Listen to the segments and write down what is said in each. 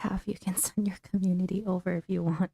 Cav, you can send your community over if you want.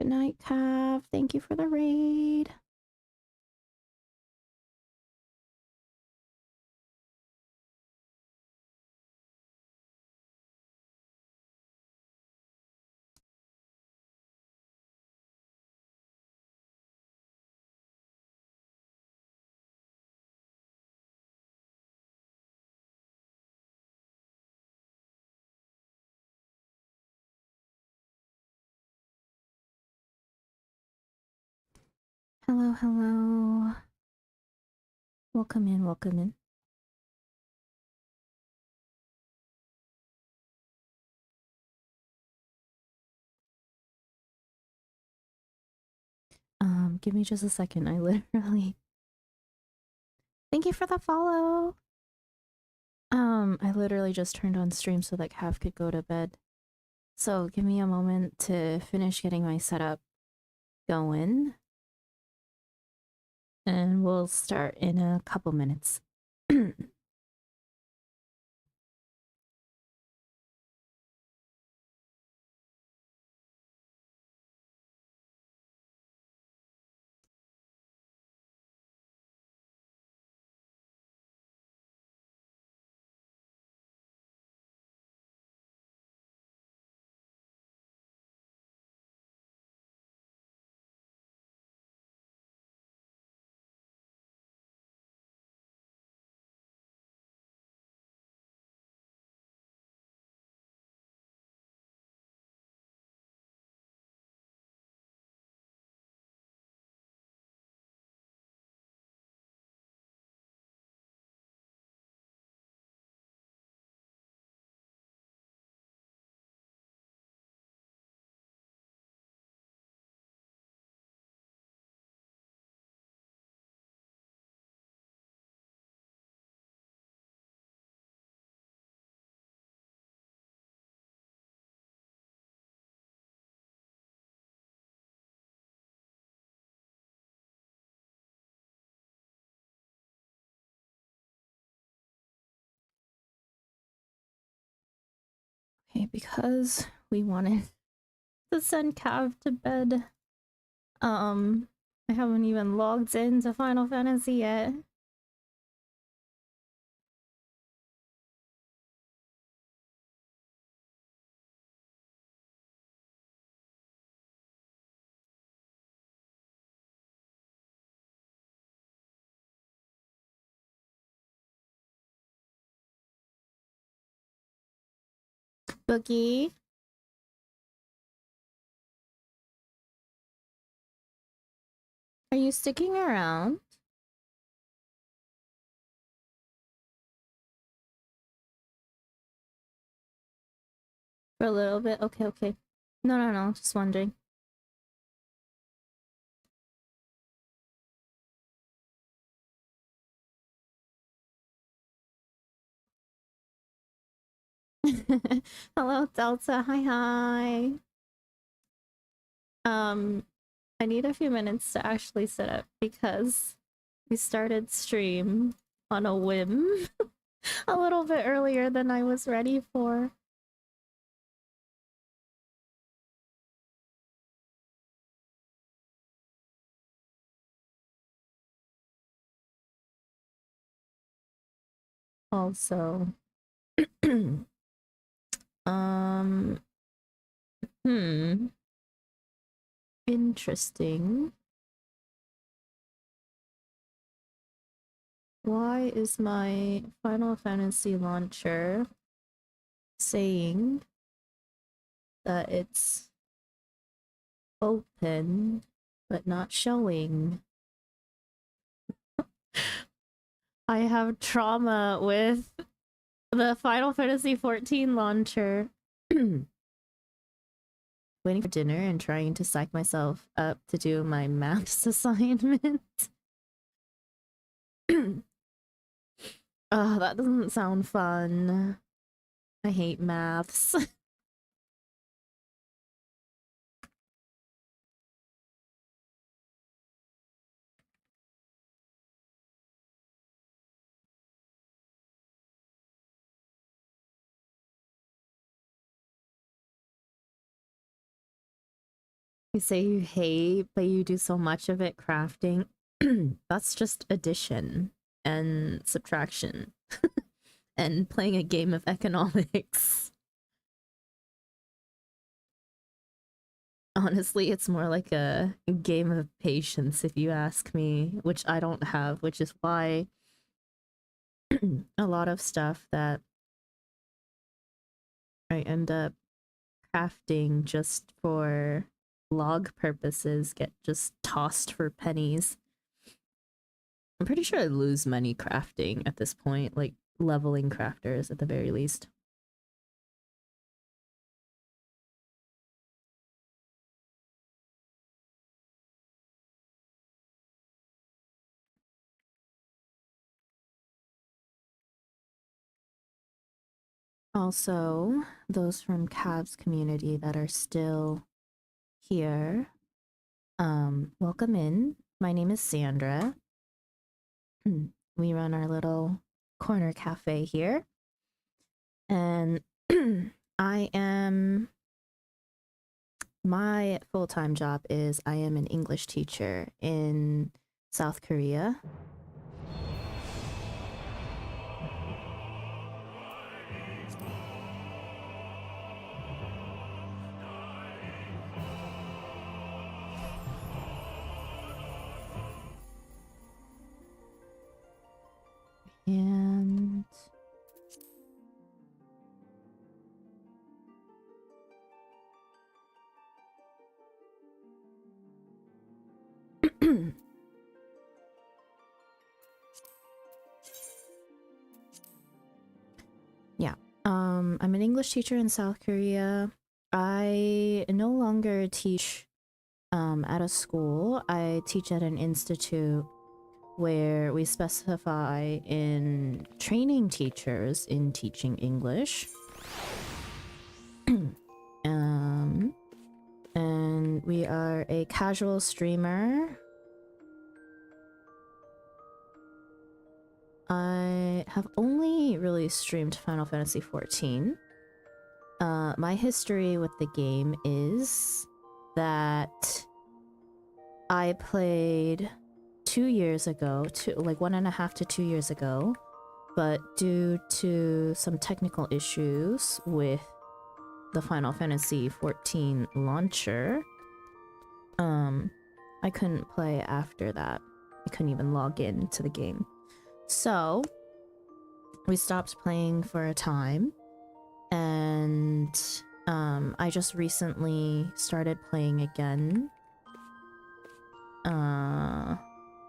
Good night, Cav. Thank you for the raid. Hello, hello. Welcome in, welcome in. Give me just a second. I literally... Thank you for the follow. I literally just turned on stream so that Cav could go to bed. So give me a moment to finish getting my setup going. And we'll start in a couple minutes. Okay, because we wanted to send Cav to bed, I haven't even logged into Final Fantasy yet. Boogie? Are you sticking around? For a little bit? Okay, okay. No, just wondering. Hello, Delta. Hi. I need a few minutes to actually set up because we started stream on a whim a little bit earlier than I was ready for. Also, um, hmm, interesting. Why is my Final Fantasy launcher saying that it's open but not showing? I have trauma with the Final Fantasy XIV launcher. Waiting for dinner and trying to psych myself up to do my maths assignment. Oh, that doesn't sound fun. I hate maths. You say you hate, but you do so much of it crafting. That's just addition and subtraction and playing a game of economics. Honestly, it's more like a game of patience, if you ask me, which I don't have, which is why a lot of stuff that I end up crafting just for log purposes get just tossed for pennies. I'm pretty sure I lose money crafting at this point, like leveling crafters at the very least. Also, those from Cav's community that are still here, welcome in. My name is Sandra. We run our little corner cafe here. And my full-time job is I am an English teacher in South Korea. And yeah, I'm an English teacher in South Korea. I no longer teach at a school. I teach at an institute where we specify in training teachers in teaching English. And we are a casual streamer. I have only really streamed Final Fantasy XIV. My history with the game is that I played 2 years ago, like 1.5 to 2 years ago, but due to some technical issues with the Final Fantasy XIV launcher, I couldn't play after that. I couldn't even log in to the game. So we stopped playing for a time, and I just recently started playing again.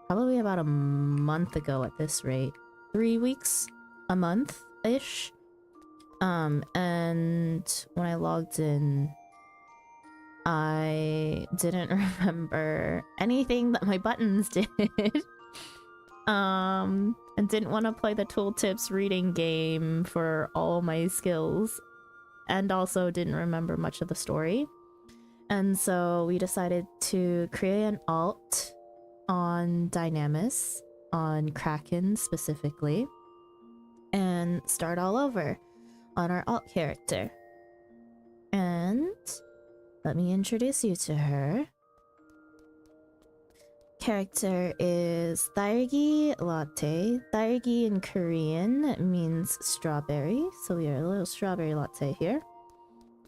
Probably about a month ago at this rate. 3 weeks? A month-ish? And when I logged in, I didn't remember anything that my buttons did. And didn't want to play the tooltips reading game for all my skills. And also didn't remember much of the story. And so we decided to create an alt on Dynamis, on Kraken specifically, and start all over on our alt character. And let me introduce you to her. character is Dairgi Latte. Dairgi in Korean means strawberry, so we are a little strawberry latte here.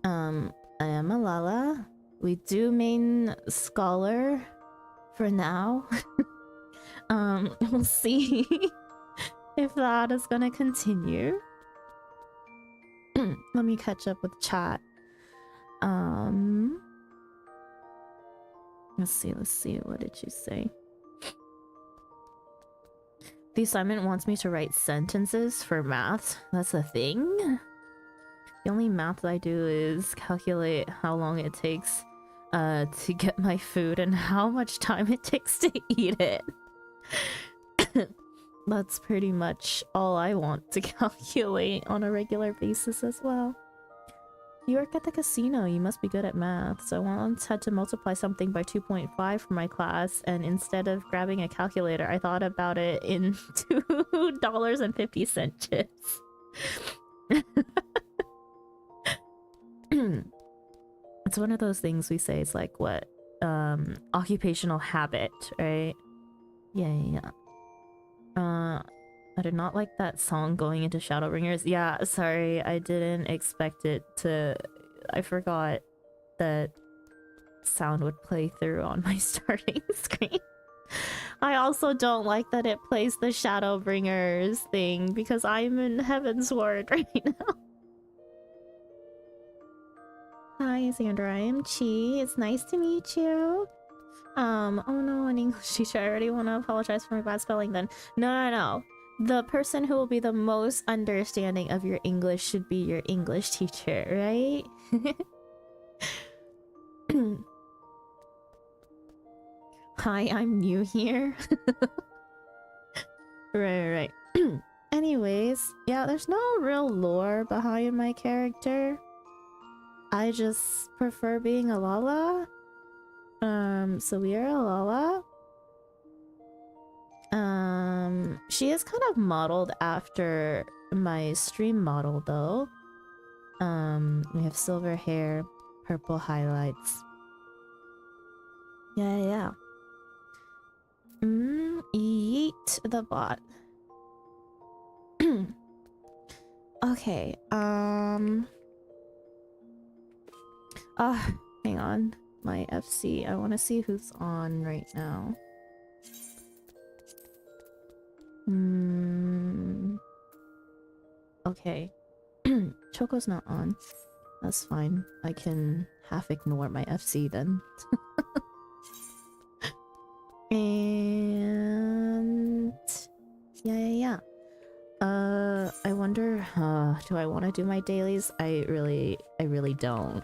I am a Lala. We do main Scholar for now. We'll see if that is gonna continue. Let me catch up with chat. Let's see, what did you say? The assignment wants me to write sentences for math. That's a thing? The only math that I do is calculate how long it takes to get my food and how much time it takes to eat it. That's pretty much all I want to calculate on a regular basis as well. You work at the casino, you must be good at math. So I once had to multiply something by 2.5 for my class, and instead of grabbing a calculator, I thought about it in $2.50 chips. It's one of those things we say, it's like, what? Occupational habit, right? Yeah. I did not like that song going into Shadowbringers. Yeah, sorry, I didn't expect it to... I forgot that sound would play through on my starting screen. I also don't like that it plays the Shadowbringers thing because I'm in Heavensward right now. Hi, Sandra. I am Chi. It's nice to meet you. Oh no, an English teacher. I already want to apologize for my bad spelling then. No. The person who will be the most understanding of your English should be your English teacher, right? Hi, I'm new here. Right. Anyways, yeah, there's no real lore behind my character. I just prefer being a Lala. So we are a Lala. She is kind of modeled after my stream model though. We have silver hair, purple highlights. Yeah. Yeet the bot. Okay, hang on. My FC. I want to see who's on right now. Okay. Choco's not on. That's fine. I can half ignore my FC then. And... Yeah. I wonder, do I want to do my dailies? I really don't.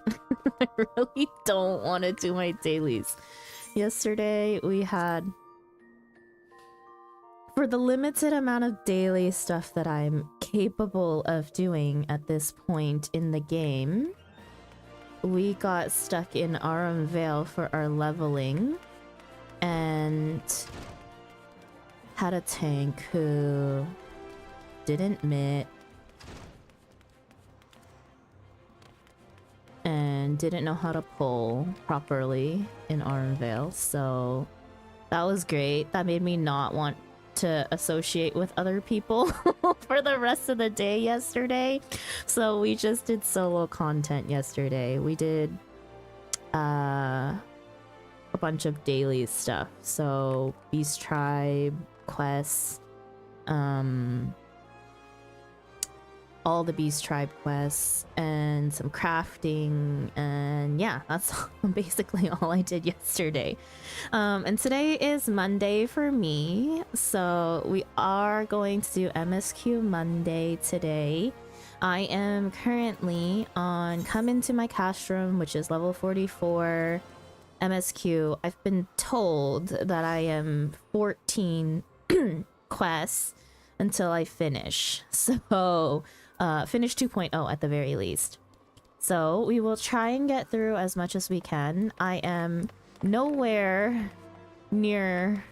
I really don't want to do my dailies. Yesterday we had... For the limited amount of daily stuff that I'm capable of doing at this point in the game, we got stuck in ARR Lvl for our leveling and had a tank who didn't mit and didn't know how to pull properly in ARR Lvl, so that was great. That made me not want to associate with other people for the rest of the day yesterday. So we just did solo content yesterday. We did a bunch of daily stuff. So Beast Tribe quests, all the Beast Tribe quests, and some crafting, and yeah, that's basically all I did yesterday. And today is Monday for me, so we are going to do MSQ Monday today. I am currently on Come Into My Cash Room, which is level 44 MSQ. I've been told that I am 14 quests until I finish, so finish 2.0 at the very least. So we will try and get through as much as we can. I am nowhere near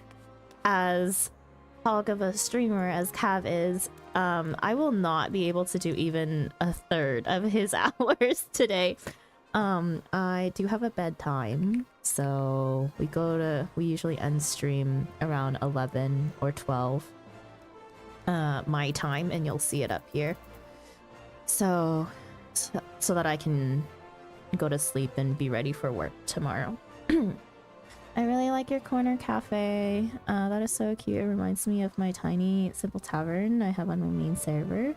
as hog of a streamer as Cav is. I will not be able to do even a third of his hours today. I do have a bedtime, so we usually end stream around 11 or 12 my time, and you'll see it up here. So that I can go to sleep and be ready for work tomorrow. I really like your corner cafe. That is so cute. It reminds me of my tiny simple tavern I have on my main server.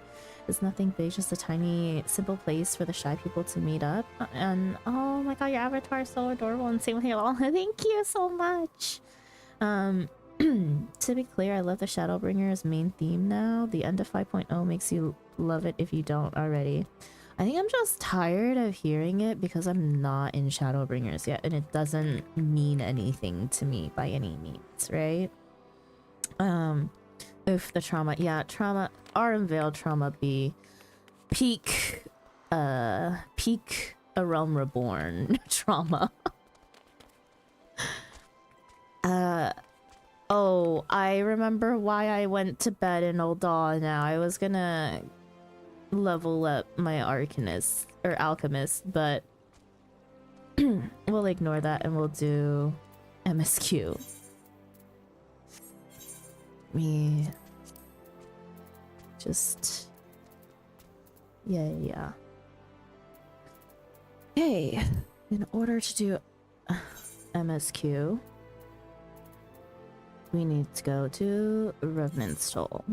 It's nothing big, just a tiny simple place for the shy people to meet up. And oh my god, your avatar is so adorable, and same with your all. Thank you so much. To be clear, I love the Shadowbringer's main theme now. The end of 5.0 makes you love it if you don't already. I think I'm just tired of hearing it because I'm not in Shadowbringers yet, and it doesn't mean anything to me by any means, right? Oof, the trauma. Yeah, trauma. ARR Lvl trauma be peak A Realm Reborn trauma. Oh, I remember why I went to bed in Ul'dah now. I was gonna level up my Arcanist or Alchemist, but we'll ignore that and we'll do MSQ. Me just yeah. Okay, in order to do MSQ, we need to go to Revenant's Toll.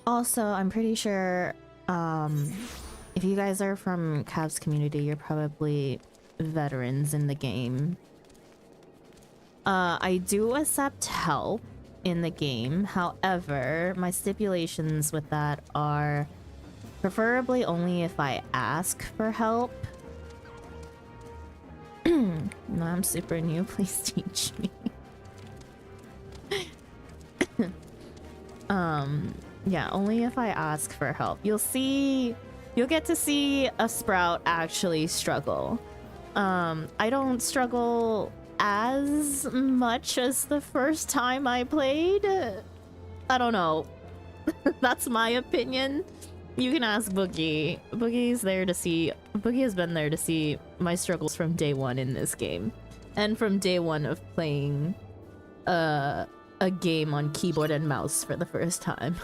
Also, I'm pretty sure if you guys are from Cav's community, you're probably veterans in the game. I do accept help in the game. However, my stipulations with that are preferably only if I ask for help. No, I'm super new. Please teach me. Yeah, only if I ask for help. You'll get to see a Sprout actually struggle. I don't struggle as much as the first time I played. I don't know. That's my opinion. You can ask Boogie. Boogie has been there to see my struggles from day one in this game. And from day one of playing a game on keyboard and mouse for the first time.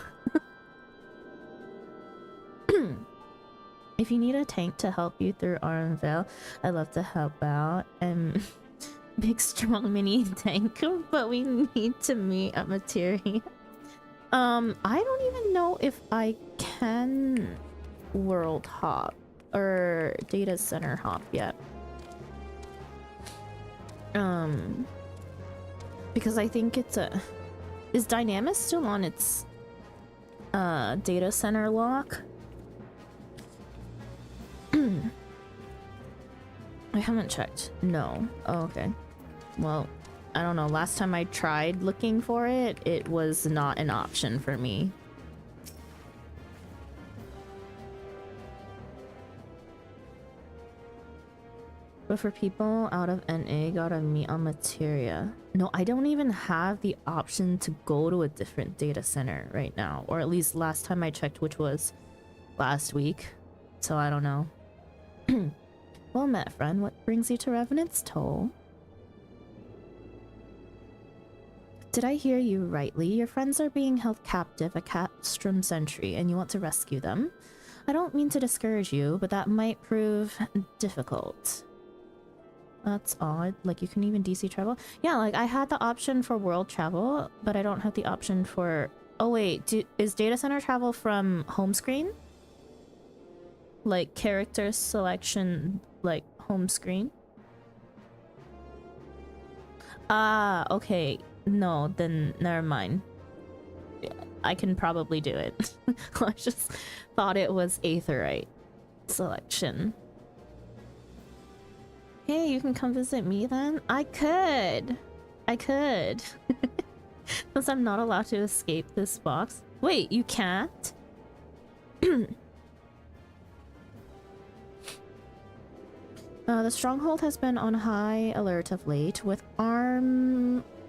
If you need a tank to help you through ARR Lvl, I'd love to help out. Big strong mini tank, but we need to meet at materia. I don't even know if I can world hop or data center hop yet. Because I think it's is Dynamis still on its data center lock? I haven't checked. No. Oh, okay. Well, I don't know. Last time I tried looking for it, it was not an option for me. But for people out of NA, gotta meet on materia. No, I don't even have the option to go to a different data center right now. Or at least last time I checked, which was last week. So I don't know. Well met, friend. What brings you to Revenant's Toll? Did I hear you rightly? Your friends are being held captive at Castrum Sentry and you want to rescue them? I don't mean to discourage you, but that might prove difficult. That's odd. Like, you can even DC travel? Yeah, like, I had the option for world travel, but I don't have the option for... Oh, wait. Is data center travel from home screen? Like, character selection, like, home screen? Ah, okay. No, then never mind. I can probably do it. I just thought it was Aetheryte selection. Hey, you can come visit me then? I could. Since I'm not allowed to escape this box. Wait, you can't? The stronghold has been on high alert of late, with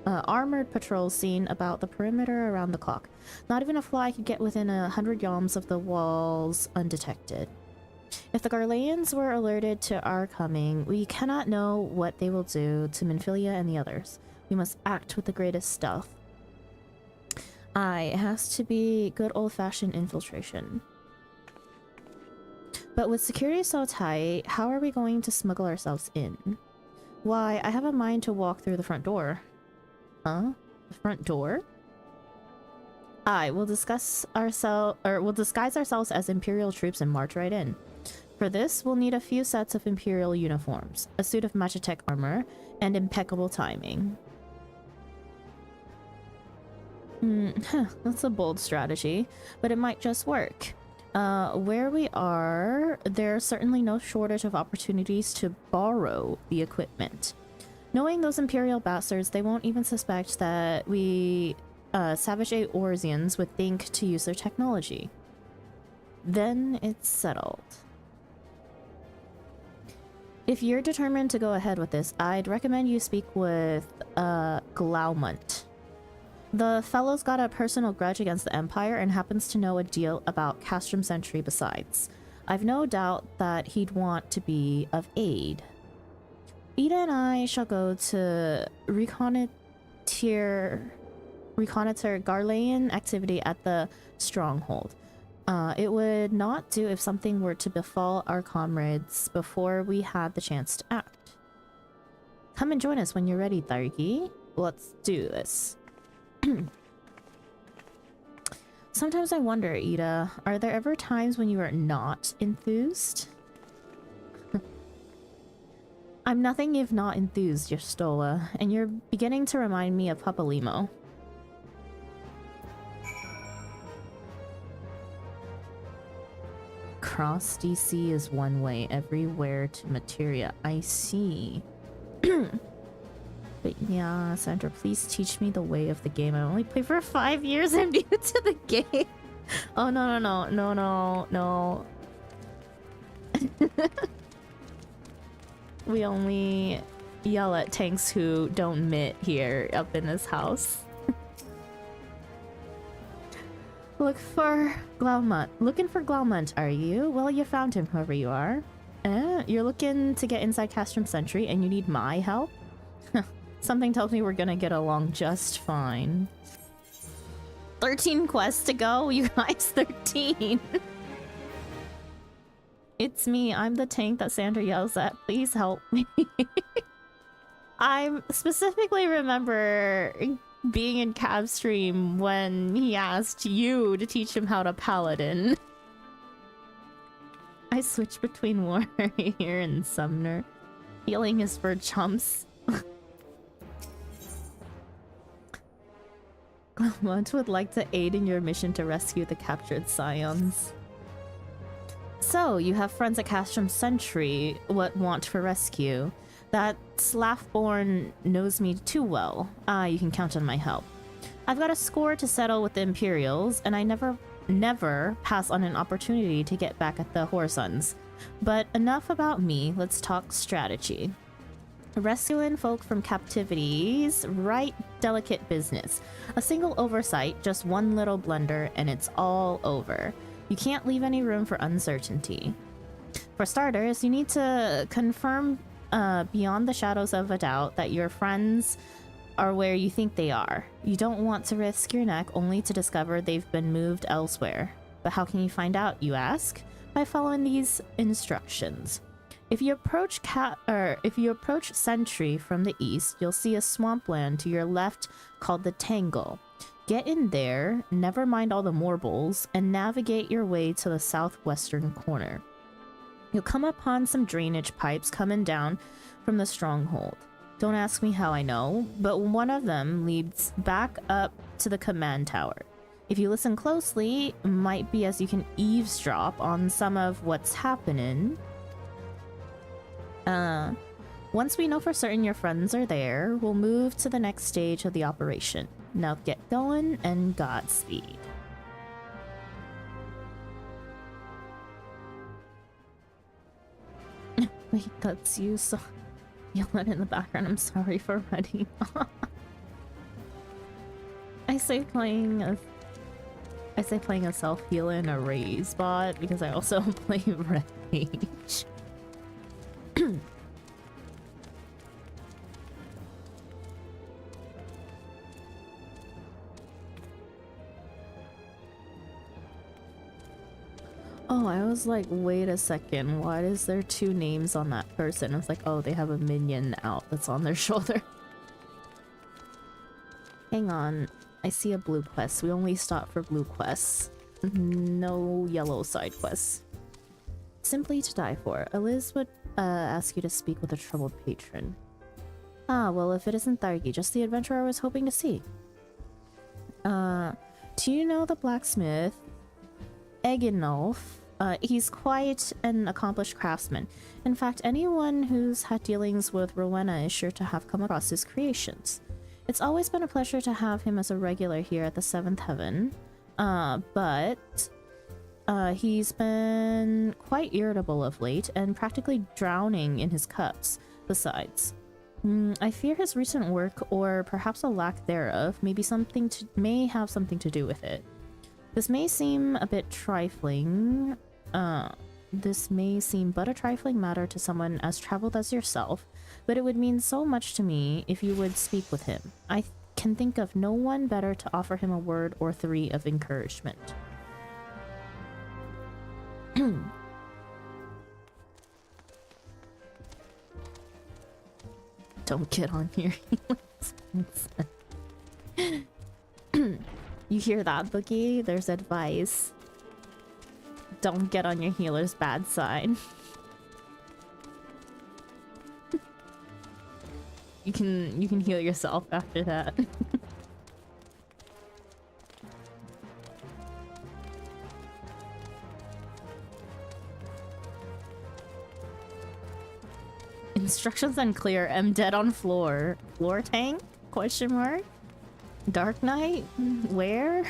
armored patrols seen about the perimeter around the clock. Not even a fly could get within 100 yalms of the walls undetected. If the Garleans were alerted to our coming, we cannot know what they will do to Minfilia and the others. We must act with the greatest stealth. It has to be good old-fashioned infiltration. But with security so tight, how are we going to smuggle ourselves in? Why, I have a mind to walk through the front door. Huh? The front door? We'll disguise ourselves as Imperial troops and march right in. For this, we'll need a few sets of Imperial uniforms, a suit of Magitech armor, and impeccable timing. That's a bold strategy, but it might just work. Where we are, there's certainly no shortage of opportunities to borrow the equipment. Knowing those Imperial bastards, they won't even suspect that we Savage Eorzeans would think to use their technology. Then it's settled. If you're determined to go ahead with this, I'd recommend you speak with Glaumont. The fellow's got a personal grudge against the Empire and happens to know a deal about Castrum Sentry besides. I've no doubt that he'd want to be of aid. Ida and I shall go to reconnoiter Garlean activity at the stronghold. It would not do if something were to befall our comrades before we had the chance to act. Come and join us when you're ready, Thargi. Let's do this. Sometimes I wonder, Ida, are there ever times when you are not enthused? I'm nothing if not enthused, Yastola, and you're beginning to remind me of Papalimo. Cross DC is one way, everywhere to Materia. I see. But yeah, Sandra, please teach me the way of the game. I only played for 5 years. I'm new to the game. Oh, no. We only yell at tanks who don't mit here up in this house. Looking for Glaumont, are you? Well, you found him, whoever you are. You're looking to get inside Castrum Sentry and you need my help? Something tells me we're gonna get along just fine. 13 quests to go, you guys, 13. It's me, I'm the tank that Sandra yells at. Please help me. I specifically remember being in Cav's stream when he asked you to teach him how to paladin. I switch between warrior and summoner. Healing is for chumps. Glaumont would like to aid in your mission to rescue the captured scions. So, you have friends at Castrum Sentry. What want for rescue? That Slaffborn knows me too well. You can count on my help. I've got a score to settle with the Imperials, and I never pass on an opportunity to get back at the Horsons. But enough about me, let's talk strategy. Rescuing folk from captivity's right delicate business. A single oversight, just one little blunder, and it's all over. You can't leave any room for uncertainty. For starters, you need to confirm beyond the shadows of a doubt that your friends are where you think they are. You don't want to risk your neck only to discover they've been moved elsewhere. But how can you find out, you ask? By following these instructions. If you approach Sentry from the east, you'll see a swampland to your left called the Tangle. Get in there, never mind all the morbals, and navigate your way to the southwestern corner. You'll come upon some drainage pipes coming down from the stronghold. Don't ask me how I know, but one of them leads back up to the command tower. If you listen closely, might be as you can eavesdrop on some of what's happening. Once we know for certain your friends are there, we'll move to the next stage of the operation. Now get going and Godspeed. Wait, that's you, so yell it in the background. I'm sorry for running. I say playing a self healer and a raise bot because I also play Rage. Oh, I was like, wait a second, why is there two names on that person? I was like, oh, they have a minion out that's on their shoulder. Hang on, I see a blue quest. We only stop for blue quests. No yellow side quests. Simply to die for. Eliz would ask you to speak with a troubled patron. Ah, well, if it isn't Thargi, just the adventurer I was hoping to see. Do you know the blacksmith? Eginolf. He's quite an accomplished craftsman. In fact, anyone who's had dealings with Rowena is sure to have come across his creations. It's always been a pleasure to have him as a regular here at the Seventh Heaven, but he's been quite irritable of late and practically drowning in his cups. Besides, I fear his recent work, or perhaps a lack thereof, may have something to do with it. This may seem a bit trifling. This may seem but a trifling matter to someone as traveled as yourself, but it would mean so much to me if you would speak with him. I can think of no one better to offer him a word or three of encouragement. Don't get on your heels. You hear that, Boogie? There's advice. Don't get on your healer's bad side. You can heal yourself after that. Instructions unclear. I'm dead on floor. Floor tank? Question mark? Dark Knight? Where?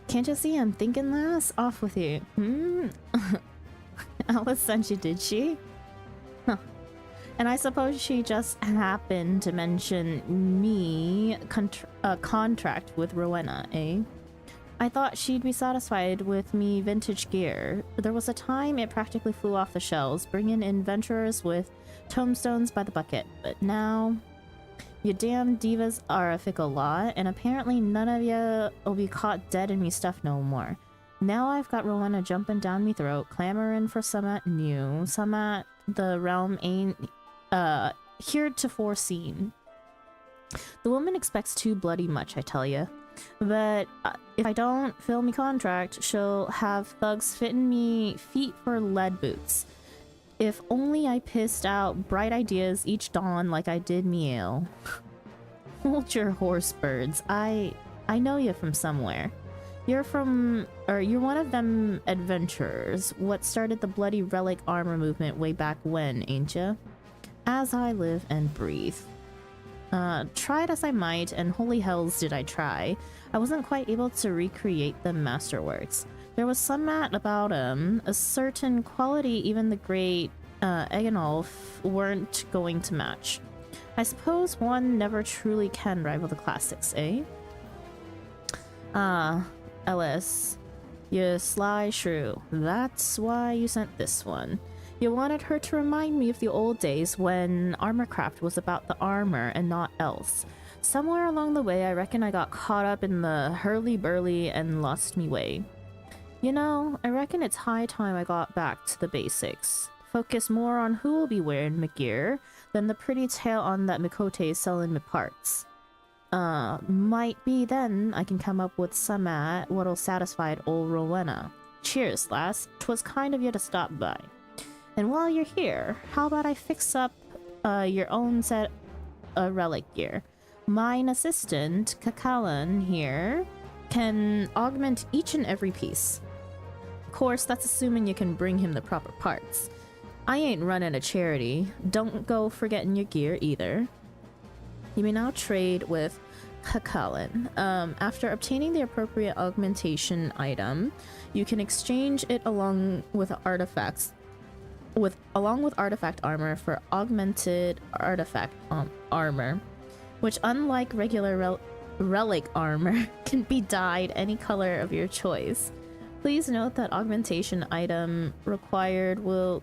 Can't you see I'm thinking this? Off with you. Alice sent you, did she? Huh. And I suppose she just happened to mention me contract with Rowena, eh? I thought she'd be satisfied with me vintage gear. There was a time it practically flew off the shelves, bringing in venturers with tombstones by the bucket. But now, you damn divas are a fickle lot, and apparently none of you will be caught dead in me stuff no more. Now I've got Rowena jumping down me throat, clamoring for somewhat new, somewhat the realm ain't heretofore seen. The woman expects too bloody much, I tell ya. But if I don't fill me contract, she'll have thugs fitting me feet for lead boots. If only I pissed out bright ideas each dawn like I did me ale. Hold your horse, birds. I know you from somewhere. You're one of them adventurers. What started the bloody relic armor movement way back when, ain't ya? As I live and breathe. Tried as I might, and holy hells did I try, I wasn't quite able to recreate the masterworks. There was some about a certain quality even the great Eginolf weren't going to match. I suppose one never truly can rival the classics, eh? Ah, Ellis, you sly shrew. That's why you sent this one. You wanted her to remind me of the old days when armorcraft was about the armor and not else. Somewhere along the way, I reckon I got caught up in the hurly-burly and lost me way. You know, I reckon it's high time I got back to the basics. Focus more on who will be wearing my gear than the pretty tale on that Mikote is selling me parts. Might be then I can come up with some at what'll satisfy old Rowena. Cheers, lass. 'Twas kind of you to stop by. And while you're here, how about I fix up your own set of relic gear? Mine assistant, Kakalan here, can augment each and every piece. Of course, that's assuming you can bring him the proper parts. I ain't running a charity. Don't go forgetting your gear either. You may now trade with Kakalan. After obtaining the appropriate augmentation item, you can exchange it along with artifacts along with artifact armor for augmented artifact armor, which unlike regular relic armor can be dyed any color of your choice. Please note that augmentation item required will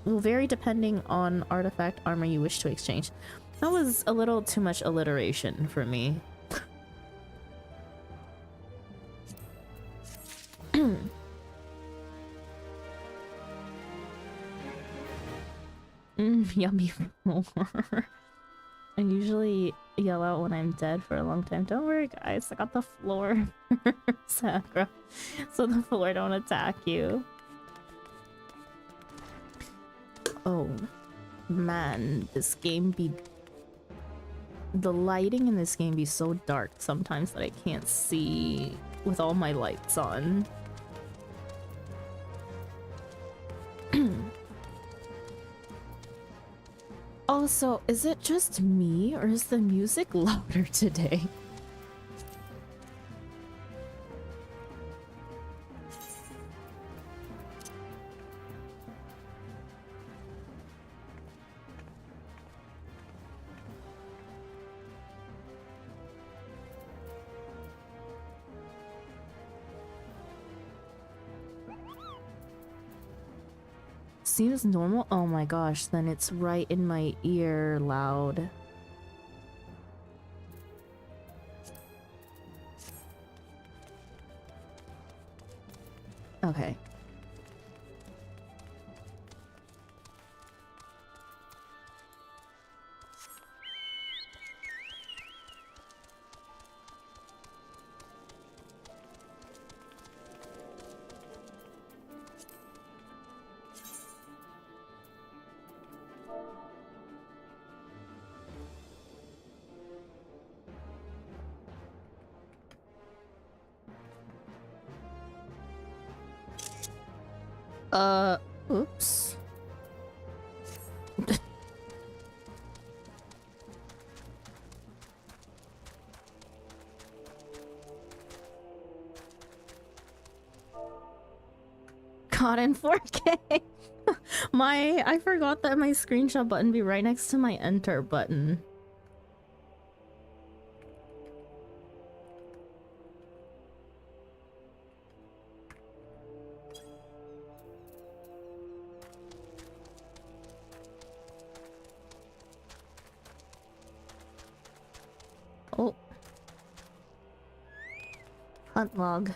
vary depending on artifact armor you wish to exchange. That was a little too much alliteration for me. Yummy floor. I usually yell out when I'm dead for a long time. Don't worry, guys. I got the floor, Sakura, so the floor don't attack you. Oh, man, this game be... The lighting in this game be so dark sometimes that I can't see with all my lights on. Also, is it just me or is the music louder today? Seems normal. Oh my gosh, then it's right in my ear loud. Okay. Oops. Caught in 4K. I forgot that my screenshot button be right next to my enter button. Oh. Hunt log.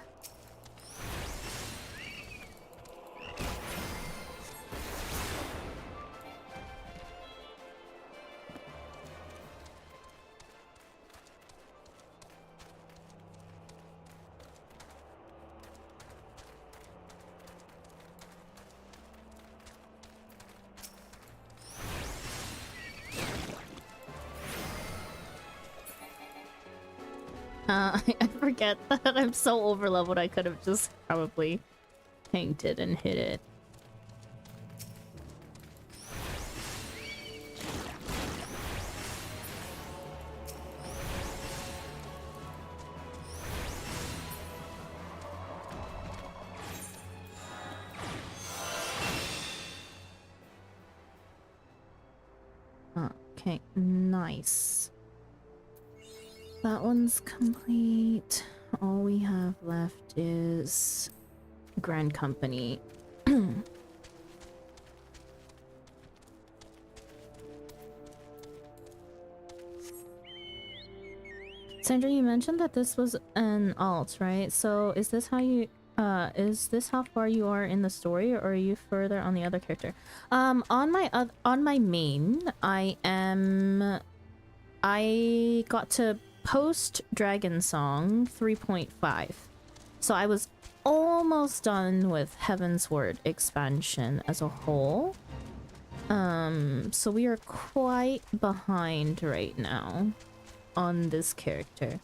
I forget that I'm so overleveled I could have just probably tanked it and hit it. Okay, nice. That one's complete. All we have left is Grand Company. Sandra, you mentioned that this was an alt, right? So is this how you is this how far you are in the story, or are you further on the other character? On my main, I got to post Dragon Song 3.5. So I was almost done with Heaven's Word expansion as a whole. So we are quite behind right now on this character.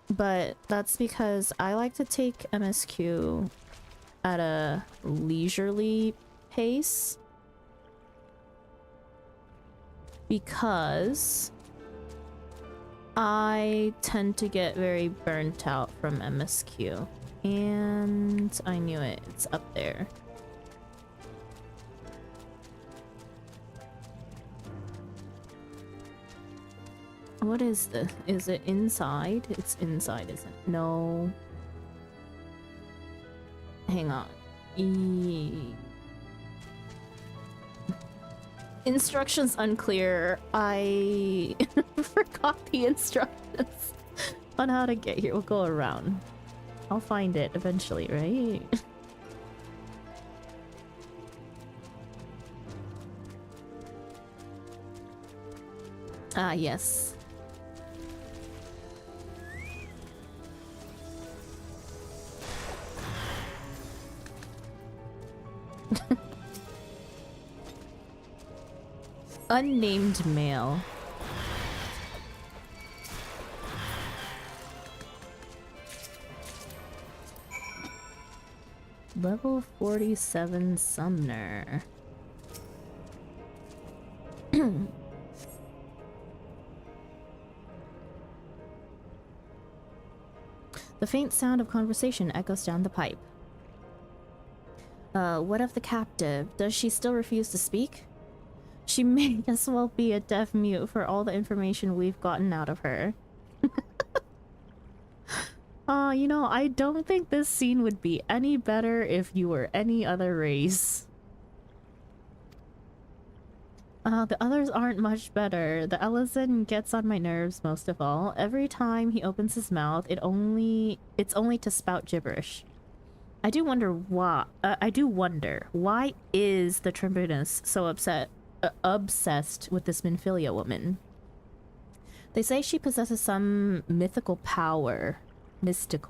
But that's because I like to take MSQ at a leisurely pace. Because I tend to get very burnt out from MSQ. And I knew it. It's up there. What is this? Is it inside? It's inside, isn't it? No. Hang on. Instructions unclear. I forgot the instructions on how to get here. We'll go around. I'll find it eventually, right? Ah, yes. Unnamed male. Level 47 Summoner. The faint sound of conversation echoes down the pipe. What of the captive? Does she still refuse to speak? She may as well be a deaf mute for all the information we've gotten out of her. You know, I don't think this scene would be any better if you were any other race. The others aren't much better. The Ellison gets on my nerves most of all. Every time he opens his mouth, it's only to spout gibberish. I do wonder why is the Tribunus so obsessed with this Minfilia woman? They say she possesses some mystical power, something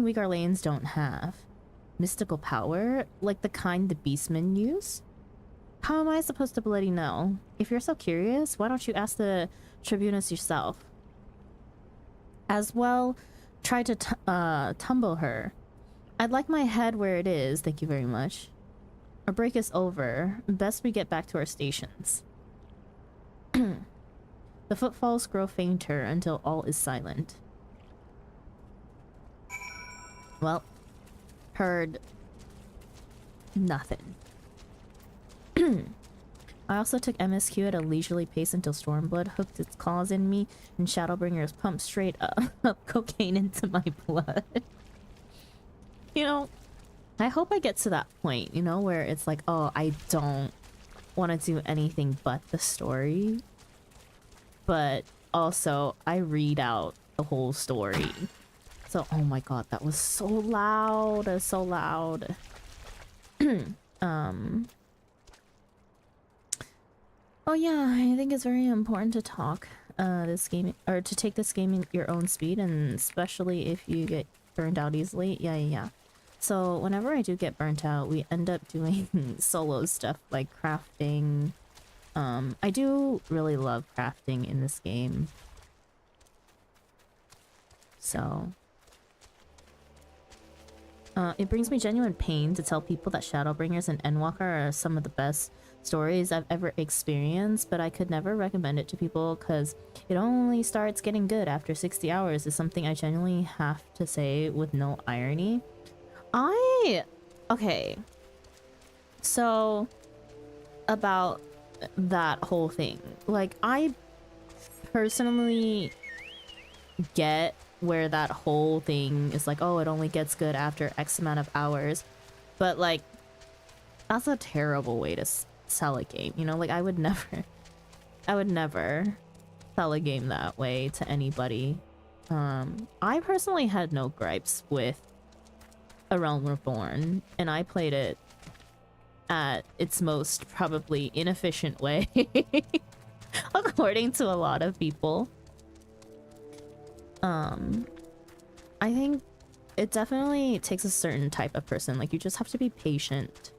we Garleans don't have. Mystical power? Like the kind the beastmen use? How am I supposed to bloody know? If you're so curious, why don't you ask the Tribunus yourself? As well, try to tumble her. I'd like my head where it is, thank you very much. Our break is over. Best we get back to our stations. The footfalls grow fainter until all is silent. Well, heard nothing. I also took MSQ at a leisurely pace until Stormblood hooked its claws in me and Shadowbringers pumped straight up cocaine into my blood. You know, I hope I get to that point, you know, where it's like, oh, I don't want to do anything but the story. But also, I read out the whole story. So, oh my god, that was so loud, so loud. Oh yeah, I think it's very important to talk this game, or to take this game at your own speed, and especially if you get burnt out easily. Yeah. So whenever I do get burnt out, we end up doing solo stuff like crafting. I do really love crafting in this game. So it brings me genuine pain to tell people that Shadowbringers and Endwalker are some of the best stories I've ever experienced, but I could never recommend it to people because it only starts getting good after 60 hours is something I genuinely have to say with no irony. Okay. So, about that whole thing. Like, I personally get where that whole thing is like, oh, it only gets good after X amount of hours. But, like, that's a terrible way to sell a game, you know? Like, I would never sell a game that way to anybody. I personally had no gripes with A Realm Reborn, and I played it at its most probably inefficient way, according to a lot of people. I think it definitely takes a certain type of person. Like, you just have to be patient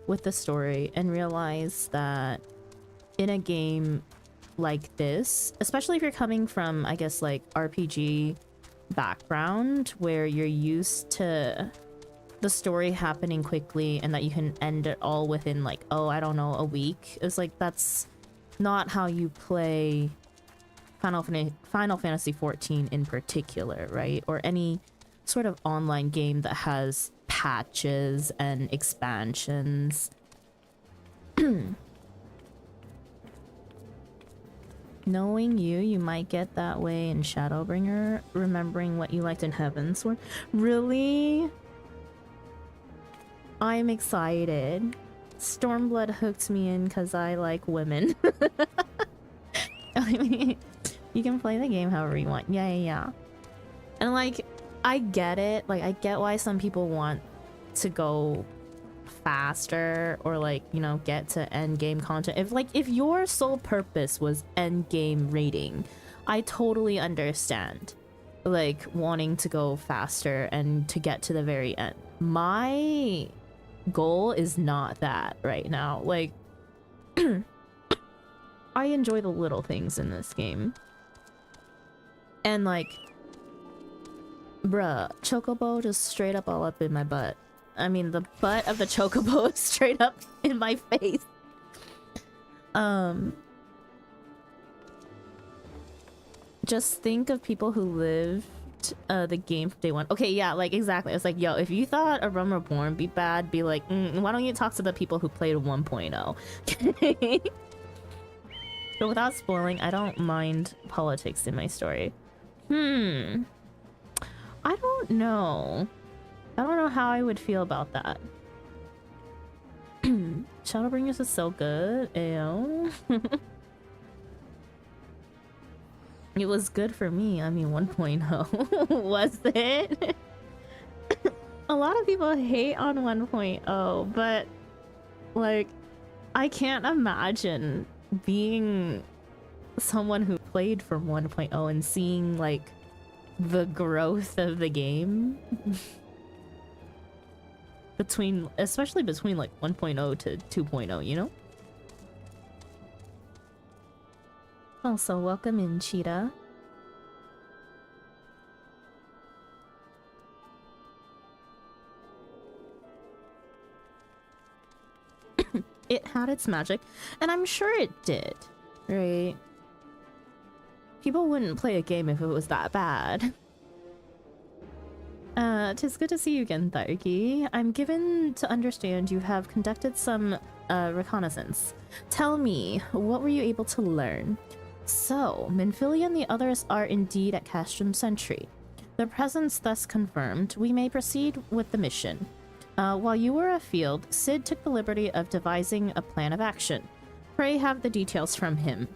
with the story and realize that in a game like this, especially if you're coming from, I guess, like RPG background where you're used to the story happening quickly and that you can end it all within, like, oh, I don't know, a week. It's like, that's not how you play Final Fantasy XIV in particular, right? Or any sort of online game that has patches and expansions. Knowing you, you might get that way in Shadowbringer, remembering what you liked in Heavensward. Really? I'm excited. Stormblood hooked me in because I like women. I mean, you can play the game however you want. Yeah. And like, I get it. Like, I get why some people want to go faster or like, you know, get to end game content. If your sole purpose was end game rating, I totally understand like wanting to go faster and to get to the very end. My goal is not that right now. Like, I enjoy the little things in this game. And like, bruh, Chocobo just straight up all up in my butt. I mean, the butt of the Chocobo is straight up in my face. Just think of people who lived the game from day one. Okay, yeah, like exactly. It's like, yo, if you thought A Realm Reborn be bad, be like, why don't you talk to the people who played 1.0? But without spoiling, I don't mind politics in my story. I don't know. I don't know how I would feel about that. Shadowbringers is so good. Ew. It was good for me. I mean, 1.0. Was it? A lot of people hate on 1.0, but like, I can't imagine being someone who played from 1.0 and seeing like the growth of the game especially between like 1.0 to 2.0, you know? Also, welcome in, Cheetah. It had its magic, and I'm sure it did, right? People wouldn't play a game if it was that bad. Tis good to see you again, Tharky. I'm given to understand you have conducted some reconnaissance. Tell me, what were you able to learn? So, Minfilia and the others are indeed at Castrum Sentry. Their presence thus confirmed, we may proceed with the mission. While you were afield, Sid took the liberty of devising a plan of action. Pray have the details from him.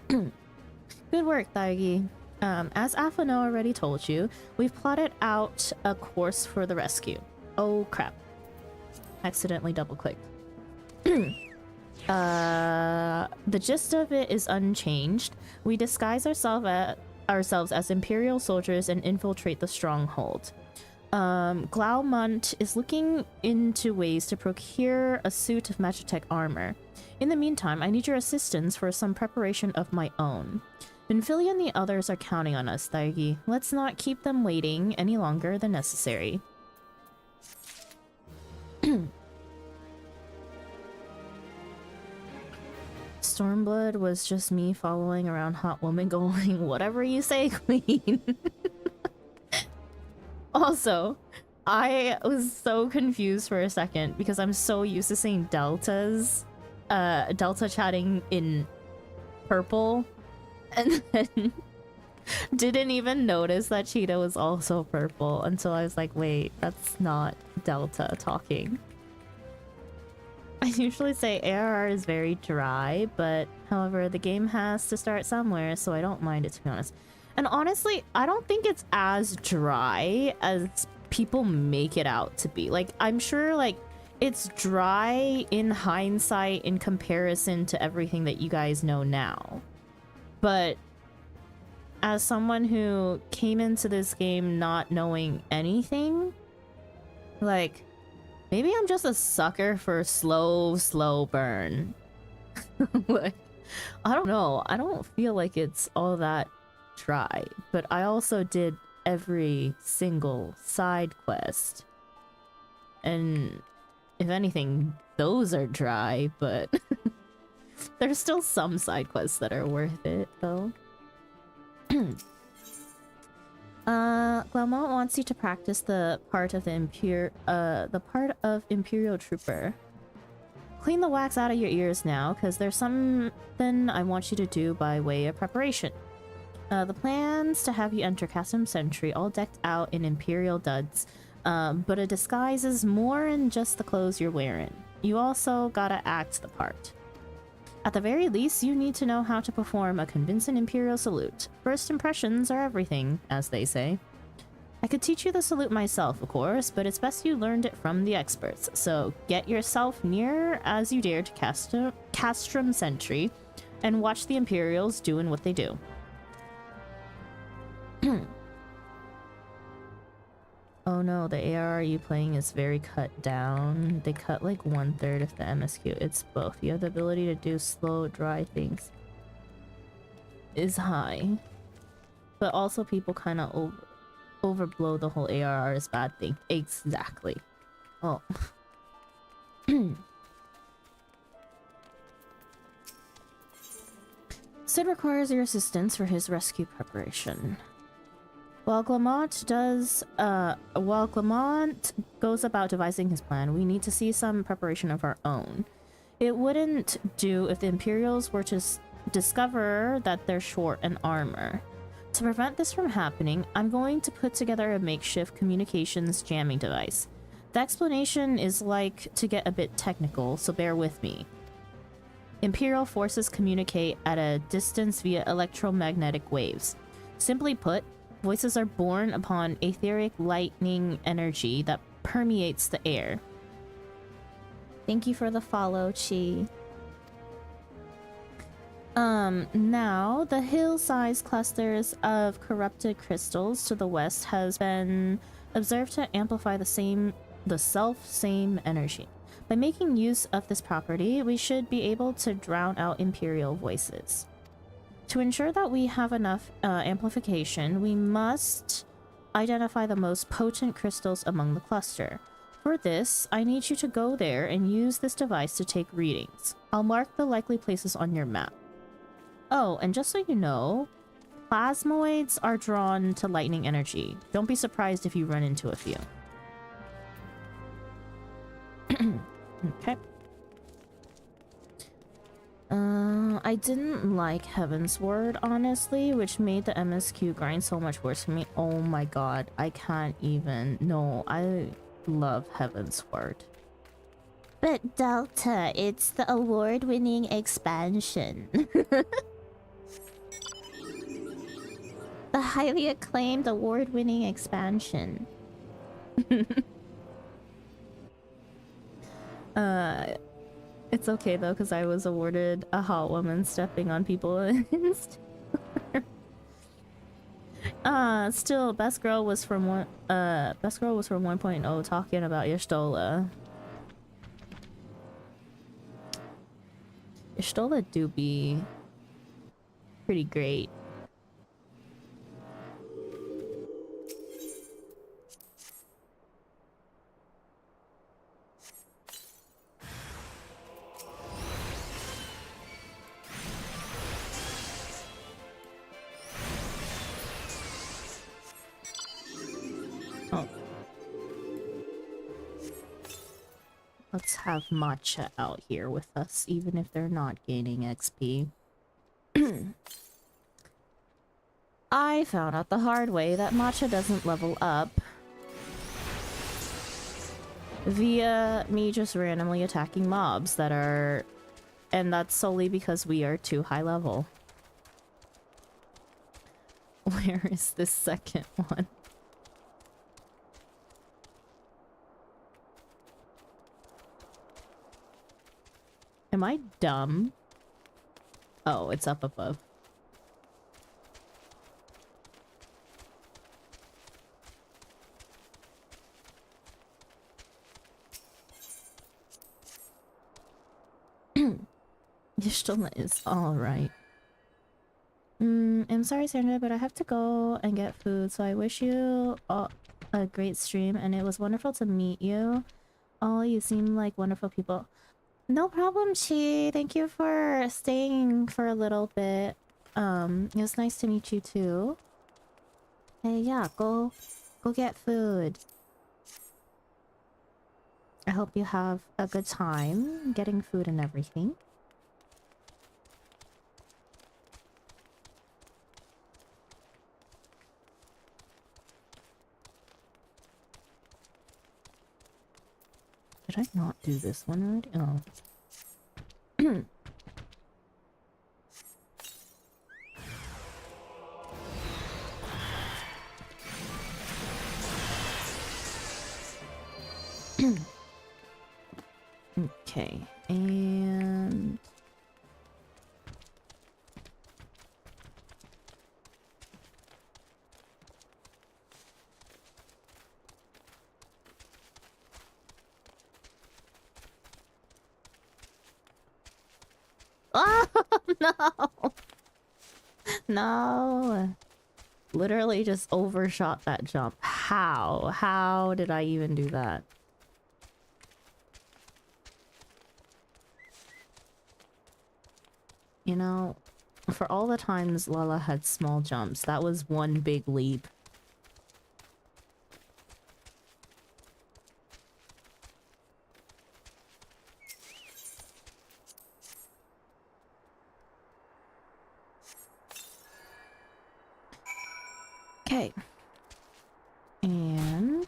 Good work, Thargy. As Afano already told you, we've plotted out a course for the rescue. Oh crap. Accidentally double-clicked. The gist of it is unchanged. We disguise ourselves as Imperial soldiers and infiltrate the stronghold. Glaumont is looking into ways to procure a suit of Magitech armor. In the meantime, I need your assistance for some preparation of my own. Minfilia and the others are counting on us, Thargy. Let's not keep them waiting any longer than necessary. Stormblood was just me following around Hot Woman going, whatever you say, queen. Also, I was so confused for a second because I'm so used to seeing deltas, delta chatting in purple, and then didn't even notice that Cheetah was also purple until I was like, wait, that's not delta talking. I usually say ARR is very dry, but however, the game has to start somewhere, so I don't mind it, to be honest. And honestly, I don't think it's as dry as people make it out to be. Like, I'm sure, like, it's dry in hindsight in comparison to everything that you guys know now. But as someone who came into this game not knowing anything, like, maybe I'm just a sucker for slow burn. Like, I don't know. I don't feel like it's all that dry, but I also did every single side quest, and if anything, those are dry, but there's still some side quests that are worth it though. Glaumont wants you to practice the part of Imperial Trooper. Clean the wax out of your ears now, because there's something I want you to do by way of preparation. The plan's to have you enter Custom Sentry all decked out in Imperial duds, but a disguise is more than just the clothes you're wearing. You also gotta act the part. At the very least, you need to know how to perform a convincing Imperial salute. First impressions are everything, as they say. I could teach you the salute myself, of course, but it's best you learned it from the experts, so get yourself near as you dare to Castrum Sentry and watch the Imperials doing what they do. Oh no, the ARR you playing is very cut down. They cut like 1/3 of the MSQ. It's both. You have the ability to do slow, dry things. Is high. But also people kind of overblow the whole ARR is bad thing. Exactly. Oh. Sid requires your assistance for his rescue preparation. While Glamont goes about devising his plan, we need to see some preparation of our own. It wouldn't do if the Imperials were to discover that they're short in armor. To prevent this from happening, I'm going to put together a makeshift communications jamming device. The explanation is like to get a bit technical, so bear with me. Imperial forces communicate at a distance via electromagnetic waves. Simply put, voices are born upon etheric lightning energy that permeates the air. Thank you for the follow, Chi. Now, the hill-sized clusters of corrupted crystals to the west has been observed to amplify the self-same energy. By making use of this property, we should be able to drown out Imperial voices. To ensure that we have enough amplification, we must identify the most potent crystals among the cluster. For this, I need you to go there and use this device to take readings. I'll mark the likely places on your map. Oh, and just so you know, plasmoids are drawn to lightning energy. Don't be surprised if you run into a few. Okay. I didn't like Heaven's Word, honestly, which made the MSQ grind so much worse for me. Oh my god, I can't even. No, I love Heaven's Word. But Delta, it's the award-winning expansion. The highly acclaimed award-winning expansion. It's okay though, because I was awarded a hot woman stepping on people in still, best girl was from 1.0 talking about Y'shtola. Y'shtola do be pretty great. Let's have Matcha out here with us, even if they're not gaining XP. I found out the hard way that Matcha doesn't level up via me just randomly attacking mobs that are... And that's solely because we are too high level. Where is this second one? Am I dumb? Oh, it's up above. Y'shtola is alright. I'm sorry, Sandra, but I have to go and get food, so I wish you a great stream, and it was wonderful to meet you. Oh, you seem like wonderful people. No problem, Chi. Thank you for staying for a little bit. It was nice to meet you too. Hey, yeah, go get food. I hope you have a good time getting food and everything. Did I not do this one already? Oh. Okay, and... Oh, no! No! Literally just overshot that jump. How? How did I even do that? You know, for all the times Lala had small jumps, that was one big leap. Okay. And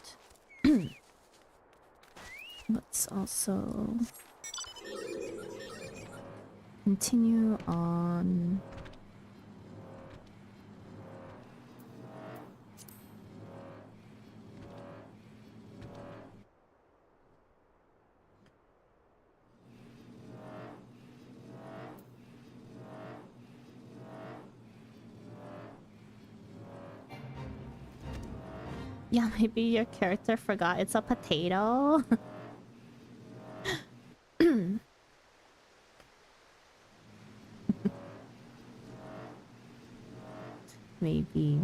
let's also continue on. Yeah, maybe your character forgot it's a potato. Maybe.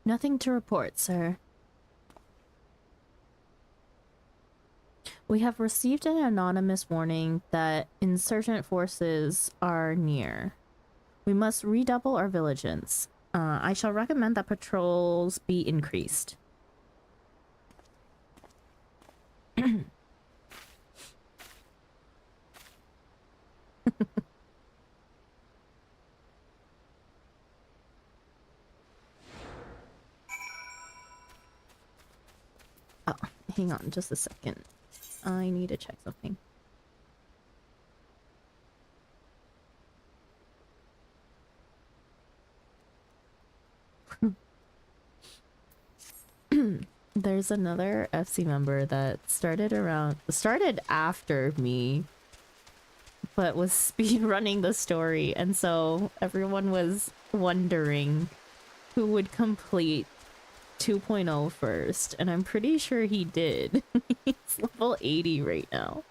Nothing to report, sir. We have received an anonymous warning that insurgent forces are near. We must redouble our vigilance. I shall recommend that patrols be increased. Oh, hang on just a second. I need to check something. There's another FC member that started after me, but was speed running the story, and so everyone was wondering who would complete 2.0 first, and I'm pretty sure he did. He's level 80 right now.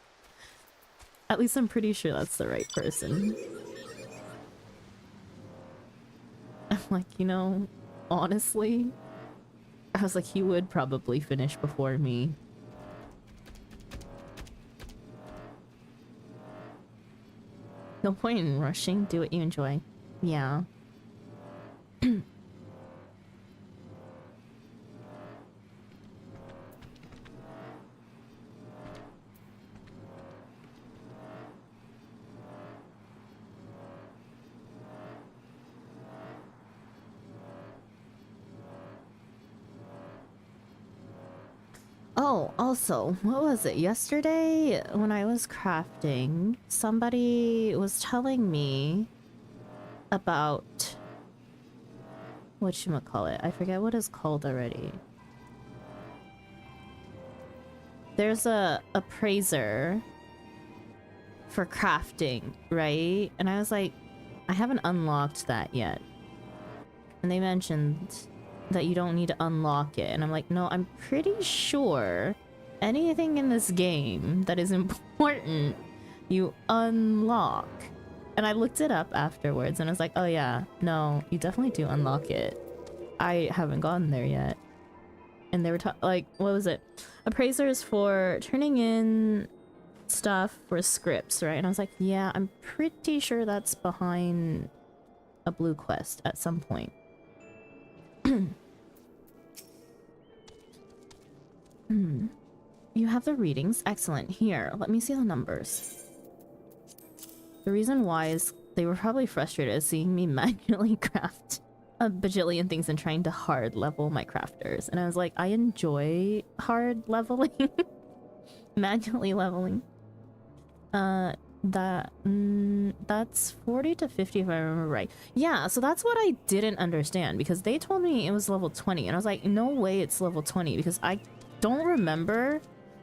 At least I'm pretty sure that's the right person. I'm like, you know, honestly, I was like, he would probably finish before me. No point in rushing. Do what you enjoy. Yeah. Oh, also, what was it? Yesterday, when I was crafting, somebody was telling me about... whatchamacallit? I forget what it's called already. There's a appraiser for crafting, right? And I was like, I haven't unlocked that yet. And they mentioned that you don't need to unlock it. And I'm like, no, I'm pretty sure anything in this game that is important, you unlock. And I looked it up afterwards and I was like, oh yeah, no, you definitely do unlock it. I haven't gotten there yet. And they were like, what was it? Appraisers for turning in stuff for scripts, right? And I was like, yeah, I'm pretty sure that's behind a blue quest at some point. You have the readings. Excellent. Here, let me see the numbers. The reason why is they were probably frustrated at seeing me manually craft a bajillion things and trying to hard level my crafters. And I was like, I enjoy hard leveling. Manually leveling. That's 40 to 50 if I remember right. Yeah, so that's what I didn't understand, because they told me it was level 20 and I was like, no way it's level 20, because I don't remember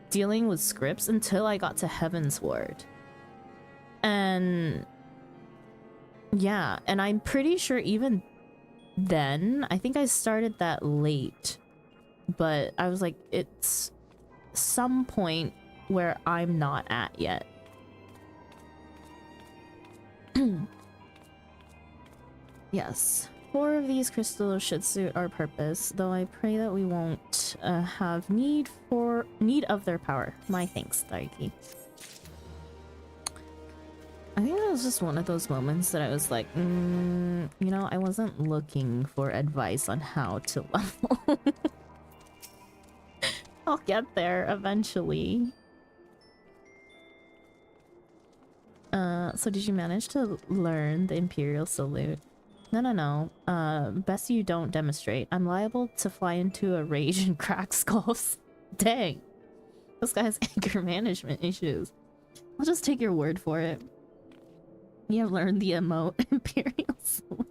dealing with scripts until I got to Heaven's Ward. And yeah, and I'm pretty sure even then, I think I started that late, but I was like, it's some point where I'm not at yet. Yes, 4 of these crystals should suit our purpose, though I pray that we won't have need of their power. My thanks, Daiki. I think that was just one of those moments that I was like, you know, I wasn't looking for advice on how to level. I'll get there eventually. So did you manage to learn the Imperial Salute? No. Best you don't demonstrate. I'm liable to fly into a rage and crack skulls. Dang. This guy has anger management issues. I'll just take your word for it. You have learned the emote Imperial Salute.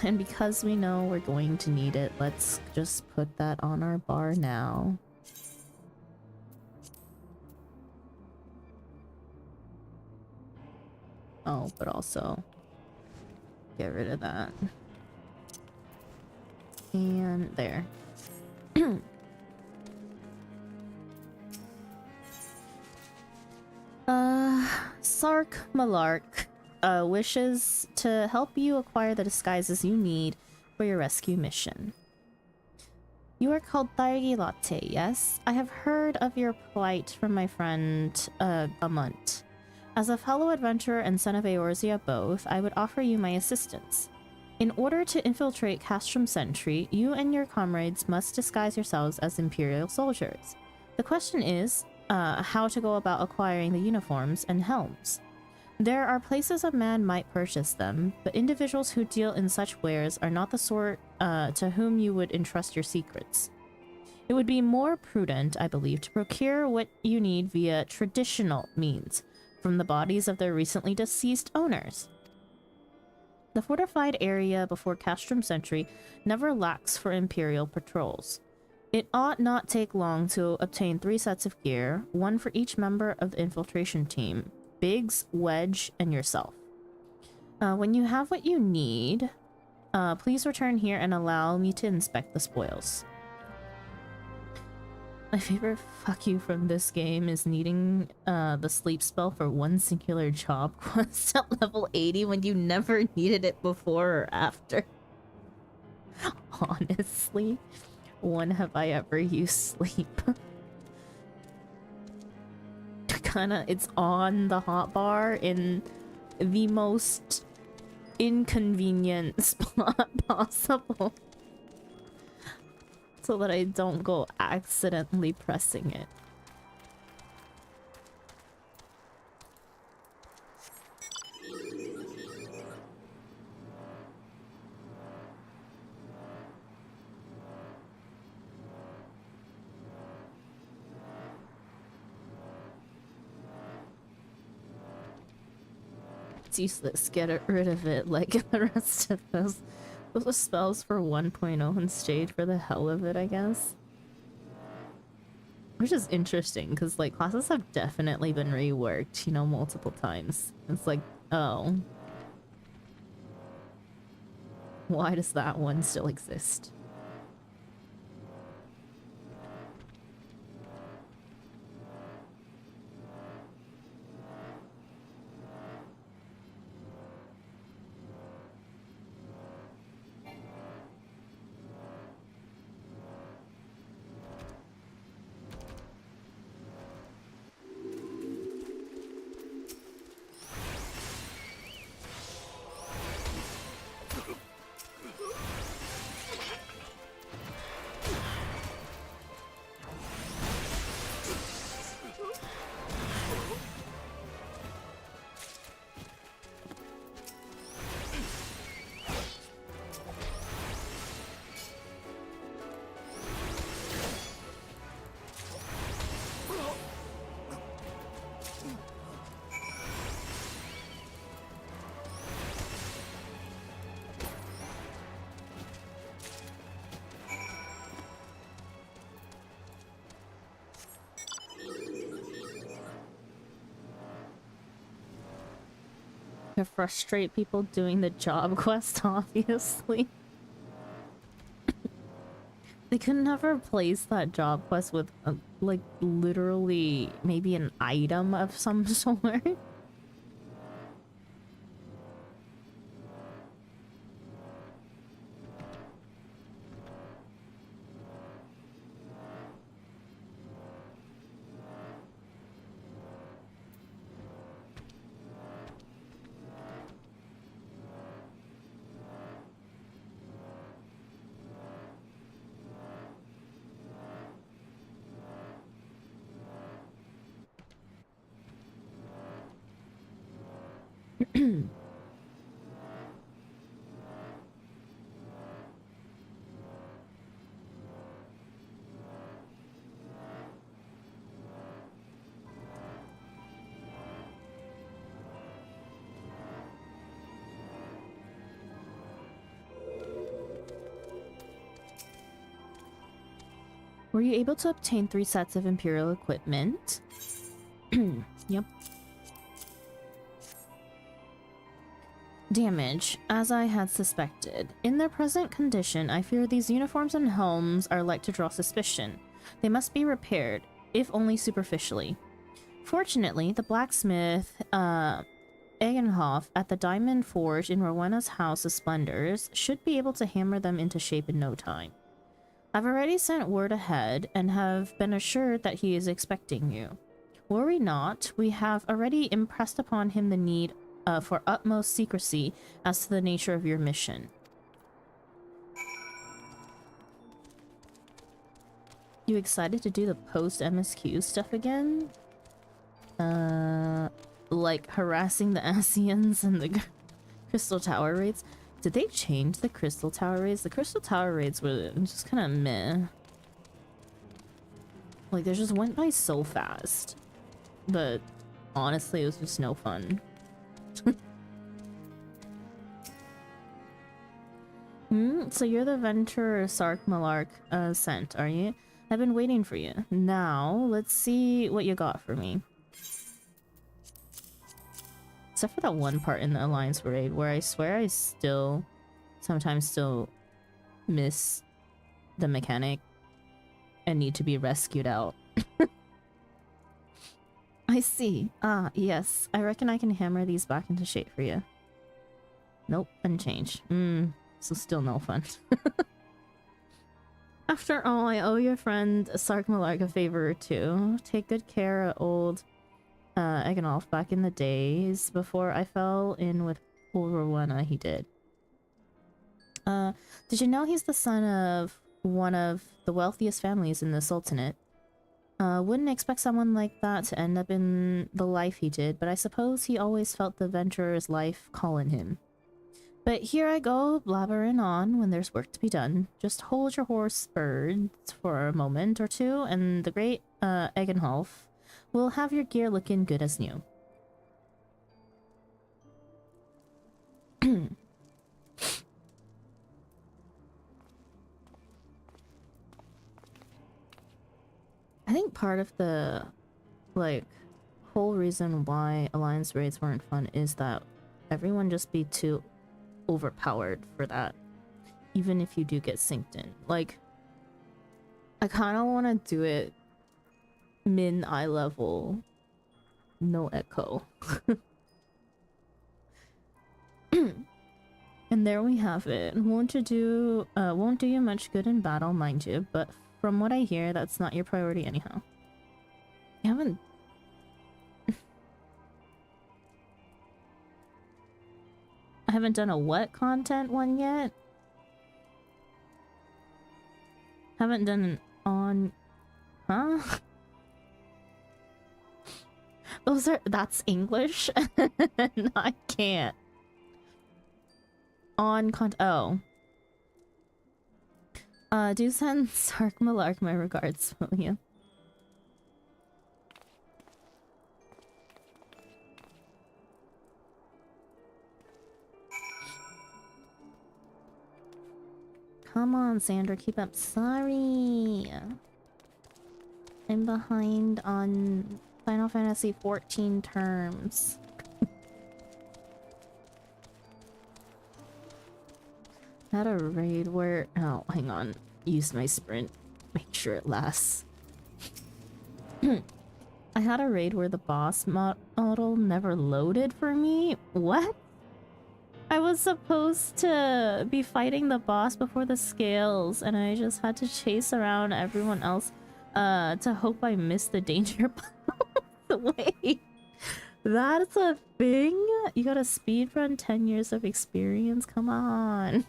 And because we know we're going to need it, let's just put that on our bar now. Oh, but also get rid of that. And there. Sark Malark wishes to help you acquire the disguises you need for your rescue mission. You are called Thairgi Latte, yes? I have heard of your plight from my friend, Amont. As a fellow adventurer and son of Eorzea both, I would offer you my assistance. In order to infiltrate Castrum Sentry, you and your comrades must disguise yourselves as Imperial soldiers. The question is, how to go about acquiring the uniforms and helms. There are places a man might purchase them, but individuals who deal in such wares are not the sort to whom you would entrust your secrets. It would be more prudent, I believe, to procure what you need via traditional means, from the bodies of their recently deceased owners. The fortified area before Castrum Sentry never lacks for Imperial patrols. It ought not take long to obtain 3 sets of gear, 1 for each member of the infiltration team, Biggs, Wedge, and yourself. When you have what you need, please return here and allow me to inspect the spoils. My favorite fuck you from this game is needing the sleep spell for 1 singular job quest at level 80 when you never needed it before or after. Honestly, when have I ever used sleep? It's on the hotbar in the most inconvenient spot possible, so that I don't go accidentally pressing it. It's useless. Get rid of it like the rest of those. Those spells for 1.0 and stayed for the hell of it, I guess. Which is interesting, because like classes have definitely been reworked, you know, multiple times. It's like, oh. Why does that one still exist? To frustrate people doing the job quest, obviously. They could never replace that job quest with, like, literally maybe an item of some sort. Were you able to obtain 3 sets of Imperial equipment? Yep. Damage, as I had suspected. In their present condition, I fear these uniforms and helms are like to draw suspicion. They must be repaired, if only superficially. Fortunately, the blacksmith, Egenhoff at the Diamond Forge in Rowena's House of Splendors should be able to hammer them into shape in no time. I've already sent word ahead and have been assured that he is expecting you. Worry not, we have already impressed upon him the need for utmost secrecy as to the nature of your mission. You excited to do the post-MSQ stuff again? Like harassing the Asians and the Crystal Tower raids? Did they change the Crystal Tower raids? The Crystal Tower raids were just kind of meh. Like, they just went by so fast. But honestly, it was just no fun. So you're the Venturer Sark Malark sent, are you? I've been waiting for you. Now, let's see what you got for me. Except for that one part in the Alliance raid where I swear I sometimes still miss the mechanic and need to be rescued out. I see. Ah, yes. I reckon I can hammer these back into shape for you. Nope, unchanged. So still no fun. After all, I owe your friend Sark Malark a favor or two. Take good care of old Egenolf back in the days before I fell in with old Rowena, he did. Did you know he's the son of one of the wealthiest families in the Sultanate? Wouldn't expect someone like that to end up in the life he did, but I suppose he always felt the adventurer's life calling him. But here I go, blabbering on when there's work to be done. Just hold your horse spurred for a moment or two, and the great Egenholf will have your gear looking good as new. I think part of the, like, whole reason why Alliance raids weren't fun is that everyone just be too overpowered for that. even if you do get synced in. Like, I kind of want to do it min eye level, no echo. And there we have it. Won't do you much good in battle, mind you, but from what I hear, that's not your priority anyhow. You haven't... I haven't done a what content one yet? Haven't done an on... Huh? That's English? No, I can't. On oh. Do send Sark Malark my regards, will you? Come on, Sandra, keep up. Sorry. I'm behind on Final Fantasy 14 terms. Had a raid where... Oh, hang on. Use my sprint. Make sure it lasts. I had a raid where the boss model never loaded for me. What? I was supposed to be fighting the boss before the scales, and I just had to chase around everyone else to hope I missed the danger. Wait, that's a thing? You got a speedrun 10 years of experience? Come on.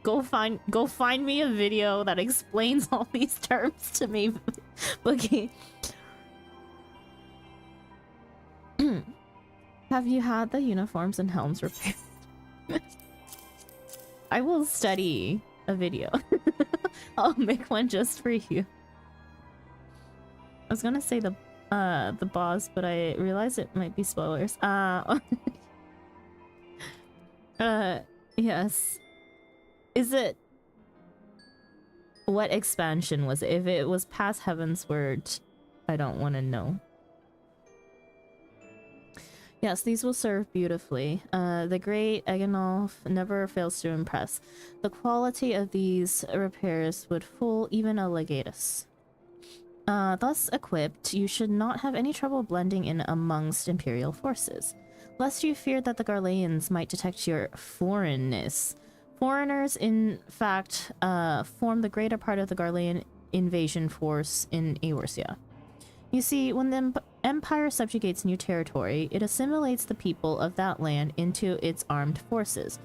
Go find me a video that explains all these terms to me. Okay. Have you had the uniforms and helms repaired? I will study a video. I'll make one just for you. I was gonna say the boss, but I realized it might be spoilers. Yes. Is it... What expansion was it? If it was past Heavensward, I don't want to know. Yes, these will serve beautifully. The great Eganolf never fails to impress. The quality of these repairs would fool even a legatus. Thus equipped, you should not have any trouble blending in amongst Imperial forces, lest you fear that the Garleans might detect your foreignness. Foreigners, in fact, form the greater part of the Garlean invasion force in Eorzea. You see, when the Empire subjugates new territory, it assimilates the people of that land into its armed forces.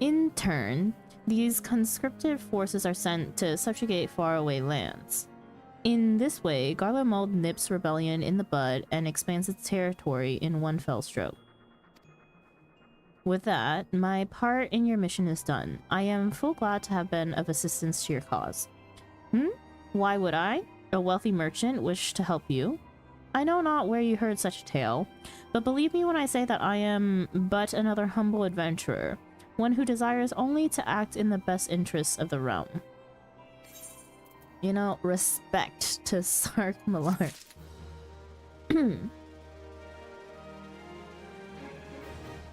In turn, these conscriptive forces are sent to subjugate faraway lands. In this way, Garlemald nips rebellion in the bud and expands its territory in one fell stroke. With that, my part in your mission is done. I am full glad to have been of assistance to your cause. Why would I, a wealthy merchant, wish to help you? I know not where you heard such a tale, but believe me when I say that I am but another humble adventurer, one who desires only to act in the best interests of the realm. You know, respect to Sark Malark.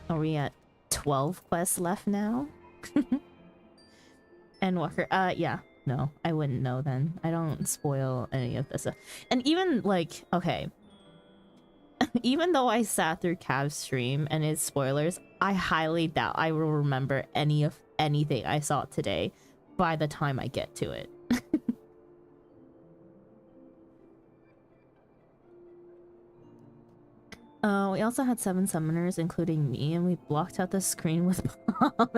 Are we at 12 quests left now? And Walker, yeah. No, I wouldn't know then. I don't spoil any of this. And even, like, okay. Even though I sat through Cav's stream and its spoilers, I highly doubt I will remember any of anything I saw today by the time I get to it. We also had 7 summoners, including me, and we blocked out the screen with bomb.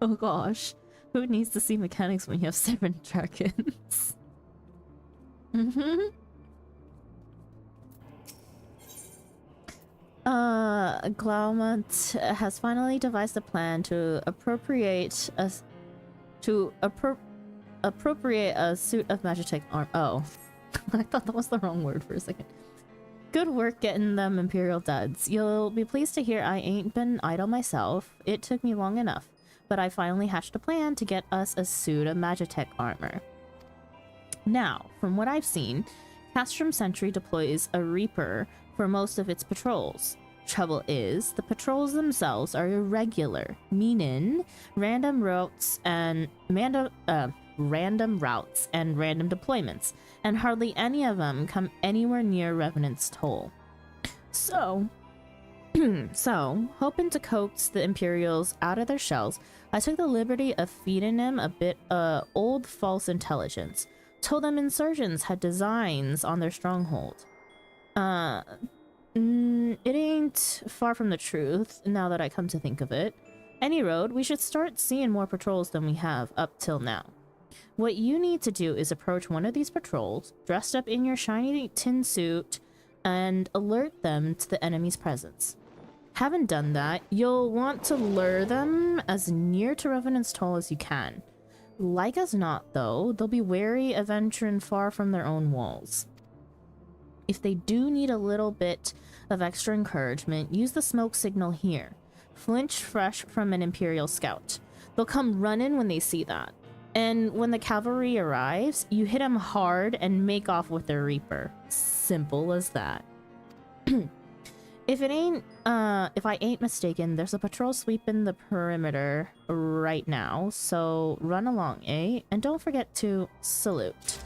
Oh gosh. Who needs to see mechanics when you have 7 dragons? Glaumont has finally devised a plan to appropriate a suit of Magitech arm. Oh. I thought that was the wrong word for a second. Good work getting them Imperial duds. You'll be pleased to hear I ain't been idle myself. It took me long enough, but I finally hatched a plan to get us a suit of Magitech armor. Now, from what I've seen, Castrum Sentry deploys a Reaper for most of its patrols. trouble is, the patrols themselves are irregular, meaning random routes and random deployments, and hardly any of them come anywhere near Revenant's toll. So, hoping to coax the Imperials out of their shells, I took the liberty of feeding them a bit old false intelligence. Told them insurgents had designs on their stronghold. It ain't far from the truth, now that I come to think of it. Any road, we should start seeing more patrols than we have up till now. What you need to do is approach one of these patrols, dressed up in your shiny tin suit, and alert them to the enemy's presence. Having done that, you'll want to lure them as near to Revenant's Toll as you can. Like as not, though, they'll be wary of venturing far from their own walls. If they do need a little bit of extra encouragement, use the smoke signal here. Flinch fresh from an Imperial scout. They'll come running when they see that. And when the cavalry arrives, you hit them hard and make off with their Reaper. Simple as that. If I ain't mistaken, there's a patrol sweeping the perimeter right now, so run along, eh? And don't forget to salute.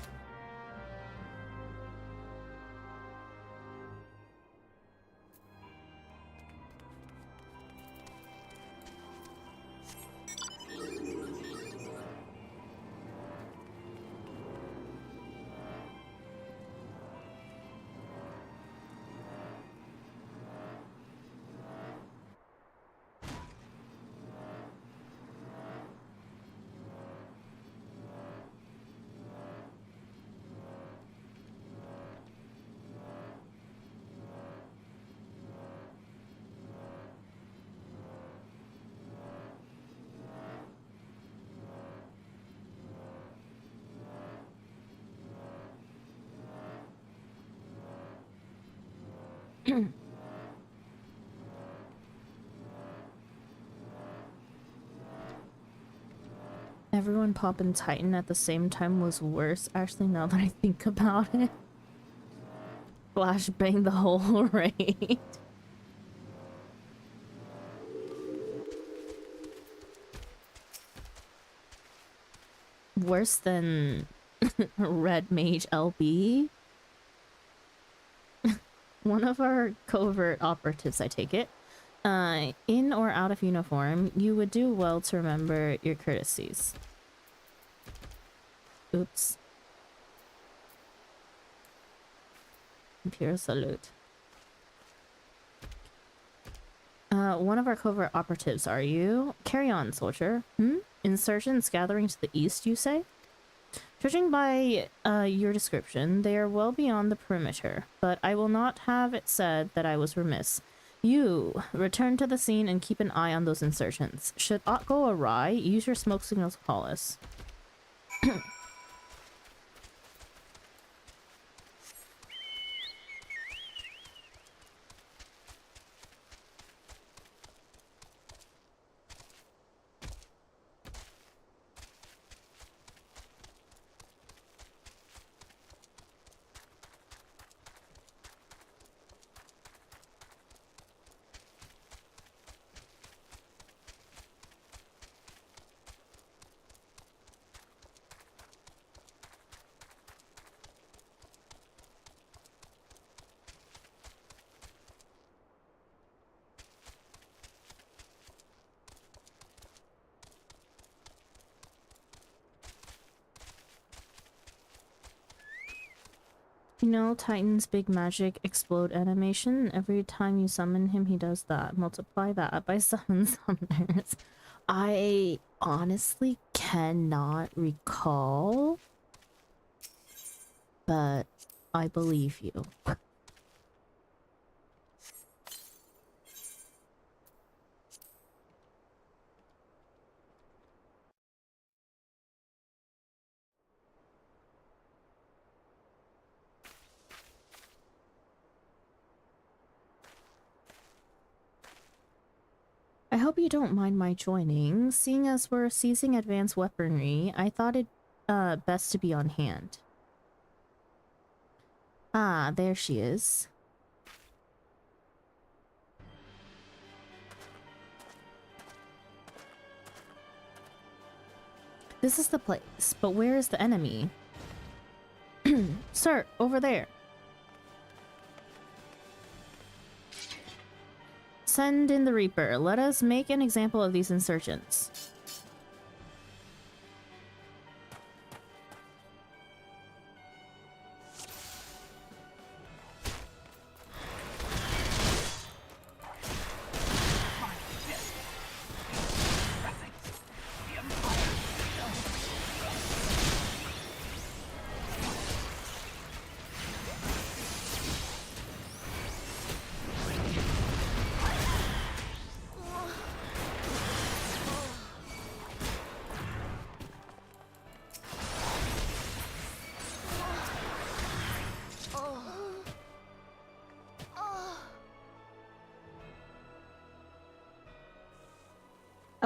Everyone popping Titan at the same time was worse, actually, now that I think about it. Flashbang the whole raid. Worse than Red Mage LB. One of our covert operatives, I take it. In or out of uniform, you would do well to remember your courtesies. Oops. Imperial salute. One of our covert operatives, are you? Carry on, soldier. Insurgents gathering to the east, you say? Judging by your description, they are well beyond the perimeter, but I will not have it said that I was remiss. You, return to the scene and keep an eye on those insurgents. Should aught go awry, use your smoke signal to call us. You know Titan's big magic explode animation? Every time you summon him, he does that. Multiply that by 7 summoners. I honestly cannot recall, but I believe you. I hope you don't mind my joining. Seeing as we're seizing advanced weaponry, I thought it best to be on hand. Ah, there she is. This is the place, but where is the enemy? Sir, over there. Send in the Reaper. Let us make an example of these insurgents.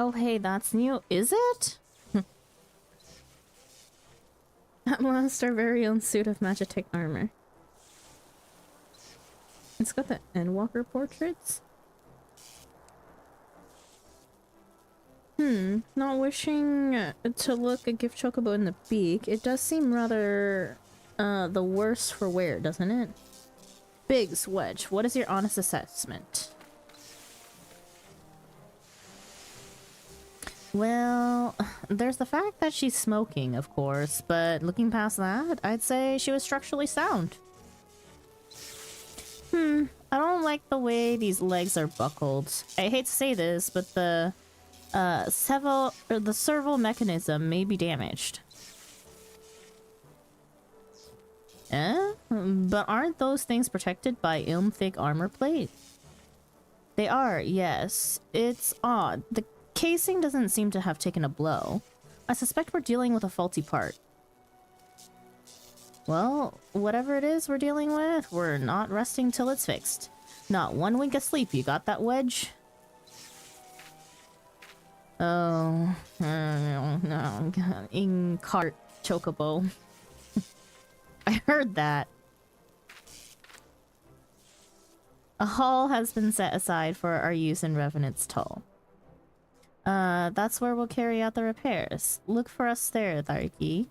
Oh, hey, that's new. Is it? At last, our very own suit of Magitech armor. It's got the Endwalker portraits. Not wishing to look a gift chocobo in the beak. It does seem rather, the worse for wear, doesn't it? Biggs, Wedge, what is your honest assessment? Well, there's the fact that she's smoking, of course, but looking past that, I'd say she was structurally sound. I don't like the way these legs are buckled. I hate to say this, but the servo mechanism may be damaged. But aren't those things protected by thick armor plate? They are, yes. It's odd. The casing doesn't seem to have taken a blow. I suspect we're dealing with a faulty part. Well, whatever it is we're dealing with, we're not resting till it's fixed. Not one wink of sleep, you got that, Wedge? Oh, no. In cart chocobo. I heard that. A hall has been set aside for our use in Revenant's Toll. That's where we'll carry out the repairs. Look for us there, Tharki.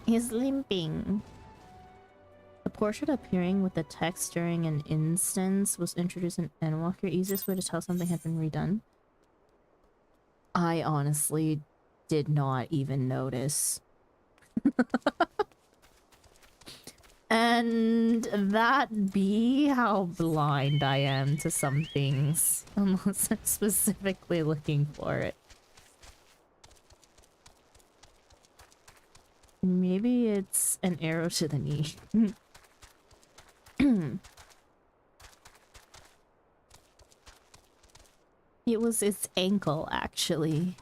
He's limping. The portrait appearing with the text during an instance was introduced in Endwalker. Easiest way to tell something had been redone. I honestly did not even notice. And that be how blind I am to some things, unless I'm specifically looking for it. Maybe it's an arrow to the knee. It was its ankle, actually,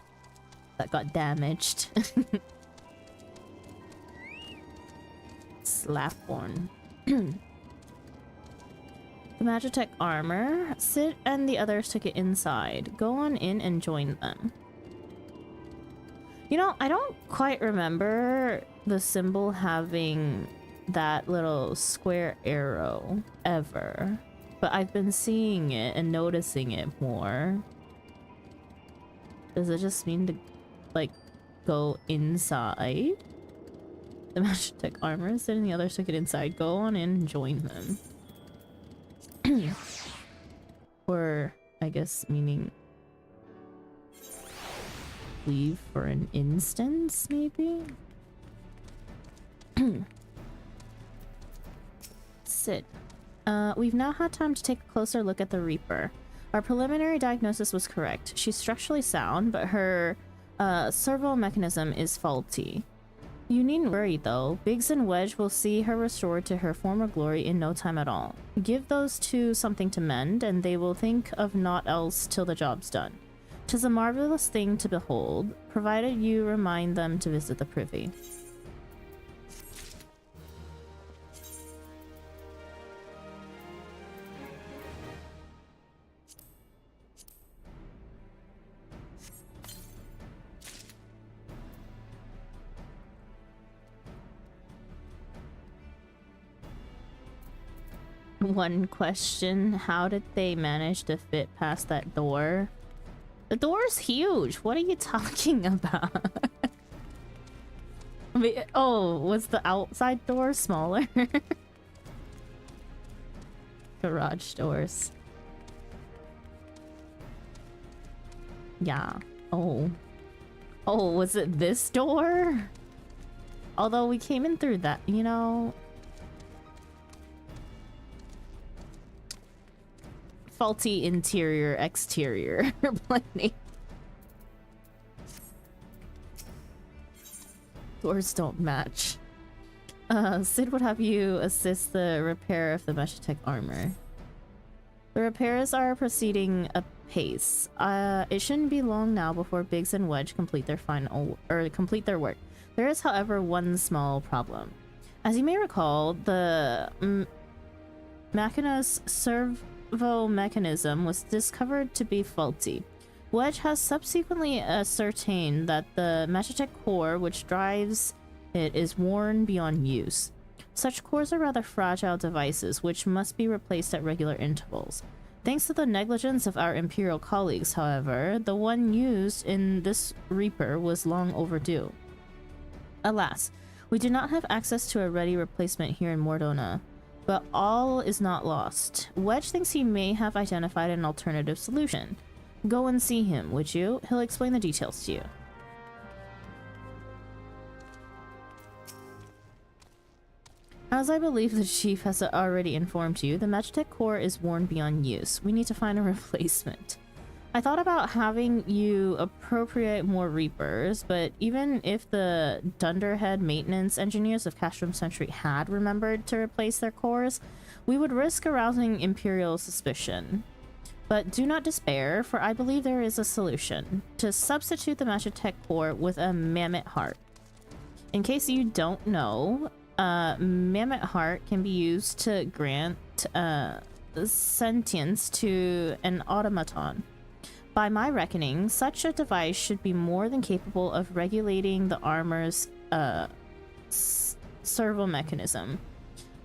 that got damaged. Slapborn. The Magitech armor. Sid and the others took it inside. Go on in and join them. You know, I don't quite remember the symbol having that little square arrow ever, but I've been seeing it and noticing it more. Does it just mean to, like, go inside? The Magitech armor is and the others took it inside. Go on in and join them. Or, I guess, meaning leave for an instance, maybe? Sid. We've now had time to take a closer look at the Reaper. Our preliminary diagnosis was correct. She's structurally sound, but her servo mechanism is faulty. You needn't worry though. Biggs and Wedge will see her restored to her former glory in no time at all. Give those two something to mend, and they will think of naught else till the job's done. 'Tis a marvelous thing to behold, provided you remind them to visit the privy. One question, how did they manage to fit past that door? The door's huge. What are you talking about? I mean, oh, was the outside door smaller? Garage doors. Yeah. Oh. Oh, was it this door? Although we came in through that, you know. Faulty interior, exterior. Plenty. Doors don't match. Sid would have you assist the repair of the Meshatech armor. The repairs are proceeding apace. It shouldn't be long now before Biggs and Wedge complete their complete their work. There is, however, one small problem. As you may recall, the Machina's servo mechanism was discovered to be faulty. Wedge has subsequently ascertained that the Meshatech core which drives it is worn beyond use. Such cores are rather fragile devices which must be replaced at regular intervals. Thanks to the negligence of our Imperial colleagues, however, the one used in this Reaper was long overdue. Alas, we do not have access to a ready replacement here in Mordona, but all is not lost. Wedge thinks he may have identified an alternative solution. Go and see him, would you? He'll explain the details to you. As I believe the chief has already informed you, the Meshatech core is worn beyond use. We need to find a replacement. I thought about having you appropriate more Reapers, but even if the Dunderhead maintenance engineers of Castrum Century had remembered to replace their cores, we would risk arousing Imperial suspicion. But do not despair, for I believe there is a solution. To substitute the Meshatech core with a Mammoth Heart. In case you don't know, Mammoth Heart can be used to grant sentience to an automaton. By my reckoning, such a device should be more than capable of regulating the armor's servo mechanism.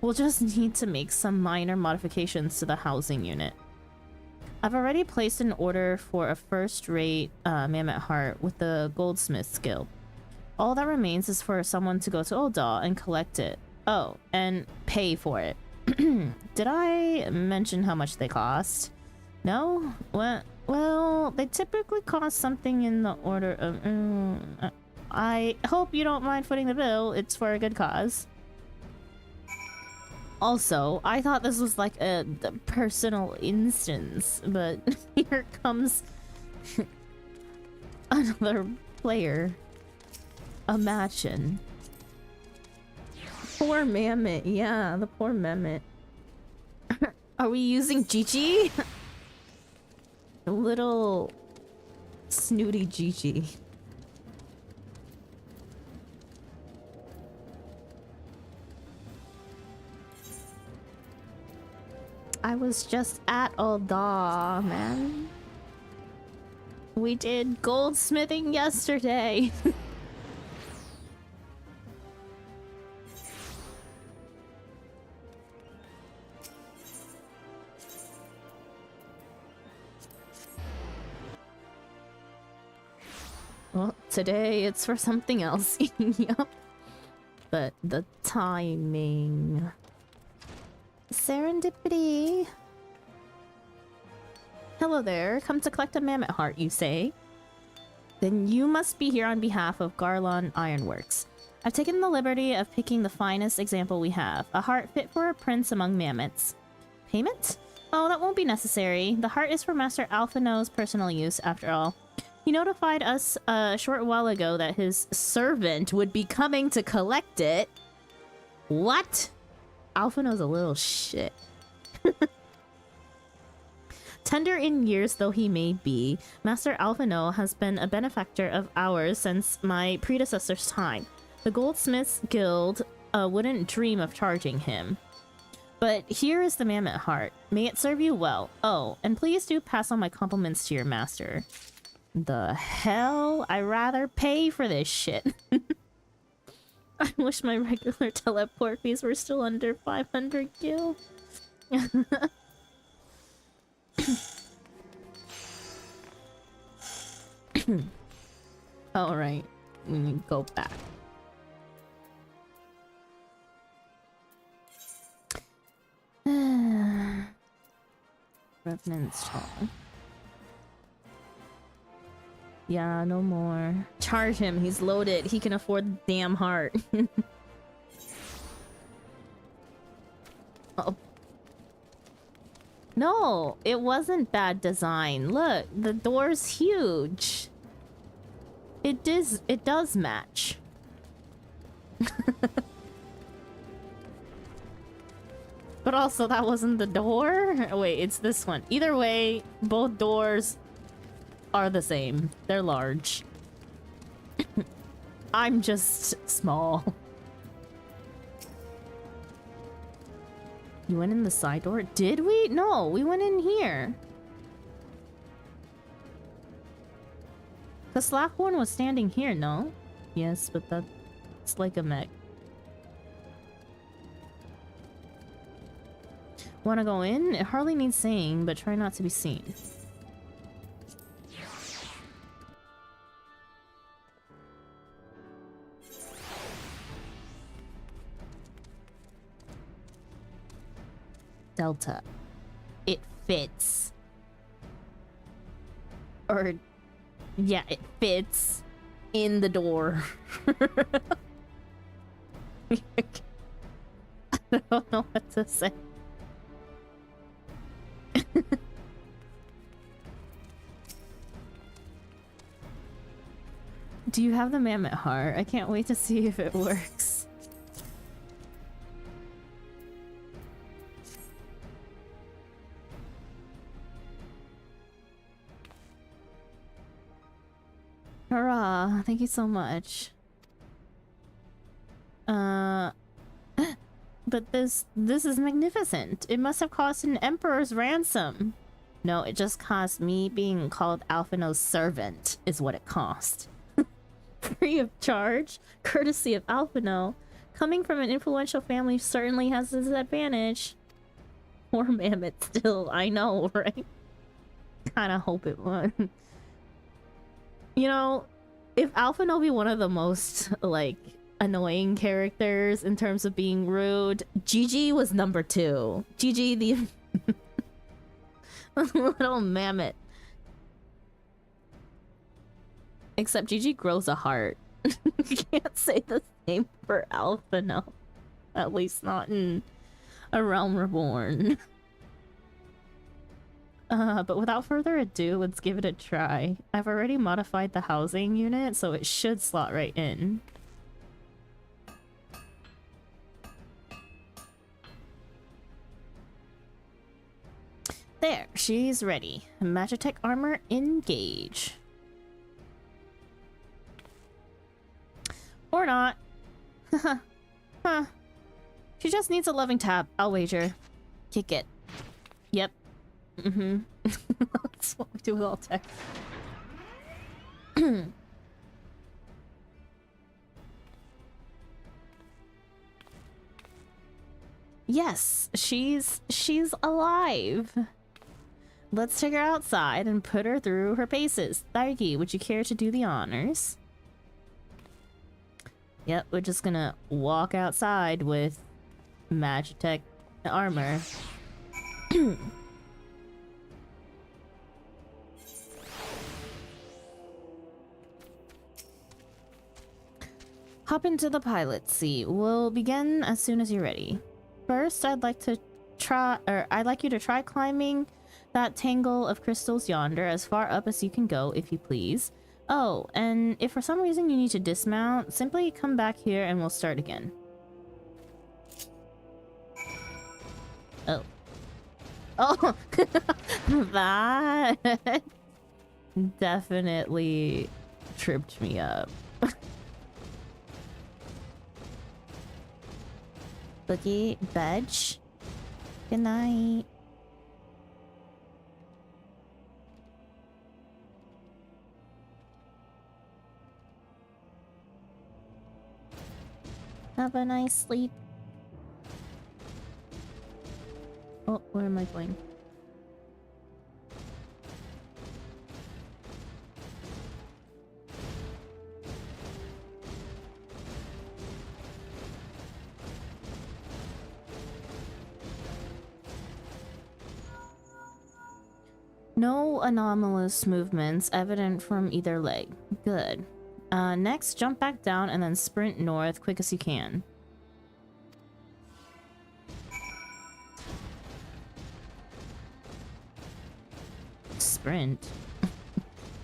We'll just need to make some minor modifications to the housing unit. I've already placed an order for a first-rate Mammoth Heart with the Goldsmith's Guild. All that remains is for someone to go to Ul'dah and collect it. Oh, and pay for it. Did I mention how much they cost? No? Well, they typically cost something in the order of... I hope you don't mind footing the bill. It's for a good cause. Also, I thought this was like a personal instance, but here comes another player. Imagine. Poor Mammoth. Yeah, the poor Mammoth. Are we using Gigi? Little snooty Gigi. I was just at Ul'dah, man. We did goldsmithing yesterday. Well, today it's for something else. Yup. But the timing. Serendipity. Hello there. Come to collect a Mammoth Heart, you say? Then you must be here on behalf of Garlon Ironworks. I've taken the liberty of picking the finest example we have. A heart fit for a prince among mammoths. Payment? Oh, that won't be necessary. The heart is for Master Alphino's personal use, after all. He notified us a short while ago that his servant would be coming to collect it. What? Alphino's a little shit. Tender in years though he may be, Master Alphino has been a benefactor of ours since my predecessor's time. The Goldsmiths Guild wouldn't dream of charging him. But here is the Mammoth Heart. May it serve you well. Oh, and please do pass on my compliments to your master. The hell? I'd rather pay for this shit. I wish my regular teleport fees were still under 500 gil. All right, we need to go back. Revenant's Tall. Yeah, no more. Charge him, he's loaded. He can afford the damn heart. Oh. No, it wasn't bad design. Look, the door's huge. It does match. But also, that wasn't the door? Wait, it's this one. Either way, both doors are the same. They're large. I'm just small. You went in the side door? Did we? No, we went in here. The slack one was standing here, no? Yes, but that's like a mech. Wanna go in? It hardly needs saying, but try not to be seen. Delta. It fits. Or, yeah, it fits in the door. I don't know what to say. Do you have the mammoth heart? I can't wait to see if it works. Hurrah! Thank you so much. But this is magnificent. It must have cost an emperor's ransom. No, it just cost me being called Alphino's servant, is what it cost. Free of charge, courtesy of Alphino. Coming from an influential family certainly has its advantage. Poor mammoth still, I know, right? Kinda hope it would. You know, if Alphino be one of the most, like, annoying characters in terms of being rude, Gigi was number 2. Gigi the little mammoth. Except Gigi grows a heart. You can't say the same for Alphino. At least not in A Realm Reborn. But without further ado, let's give it a try. I've already modified the housing unit, so it should slot right in. There, she's ready. Magitech armor, engage. Or not. Huh. She just needs a loving tap, I'll wager. Kick it. Yep. Mm-hmm. That's what we do with all tech. Yes, she's alive. Let's take her outside and put her through her paces. Daigi, would you care to do the honors? Yep, we're just gonna walk outside with Magitech armor. Hop into the pilot seat. We'll begin as soon as you're ready. First, I'd like you to try climbing that tangle of crystals yonder as far up as you can go, if you please. Oh, and if for some reason you need to dismount, simply come back here and we'll start again. Oh. Oh! That definitely tripped me up. Boogie, Bedge. Good night. Have a nice sleep. Oh, where am I going? No anomalous movements evident from either leg. Good. Next, jump back down and then sprint north quick as you can. Sprint?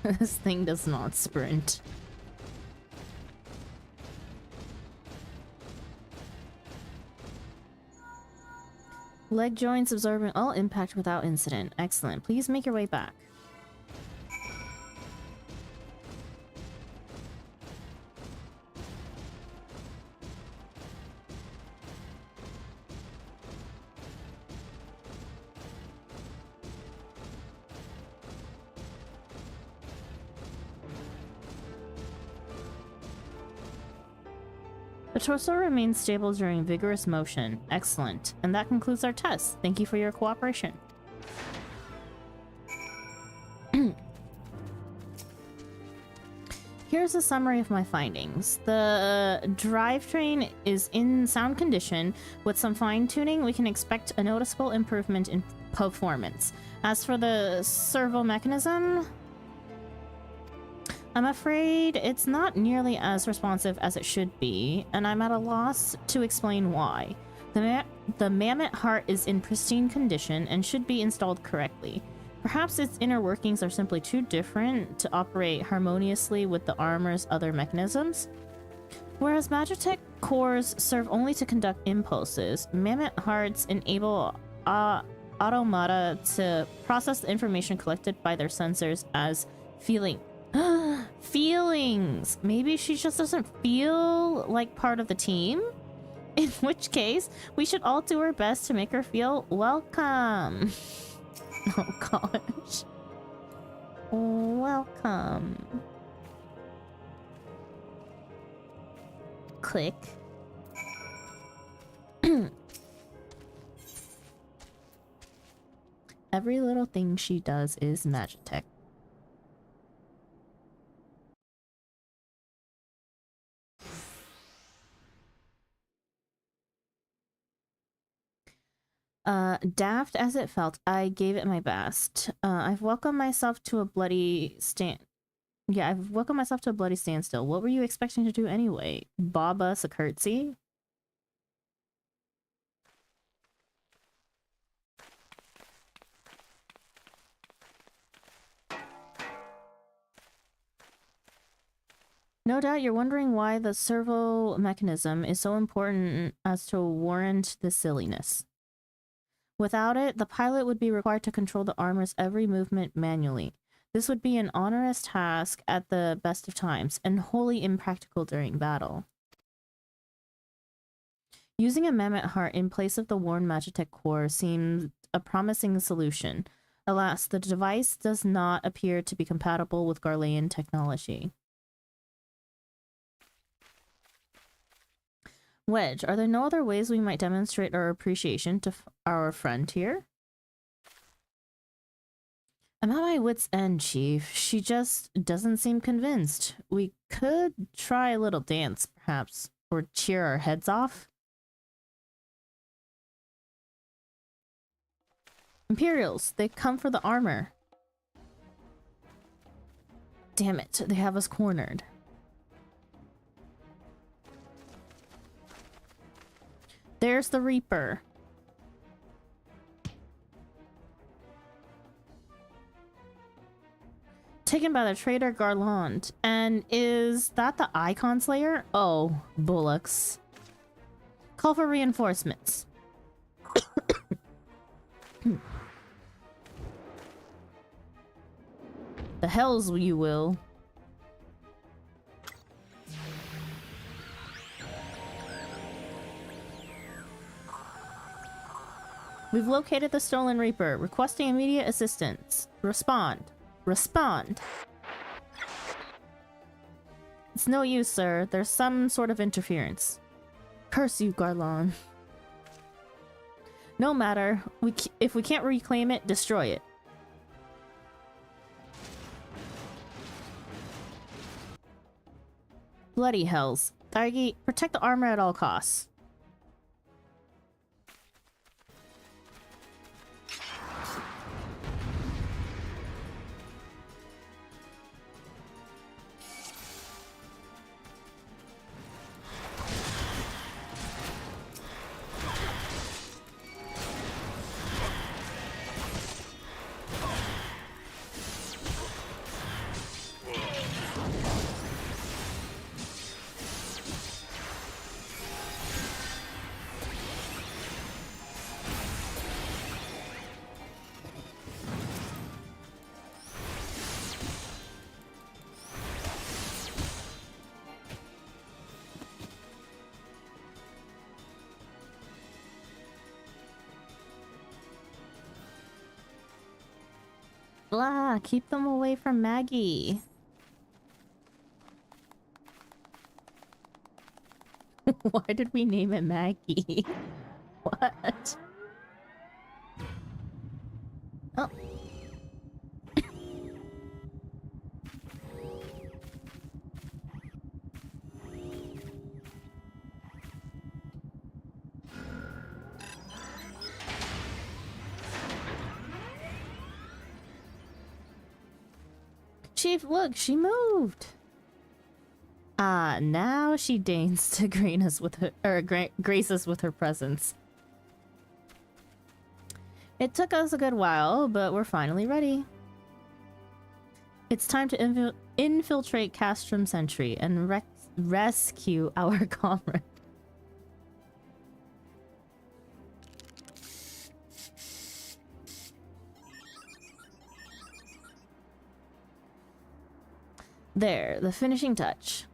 This thing does not sprint. Leg joints absorbing all impact without incident. Excellent. Please make your way back. The torso remains stable during vigorous motion. Excellent. And that concludes our test. Thank you for your cooperation. Here's a summary of my findings. The drivetrain is in sound condition. With some fine-tuning, we can expect a noticeable improvement in performance. As for the servo mechanism, I'm afraid it's not nearly as responsive as it should be, and I'm at a loss to explain why. The mammoth heart is in pristine condition and should be installed correctly. Perhaps its inner workings are simply too different to operate harmoniously with the armor's other mechanisms. Whereas Magitech cores serve only to conduct impulses, mammoth hearts enable automata to process the information collected by their sensors as feelings. Maybe she just doesn't feel like part of the team? In which case, we should all do our best to make her feel welcome. Oh gosh. Welcome. Click. Every little thing she does is Magitech. Daft as it felt, I gave it my best. I've welcomed myself to a bloody standstill. What were you expecting to do anyway? Bob us a curtsy? No doubt you're wondering why the servo mechanism is so important as to warrant this silliness. Without it, the pilot would be required to control the armor's every movement manually. This would be an onerous task at the best of times, and wholly impractical during battle. Using a mammoth heart in place of the worn Magitech core seemed a promising solution. Alas, the device does not appear to be compatible with Garlean technology. Wedge, are there no other ways we might demonstrate our appreciation to our friend here? I'm at my wit's end, Chief. She just doesn't seem convinced. We could try a little dance, perhaps, or cheer our heads off. Imperials, they come for the armor. Damn it, they have us cornered. There's the Reaper. Taken by the traitor Garland. And is that the Icon Slayer? Oh, bullocks. Call for reinforcements. The hells you will. We've located the stolen Reaper. Requesting immediate assistance. Respond. Respond. It's no use, sir. There's some sort of interference. Curse you, Garlon. No matter. If we can't reclaim it, destroy it. Bloody hells. Thargi, protect the armor at all costs. Blah, keep them away from Maggie. Why did we name it Maggie? What? Oh. Chief, look, she moved. Ah, now she deigns to grace us with her presence. It took us a good while, but we're finally ready. It's time to infiltrate Castrum Sentry and rescue our comrade. There, the finishing touch.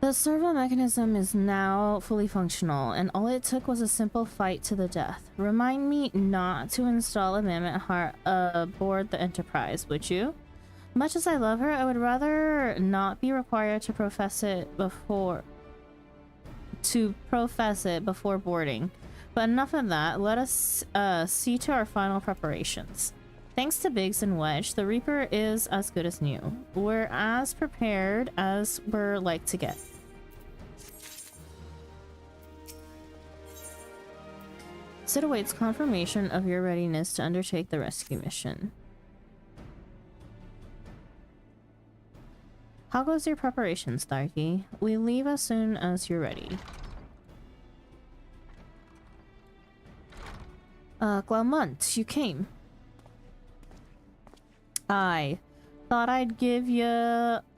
The servo mechanism is now fully functional, and all it took was a simple fight to the death. Remind me not to install a mammoth heart aboard the Enterprise, would you? Much as I love her, I would rather not be required to profess it before boarding. But enough of that, let us see to our final preparations. Thanks to Biggs and Wedge, the Reaper is as good as new. We're as prepared as we're like to get. Sid awaits confirmation of your readiness to undertake the rescue mission. How goes your preparations, Thargi? We leave as soon as you're ready. Glaumont, you came. I thought I'd give you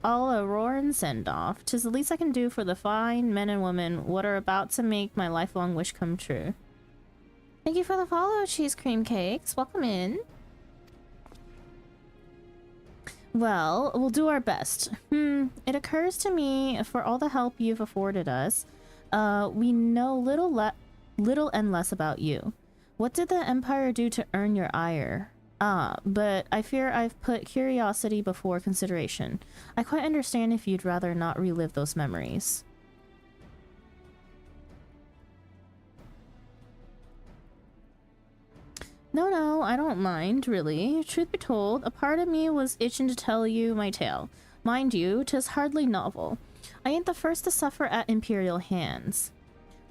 all a roaring send-off. 'Tis the least I can do for the fine men and women what are about to make my lifelong wish come true. Thank you for the follow, Cheese Cream Cakes. Welcome in. Well, we'll do our best. It occurs to me, for all the help you've afforded us, we know little and less about you. What did the Empire do to earn your ire? But I fear I've put curiosity before consideration. I quite understand if you'd rather not relive those memories. No, I don't mind, really. Truth be told, a part of me was itching to tell you my tale. Mind you, 'tis hardly novel. I ain't the first to suffer at Imperial hands.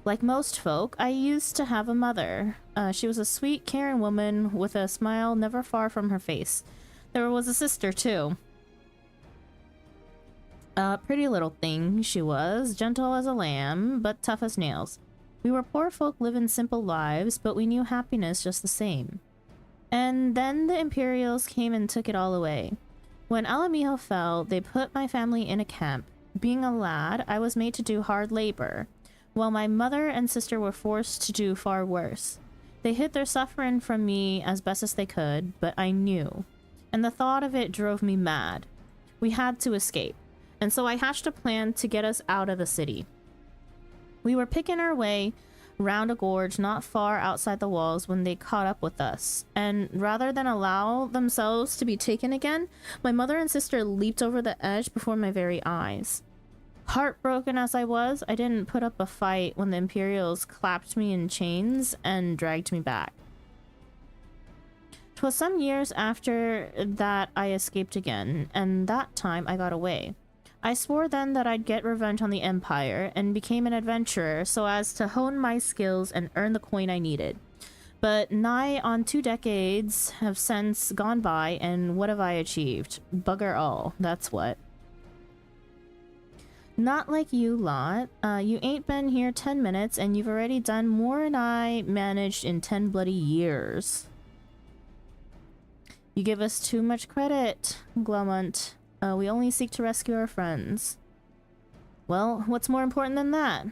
Like most folk, I used to have a mother. She was a sweet, caring woman with a smile never far from her face. There was a sister, too. A pretty little thing she was, gentle as a lamb, but tough as nails. We were poor folk living simple lives, but we knew happiness just the same. And then the Imperials came and took it all away. When Alamijo fell, they put my family in a camp. Being a lad, I was made to do hard labor, while my mother and sister were forced to do far worse. They hid their suffering from me as best as they could, but I knew, and the thought of it drove me mad. We had to escape, and so I hatched a plan to get us out of the city. We were picking our way round a gorge not far outside the walls when they caught up with us, and rather than allow themselves to be taken again, my mother and sister leaped over the edge before my very eyes. Heartbroken as I was, I didn't put up a fight when the Imperials clapped me in chains and dragged me back. 'Twas some years after that I escaped again, and that time I got away. I swore then that I'd get revenge on the Empire and became an adventurer so as to hone my skills and earn the coin I needed. But nigh on 2 decades have since gone by, and what have I achieved? Bugger all, that's what. Not like you lot. You ain't been here 10 minutes and you've already done more than I managed in 10 bloody years. You give us too much credit, Glumont. We only seek to rescue our friends. Well, what's more important than that?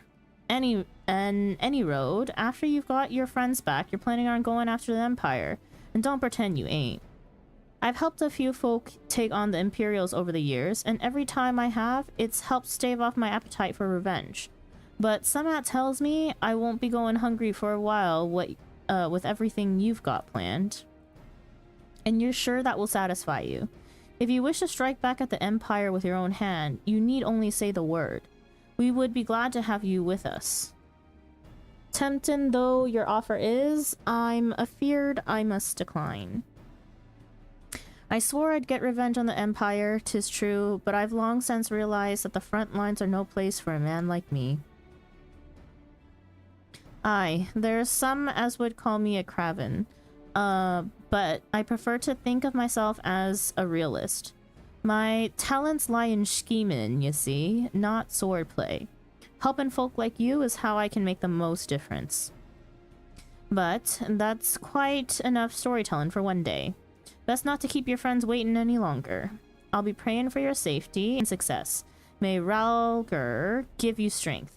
Any road, after you've got your friends back, you're planning on going after the Empire. And don't pretend you ain't. I've helped a few folk take on the Imperials over the years, and every time I have, it's helped stave off my appetite for revenge. But somehow tells me I won't be going hungry for a while with everything you've got planned. And you're sure that will satisfy you? If you wish to strike back at the Empire with your own hand, you need only say the word. We would be glad to have you with us. Tempting though your offer is, I'm afeard I must decline. I swore I'd get revenge on the Empire, 'tis true, but I've long since realized that the front lines are no place for a man like me. Aye, there's some as would call me a craven. But I prefer to think of myself as a realist. My talents lie in scheming, you see, not swordplay. Helping folk like you is how I can make the most difference. But that's quite enough storytelling for one day. Best not to keep your friends waiting any longer. I'll be praying for your safety and success. May Ralger give you strength.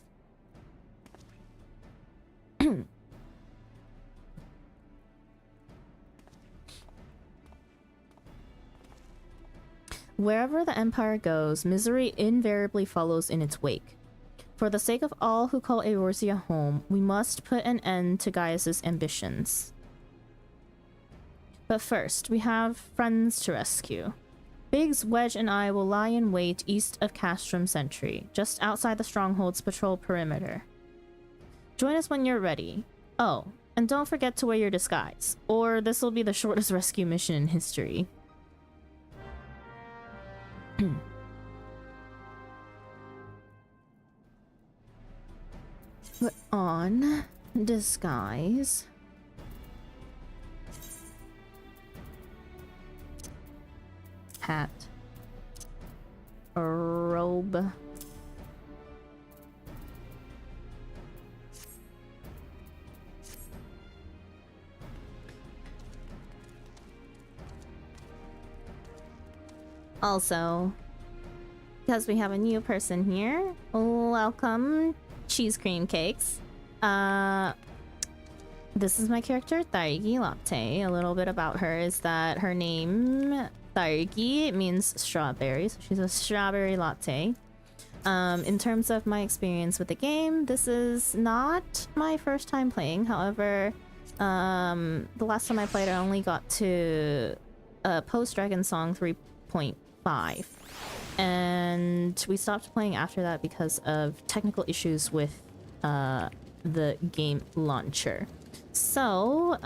Wherever the Empire goes, misery invariably follows in its wake. For the sake of all who call Eorzea home, we must put an end to Gaius's ambitions. But first, we have friends to rescue. Biggs, Wedge, and I will lie in wait east of Castrum Sentry, just outside the Stronghold's patrol perimeter. Join us when you're ready. Oh, and don't forget to wear your disguise, or this will be the shortest rescue mission in history. Put on disguise. Hat. A robe. Also, because we have a new person here, welcome, Cheese Cream Cakes. This is my character, Thairgi Latte. A little bit about her is that her name, Thairgi, means strawberry, so she's a strawberry latte. In terms of my experience with the game, this is not my first time playing. However, the last time I played, I only got to post-Dragon Song 3.5. And we stopped playing after that because of technical issues with the game launcher. So,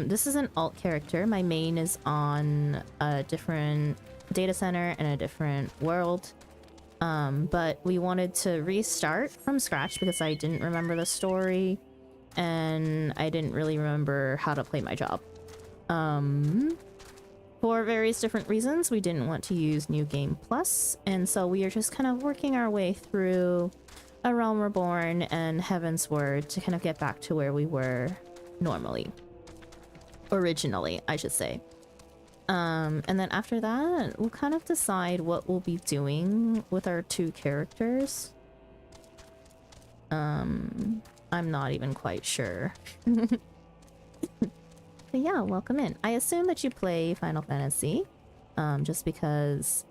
this is an alt character. My main is on a different data center and a different world. But we wanted to restart from scratch because I didn't remember the story and I didn't really remember how to play my job. For various different reasons, we didn't want to use New Game Plus, and so we are just kind of working our way through A Realm Reborn and Heaven's Word to kind of get back to where we were normally. Originally, I should say. And then after that, we'll kind of decide what we'll be doing with our two characters. I'm not even quite sure. But yeah, welcome in. I assume that you play Final Fantasy, just because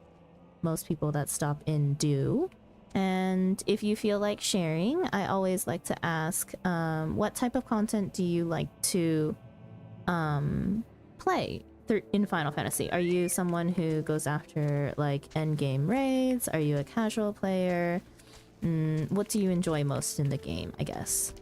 most people that stop in do. And if you feel like sharing, I always like to ask, what type of content do you like to play in Final Fantasy? Are you someone who goes after like endgame raids? Are you a casual player? What do you enjoy most in the game, I guess?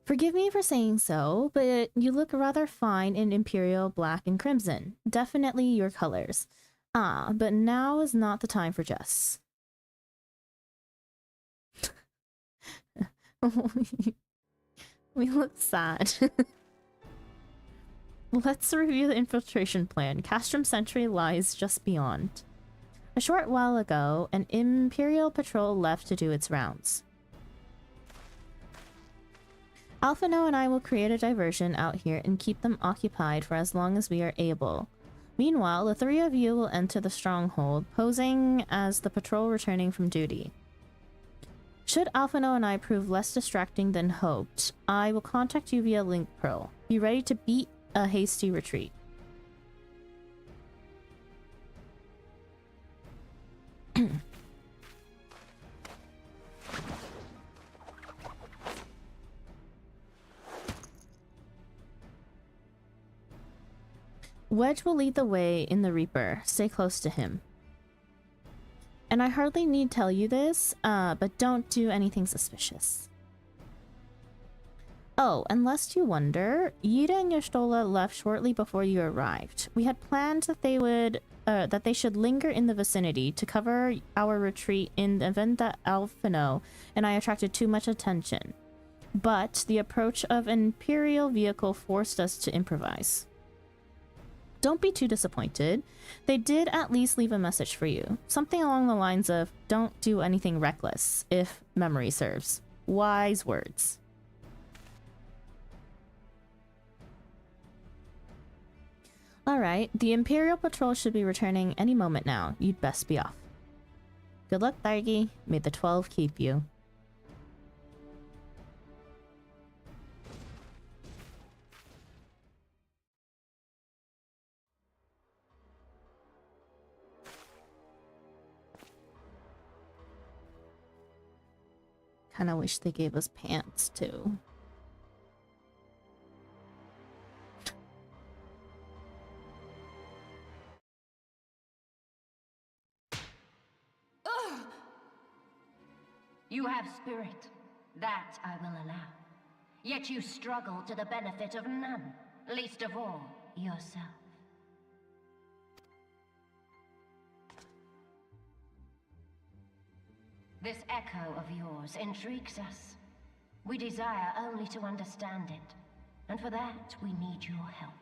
Forgive me for saying so, but you look rather fine in Imperial Black and Crimson. Definitely your colors. Ah, but now is not the time for jests. We look sad. Let's review the infiltration plan. Castrum Sentry lies just beyond. A short while ago, an Imperial patrol left to do its rounds. Alphino and I will create a diversion out here and keep them occupied for as long as we are able. Meanwhile, the three of you will enter the stronghold, posing as the patrol returning from duty. Should Alphino and I prove less distracting than hoped, I will contact you via Link Pearl. Be ready to beat a hasty retreat. Wedge will lead the way in the Reaper. Stay close to him. And I hardly need tell you this, but don't do anything suspicious. Oh, and lest you wonder, Yida and Yoshtola left shortly before you arrived. We had planned that they should linger in the vicinity to cover our retreat in the event that Alphino and I attracted too much attention. But the approach of an Imperial vehicle forced us to improvise. Don't be too disappointed. They did at least leave a message for you. Something along the lines of, don't do anything reckless, if memory serves. Wise words. Alright, the Imperial Patrol should be returning any moment now. You'd best be off. Good luck, Thargi. May the 12 keep you. Kinda wish they gave us pants, too. You have spirit. That I will allow. Yet you struggle to the benefit of none, least of all, yourself. This echo of yours intrigues us. We desire only to understand it, and for that we need your help.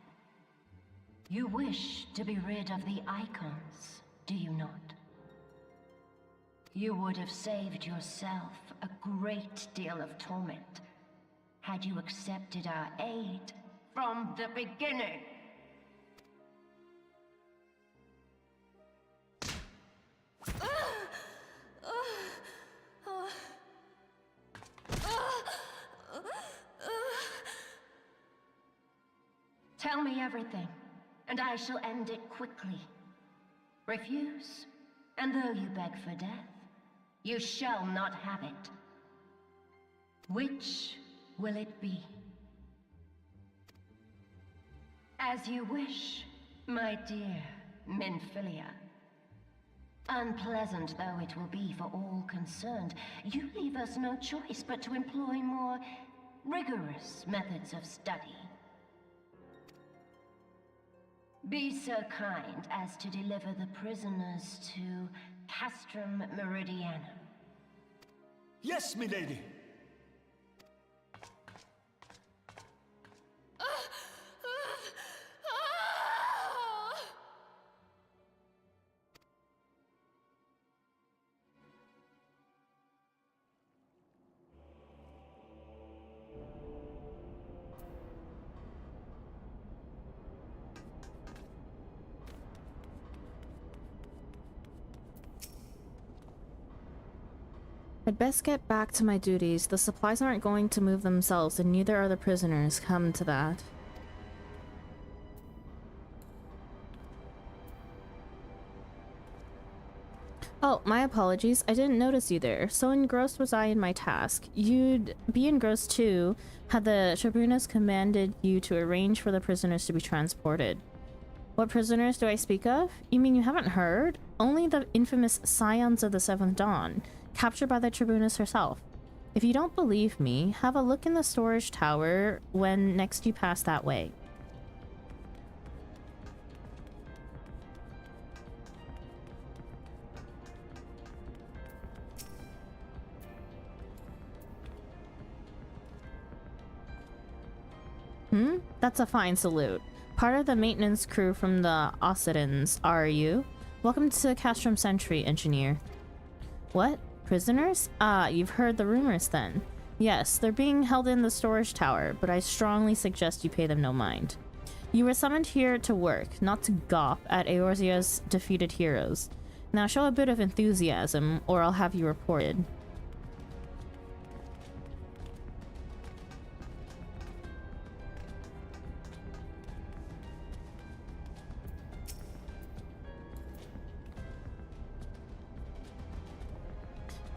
You wish to be rid of the icons, do you not? You would have saved yourself a great deal of torment had you accepted our aid from the beginning. Tell me everything, and I shall end it quickly. Refuse, and though you beg for death, you shall not have it. Which will it be? As you wish, my dear Minfilia. Unpleasant though it will be for all concerned, you leave us no choice but to employ more rigorous methods of study. Be so kind as to deliver the prisoners to Castrum Meridianum. Yes, milady. I'd best get back to my duties. The supplies aren't going to move themselves, and neither are the prisoners. Come to that. Oh, my apologies. I didn't notice you there. So engrossed was I in my task. You'd be engrossed too had the tribunus commanded you to arrange for the prisoners to be transported. What prisoners do I speak of? You mean you haven't heard? Only the infamous Scions of the Seventh Dawn, captured by the tribunus herself. If you don't believe me, have a look in the storage tower when next you pass that way. That's a fine salute. Part of the maintenance crew from the Occidans, are you? Welcome to Castrum Sentry, engineer. What? Prisoners? Ah, you've heard the rumors then. Yes, they're being held in the storage tower, but I strongly suggest you pay them no mind. You were summoned here to work, not to gawp at Eorzea's defeated heroes. Now show a bit of enthusiasm, or I'll have you reported.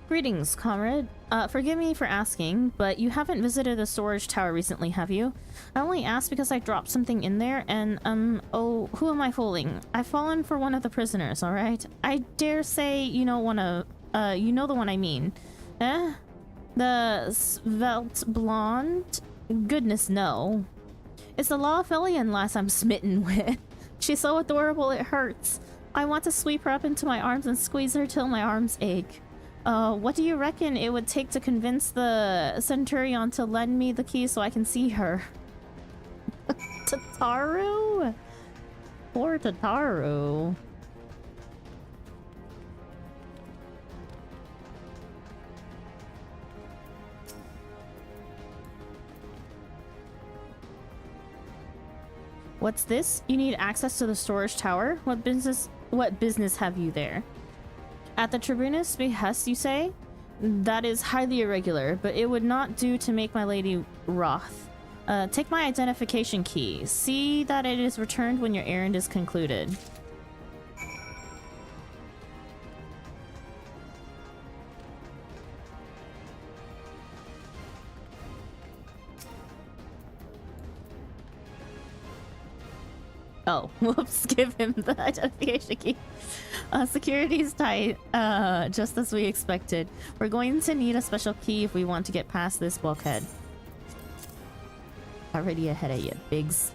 Greetings, comrade. Forgive me for asking, but you haven't visited the storage tower recently, have you? I only asked because I dropped something in there and, oh, who am I fooling? I've fallen for one of the prisoners, alright? I dare say you know you know the one I mean. Eh? The svelte blonde? Goodness, no. It's the Lvl lass I'm smitten with. She's so adorable it hurts. I want to sweep her up into my arms and squeeze her till my arms ache. What do you reckon it would take to convince the Centurion to lend me the key so I can see her? Tataru? Poor Tataru. What's this? You need access to the storage tower? What business have you there? At the tribunus' behest, you say? That is highly irregular, but it would not do to make my lady wroth. Take my identification key. See that it is returned when your errand is concluded. Oh, whoops, give him the identification key. Security's tight, just as we expected. We're going to need a special key if we want to get past this bulkhead. Already ahead of you, Biggs.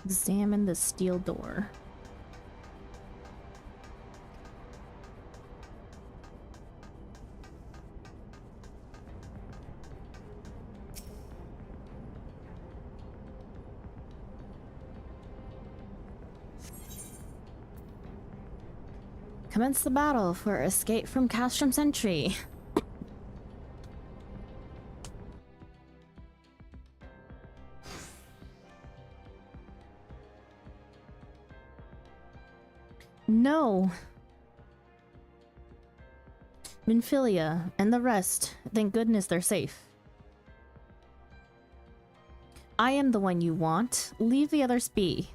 Examine the steel door. Commence the battle for escape from Castrum Sentry. No. Minfilia and the rest, thank goodness they're safe. I am the one you want. Leave the others be.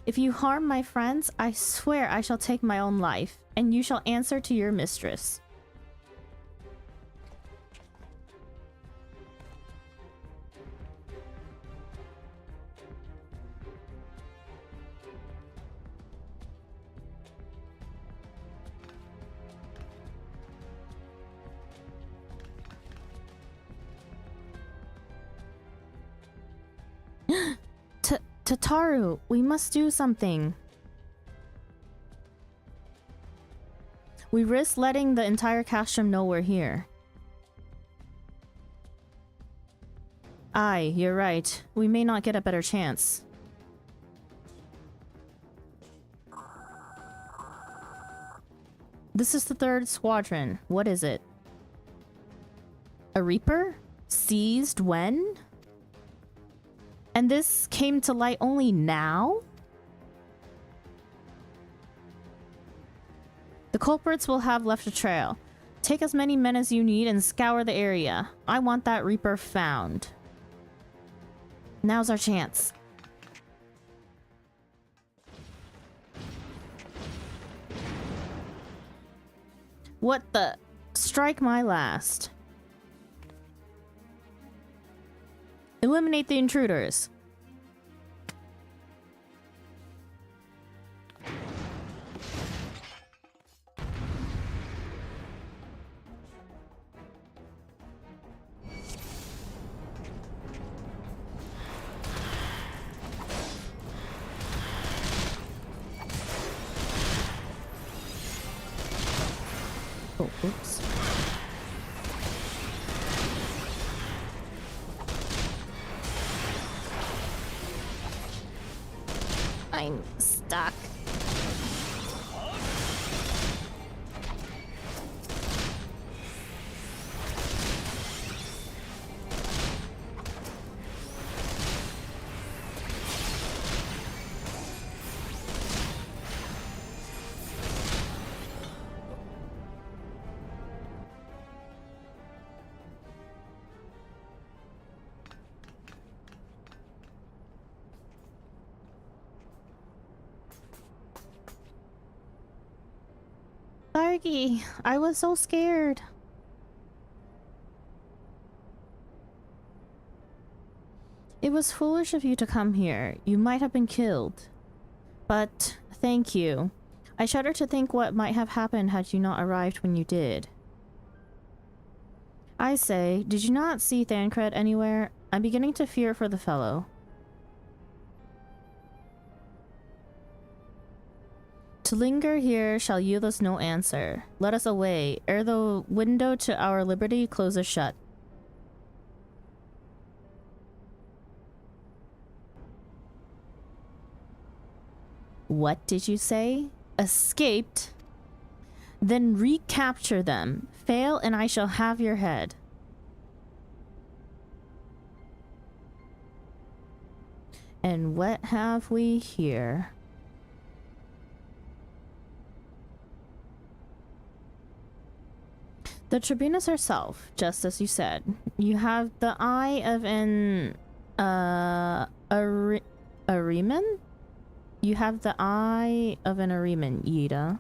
If you harm my friends, I swear I shall take my own life, and you shall answer to your mistress. Tataru, we must do something. We risk letting the entire castrum know we're here. Aye, you're right. We may not get a better chance. This is the 3rd squadron. What is it? A Reaper? Seized when? And this came to light only now? The culprits will have left a trail. Take as many men as you need and scour the area. I want that Reaper found. Now's our chance. What the? Strike my last. Eliminate the intruders. Oh, oops. I'm stuck. Sargi, I was so scared. It was foolish of you to come here. You might have been killed. But thank you. I shudder to think what might have happened had you not arrived when you did. I say, did you not see Thancred anywhere? I'm beginning to fear for the fellow. To linger here shall yield us no answer. Let us away, ere the window to our liberty closes shut. What did you say? Escaped? Then recapture them. Fail and I shall have your head. And what have we here? The Tribunus herself, just as you said. You have the eye of an Ariman? You have the eye of an Ariman, Yida.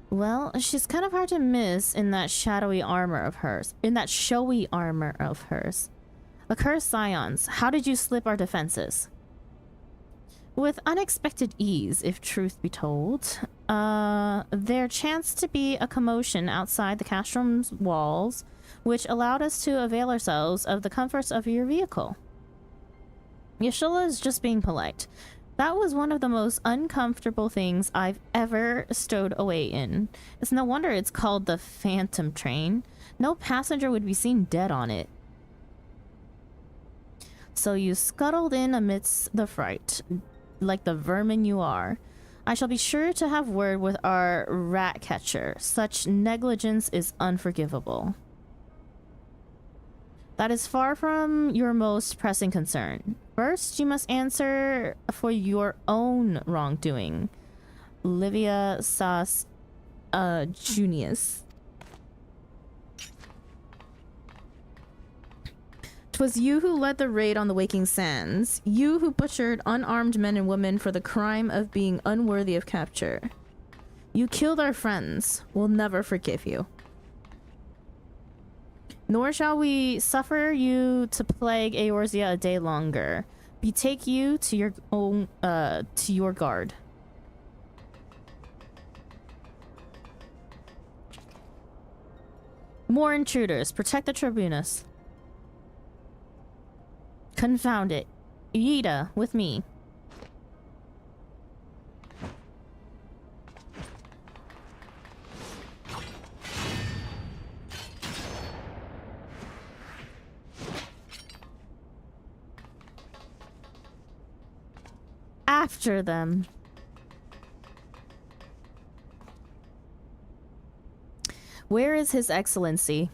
Well, she's kind of hard to miss in that shadowy armor of hers. In that showy armor of hers. Accursed Scions, how did you slip our defenses? With unexpected ease, if truth be told. There chanced to be a commotion outside the castrum's walls, which allowed us to avail ourselves of the comforts of your vehicle. Yashula is just being polite. That was one of the most uncomfortable things I've ever stowed away in. It's no wonder it's called the Phantom Train. No passenger would be seen dead on it. So you scuttled in amidst the fright, like the vermin you are. I shall be sure to have word with our rat catcher. Such negligence is unforgivable. That is far from your most pressing concern. First, you must answer for your own wrongdoing. Livia Sas Junius. 'Twas you who led the raid on the Waking Sands. You who butchered unarmed men and women for the crime of being unworthy of capture. You killed our friends. We'll never forgive you. Nor shall we suffer you to plague Eorzea a day longer. Betake you to your own, to your guard. More intruders. Protect the Tribunus. Confound it. Yida, with me. after them. Where is His Excellency?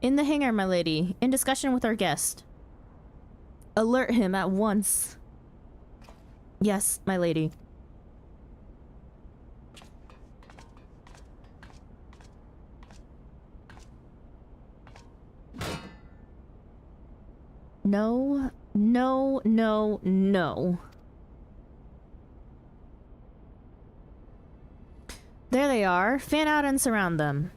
In the hangar, my lady. In discussion with our guest. Alert him at once. Yes, my lady. No, no, no, no. There they are. Fan out and surround them.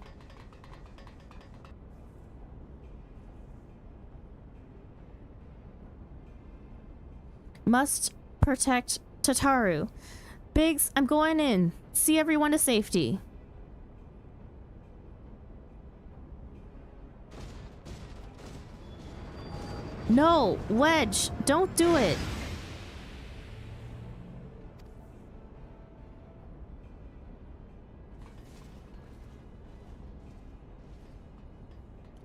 Must protect Tataru. Biggs, I'm going in. See everyone to safety. No, Wedge, don't do it.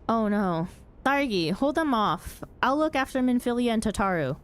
Oh no. Thargi, hold them off. I'll look after Minfilia and Tataru.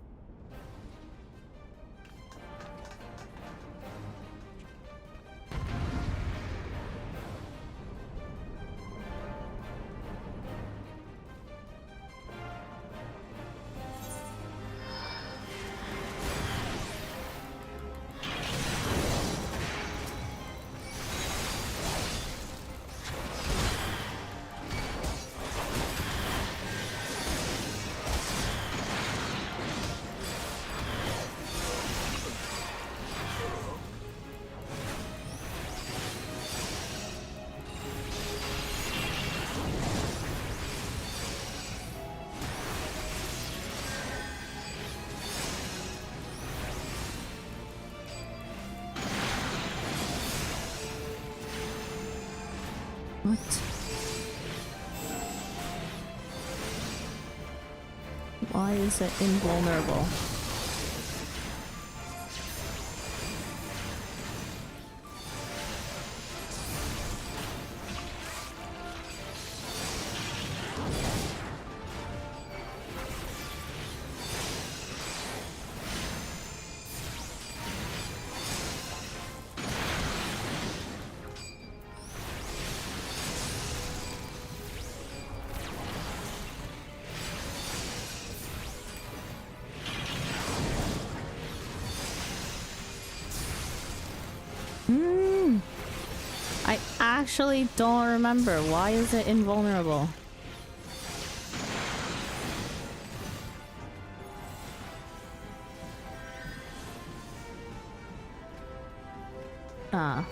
What? Why is it invulnerable? I actually don't remember. Why is it invulnerable? Ah.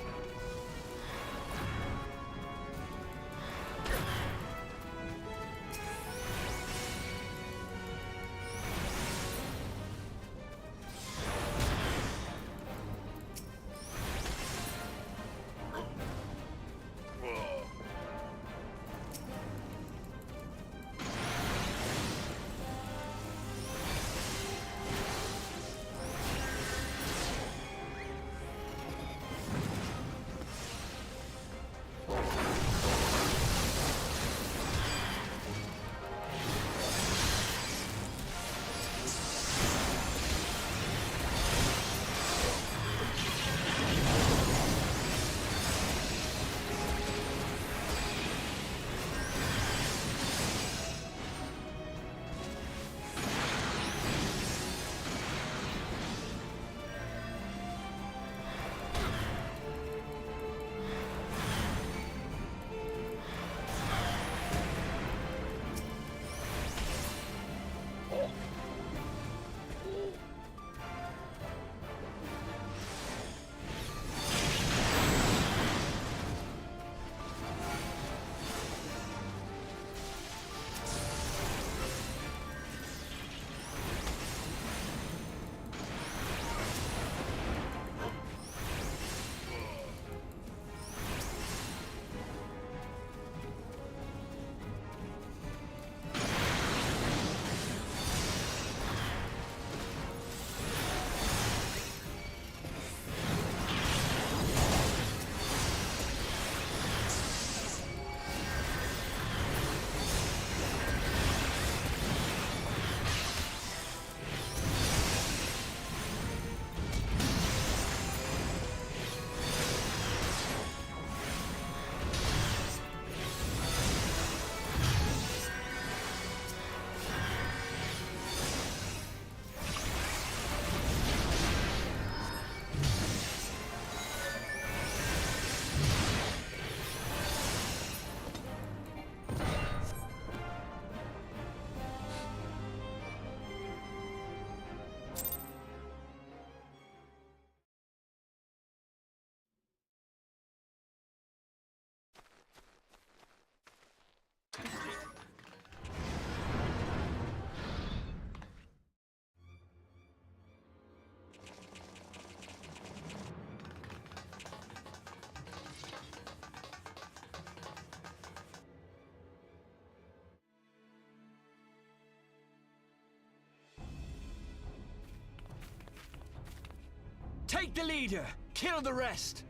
Take the leader, kill the rest.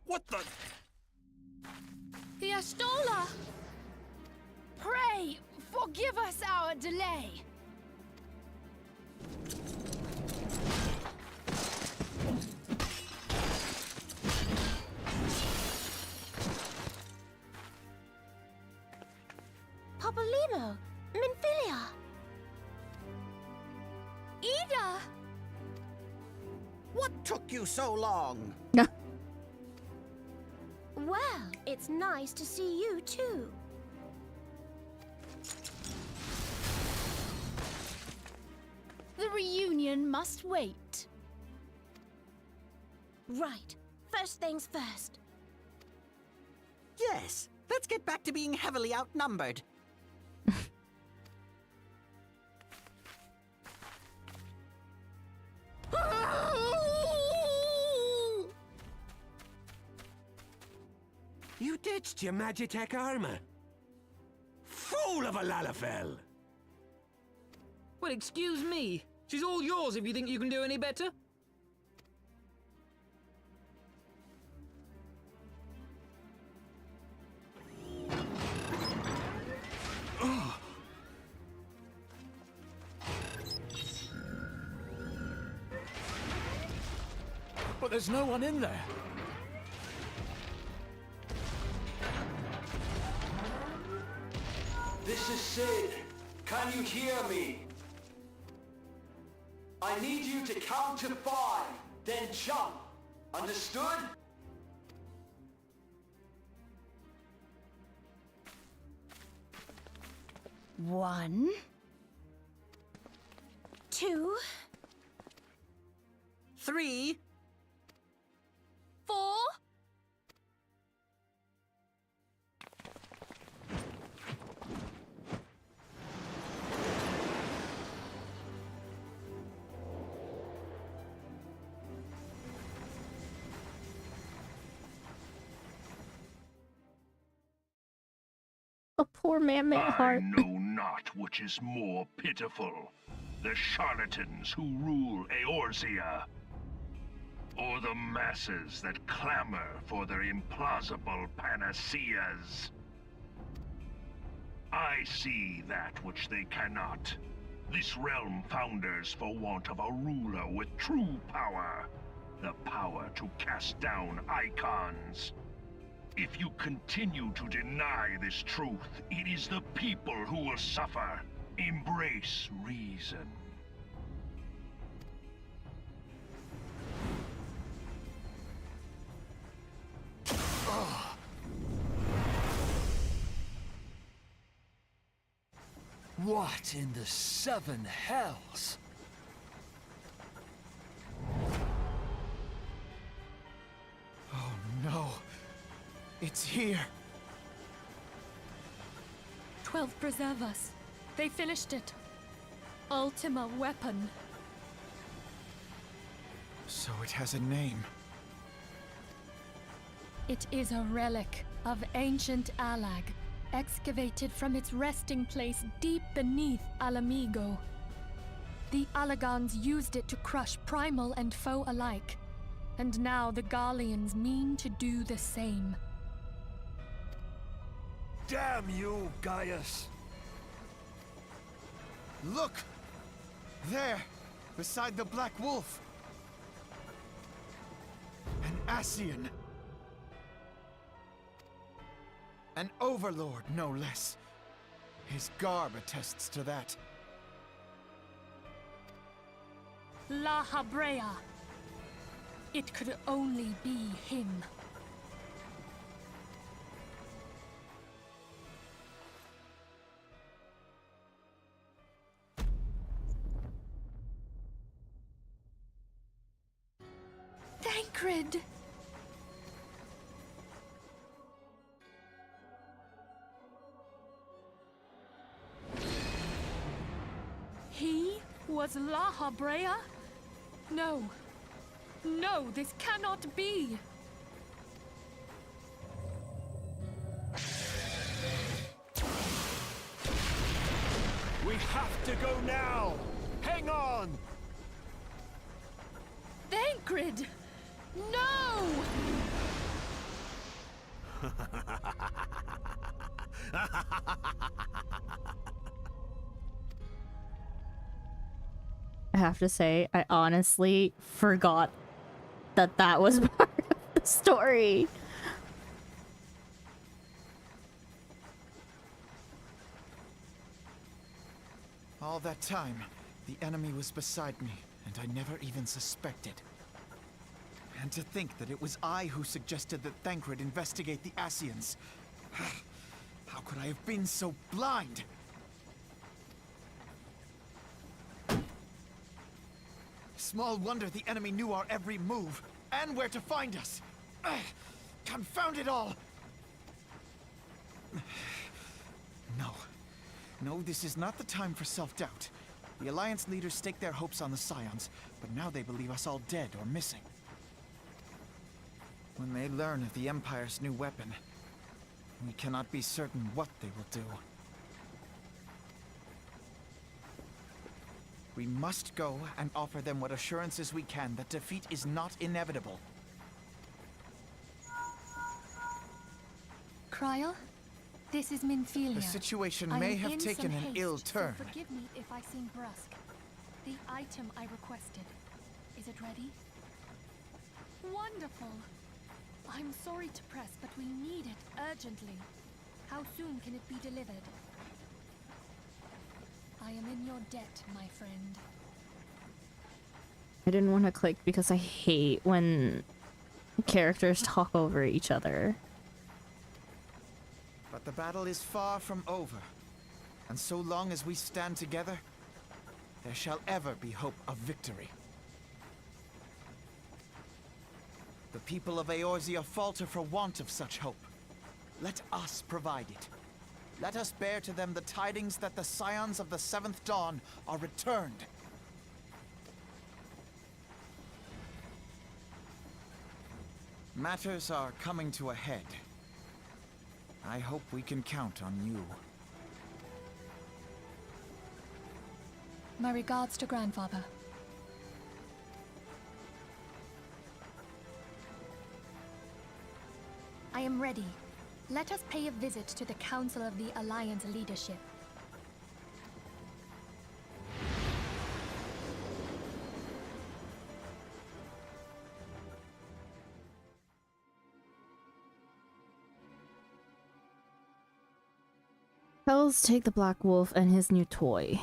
What the? The Ashtola! Pray, forgive us our delay. Papolino, Minfilia. Ida! What took you so long? Well, it's nice to see you too. The reunion must wait. Right. First things first. Yes, let's get back to being heavily outnumbered. You ditched your Magitech armor. Fool of a Lalafell! Well, excuse me. She's all yours if you think you can do any better. But there's no one in there. This is Sid. Can you hear me? I need you to count to 5, then jump. Understood? One. 2. 3. 4. A poor man I heart. know not which is more pitiful, the charlatans who rule Eorzea, or the masses that clamor for their implausible panaceas. I see that which they cannot. This realm founders for want of a ruler with true power, the power to cast down icons. If you continue to deny this truth, it is the people who will suffer. Embrace reason. What in the 7 hells? Oh no. It's here. 12 preserve us. They finished it. Ultima weapon. So it has a name. It is a relic of ancient Alag, excavated from its resting place deep beneath Alamigo. The Alagons used it to crush primal and foe alike, and now the Garleans mean to do the same. Damn you, Gaius! Look! There, beside the Black Wolf. An Ascian. An overlord, no less. His garb attests to that. La Habrea. It could only be him. Thancred! He was La Habrea? No. No, this cannot be! We have to go now! Hang on! Thancred! No! I have to say, I honestly forgot that that was part of the story. All that time, the enemy was beside me, and I never even suspected. And to think that it was I who suggested that Thancred investigate the Ascians. How could I have been so blind? Small wonder the enemy knew our every move, and where to find us. Confound it all! No, this is not the time for self-doubt. The Alliance leaders staked their hopes on the Scions, but now they believe us all dead or missing. When they learn of the Empire's new weapon, we cannot be certain what they will do. We must go and offer them what assurances we can that defeat is not inevitable. Kryl, this is Minfilia. The situation I may am have in taken some an haste, ill so turn. forgive me if I seem brusque. The item I requested, is it ready? Wonderful! I'm sorry to press, but we need it urgently. How soon can it be delivered? I am in your debt, my friend. I didn't want to click because I hate when characters talk over each other. But the battle is far from over. And so long as we stand together, there shall ever be hope of victory. The people of Eorzea falter for want of such hope. Let us provide it. Let us bear to them the tidings that the Scions of the Seventh Dawn are returned. Matters are coming to a head. I hope we can count on you. My regards to Grandfather. I am ready. Let us pay a visit to the Council of the Alliance leadership. Hells take the Black Wolf and his new toy.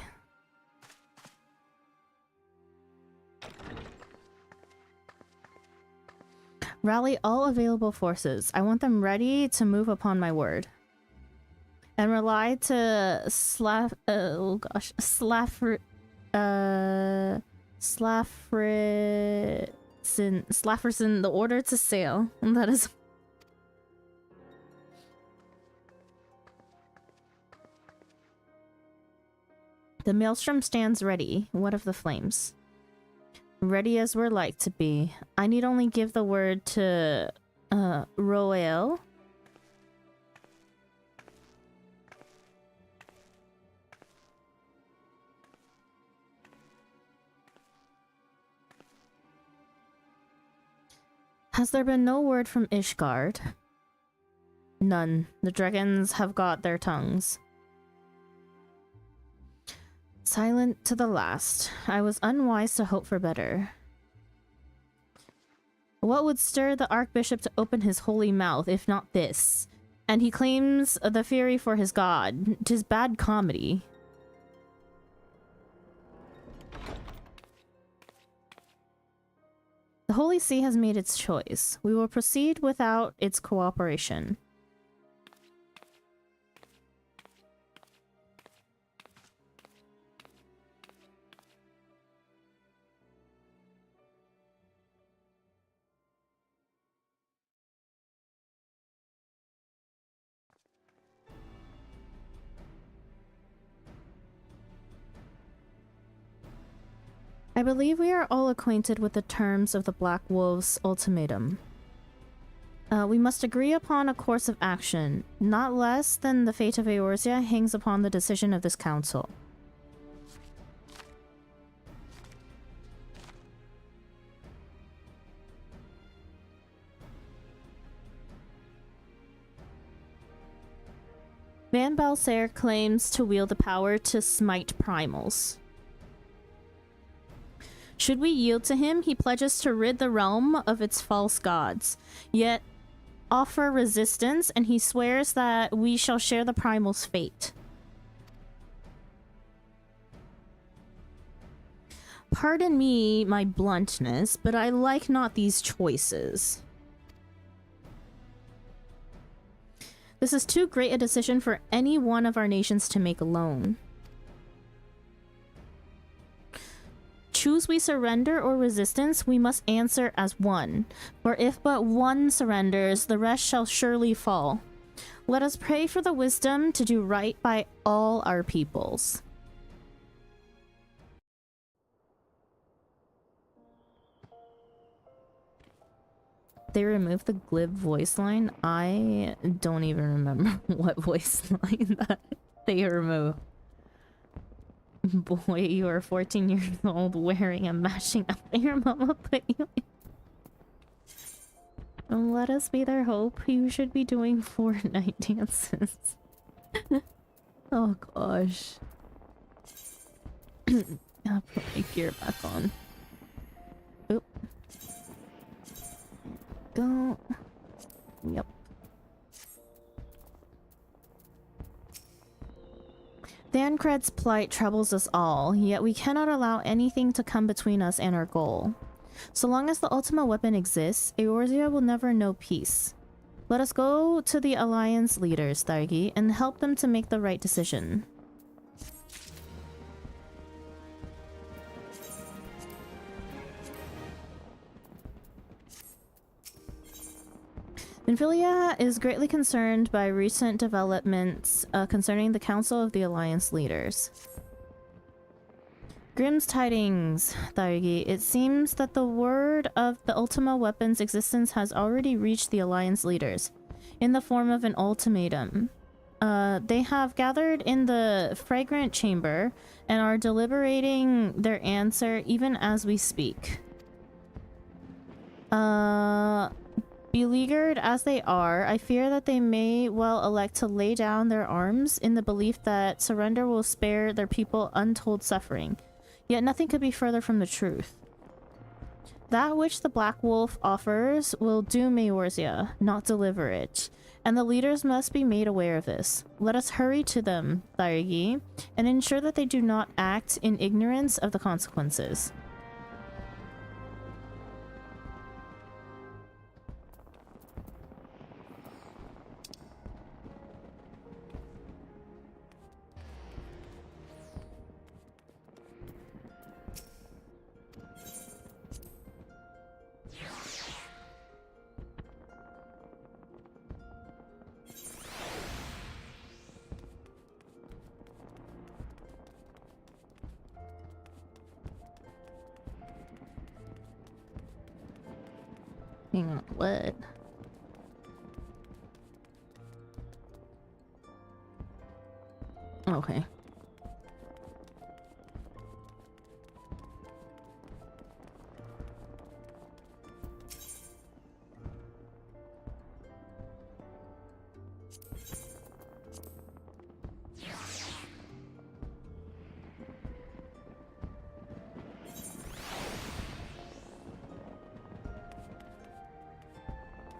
Rally all available forces. I want them ready to move upon my word. And rely to Slafferson the order to sail. And that is... The Maelstrom stands ready. What of the flames? Ready as we're like to be. I need only give the word to Roel. Has there been no word from Ishgard? None. The dragons have got their tongues. Silent to the last. I was unwise to hope for better. What would stir the Archbishop to open his holy mouth, if not this? And he claims the fury for his god. 'Tis bad comedy. The Holy See has made its choice. We will proceed without its cooperation. I believe we are all acquainted with the terms of the Black Wolf's ultimatum. We must agree upon a course of action. Not less than the fate of Eorzea hangs upon the decision of this council. Balser claims to wield the power to smite primals. Should we yield to him, he pledges to rid the realm of its false gods, yet offer resistance, and he swears that we shall share the primal's fate. Pardon me my bluntness, but I like not these choices. This is too great a decision for any one of our nations to make alone. Choose we surrender or resistance, we must answer as one. For if but one surrenders, the rest shall surely fall. Let us pray for the wisdom to do right by all our peoples. They removed the glib voice line. I don't even remember what voice line that they removed. Boy, you are 14 years old wearing and mashing up that your mama put you in. And let us be their hope. You should be doing Fortnite dances. Oh gosh. I'll put my gear back on. Oop. Go. Yep. Thancred's plight troubles us all, yet we cannot allow anything to come between us and our goal. So long as the Ultima weapon exists, Eorzea will never know peace. Let us go to the Alliance leaders, Thargi, and help them to make the right decision. Vinfilia is greatly concerned by recent developments concerning the Council of the Alliance Leaders. Grimm's tidings, Thargi. It seems that the word of the Ultima weapon's existence has already reached the Alliance Leaders, in the form of an ultimatum. They have gathered in the Fragrant Chamber and are deliberating their answer even as we speak. Beleaguered as they are, I fear that they may well elect to lay down their arms in the belief that surrender will spare their people untold suffering. Yet nothing could be further from the truth. That which the Black Wolf offers will doom Eorzea, not deliver it. And the leaders must be made aware of this. Let us hurry to them, Thargi, and ensure that they do not act in ignorance of the consequences. Hang on, what? Okay.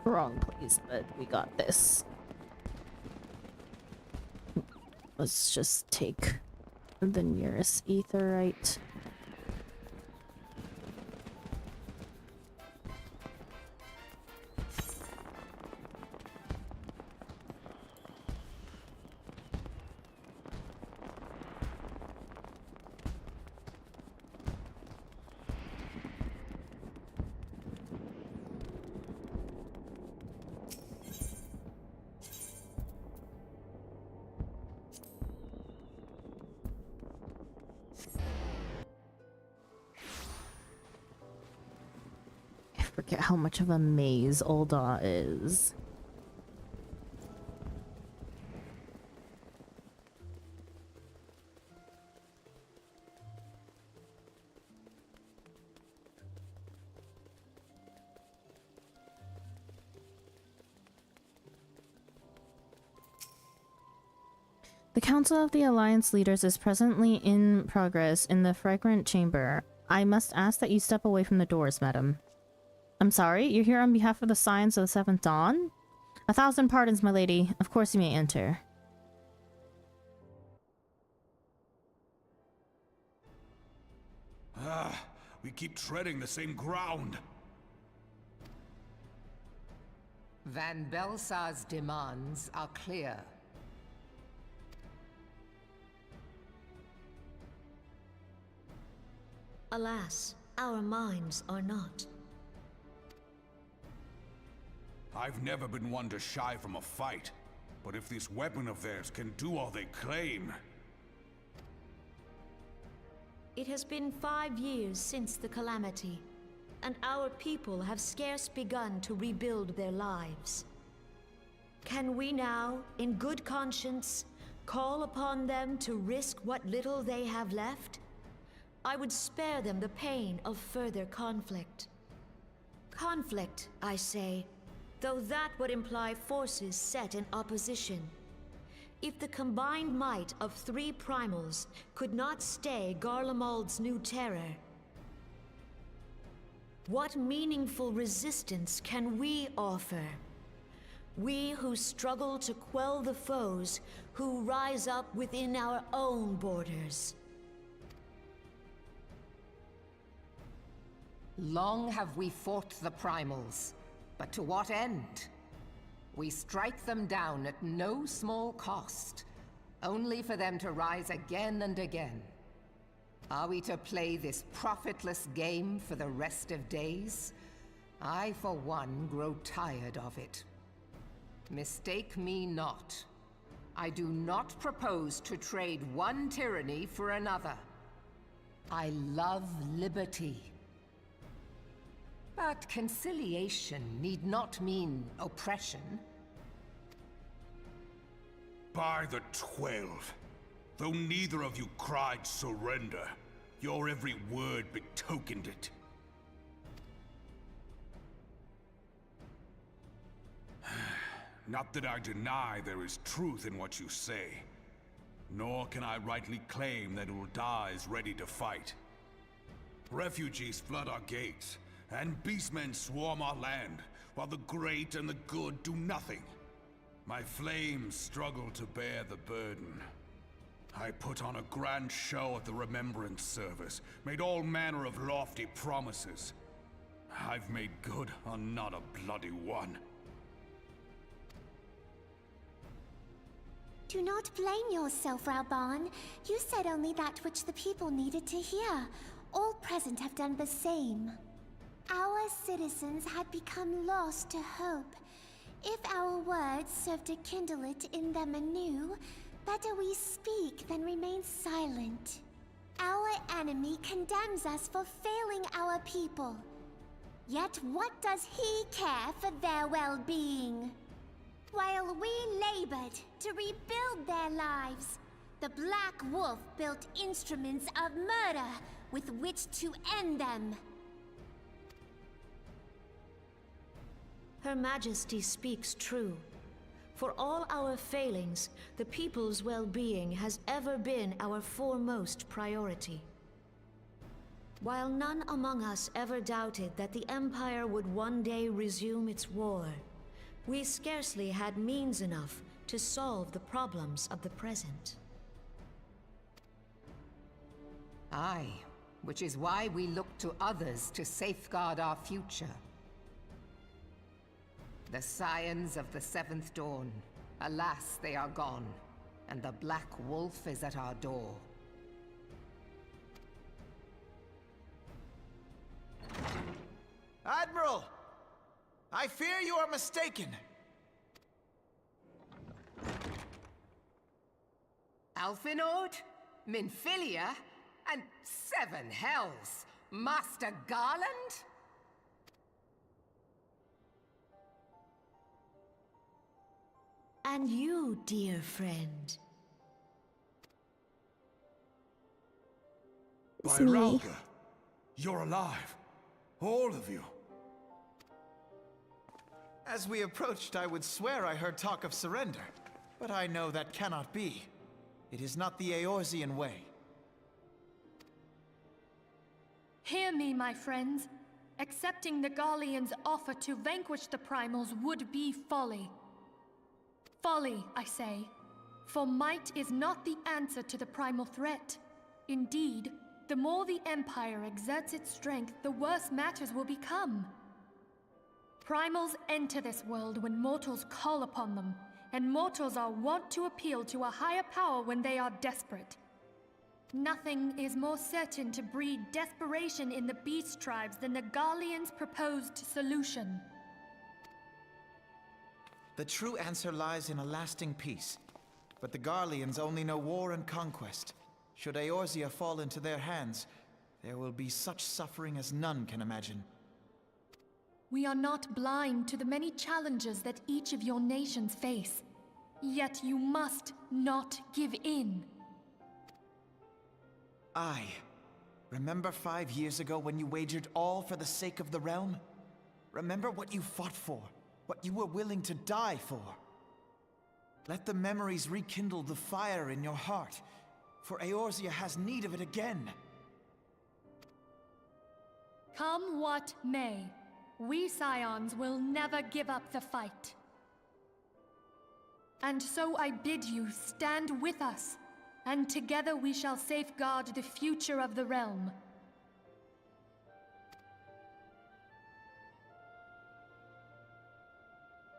Wrong place, but we got this. Let's just take the nearest aetheryte. Forget how much of a maze Ul'dah is. The Council of the Alliance Leaders is presently in progress in the Fragrant Chamber. I must ask that you step away from the doors, madam. I'm sorry, you're here on behalf of the Scions of the Seventh Dawn? 1,000 pardons, my lady. Of course you may enter. Ah, we keep treading the same ground. Van Belsar's demands are clear. Alas, our minds are not. I've never been one to shy from a fight, but if this weapon of theirs can do all they claim... It has been 5 years since the calamity, and our people have scarce begun to rebuild their lives. Can we now, in good conscience, call upon them to risk what little they have left? I would spare them the pain of further conflict. Conflict, I say, though that would imply forces set in opposition. If the combined might of 3 primals could not stay Garlemald's new terror, what meaningful resistance can we offer? We who struggle to quell the foes who rise up within our own borders. Long have we fought the primals, but to what end? We strike them down at no small cost, only for them to rise again and again. Are we to play this profitless game for the rest of days? I, for one, grow tired of it. Mistake me not. I do not propose to trade one tyranny for another. I love liberty. But conciliation need not mean oppression. By the 12. Though neither of you cried surrender, your every word betokened it. Not that I deny there is truth in what you say, nor can I rightly claim that Ul'dah is ready to fight. Refugees flood our gates, and beastmen swarm our land, while the great and the good do nothing. My flames struggle to bear the burden. I put on a grand show at the Remembrance Service, made all manner of lofty promises. I've made good on not a bloody one. Do not blame yourself, Rauban. You said only that which the people needed to hear. All present have done the same. Our citizens had become lost to hope. If our words serve to kindle it in them anew, better we speak than remain silent. Our enemy condemns us for failing our people. Yet what does he care for their well-being? While we labored to rebuild their lives, the Black Wolf built instruments of murder with which to end them. Her Majesty speaks true. For all our failings, the people's well-being has ever been our foremost priority. While none among us ever doubted that the Empire would one day resume its war, we scarcely had means enough to solve the problems of the present. Aye, which is why we look to others to safeguard our future. The Scions of the Seventh Dawn. Alas, they are gone, and the Black Wolf is at our door. Admiral! I fear you are mistaken. Alfinord, Minfilia, and 7 hells! Master Garland? And you, dear friend. By Rauga, you're alive. All of you. As we approached, I would swear I heard talk of surrender, but I know that cannot be. It is not the Eorzean way. Hear me, my friends. Accepting the Garleans' offer to vanquish the Primals would be folly. Folly, I say. For might is not the answer to the Primal threat. Indeed, the more the Empire exerts its strength, the worse matters will become. Primals enter this world when mortals call upon them, and mortals are wont to appeal to a higher power when they are desperate. Nothing is more certain to breed desperation in the beast tribes than the Garleans' proposed solution. The true answer lies in a lasting peace. But the Garleans only know war and conquest. Should Eorzea fall into their hands, there will be such suffering as none can imagine. We are not blind to the many challenges that each of your nations face. Yet you must not give in. Remember 5 years ago when you wagered all for the sake of the realm? Remember what you fought for, what you were willing to die for. Let the memories rekindle the fire in your heart, for Eorzea has need of it again. Come what may, we Scions will never give up the fight. And so I bid you stand with us, and together we shall safeguard the future of the realm.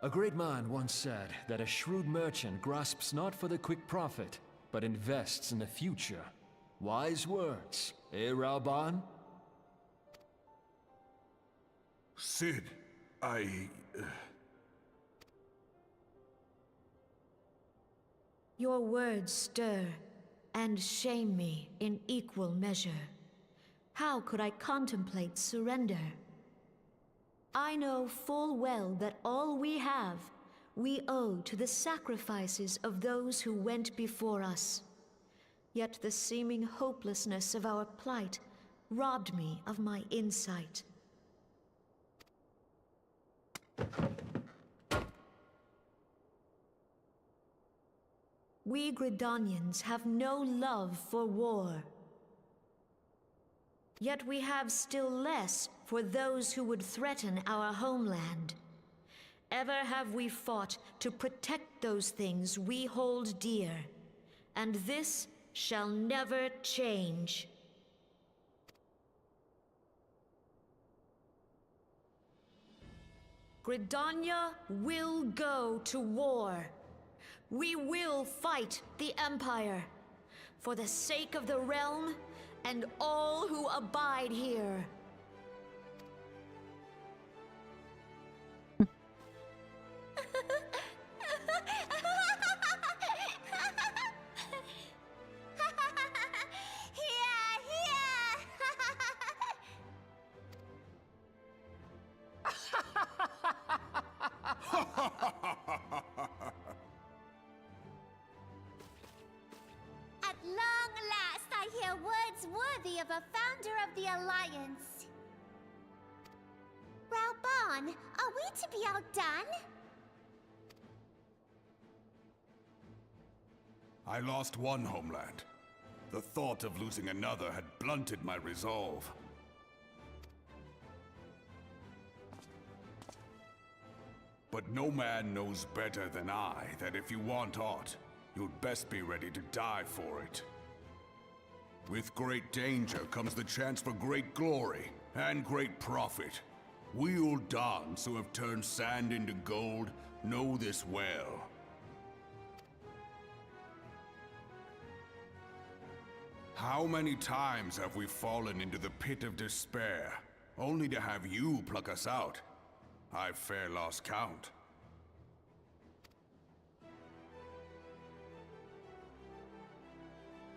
A great man once said that a shrewd merchant grasps not for the quick profit, but invests in the future. Wise words, eh, Raoban? Sid, Your words stir and shame me in equal measure. How could I contemplate surrender? I know full well that all we have, we owe to the sacrifices of those who went before us. Yet the seeming hopelessness of our plight robbed me of my insight. We Gridanians have no love for war. Yet we have still less for those who would threaten our homeland. Ever have we fought to protect those things we hold dear, and this shall never change. Gridania will go to war. We will fight the Empire for the sake of the realm and all who abide here. At long last, I hear words worthy of a founder of the Alliance. Raoban, are we to be outdone? I lost one homeland. The thought of losing another had blunted my resolve. But no man knows better than I that if you want aught, you'd best be ready to die for it. With great danger comes the chance for great glory and great profit. We Uldans who have turned sand into gold know this well. How many times have we fallen into the pit of despair, only to have you pluck us out? I've fair lost count.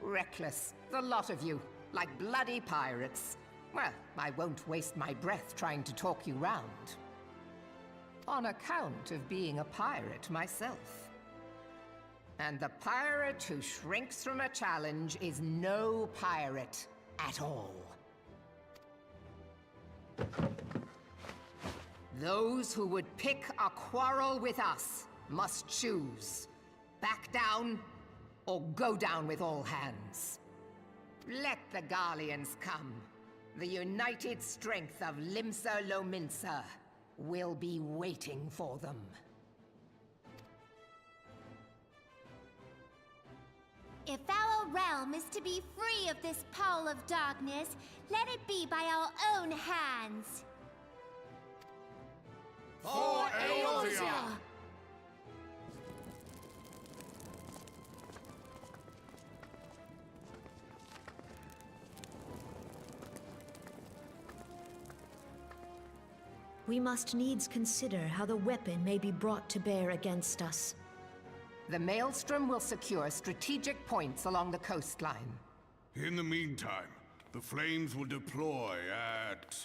Reckless, the lot of you, like bloody pirates. Well, I won't waste my breath trying to talk you round. On account of being a pirate myself. And the pirate who shrinks from a challenge is no pirate at all. Those who would pick a quarrel with us must choose. Back down or go down with all hands. Let the Garleans come. The united strength of Limsa Lominsa will be waiting for them. If our realm is to be free of this pall of darkness, let it be by our own hands. For Eorzea! We must needs consider how the weapon may be brought to bear against us. The Maelstrom will secure strategic points along the coastline. In the meantime, the flames will deploy at...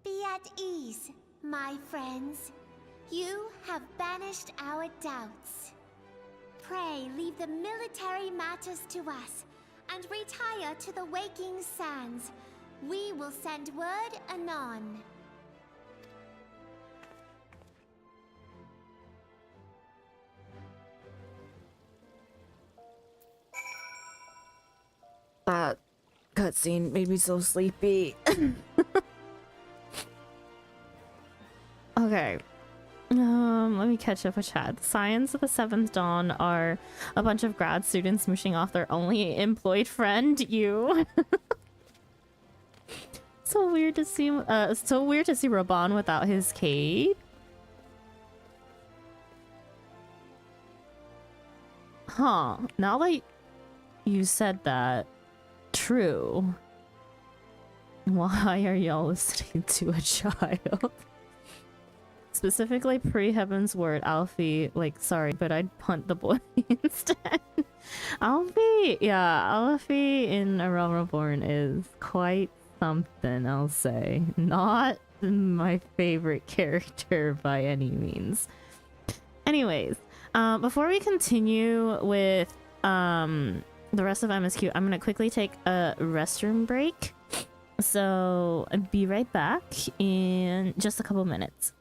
Be at ease, my friends. You have banished our doubts. Pray leave the military matters to us, and retire to the waking sands. We will send word anon. That cutscene made me so sleepy. Okay. Let me catch up with chat. The Scions of the Seventh Dawn are a bunch of grad students smooshing off their only employed friend, you. So weird to see Raban without his cape. Huh. Now that you said that, true. Why are y'all listening to a child? Specifically pre-Heaven's Word, Alfie, like, sorry, but I'd punt the boy instead. Alfie, yeah, Alfie in A Realm Reborn is quite something, I'll say. Not my favorite character by any means. Anyways, before we continue with the rest of MSQ, I'm gonna quickly take a restroom break. So I'll be right back in just a couple minutes.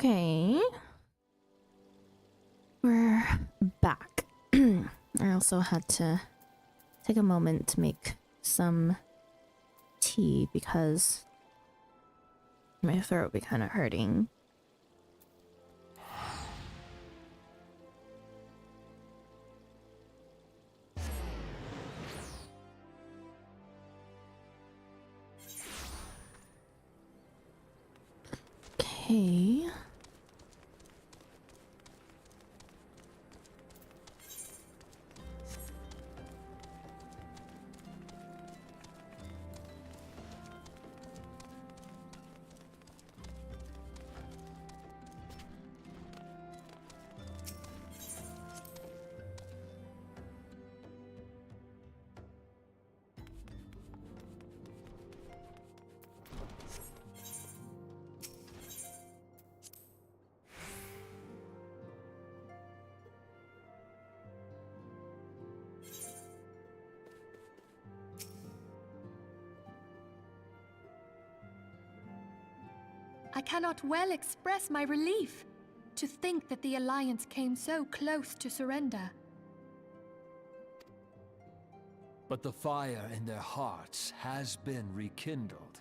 Okay. We're back. I also had to take a moment to make some tea because my throat be kind of hurting. Okay. I cannot well express my relief to think that the Alliance came so close to surrender. But the fire in their hearts has been rekindled,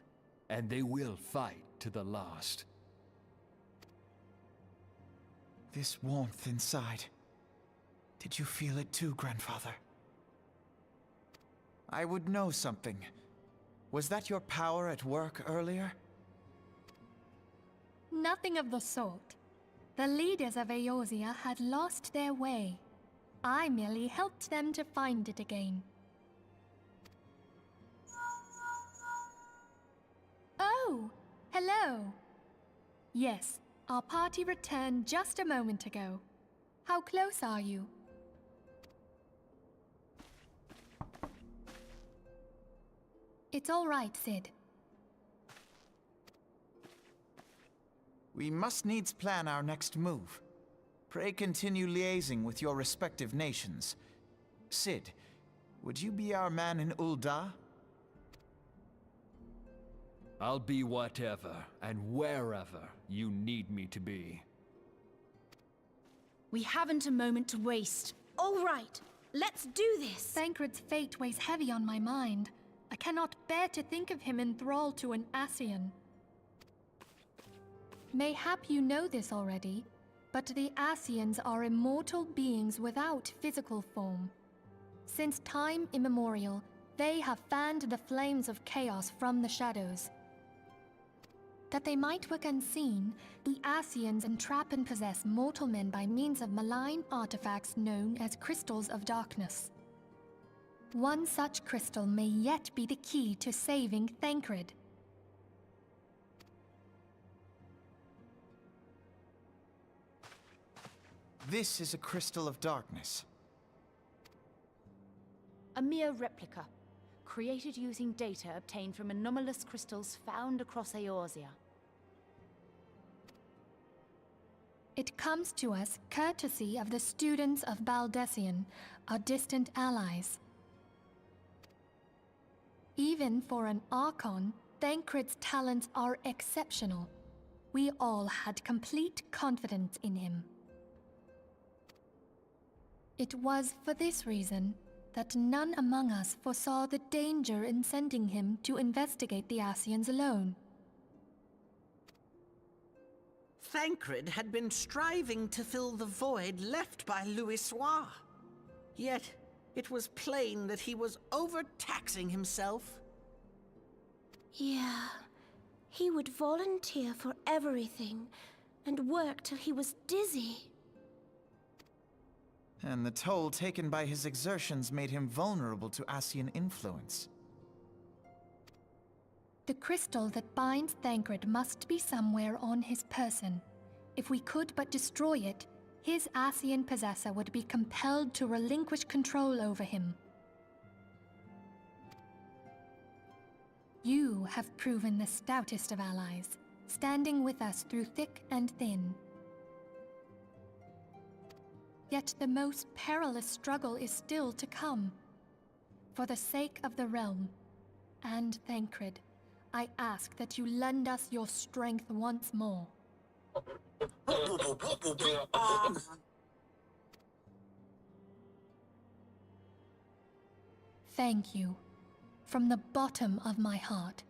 and they will fight to the last. This warmth inside. Did you feel it too, Grandfather? I would know something. Was that your power at work earlier? Nothing of the sort. The leaders of Eorzea had lost their way. I merely helped them to find it again. Oh, hello. Yes, our party returned just a moment ago. How close are you? It's all right, Sid. We must needs plan our next move. Pray continue liaising with your respective nations. Sid, would you be our man in Ul'dah? I'll be whatever and wherever you need me to be. We haven't a moment to waste. All right, let's do this! Thancred's fate weighs heavy on my mind. I cannot bear to think of him in thrall to an Ascian. Mayhap you know this already, but the Ascians are immortal beings without physical form. Since time immemorial, they have fanned the flames of chaos from the shadows. That they might work unseen, the Ascians entrap and possess mortal men by means of malign artifacts known as crystals of darkness. One such crystal may yet be the key to saving Thancred. This is a crystal of darkness. A mere replica, created using data obtained from anomalous crystals found across Eorzea. It comes to us courtesy of the students of Baldessian, our distant allies. Even for an Archon, Thancred's talents are exceptional. We all had complete confidence in him. It was for this reason that none among us foresaw the danger in sending him to investigate the Ascians alone. Thancred had been striving to fill the void left by Louisoix. Yet, it was plain that he was overtaxing himself. Yeah, he would volunteer for everything and work till he was dizzy. And the toll taken by his exertions made him vulnerable to Ascian influence. The crystal that binds Thancred must be somewhere on his person. If we could but destroy it, his Ascian possessor would be compelled to relinquish control over him. You have proven the stoutest of allies, standing with us through thick and thin. Yet the most perilous struggle is still to come. For the sake of the realm, and Thancred, I ask that you lend us your strength once more. Thank you, from the bottom of my heart.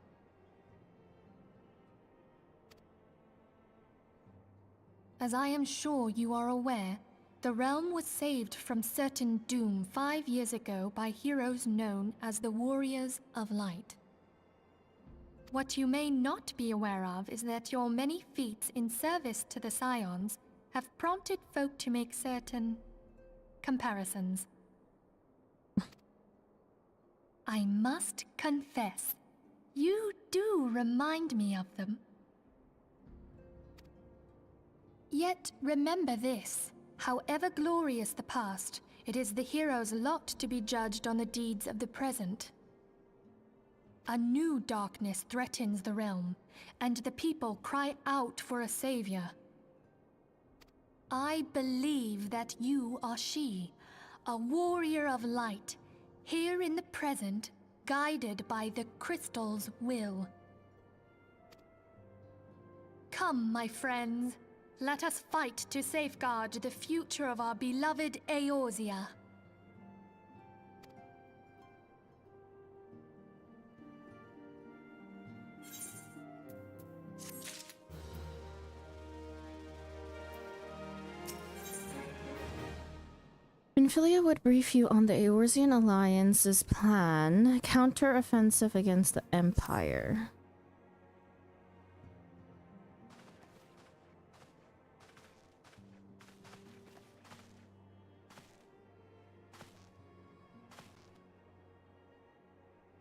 As I am sure you are aware, the realm was saved from certain doom 5 years ago by heroes known as the Warriors of Light. What you may not be aware of is that your many feats in service to the Scions have prompted folk to make certain comparisons. I must confess, you do remind me of them. Yet remember this, however glorious the past, it is the hero's lot to be judged on the deeds of the present. A new darkness threatens the realm, and the people cry out for a savior. I believe that you are she, a warrior of light, here in the present, guided by the crystal's will. Come, my friends, let us fight to safeguard the future of our beloved Eorzea. Infilia would brief you on the Eorzean Alliance's plan, counter-offensive against the Empire.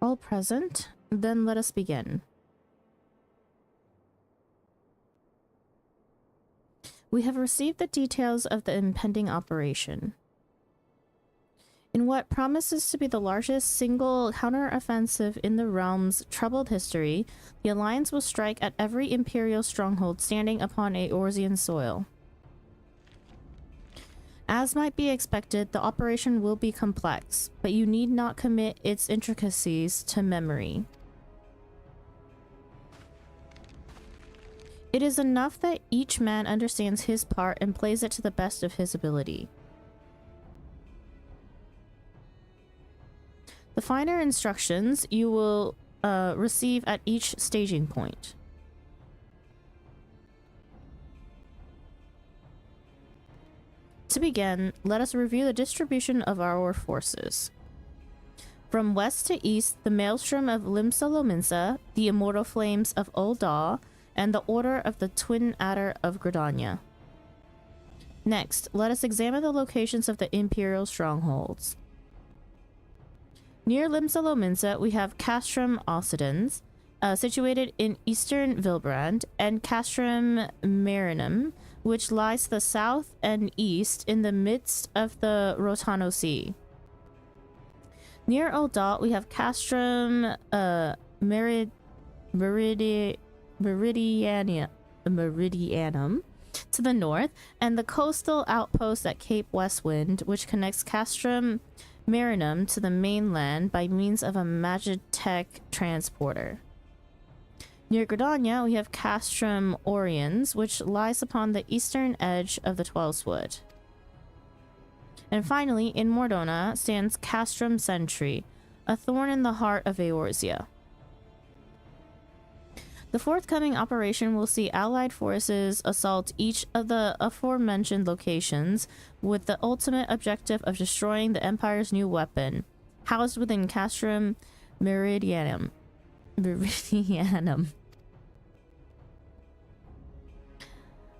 All present? Then let us begin. We have received the details of the impending operation. In what promises to be the largest single counter-offensive in the realm's troubled history, the Alliance will strike at every Imperial stronghold standing upon Eorzean soil. As might be expected, the operation will be complex, but you need not commit its intricacies to memory. It is enough that each man understands his part and plays it to the best of his ability. The finer instructions you will receive at each staging point. To begin, let us review the distribution of our forces. From west to east, the Maelstrom of Limsa Lominsa, the Immortal Flames of Ul'dah, and the Order of the Twin Adder of Gridania. Next, let us examine the locations of the Imperial strongholds. Near Limsa Lominsa, we have Castrum Occidens, situated in eastern Vilbrand, and Castrum Marinum, which lies to the south and east in the midst of the Rotano Sea. Near Ul'dah, we have Castrum Meridianum to the north, and the coastal outpost at Cape Westwind, which connects Castrum Marinum to the mainland by means of a Magitech transporter. Near Gridania, we have Castrum Oriens, which lies upon the eastern edge of the Twelveswood. And finally, in Mordona stands Castrum Sentry, a thorn in the heart of Eorzea. The forthcoming operation will see allied forces assault each of the aforementioned locations with the ultimate objective of destroying the Empire's new weapon, housed within Castrum Meridianum.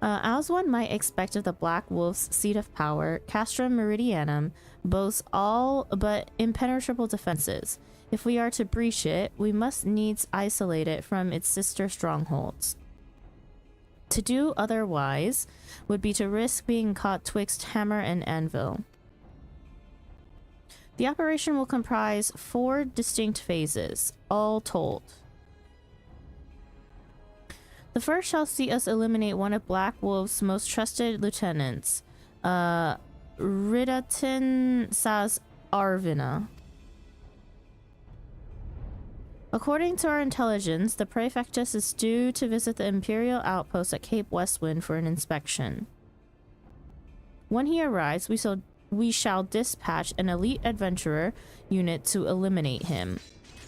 As one might expect of the Black Wolf's seat of power, Castrum Meridianum boasts all but impenetrable defenses. If we are to breach it, we must needs isolate it from its sister strongholds. To do otherwise would be to risk being caught twixt hammer and anvil. The operation will comprise 4 distinct phases, all told. The first shall see us eliminate one of Black Wolf's most trusted lieutenants, Ridatin Saz Arvina. According to our intelligence, the Praefectus is due to visit the Imperial outpost at Cape Westwind for an inspection. When he arrives, we shall dispatch an elite adventurer unit to eliminate him.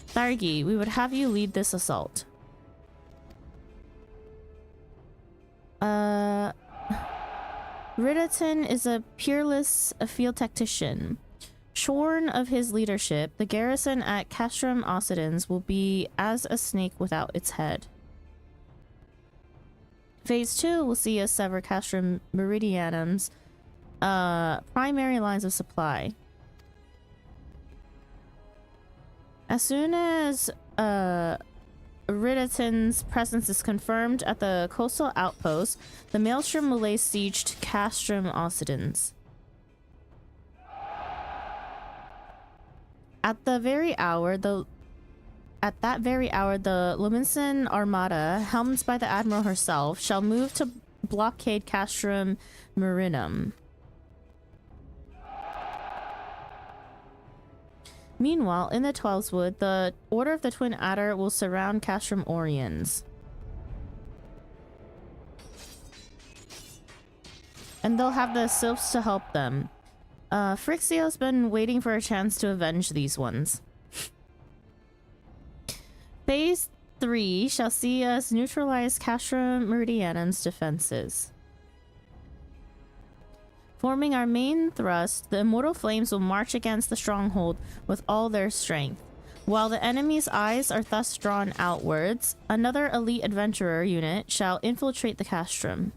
Thargi, we would have you lead this assault. Ridaton is a peerless field tactician. Shorn of his leadership, the garrison at Castrum Occidens will be as a snake without its head. Phase 2 will see us sever Castrum Meridianum's primary lines of supply. As soon as Ridaton's presence is confirmed at the coastal outpost, the Maelstrom will lay siege to Castrum Occidens. At that very hour, the Lominson Armada, helmed by the Admiral herself, shall move to blockade Castrum Marinum. Meanwhile, in the Twelveswood, the Order of the Twin Adder will surround Castrum Oriens. And they'll have the Sylphs to help them. Frixio's been waiting for a chance to avenge these ones. Phase 3 shall see us neutralize Castrum Meridianum's defenses. Forming our main thrust, the Immortal Flames will march against the stronghold with all their strength. While the enemy's eyes are thus drawn outwards, another elite adventurer unit shall infiltrate the Castrum.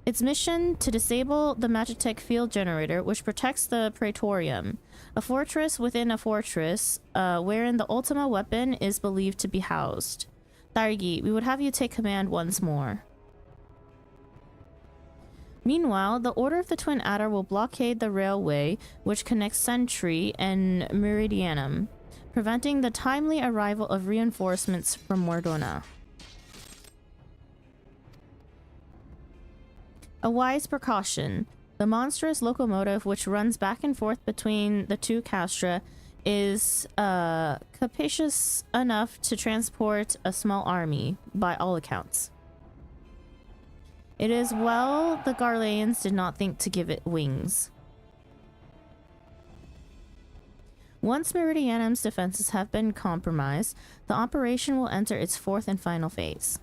Its mission to disable the Magitech field generator, which protects the Praetorium, a fortress within a fortress, wherein the Ultima weapon is believed to be housed. Thargi, we would have you take command once more. Meanwhile, the Order of the Twin Adder will blockade the railway which connects Sentry and Meridianum, preventing the timely arrival of reinforcements from Mordona. A wise precaution. The monstrous locomotive which runs back and forth between the two castra is capacious enough to transport a small army, by all accounts. It is well the Garleans did not think to give it wings. Once Meridianum's defenses have been compromised, the operation will enter its fourth and final phase.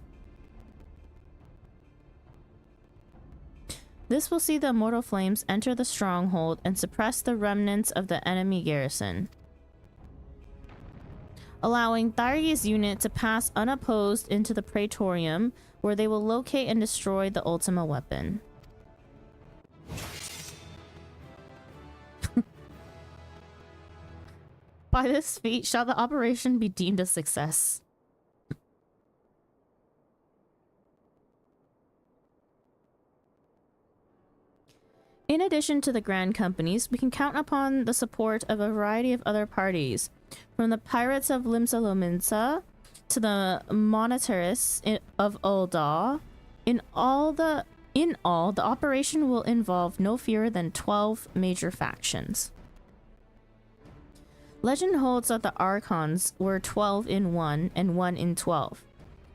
This will see the Immortal Flames enter the stronghold and suppress the remnants of the enemy garrison, allowing Thargi's unit to pass unopposed into the Praetorium, where they will locate and destroy the Ultima weapon. By this feat shall the operation be deemed a success. In addition to the Grand Companies, we can count upon the support of a variety of other parties, from the Pirates of Limsa Lominsa to the Monetarists of Ul'dah. In all, the operation will involve no fewer than 12 major factions. Legend holds that the Archons were 12 in 1 and 1 in 12.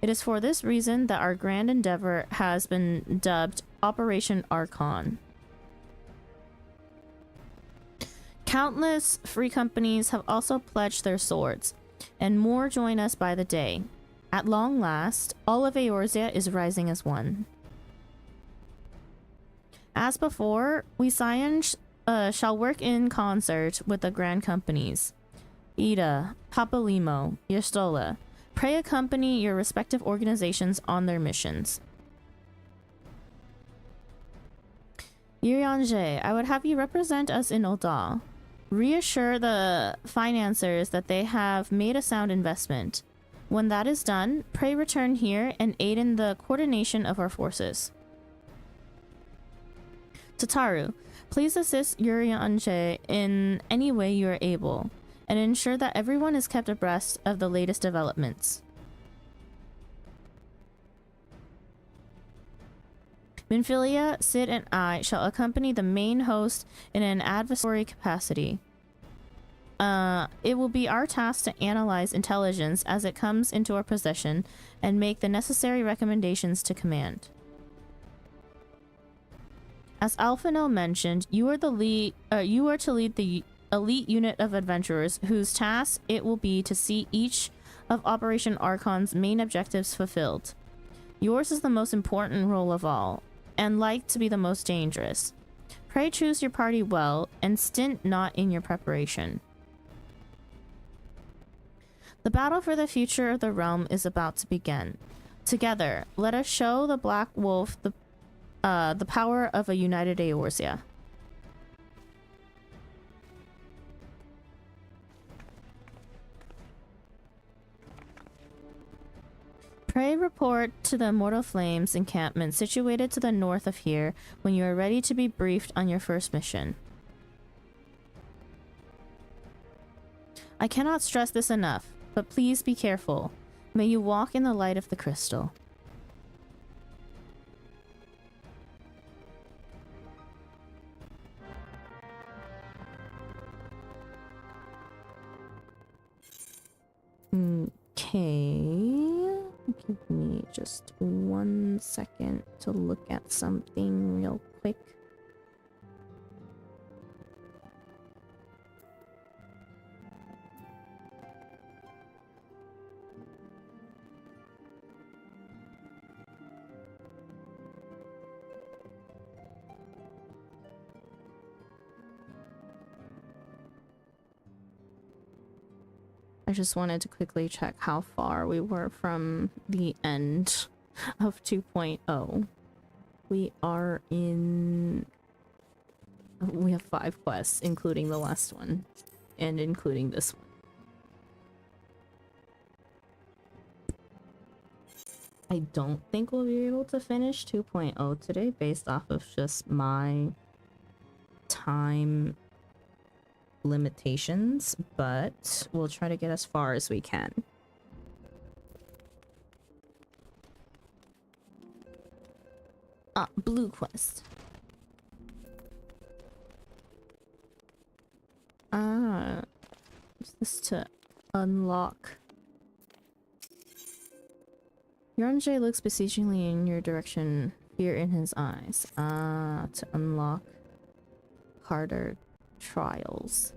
It is for this reason that our grand endeavor has been dubbed Operation Archon. Countless free companies have also pledged their swords, and more join us by the day. At long last, all of Eorzea is rising as one. As before, we Scions shall work in concert with the Grand Companies. Ida, Papalimo, Yerstola, pray accompany your respective organizations on their missions. Urianger, I would have you represent us in Ul'dah. Reassure the financiers that they have made a sound investment. When that is done, pray return here and aid in the coordination of our forces. Tataru, please assist Urianger in any way you are able, and ensure that everyone is kept abreast of the latest developments. Minfilia, Sid, and I shall accompany the main host in an advisory capacity. It will be our task to analyze intelligence as it comes into our possession and make the necessary recommendations to command. As Alphinaud mentioned, you are to lead the elite unit of adventurers whose task it will be to see each of Operation Archon's main objectives fulfilled. Yours is the most important role of all, and like to be the most dangerous. Pray choose your party well, and stint not in your preparation. The battle for the future of the realm is about to begin. Together, let us show the Black Wolf the power of a united Eorzea. Pray report to the Immortal Flames encampment situated to the north of here when you are ready to be briefed on your first mission. I cannot stress this enough, but please be careful. May you walk in the light of the crystal. Okay. Give me just 1 second to look at something real quick. I just wanted to quickly check how far we were from the end of 2.0. We are in... We have 5 quests, including the last one, and including this one. I don't think we'll be able to finish 2.0 today based off of just my time limitations, but we'll try to get as far as we can. Ah, blue quest. Ah, what's this to unlock? Yonjay looks beseechingly in your direction, fear in his eyes. Ah, to unlock harder trials.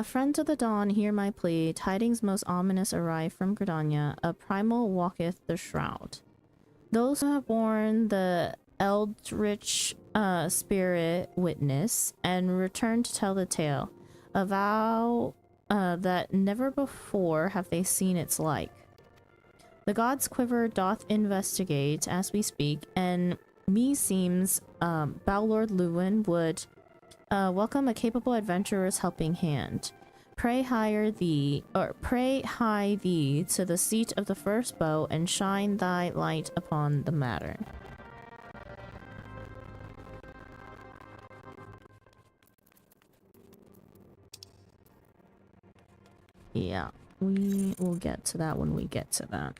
Friends of the Dawn, hear my plea. Tidings most ominous arrive from Gridania. A primal walketh the shroud. Those who have borne the eldritch spirit witness and return to tell the tale. Avow that never before have they seen its like. The god's quiver doth investigate as we speak, and me seems Bowlord Lewin would welcome a capable adventurer's helping hand. Pray high thee to the seat of the first bow and shine thy light upon the matter. Yeah, we will get to that when we get to that.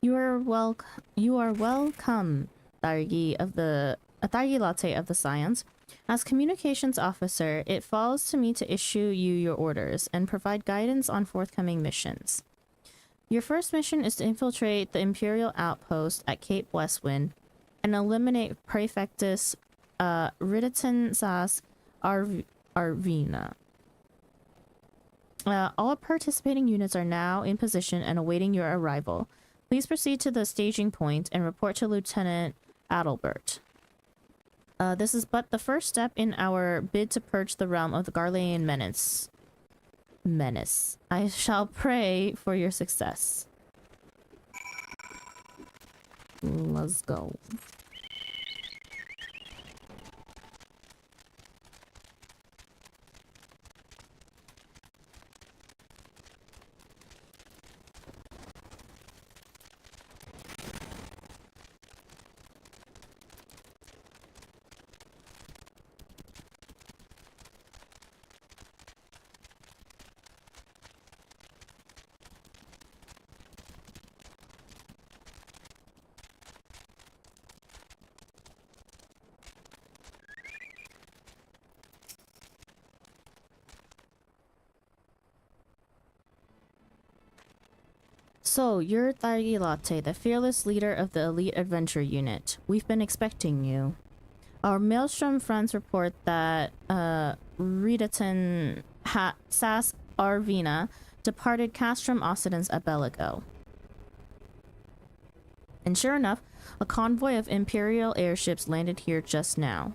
You are welcome, Thargi Latte of the Scions. As communications officer, it falls to me to issue you your orders and provide guidance on forthcoming missions. Your first mission is to infiltrate the Imperial outpost at Cape Westwind and eliminate Prefectus Riditon Sas Arvina. All participating units are now in position and awaiting your arrival. Please proceed to the staging point and report to Lieutenant Adalbert. This is but the first step in our bid to purge the realm of the Garlean menace. menace. I shall pray for your success. Let's go. So, you're Thaigi Latte, the fearless leader of the elite adventure unit. We've been expecting you. Our Maelstrom friends report that Redaton Sas Arvina departed Castrum Occidens a Bellico. And sure enough, a convoy of Imperial airships landed here just now.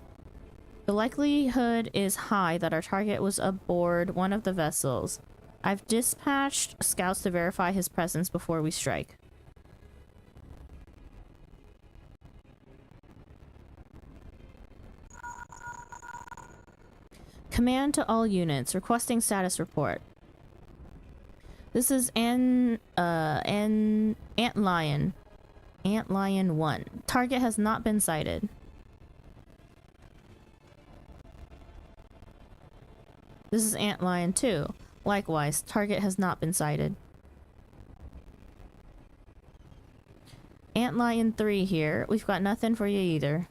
The likelihood is high that our target was aboard one of the vessels. I've dispatched scouts to verify his presence before we strike. Command to all units, requesting status report. This is Ant Lion 1. Target has not been sighted. This is Ant Lion 2. Likewise, target has not been sighted. Ant Lion 3 here. We've got nothing for you either.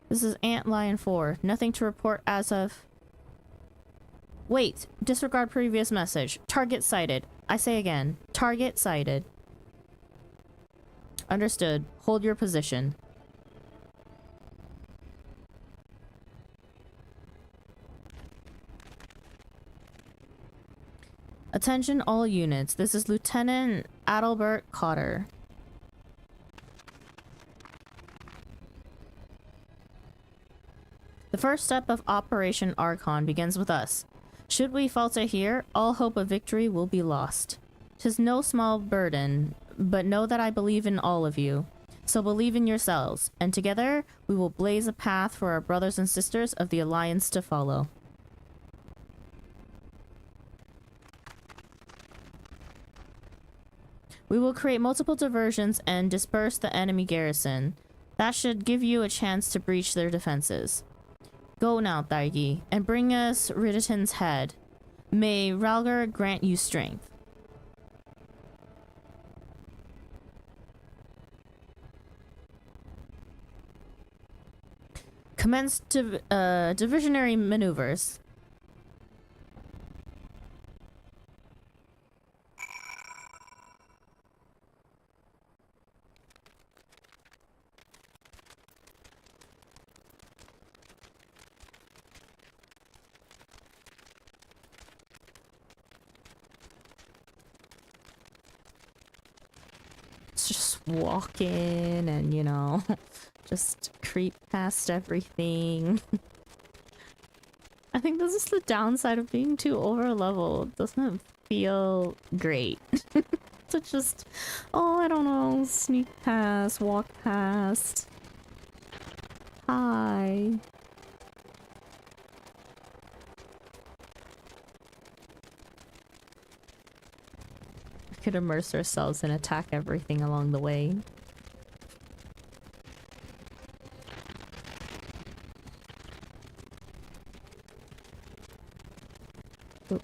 This is Ant Lion 4. Nothing to report as of... Wait, disregard previous message. Target sighted. I say again, target sighted. Understood. Hold your position. Attention all units. This is Lieutenant Adalbert Cotter. The first step of Operation Archon begins with us. Should we falter here, all hope of victory will be lost. 'Tis no small burden, but know that I believe in all of you. So believe in yourselves, and together we will blaze a path for our brothers and sisters of the Alliance to follow. We will create multiple diversions and disperse the enemy garrison. That should give you a chance to breach their defenses. Go now, Thaigi, and bring us Riditon's head. May Ralgar grant you strength. Commence diversionary maneuvers. Just walk in and, you know, just creep past everything. I think this is the downside of being too over-leveled. It doesn't feel great. To just, oh, I don't know, sneak past, walk past. Hi. Could immerse ourselves and attack everything along the way. Oop.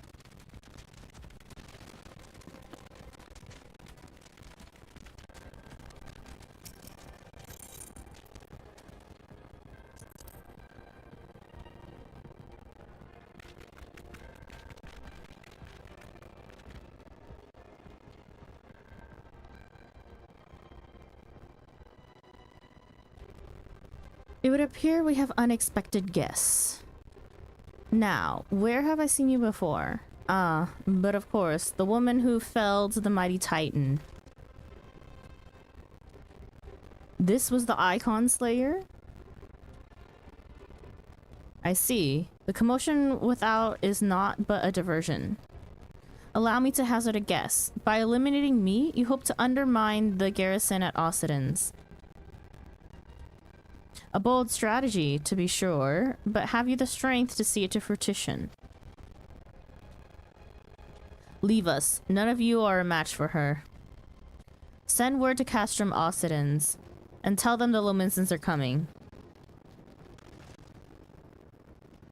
It would appear we have unexpected guests. Now, where have I seen you before? But of course, the woman who felled the mighty Titan. This was the Icon Slayer? I see. The commotion without is not but a diversion. Allow me to hazard a guess. By eliminating me, you hope to undermine the garrison at Occidens. A bold strategy, to be sure, but have you the strength to see it to fruition? Leave us. None of you are a match for her. Send word to Castrum Occidens, and tell them the Lominsons are coming.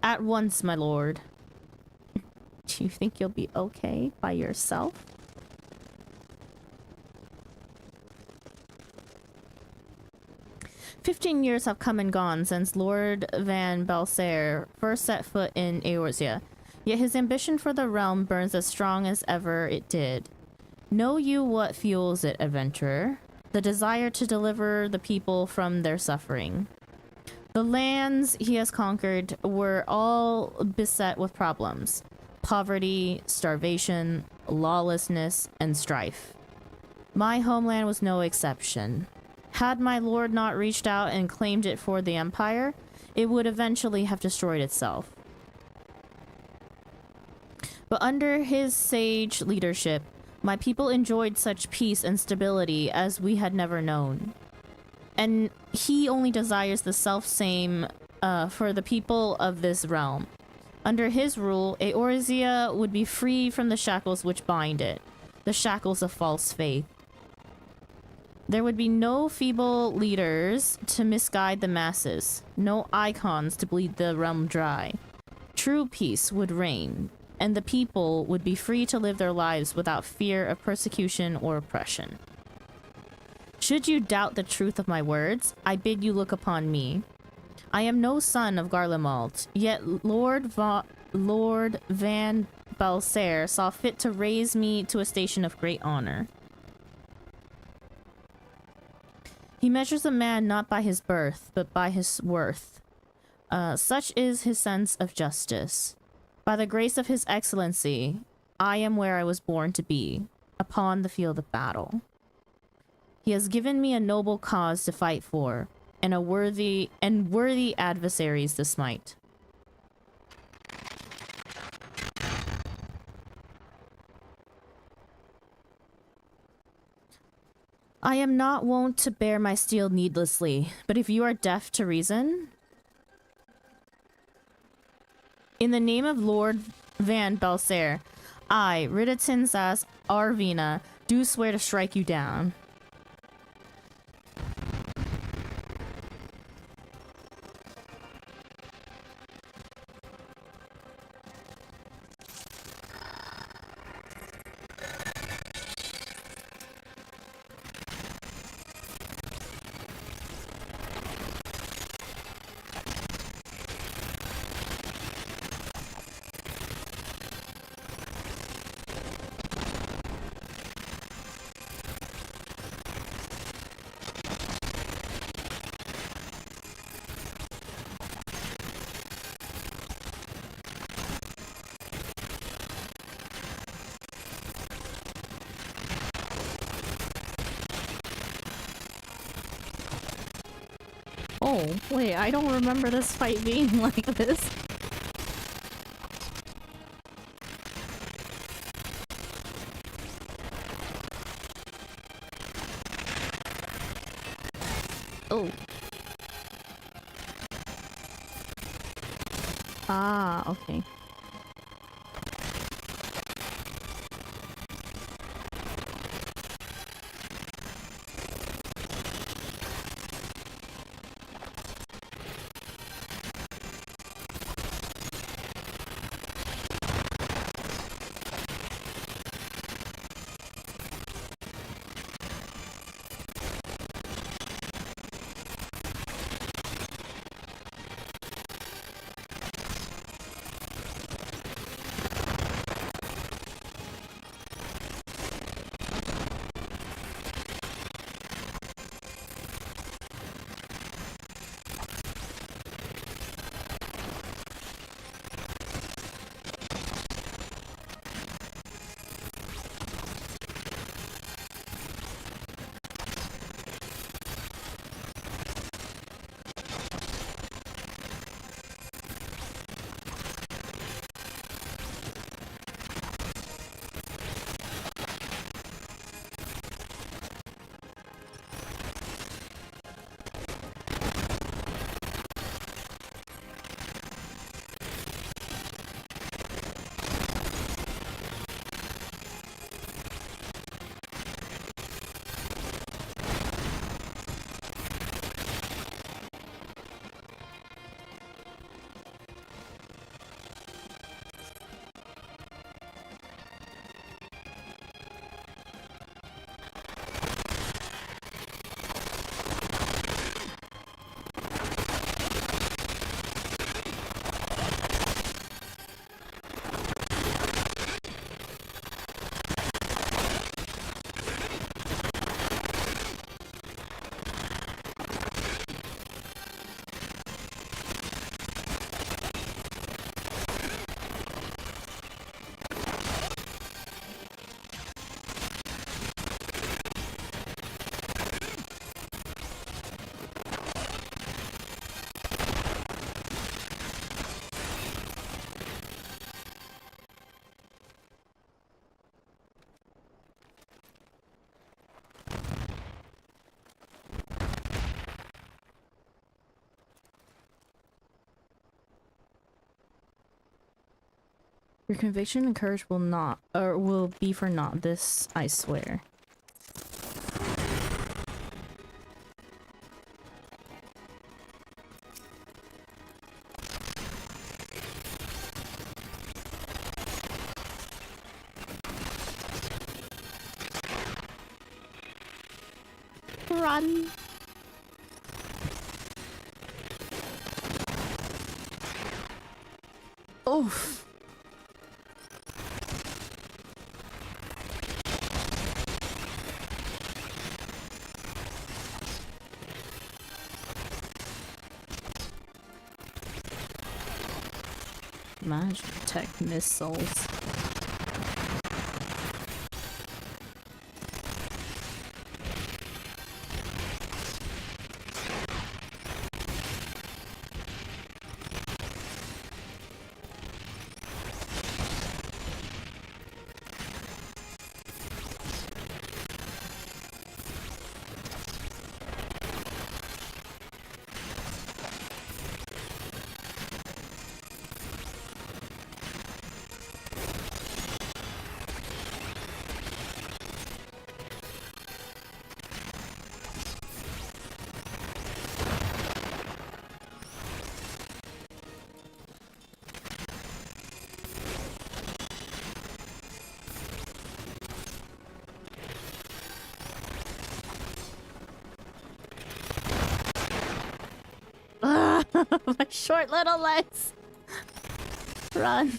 At once, my lord. Do you think you'll be okay by yourself? "15 years have come and gone since Lord Van Belsair first set foot in Eorzea, yet his ambition for the realm burns as strong as ever it did. Know you what fuels it, adventurer? The desire to deliver the people from their suffering. The lands he has conquered were all beset with problems. Poverty, starvation, lawlessness, and strife. My homeland was no exception. Had my lord not reached out and claimed it for the Empire, it would eventually have destroyed itself. But under his sage leadership, my people enjoyed such peace and stability as we had never known. And he only desires the self-same for the people of this realm. Under his rule, Eorzea would be free from the shackles which bind it, the shackles of false faith. There would be no feeble leaders to misguide the masses, no icons to bleed the realm dry. True peace would reign, and the people would be free to live their lives without fear of persecution or oppression. Should you doubt the truth of my words, I bid you look upon me. I am no son of Garlemald, yet Lord Van Belsair saw fit to raise me to a station of great honor. He measures a man not by his birth, but by his worth. Such is his sense of justice. By the grace of his excellency, I am where I was born to be, upon the field of battle. He has given me a noble cause to fight for, and worthy adversaries to smite. I am not wont to bear my steel needlessly, but if you are deaf to reason, in the name of Lord Van Belsair, I, Ridatinsas Arvina, do swear to strike you down. Oh, wait, I don't remember this fight being like this. Oh. Ah, okay. Your conviction and courage will not, or will be for naught. This I swear. Run. Oof. Magic tech missiles. My short little legs. Run.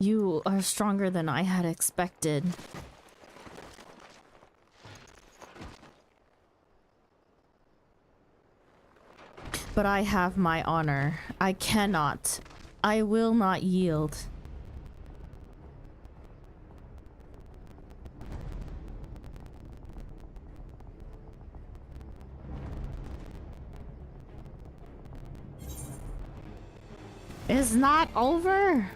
You are stronger than I had expected. But I have my honor. I cannot. I will not yield. It's not over.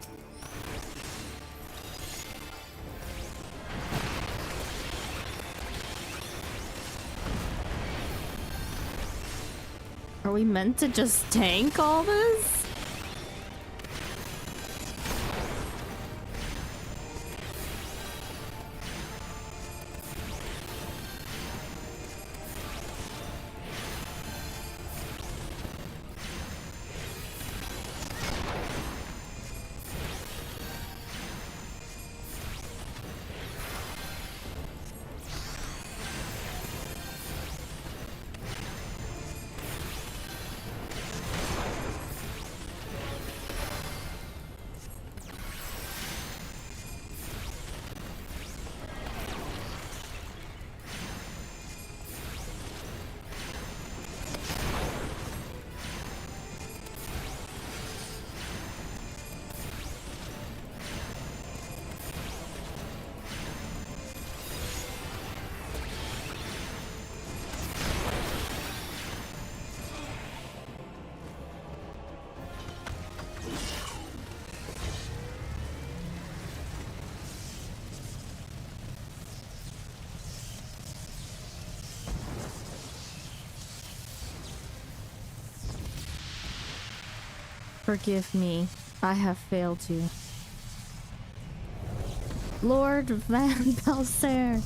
Are we meant to just tank all this? Forgive me. I have failed you. Lord Van Balser.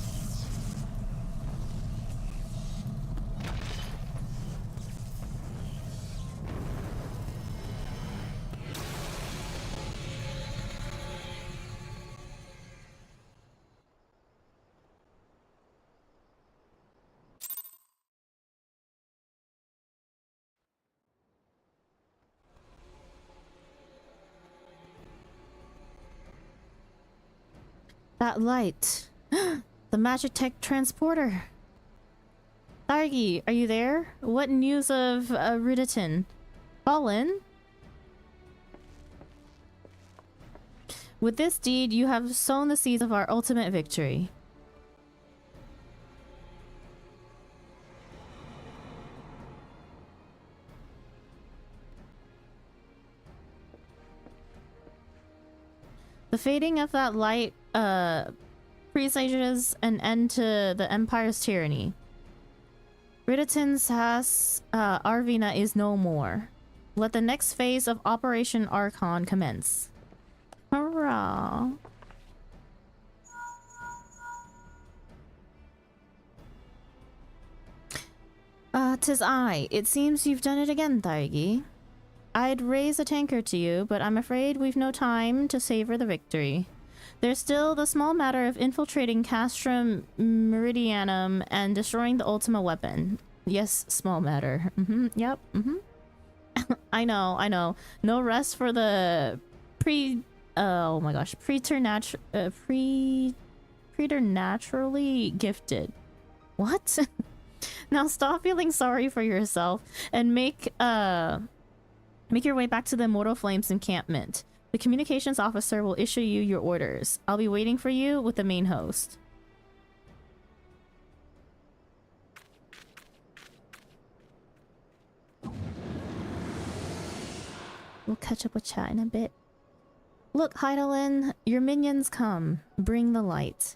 That light. The Magitech transporter. Thargi, are you there? What news of Riditon? Fallen? With this deed, you have sown the seeds of our ultimate victory. The fading of that light presages an end to the Empire's tyranny. Riditon's Arvina is no more. Let the next phase of Operation Archon commence. Hurrah! "'Tis I. It seems you've done it again, Thargi. I'd raise a tanker to you, but I'm afraid we've no time to savor the victory. There's still the small matter of infiltrating Castrum Meridianum and destroying the Ultima weapon. Yes, small matter. Yep, I know. No rest for the oh my gosh, preternaturally gifted. What? Now stop feeling sorry for yourself and make your way back to the Immortal Flames encampment. The communications officer will issue you your orders. I'll be waiting for you with the main host." We'll catch up with chat in a bit. "Look, Heidelin, your minions come. Bring the light.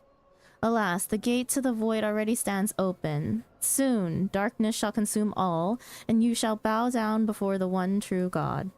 Alas, the gate to the void already stands open. Soon, darkness shall consume all, and you shall bow down before the one true God."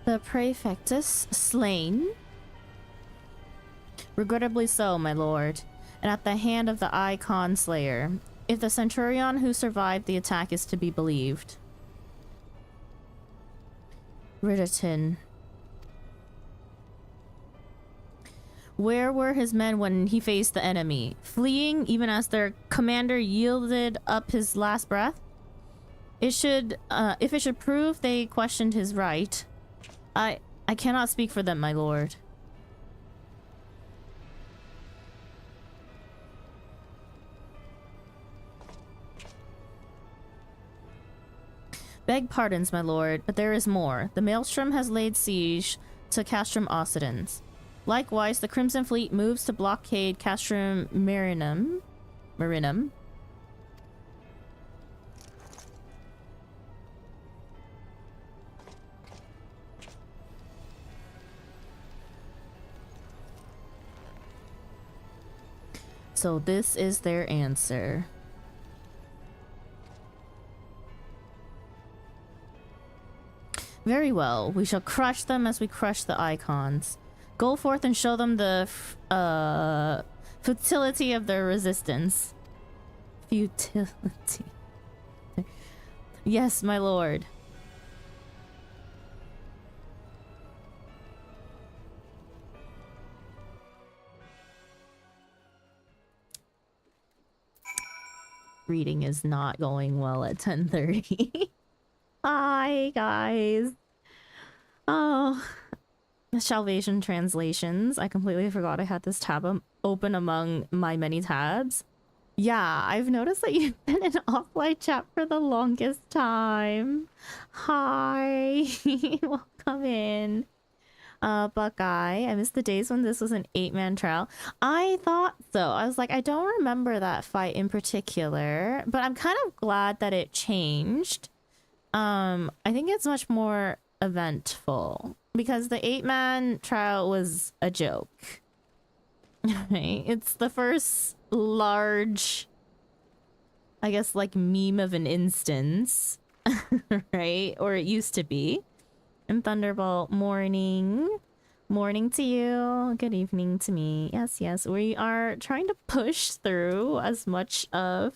"The Praefectus slain?" "Regrettably so, my lord, and at the hand of the Icon Slayer, if the Centurion who survived the attack is to be believed." Riditon. Where were his men when he faced the enemy? Fleeing even as their commander yielded up his last breath? If it should prove they questioned his right, I cannot speak for them, my lord. Beg pardons, my lord, but there is more. The Maelstrom has laid siege to Castrum Occidens. Likewise, the Crimson Fleet moves to blockade Castrum Marinum. So this is their answer. Very well, we shall crush them as we crush the icons. Go forth and show them the futility of their resistance. Futility. Yes, my lord. Reading is not going well at 10:30. Hi, guys. Oh, Salvation Translations. I completely forgot I had this tab open among my many tabs. Yeah, I've noticed that you've been in offline chat for the longest time. Hi. Welcome in. Buckeye, I miss the days when this was an 8-man trial. I thought so. I was like, I don't remember that fight in particular, but I'm kind of glad that it changed. I think it's much more eventful because the 8-man trial was a joke. Right? It's the first large, I guess, like meme of an instance, right? Or it used to be. And Thunderbolt, morning. Morning to you. Good evening to me. Yes, yes. We are trying to push through as much of...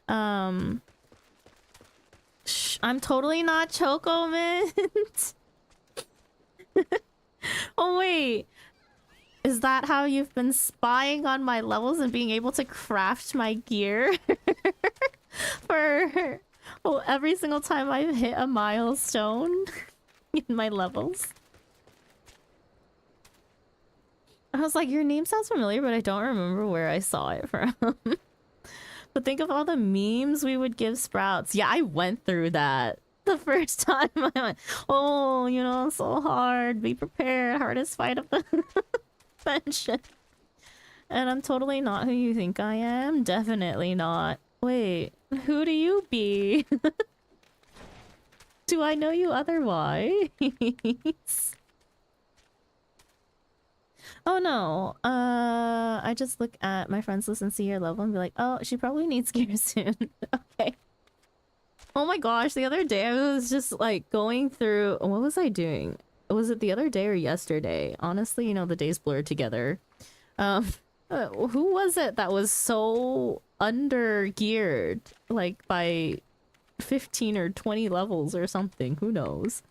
I'm totally not Choco Mint. Oh, wait. Is that how you've been spying on my levels and being able to craft my gear? For every single time I've hit a milestone in my levels. I was like, your name sounds familiar, but I don't remember where I saw it from. But think of all the memes we would give Sprouts. Yeah, I went through that the first time. I went, oh, you know, so hard. Be prepared. Hardest fight of the session. And I'm totally not who you think I am. Definitely not. Wait, who do you be? Do I know you otherwise? Oh no. I just look at my friends list and see your level and be like, oh, she probably needs gear soon. Okay. Oh my gosh, the other day I was just like going through, what was I doing? Was it the other day or yesterday? Honestly, you know, the days blur together. Who was it that was so under geared, like by 15 or 20 levels or something? Who knows?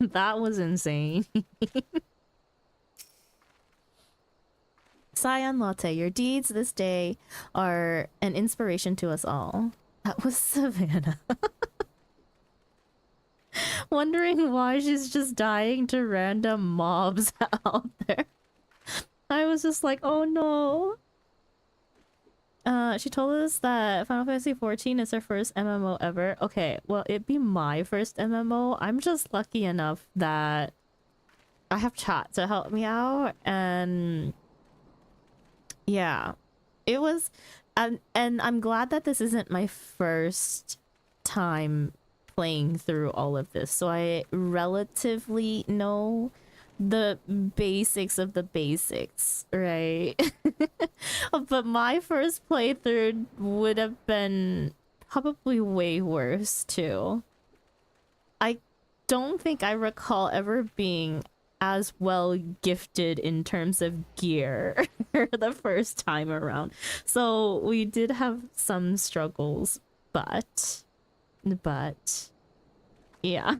That was insane. Cyan Latte, your deeds this day are an inspiration to us all. That was Savannah. Wondering why she's just dying to random mobs out there. I was just like, oh no. She told us that Final Fantasy XIV is her first MMO ever. Okay, well, it'd be my first MMO. I'm just lucky enough that I have chat to help me out, and yeah, it was, and I'm glad that this isn't my first time playing through all of this, so I relatively know the basics of the basics, right? But my first playthrough would have been probably way worse too. I don't think I recall ever being as well gifted in terms of gear the first time around. So we did have some struggles, but yeah.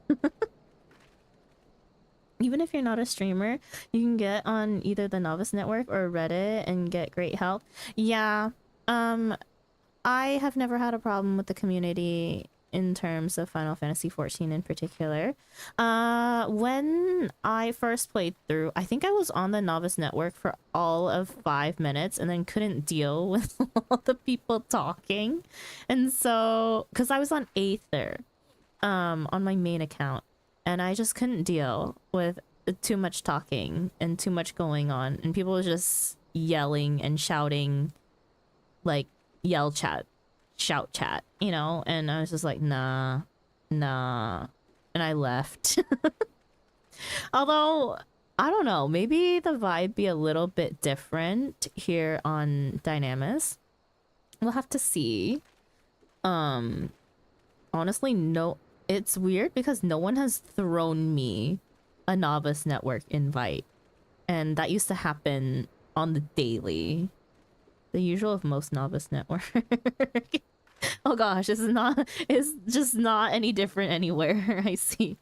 Even if you're not a streamer, you can get on either the Novice Network or Reddit and get great help. Yeah, I have never had a problem with the community in terms of Final Fantasy XIV in particular. When I first played through, I think I was on the Novice Network for all of 5 minutes and then couldn't deal with all the people talking. And so, because I was on Aether, on my main account, and I just couldn't deal with too much talking and too much going on, and people were just yelling and shouting, like yell chat, shout chat, you know, and I was just like, nah, and I left. Although, I don't know, maybe the vibe be a little bit different here on Dynamis. We'll have to see. Honestly, no, it's weird because no one has thrown me a Novice Network invite, and that used to happen on the daily. The usual of most Novice Network. Oh gosh, it's just not any different anywhere. I see.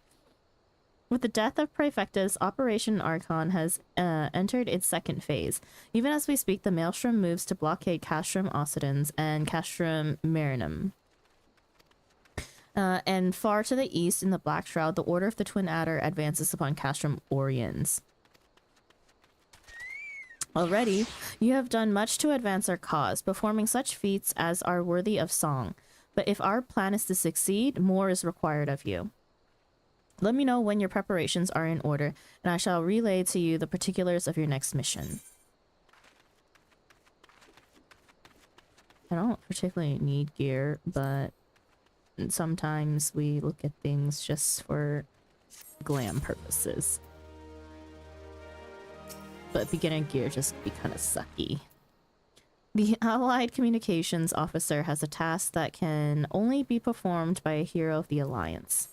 With the death of Praefectus, Operation Archon has entered its second phase. Even as we speak, the Maelstrom moves to blockade Castrum Occidens and Castrum Marinum. And far to the east in the Black Shroud, the Order of the Twin Adder advances upon Castrum Oriens. Already, you have done much to advance our cause, performing such feats as are worthy of song. But if our plan is to succeed, more is required of you. Let me know when your preparations are in order, and I shall relay to you the particulars of your next mission. I don't particularly need gear, but sometimes we look at things just for glam purposes. But beginner gear just be kind of sucky. The Allied Communications Officer has a task that can only be performed by a hero of the Alliance.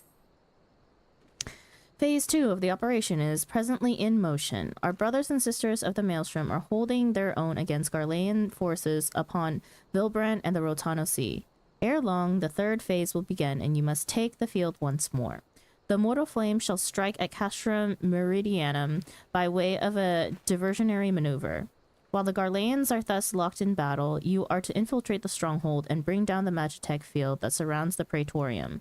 Phase 2 of the operation is presently in motion. Our brothers and sisters of the Maelstrom are holding their own against Garlean forces upon Vilbrand and the Rotano Sea. Ere long, the third phase will begin, and you must take the field once more. The mortal flame shall strike at Castrum Meridianum by way of a diversionary maneuver. While the Garleans are thus locked in battle, you are to infiltrate the stronghold and bring down the Magitech field that surrounds the Praetorium.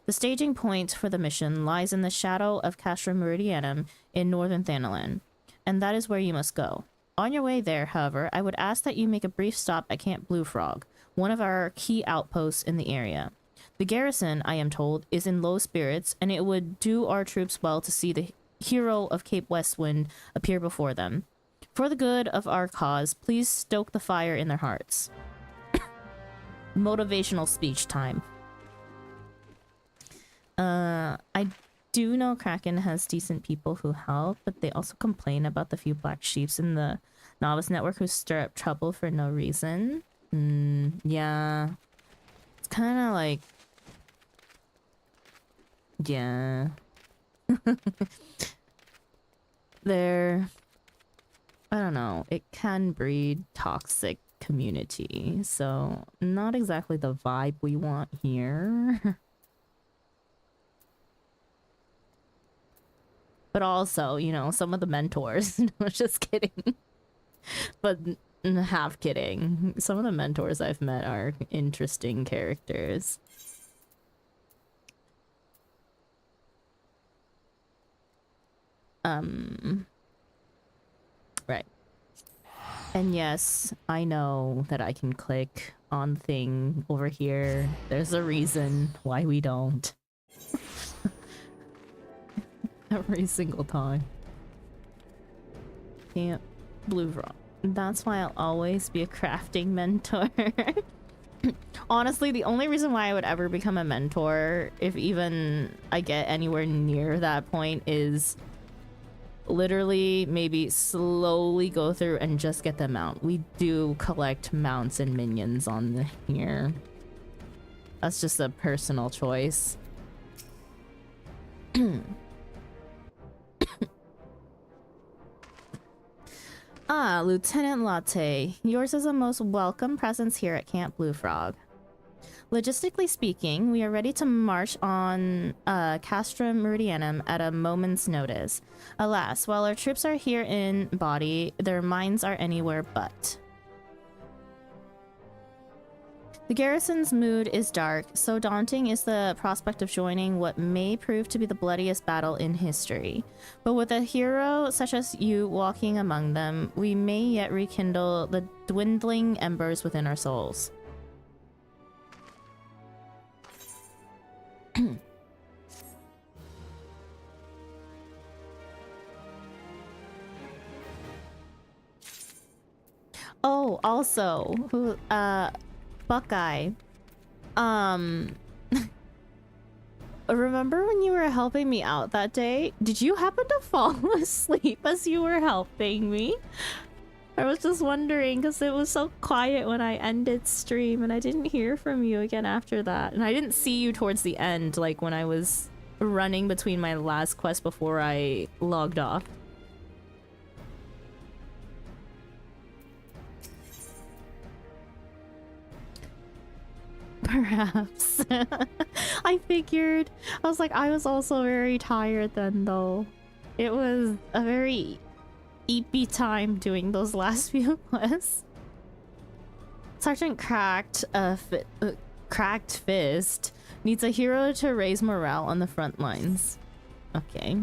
The staging point for the mission lies in the shadow of Castrum Meridianum in northern Thanalan, and that is where you must go. On your way there, however, I would ask that you make a brief stop at Camp Blue Frog, one of our key outposts in the area. The garrison, I am told, is in low spirits, and it would do our troops well to see the hero of Cape Westwind appear before them. For the good of our cause, please stoke the fire in their hearts. Motivational speech time. I do know Kraken has decent people who help, but they also complain about the few black sheeps in the novice network who stir up trouble for no reason. Yeah. It's kind of like... Yeah. They're... I don't know. It can breed toxic community, so not exactly the vibe we want here. But also, you know, some of the mentors, no, just kidding. But half kidding. Some of the mentors I've met are interesting characters. Right. And yes, I know that I can click on thing over here. There's a reason why we don't. Every single time. Camp Blue Rock. That's why I'll always be a crafting mentor. Honestly, the only reason why I would ever become a mentor, if even I get anywhere near that point, is literally maybe slowly go through and just get the mount. We do collect mounts and minions on here. That's just a personal choice. Ah, Lieutenant Latte. Yours is a most welcome presence here at Camp Blue Frog. Logistically speaking, we are ready to march on Castrum Meridianum at a moment's notice. Alas, while our troops are here in body, their minds are anywhere but. The garrison's mood is dark, so daunting is the prospect of joining what may prove to be the bloodiest battle in history. But with a hero such as you walking among them, we may yet rekindle the dwindling embers within our souls. Oh, also, who, Buckeye. Remember when you were helping me out that day? Did you happen to fall asleep as you were helping me? I was just wondering because it was so quiet when I ended stream and I didn't hear from you again after that. And I didn't see you towards the end, like when I was running between my last quest before I logged off. Perhaps. I figured. I was like, I was also very tired then though. It was a very eepy time doing those last few quests. Sergeant Cracked Fist needs a hero to raise morale on the front lines. Okay.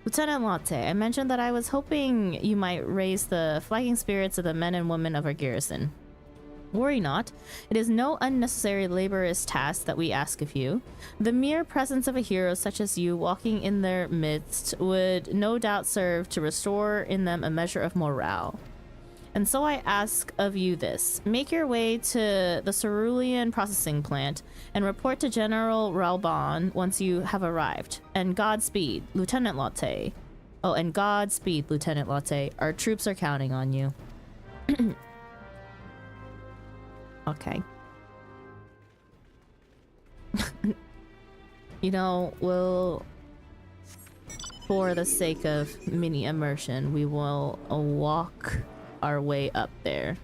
Lieutenant Latte, I mentioned that I was hoping you might raise the flagging spirits of the men and women of our garrison. Worry not. It is no unnecessary laborious task that we ask of you. The mere presence of a hero such as you walking in their midst would no doubt serve to restore in them a measure of morale. And so I ask of you this. Make your way to the Cerulean processing plant and report to General Ralban once you have arrived. And Godspeed, Lieutenant Latte. Oh, and Godspeed, Lieutenant Latte. Our troops are counting on you. Okay. You know, for the sake of mini immersion, we will walk our way up there.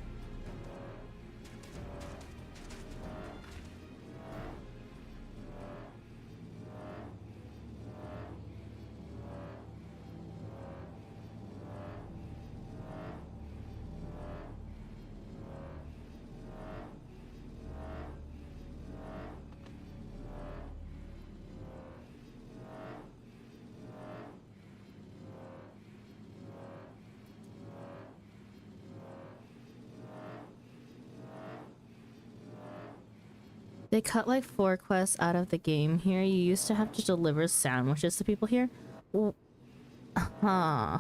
They cut like 4 quests out of the game here. You used to have to deliver sandwiches to people here. Huh.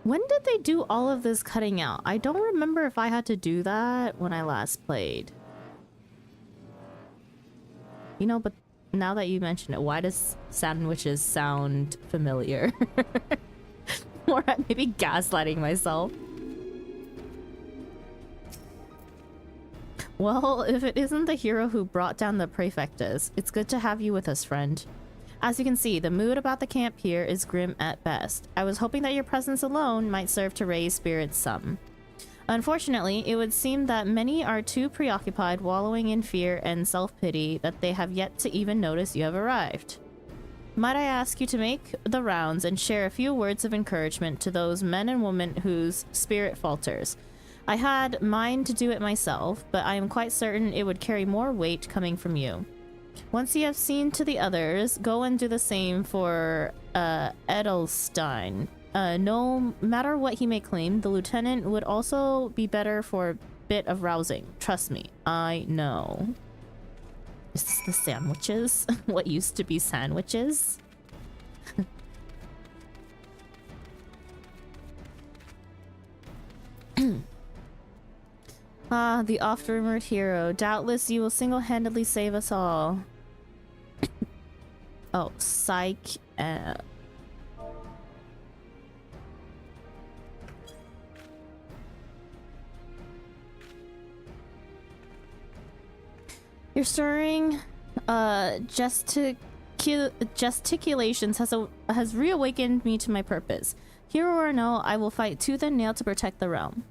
When did they do all of this cutting out? I don't remember if I had to do that when I last played. You know, but now that you mention it, why does sandwiches sound familiar? Or maybe gaslighting myself. Well, if it isn't the hero who brought down the prefectus, it's good to have you with us, friend. As you can see, the mood about the camp here is grim at best. I was hoping that your presence alone might serve to raise spirits some. Unfortunately, it would seem that many are too preoccupied wallowing in fear and self-pity that they have yet to even notice you have arrived. Might I ask you to make the rounds and share a few words of encouragement to those men and women whose spirit falters? I had mine to do it myself, but I am quite certain it would carry more weight coming from you. Once you have seen to the others, go and do the same for Edelstein. No matter what he may claim, the lieutenant would also be better for a bit of rousing. Trust me, I know. Is this the sandwiches? What used to be sandwiches? Ah, the oft-rumored hero. Doubtless you will single-handedly save us all. Oh, psych. Your stirring gesticulations has reawakened me to my purpose. Hero or no, I will fight tooth and nail to protect the realm.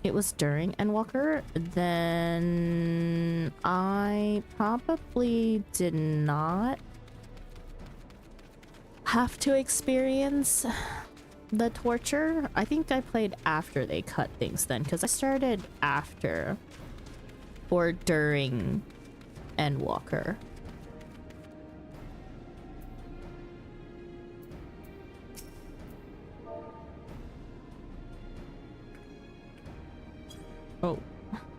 It was during Endwalker, then I probably did not have to experience the torture. I think I played after they cut things then, because I started after or during Endwalker. Oh,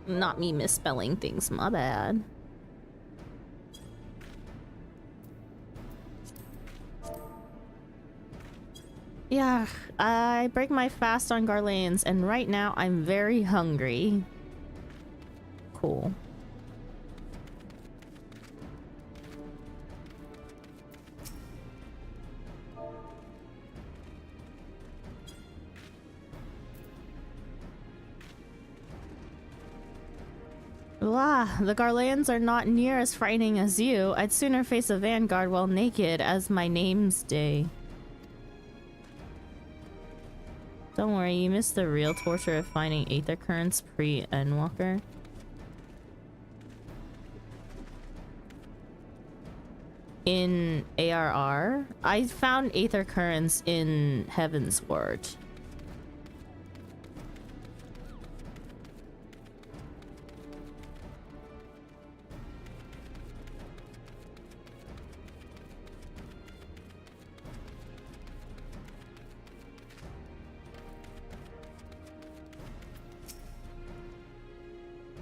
not me misspelling things, my bad. Yeah, I break my fast on Garleans, and right now I'm very hungry. Cool. Blah, the Garleans are not near as frightening as you. I'd sooner face a vanguard while naked as my name's day. Don't worry, you missed the real torture of finding Aether Currents pre-Endwalker. In ARR, I found Aether Currents in Heavensward.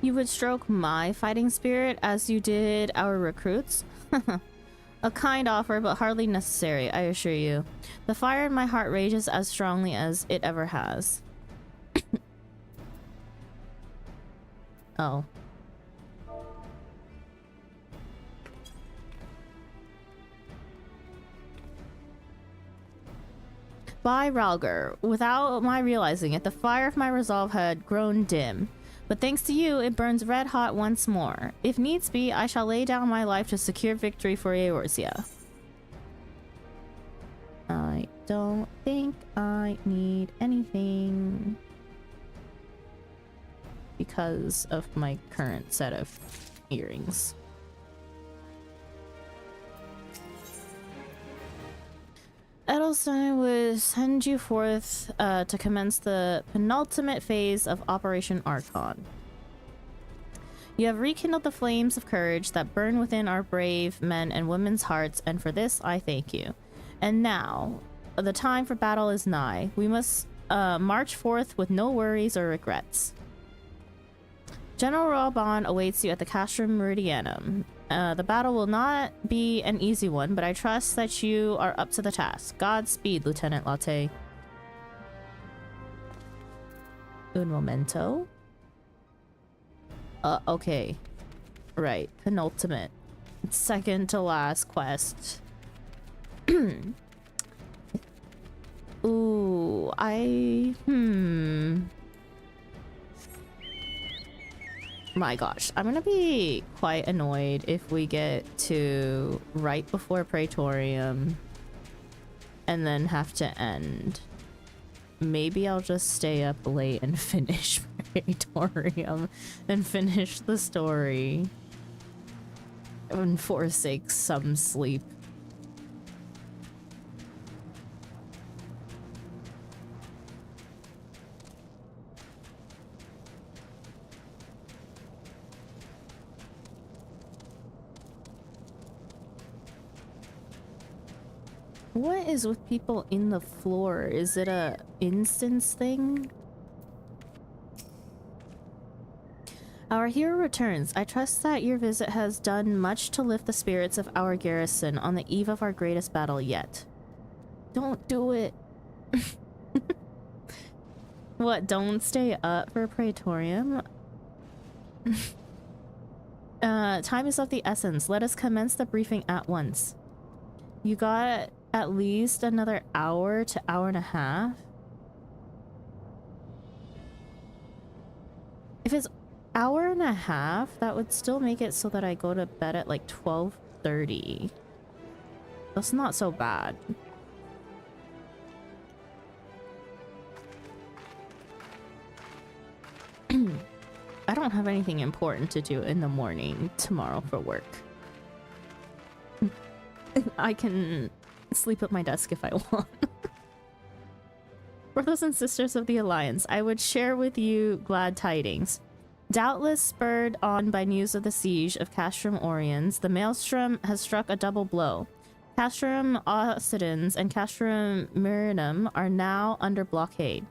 You would stroke my fighting spirit as you did our recruits? A kind offer, but hardly necessary, I assure you. The fire in my heart rages as strongly as it ever has. Oh. By Ralger, without my realizing it, the fire of my resolve had grown dim. But thanks to you, it burns red hot once more. If needs be, I shall lay down my life to secure victory for Eorzea. I don't think I need anything because of my current set of earrings. Edelstein would send you forth to commence the penultimate phase of Operation Archon. You have rekindled the flames of courage that burn within our brave men and women's hearts, and for this I thank you. And now, the time for battle is nigh. We must march forth with no worries or regrets. General Ralban awaits you at the Castrum Meridianum. The battle will not be an easy one, but I trust that you are up to the task. Godspeed, Lieutenant Latte. Un momento. Okay. Right. Penultimate. Second to last quest. Ooh, my gosh, I'm gonna be quite annoyed if we get to right before Praetorium and then have to end. Maybe I'll just stay up late and finish Praetorium and finish the story and forsake some sleep. What is with people in the floor? Is it a instance thing? Our hero returns. I trust that your visit has done much to lift the spirits of our garrison on the eve of our greatest battle yet. Don't do it. What, don't stay up for Praetorium? Time is of the essence. Let us commence the briefing at once. You got at least another hour to hour and a half. If it's hour and a half, that would still make it so that I go to bed at like 12:30. That's not so bad. I don't have anything important to do in the morning tomorrow for work. I can sleep at my desk if I want. Brothers and sisters of the Alliance, I would share with you glad tidings. Doubtless spurred on by news of the siege of Castrum Oriens, the Maelstrom has struck a double blow. Castrum Occidens and Castrum Meridianum are now under blockade.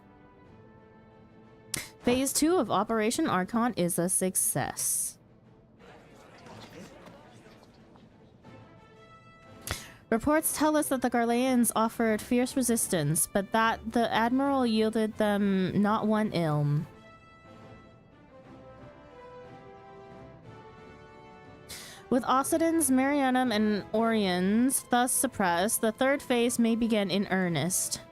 Phase 2 of Operation Archon is a success. Reports tell us that the Garleans offered fierce resistance, but that the Admiral yielded them not one ilm. With Occidens, Marianum, and Oriens thus suppressed, the third phase may begin in earnest.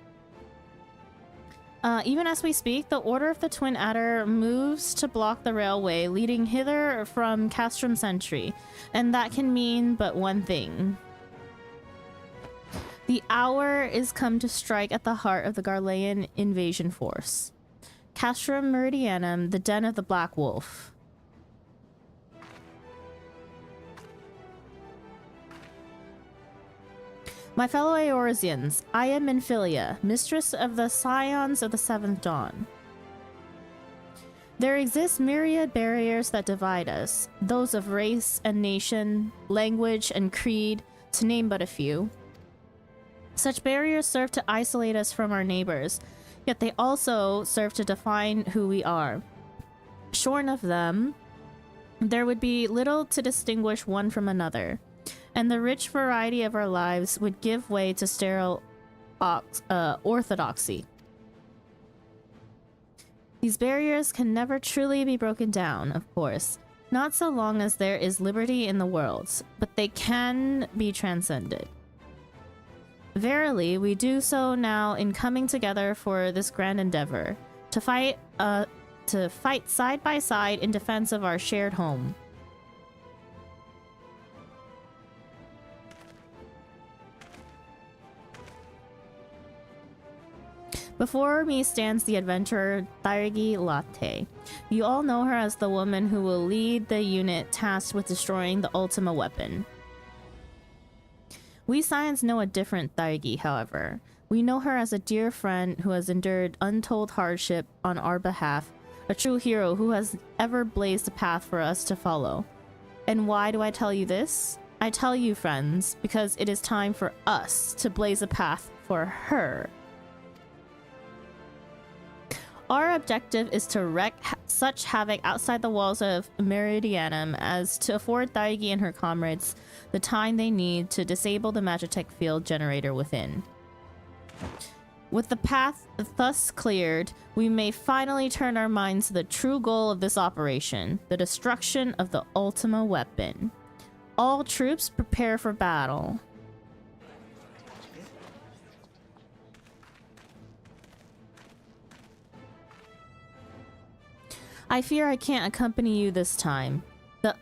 Even as we speak, the Order of the Twin Adder moves to block the railway leading hither from Castrum Sentry, and that can mean but one thing. The hour is come to strike at the heart of the Garlean invasion force. Castrum Meridianum, the den of the Black Wolf. My fellow Eorzeans, I am Minfilia, mistress of the Scions of the Seventh Dawn. There exist myriad barriers that divide us, those of race and nation, language and creed, to name but a few. Such barriers serve to isolate us from our neighbors, yet they also serve to define who we are. Shorn of them, there would be little to distinguish one from another, and the rich variety of our lives would give way to sterile orthodoxy. These barriers can never truly be broken down, of course, not so long as there is liberty in the world, but they can be transcended. Verily, we do so now in coming together for this grand endeavor, to fight side by side in defense of our shared home. Before me stands the adventurer Thairgi Latte. You all know her as the woman who will lead the unit tasked with destroying the Ultima weapon. We Scions know a different Thairgi, however. We know her as a dear friend who has endured untold hardship on our behalf, a true hero who has ever blazed a path for us to follow. And why do I tell you this? I tell you, friends, because it is time for us to blaze a path for her. Our objective is to wreak such havoc outside the walls of Meridianum as to afford Thairgi and her comrades the time they need to disable the Magitech field generator within. With the path thus cleared, we may finally turn our minds to the true goal of this operation, the destruction of the Ultima weapon. All troops prepare for battle. I fear I can't accompany you this time. The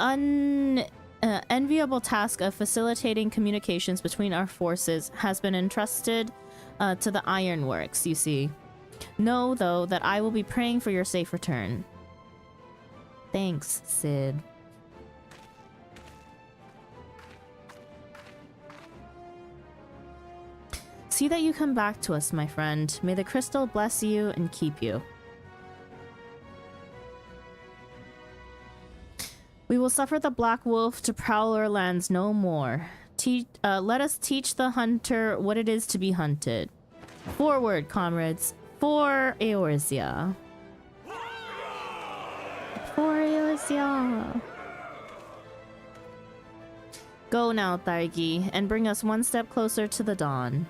enviable task of facilitating communications between our forces has been entrusted to the Ironworks, you see. Know, though, that I will be praying for your safe return. Thanks, Sid. See that you come back to us, my friend. May the crystal bless you and keep you. We will suffer the Black Wolf to prowl our lands no more. Let us teach the hunter what it is to be hunted. Forward, comrades. For Eorzea. For Eorzea. Go now, Thairgi, and bring us one step closer to the dawn.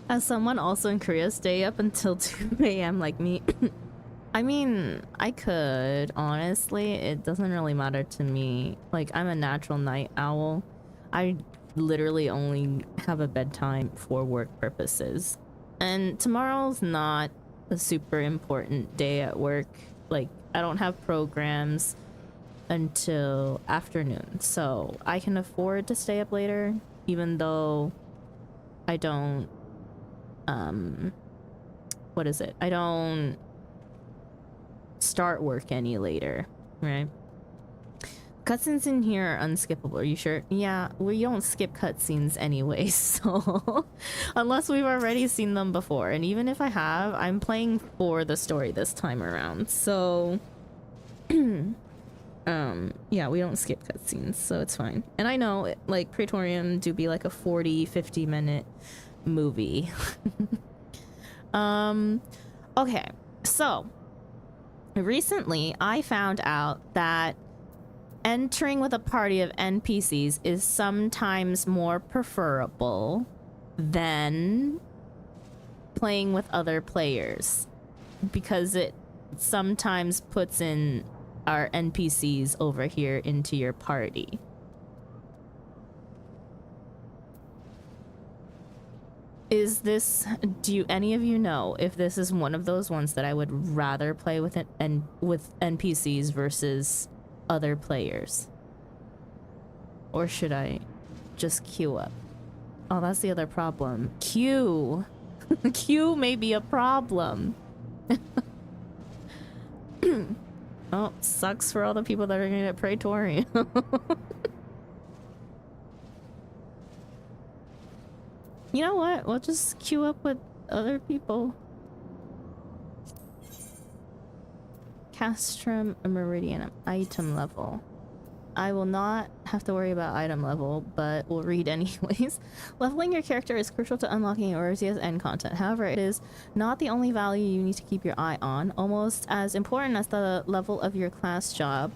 As someone also in Korea stay up until 2 a.m. like me, I mean, I could, honestly. It doesn't really matter to me. Like, I'm a natural night owl. I literally only have a bedtime for work purposes. And tomorrow's not a super important day at work. Like, I don't have programs until afternoon, so I can afford to stay up later, even though I don't what is it? I don't start work any later, right? Cutscenes in here are unskippable. Are you sure? Yeah, we don't skip cutscenes anyway, so unless we've already seen them before. And even if I have, I'm playing for the story this time around. So yeah, we don't skip cutscenes, so it's fine. And I know like Praetorium do be like a 40-50 minute movie. Okay, so recently I found out that entering with a party of NPCs is sometimes more preferable than playing with other players, because it sometimes puts in our NPCs over here into your party. Is this, do any of you know if this is one of those ones that I would rather play with with NPCs versus other players? Or should I just queue up? Oh, that's the other problem. Queue. Queue may be a problem. Oh, sucks for all the people that are gonna get Praetorium. You know what? We'll just queue up with other people. Castrum Meridianum item level. I will not have to worry about item level, but we'll read anyways. Leveling your character is crucial to unlocking Eorzea's end content. However, it is not the only value you need to keep your eye on. Almost as important as the level of your class job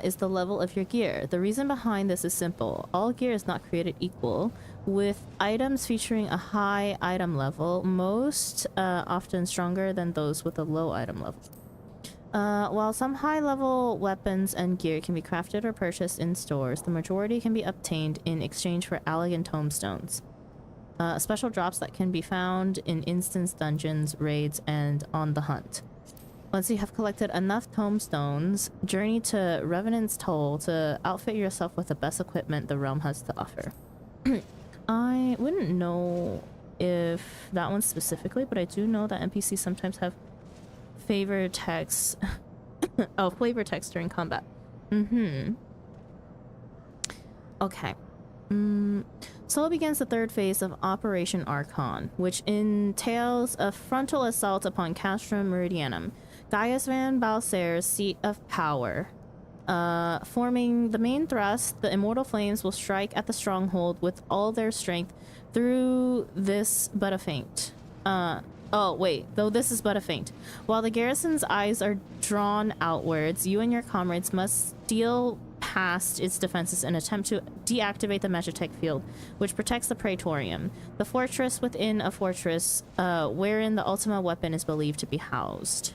is the level of your gear. The reason behind this is simple. All gear is not created equal. With items featuring a high item level, most often stronger than those with a low item level. While some high-level weapons and gear can be crafted or purchased in stores, the majority can be obtained in exchange for elegant tomestones. Special drops that can be found in instance dungeons, raids, and on the hunt. Once you have collected enough tomestones, journey to Revenant's Toll to outfit yourself with the best equipment the realm has to offer. I wouldn't know if that one specifically, but I do know that NPCs sometimes have flavor text flavor text during combat. Okay. So begins the third phase of Operation Archon, which entails a frontal assault upon Castrum Meridianum, Gaius Van Balser's seat of power. Forming the main thrust, the immortal flames will strike at the stronghold with all their strength through this but a feint. Oh, wait, though this is but a feint. While the garrison's eyes are drawn outwards, you and your comrades must steal past its defenses and attempt to deactivate the Magitech field, which protects the Praetorium, the fortress within a fortress, wherein the Ultima weapon is believed to be housed.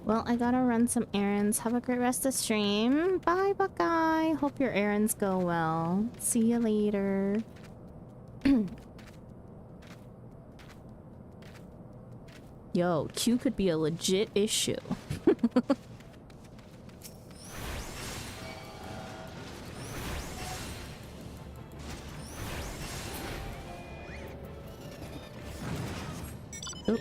Well, I gotta run some errands. Have a great rest of stream. Bye, Buckeye. Hope your errands go well. See you later. Yo, Q could be a legit issue. Oop.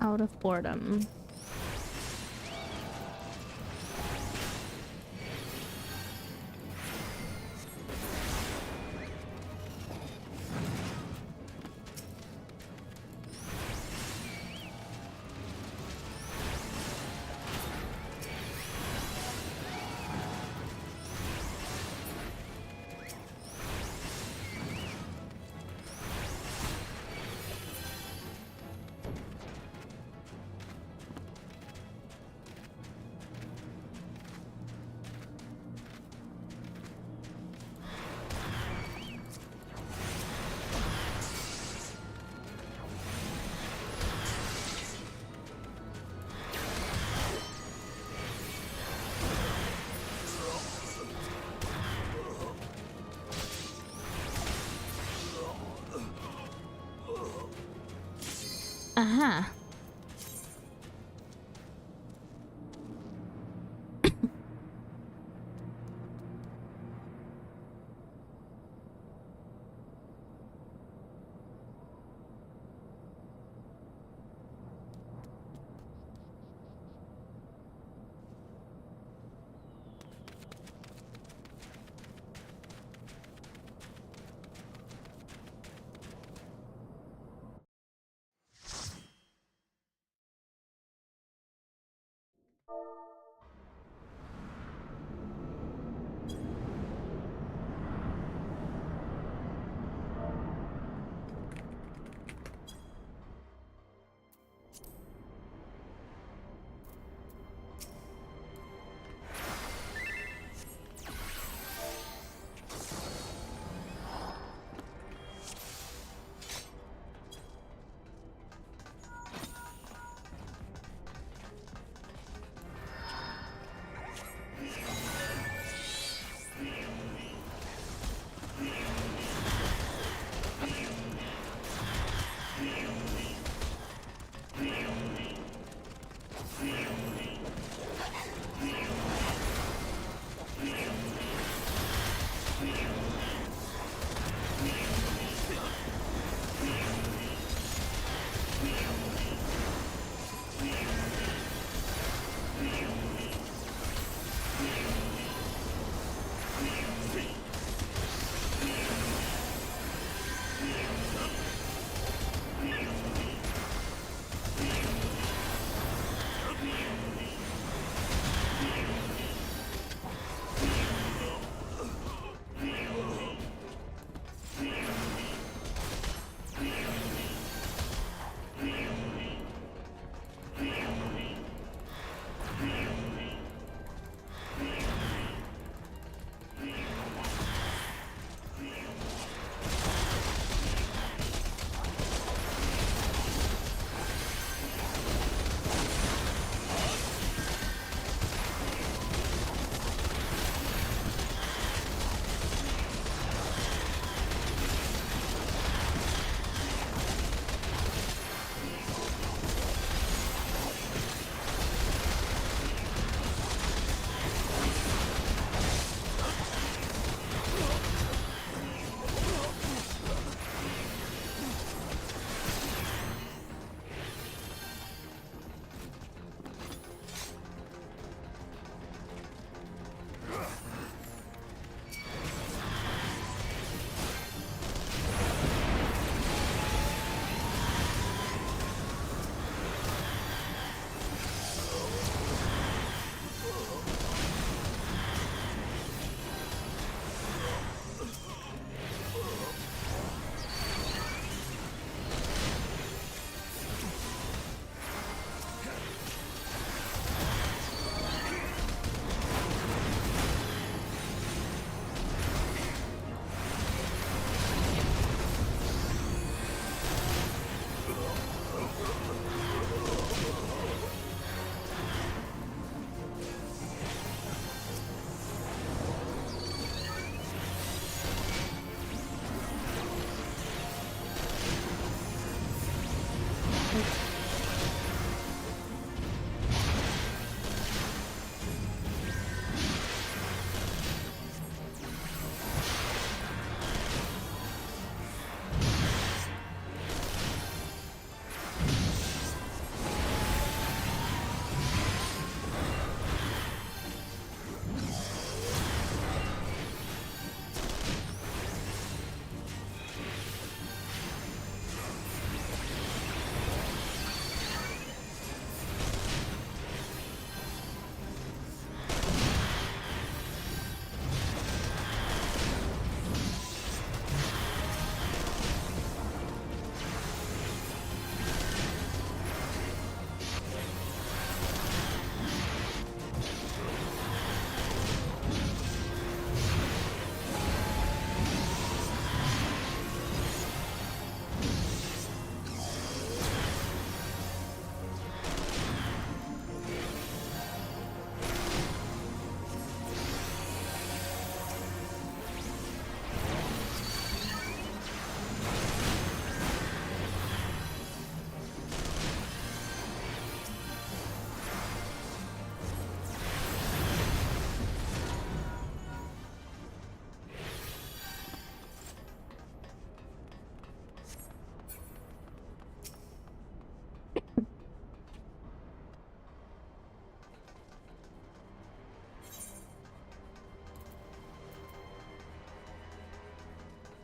Out of boredom. Uh-huh.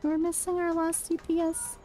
We're missing our last DPS.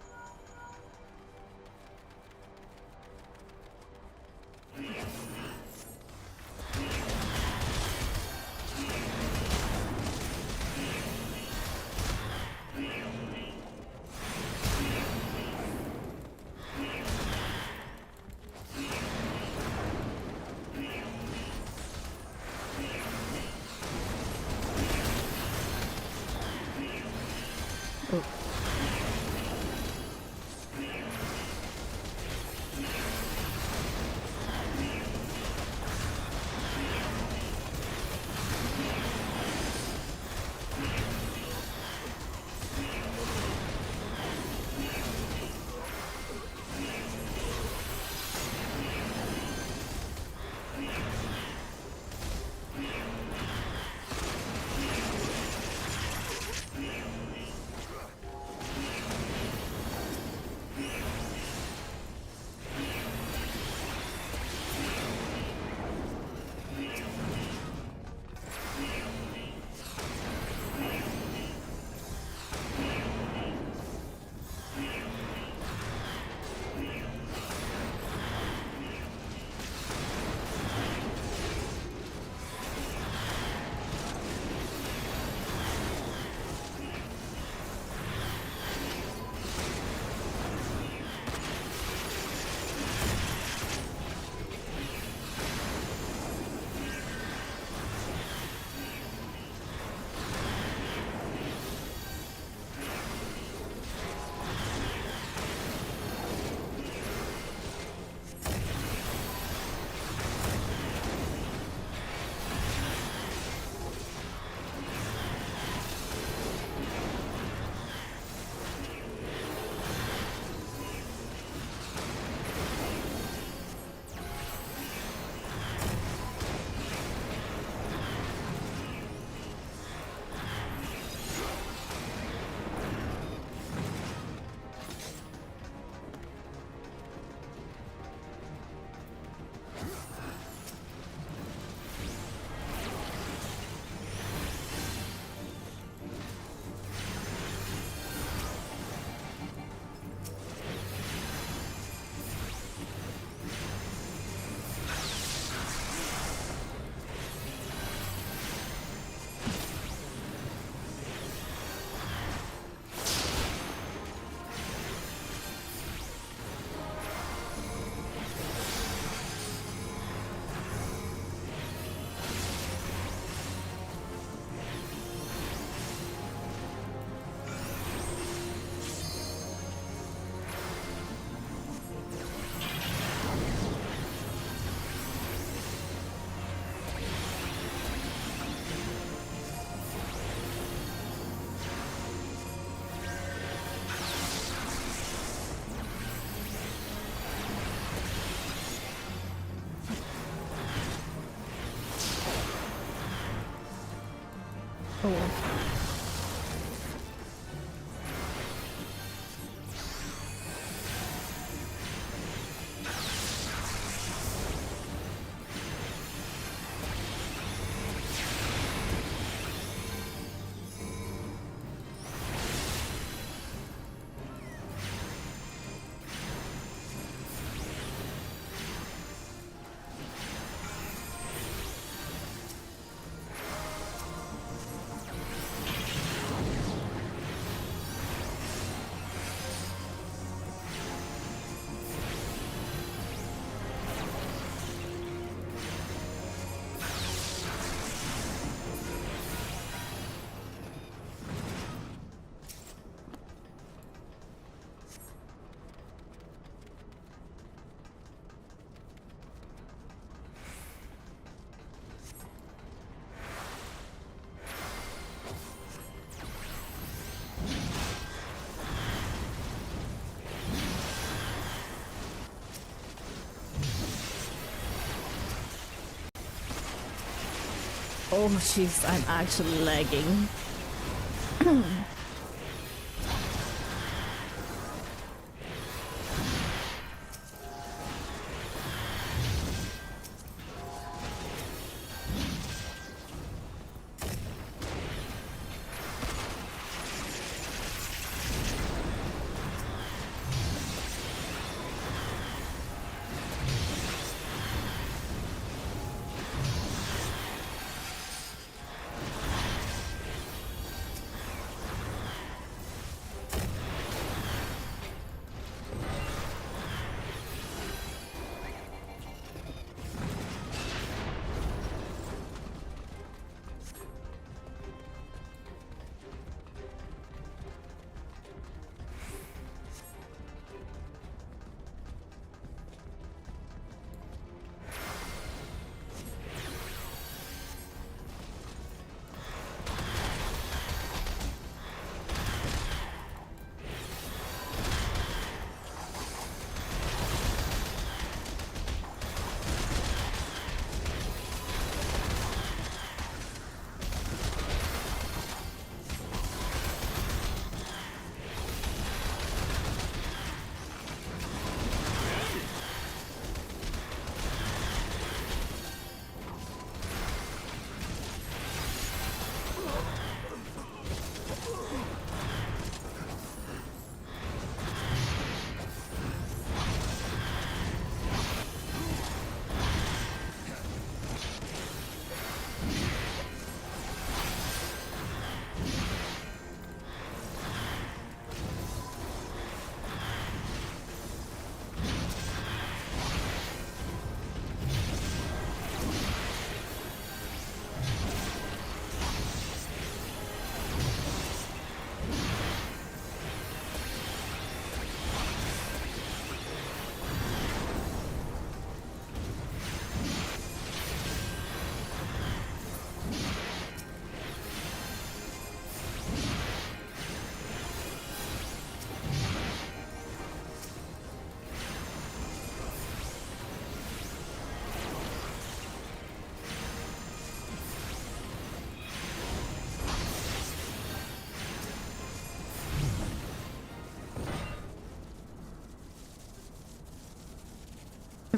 Oh jeez, I'm actually lagging.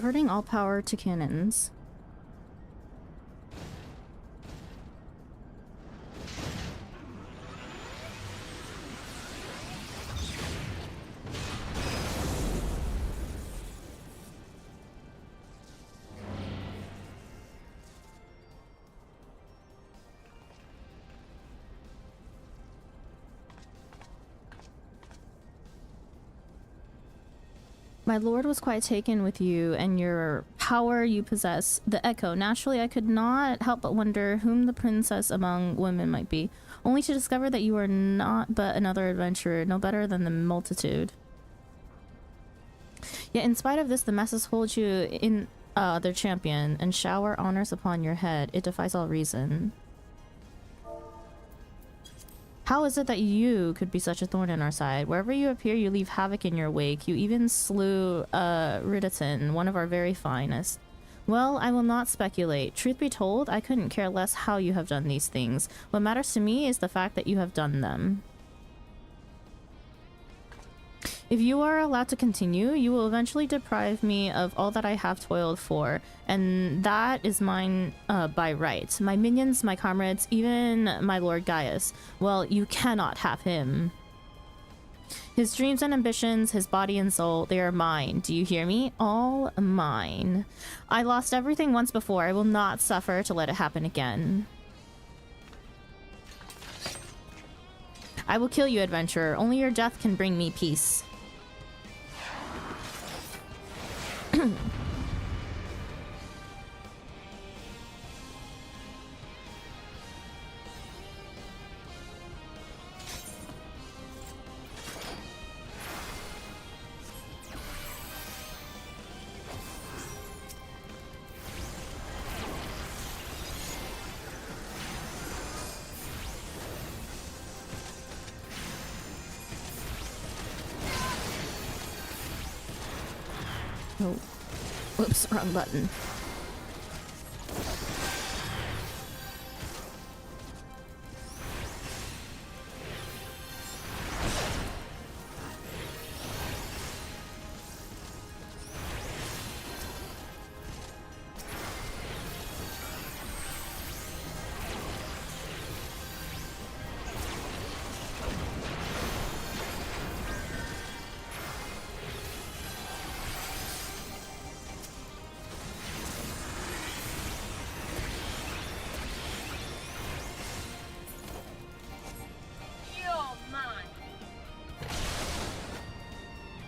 Diverting all power to cannons. My lord was quite taken with you and your power you possess. The echo. Naturally, I could not help but wonder whom the princess among women might be, only to discover that you are not but another adventurer, no better than the multitude. Yet in spite of this, the masses hold you in their champion and shower honors upon your head. It defies all reason. How is it that you could be such a thorn in our side? Wherever you appear, you leave havoc in your wake. You even slew Riditon, one of our very finest. Well, I will not speculate. Truth be told, I couldn't care less how you have done these things. What matters to me is the fact that you have done them. If you are allowed to continue, you will eventually deprive me of all that I have toiled for, and that is mine by right. My minions, my comrades, even my Lord Gaius. Well, you cannot have him. His dreams and ambitions, his body and soul, they are mine. Do you hear me? All mine. I lost everything once before. I will not suffer to let it happen again. I will kill you, adventurer. Only your death can bring me peace. Oh, whoops, wrong button.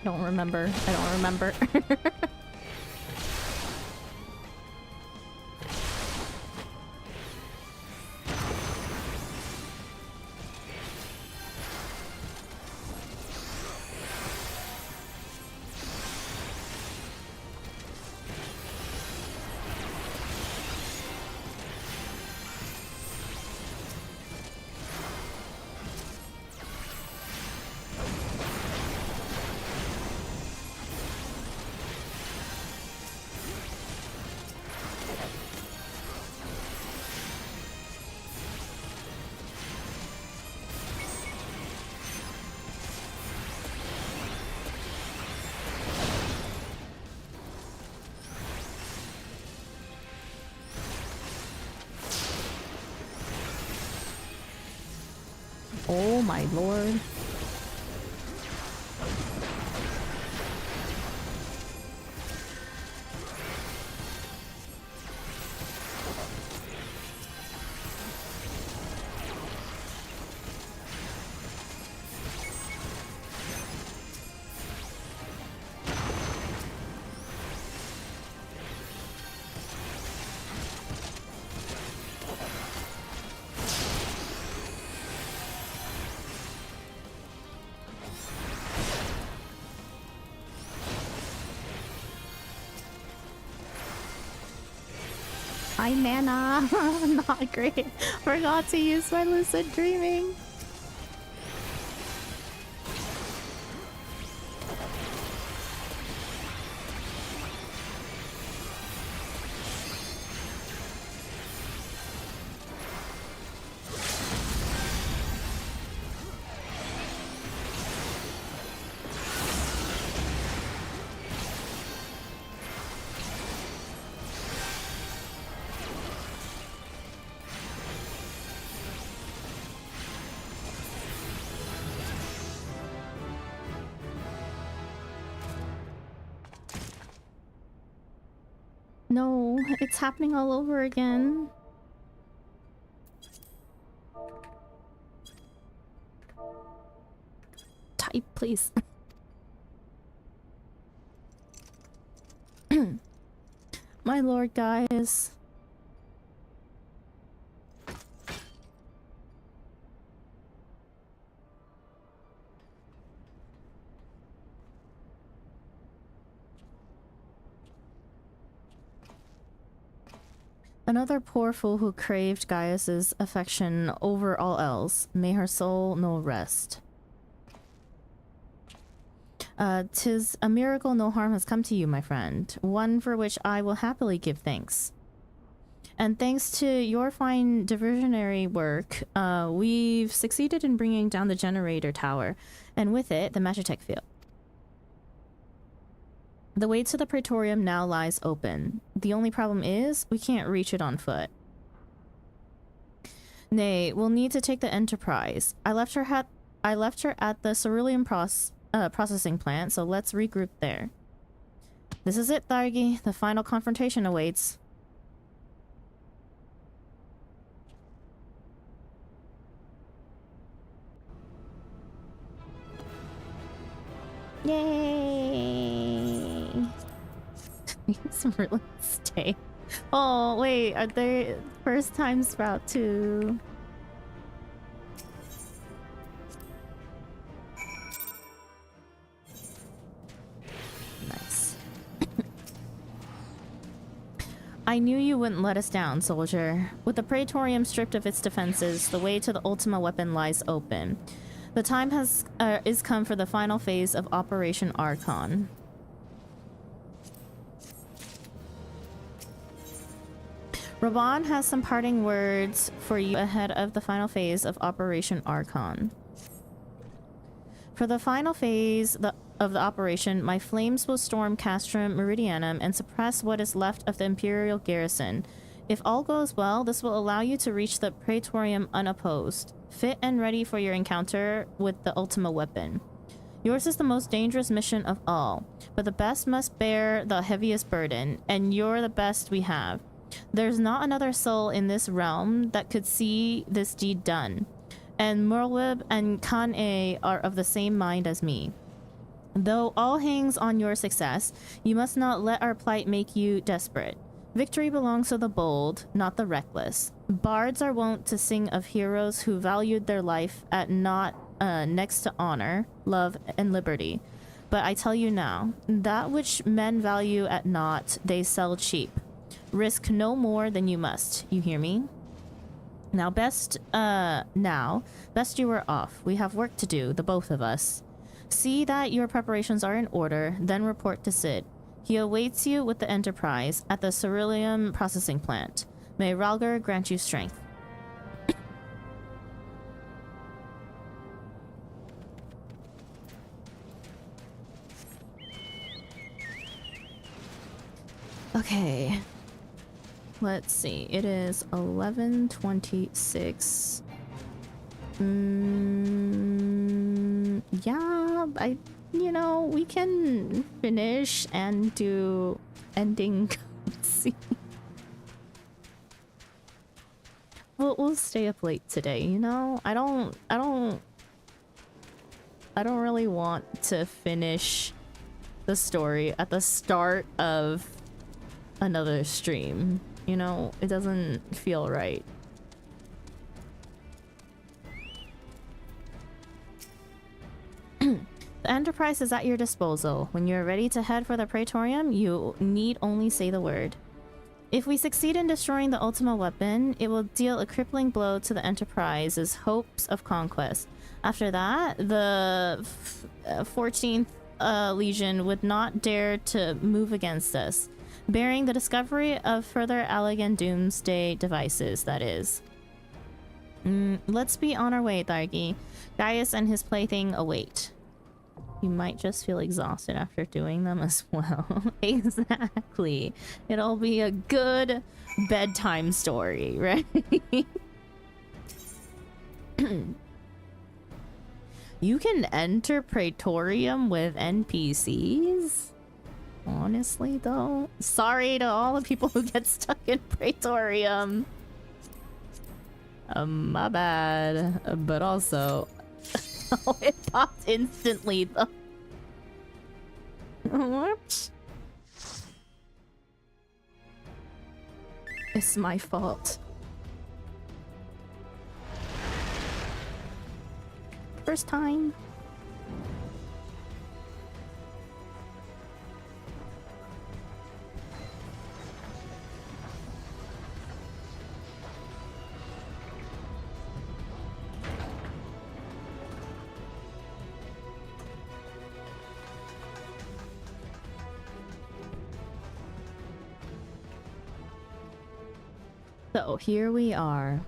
Don't remember. I don't remember. Oh my lord. Hi, mana. Not great. Forgot to use my lucid dreaming. No, it's happening all over again. Type, please. My lord, guys. Another poor fool who craved Gaius's affection over all else. May her soul know rest. 'Tis a miracle no harm has come to you, my friend. One for which I will happily give thanks. And thanks to your fine diversionary work, we've succeeded in bringing down the generator tower, and with it, the Magitech field. The way to the Praetorium now lies open. The only problem is, we can't reach it on foot. Nay, we'll need to take the Enterprise. I left her at the Cerulean processing plant, so let's regroup there. This is it, Thargi. The final confrontation awaits. Yay! Some real estate. Oh, wait, are they first time Sprout too? Nice. I knew you wouldn't let us down, soldier. With the Praetorium stripped of its defenses, the way to the Ultima weapon lies open. The time is come for the final phase of Operation Archon. Raban has some parting words for you ahead of the final phase of Operation Archon. For the final phase of the operation, my flames will storm Castrum Meridianum and suppress what is left of the Imperial garrison. If all goes well, this will allow you to reach the Praetorium unopposed, fit and ready for your encounter with the Ultima weapon. Yours is the most dangerous mission of all, but the best must bear the heaviest burden, and you're the best we have. There's not another soul in this realm that could see this deed done, and Merlwib and Kan-E are of the same mind as me. Though all hangs on your success, you must not let our plight make you desperate. Victory belongs to the bold, not the reckless. Bards are wont to sing of heroes who valued their life at naught next to honor, love, and liberty. But I tell you now, that which men value at naught, they sell cheap. Risk no more than you must. You hear me? Now best you are off. We have work to do, the both of us. See that your preparations are in order, then report to Sid. He awaits you with the Enterprise at the Cerulean processing plant. May Ralgar grant you strength. Okay. Let's see. It is 11:26. Yeah, we can finish and do ending cutscene. We'll stay up late today, I don't really want to finish the story at the start of another stream. It doesn't feel right. The Enterprise is at your disposal. When you're ready to head for the Praetorium, you need only say the word. If we succeed in destroying the Ultima weapon, it will deal a crippling blow to the Enterprise's hopes of conquest. After that, the 14th Legion would not dare to move against us, bearing the discovery of further Allagan doomsday devices, that is. Let's be on our way, Thargi. Gaius and his plaything await. You might just feel exhausted after doing them as well. Exactly. It'll be a good bedtime story, right? You can enter Praetorium with NPCs? Honestly, though, sorry to all the people who get stuck in Praetorium. My bad. But also, oh, it popped instantly, though. What? It's my fault. First time. So here we are.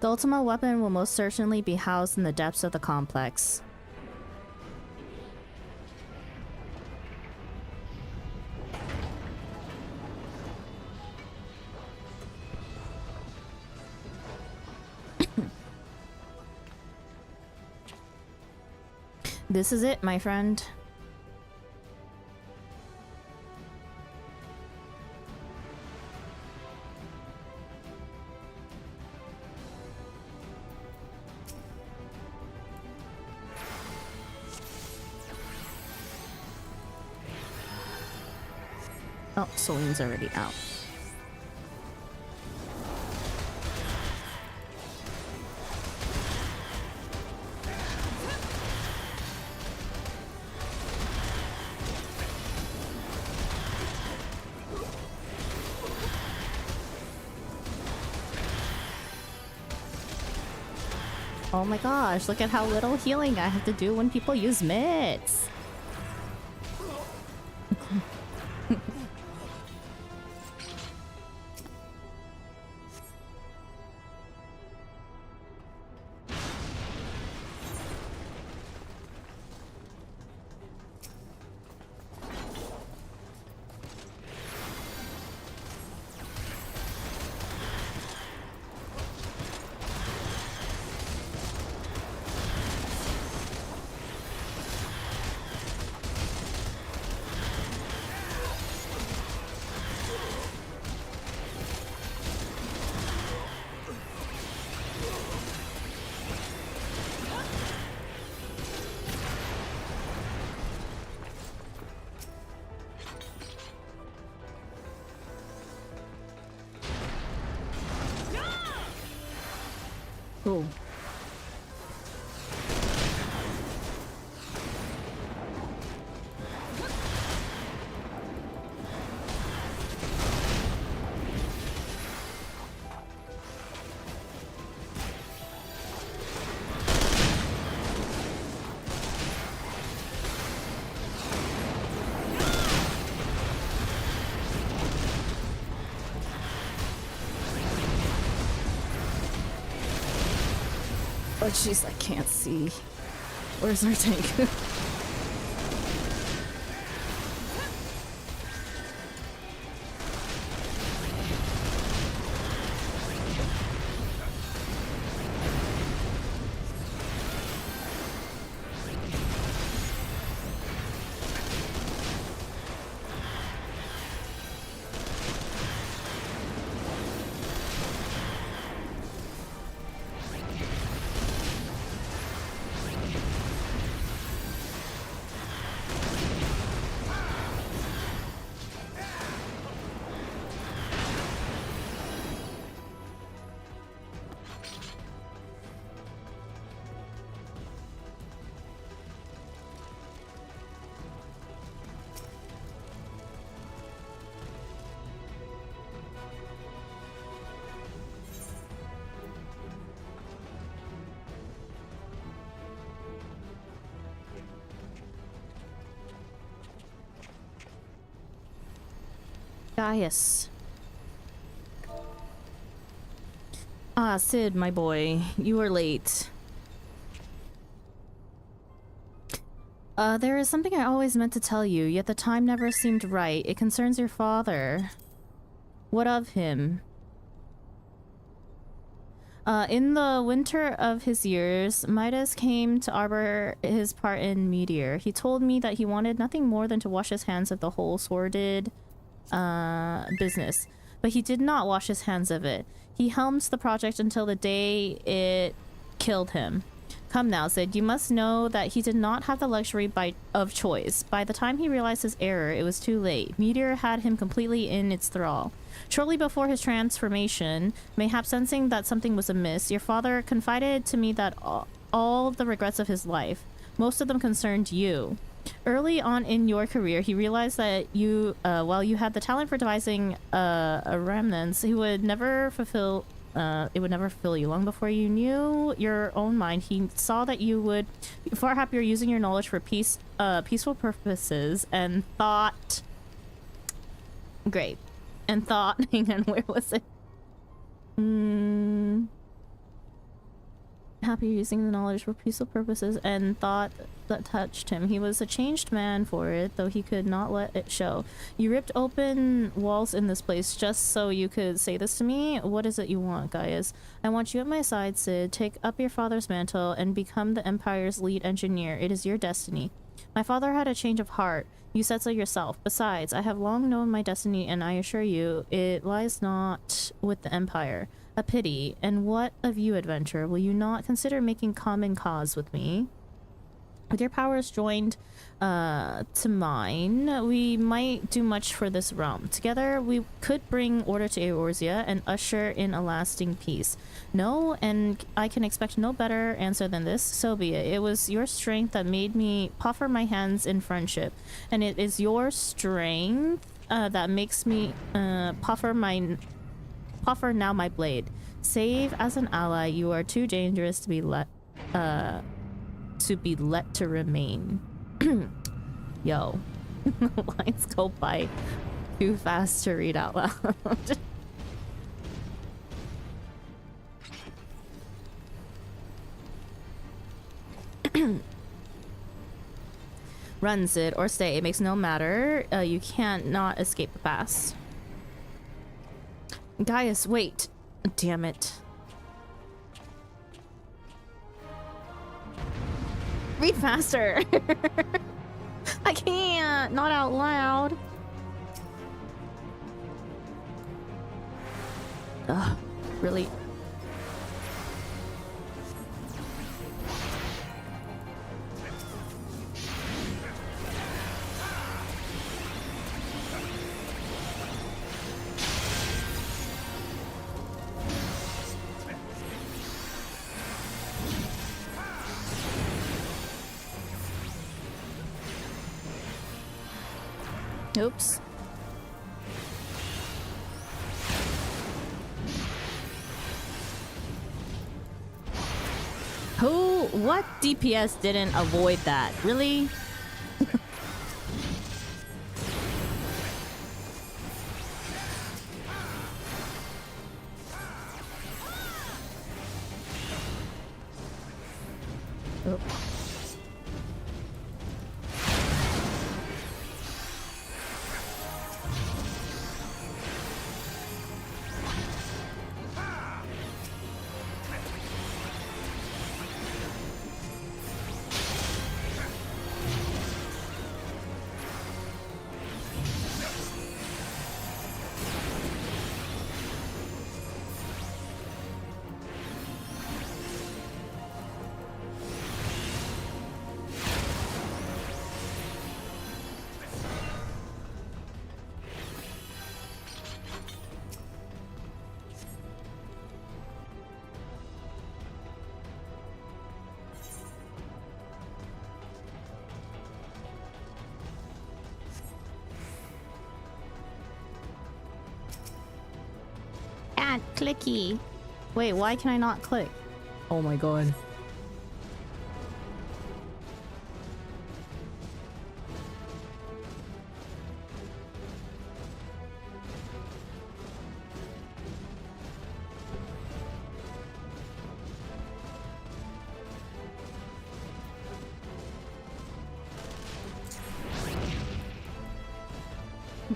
The ultimate weapon will most certainly be housed in the depths of the complex. This is it, my friend. Oh, Celine's already out. Oh my gosh, look at how little healing I have to do when people use mitts. Cool. Oh jeez, I can't see. Where's our tank? Gaius. Ah, Sid, my boy. You are late. There is something I always meant to tell you, yet the time never seemed right. It concerns your father. What of him? In the winter of his years, Midas came to arbor his part in Meteor. He told me that he wanted nothing more than to wash his hands of the whole sordid business. But he did not wash his hands of it. He helmed the project until the day it killed him. Come now, Sid, you must know that he did not have the luxury of choice. By the time he realized his error, it was too late. Meteor had him completely in its thrall. Shortly before his transformation, mayhap sensing that something was amiss, your father confided to me that all the regrets of his life, most of them concerned you. Early on in your career, he realized that you, while you had the talent for devising a remnants, he would never fulfill... it would never fulfill you. Long before you knew your own mind, he saw that you would be far happier using your knowledge for peaceful purposes, and thought... Great. And thought... Hang on, where was it? Happier using the knowledge for peaceful purposes, and thought that touched him. He was a changed man for it, though he could not let it show. You ripped open walls in this place just so you could say this to me? What is it you want, Gaius? I want you at my side, Sid. Take up your father's mantle and become the Empire's lead engineer. It is your destiny. My father had a change of heart. You said so yourself. Besides, I have long known my destiny, and I assure you, it lies not with the Empire. A pity. And what of you, adventurer? Will you not consider making common cause with me? With your powers joined to mine, we might do much for this realm. Together, we could bring order to Eorzea and usher in a lasting peace. No, and I can expect no better answer than this. So be it. It was your strength that made me proffer my hands in friendship, and it is your strength that makes me proffer now my blade. Save as an ally, you are too dangerous to be let to remain. Yo. Lines go by too fast to read out loud. Run, Sid, or stay. It makes no matter. You can't not escape the past. Gaius, wait. Damn it. Read faster. I can't. Not out loud. Ugh, really? Oops. What DPS didn't avoid that? Really? Oh. Clicky. Wait, why can I not click? Oh my god.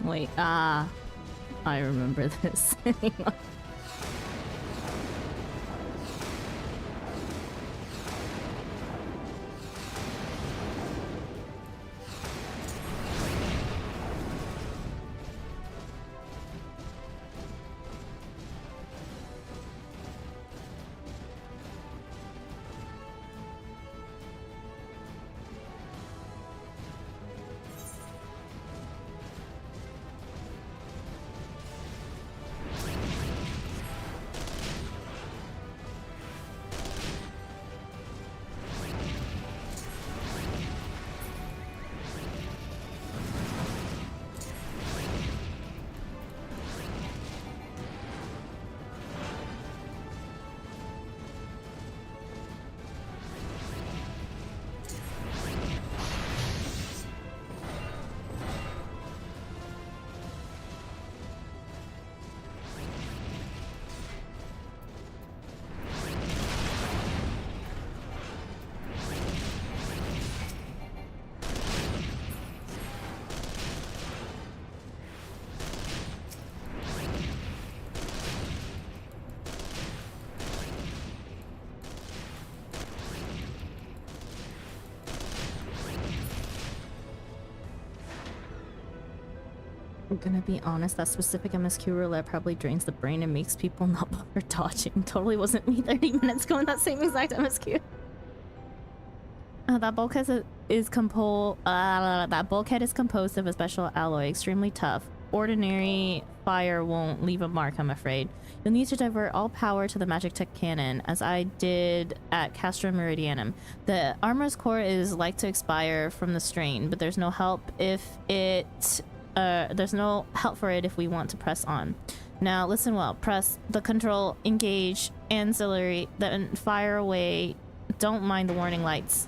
Wait, I remember this. I'm gonna be honest, that specific MSQ roulette probably drains the brain and makes people not bother dodging. Totally wasn't me 30 minutes ago in that same exact MSQ. That bulkhead is composed of a special alloy, extremely tough. Ordinary fire won't leave a mark, I'm afraid. You'll need to divert all power to the magic tech cannon, as I did at Castra Meridianum. The armor's core is like to expire from the strain, but there's no help for it if we want to press on. Now listen well. Press the control, engage, ancillary, then fire away. Don't mind the warning lights.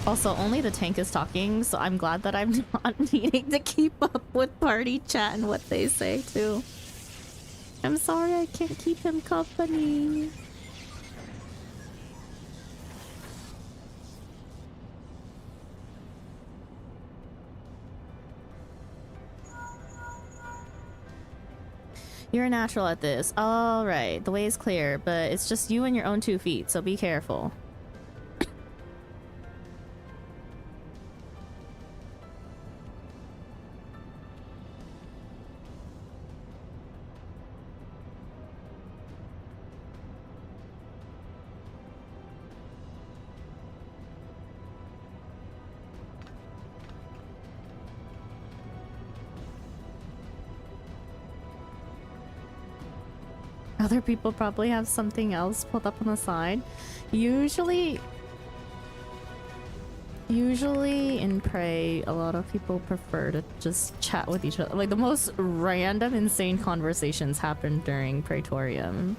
Also, only the tank is talking, so I'm glad that I'm not needing to keep up with party chat and what they say too. I'm sorry I can't keep him company. You're a natural at this. Alright, the way is clear, but it's just you and your own 2 feet, so be careful. Other people probably have something else pulled up on the side. Usually in Prey, a lot of people prefer to just chat with each other. Like, the most random, insane conversations happen during Praetorium.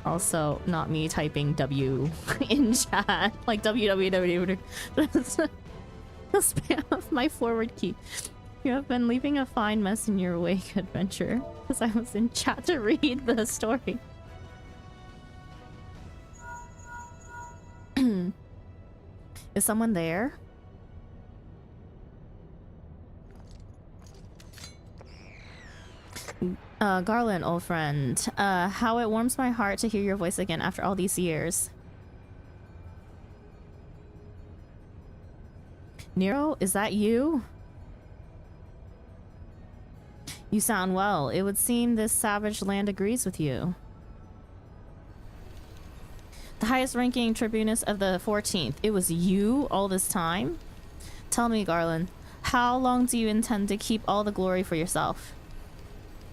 Also, not me typing W in chat. Like, www. Spam of my forward key. You have been leaving a fine mess in your wake, adventure. Because I was in chat to read the story. Is someone there? Garland, old friend. How it warms my heart to hear your voice again after all these years. Nero, is that you? You sound well. It would seem this savage land agrees with you. The highest ranking tribunus of the 14th. It was you all this time? Tell me, Garland, how long do you intend to keep all the glory for yourself?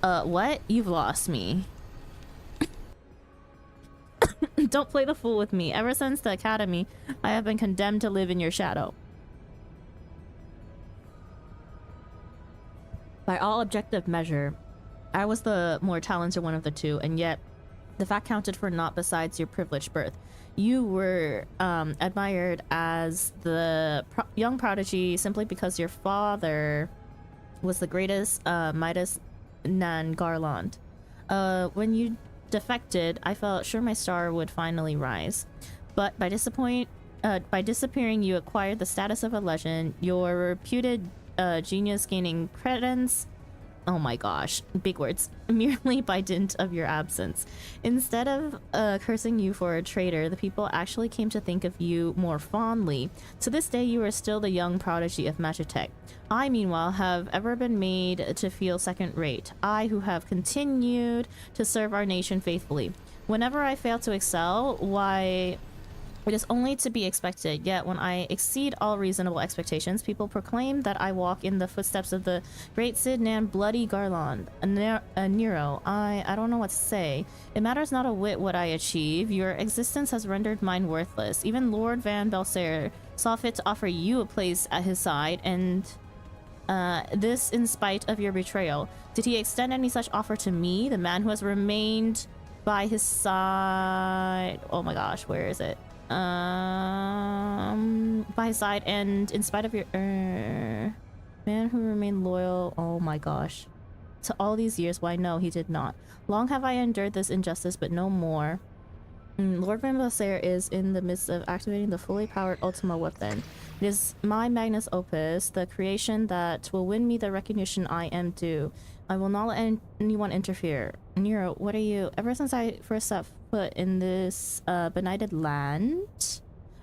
What? You've lost me. Don't play the fool with me. Ever since the academy, I have been condemned to live in your shadow. By all objective measure, I was the more talented one of the two, and yet the fact counted for naught besides your privileged birth. You were admired as the young prodigy simply because your father was the greatest Midas Nan Garland. When you defected, I felt sure my star would finally rise. But by disappearing, you acquired the status of a legend. Your reputed genius gaining credence, oh my gosh, big words, merely by dint of your absence. Instead of cursing you for a traitor, the people actually came to think of you more fondly. To this day, you are still the young prodigy of Magitech. I, meanwhile, have ever been made to feel second-rate. I, who have continued to serve our nation faithfully. Whenever I fail to excel, why, it is only to be expected, yet when I exceed all reasonable expectations, people proclaim that I walk in the footsteps of the great Sid Nan Bloody Garland, a Nero. I don't know what to say. It matters not a whit what I achieve. Your existence has rendered mine worthless. Even Lord Van Belsair saw fit to offer you a place at his side, and this in spite of your betrayal. Did he extend any such offer to me, the man who has remained by his side? Oh my gosh, where is it? By his side, and in spite of your man who remained loyal, oh my gosh, to all these years? Why, no, he did not. Long have I endured this injustice, but no more. Lord Van Belsair is in the midst of activating the fully powered Ultima weapon. It is my magnus opus, the creation that will win me the recognition I am due. I will not let anyone interfere. Nero, what are you? Ever since I first set foot in this benighted land.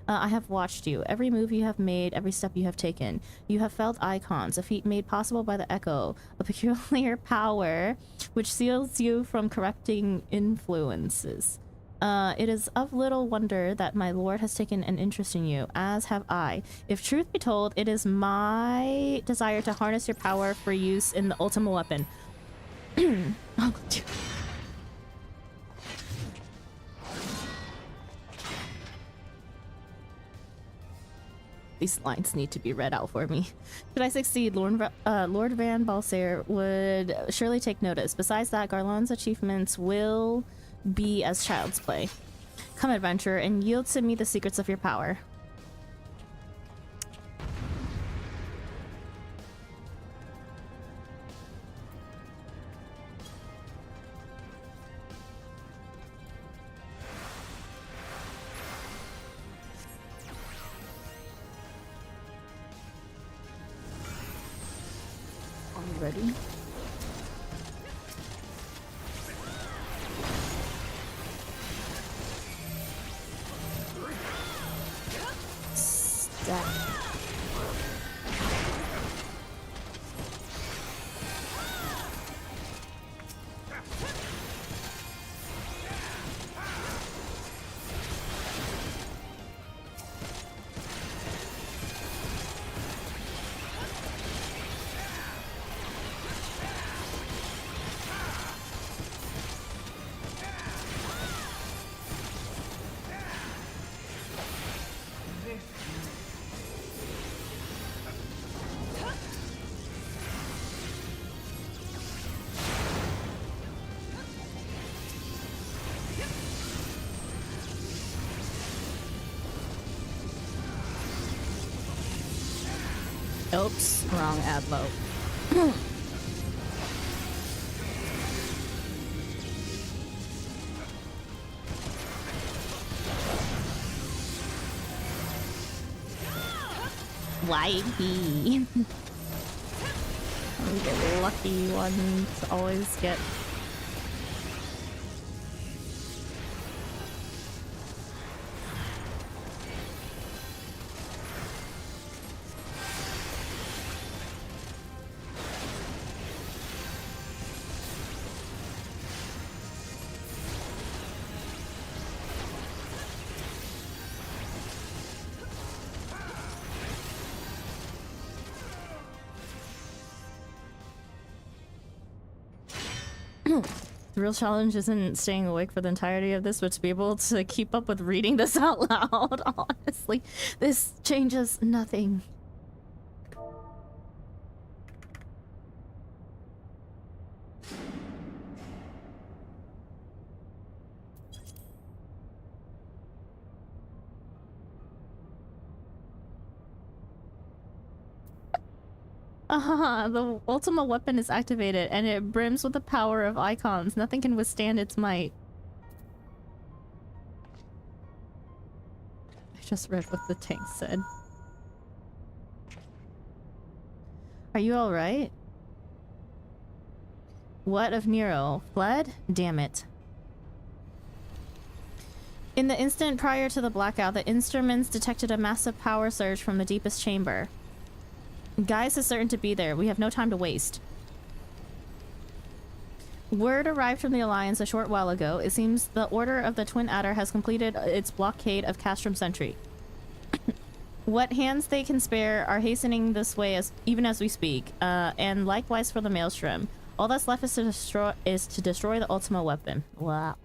I have watched you. Every move you have made, every step you have taken. You have felt icons, a feat made possible by the echo, a peculiar power which seals you from corrupting influences. It is of little wonder that my lord has taken an interest in you, as have I. If truth be told, it is my desire to harness your power for use in the ultimate weapon. Oh, dude. These lines need to be read out for me. Should I succeed, Lord Van Balsair would surely take notice. Besides that, Garland's achievements will be as child's play. Come, adventurer, and yield to me the secrets of your power. Ready? Stack. Oops, wrong adlo. Why me? We get lucky ones always get. The real challenge isn't staying awake for the entirety of this, but to be able to keep up with reading this out loud. Honestly, this changes nothing. The ultimate weapon is activated and it brims with the power of icons. Nothing can withstand its might. I just read what the tank said. Are you alright? What of Nero? Fled? Damn it. In the instant prior to the blackout, the instruments detected a massive power surge from the deepest chamber. Gaius is certain to be there. We have no time to waste. Word arrived from the Alliance a short while ago. It seems the Order of the Twin Adder has completed its blockade of Castrum Sentry. What hands they can spare are hastening this way even as we speak, and likewise for the Maelstrom. All that's left is to destroy the ultimate weapon. Wow.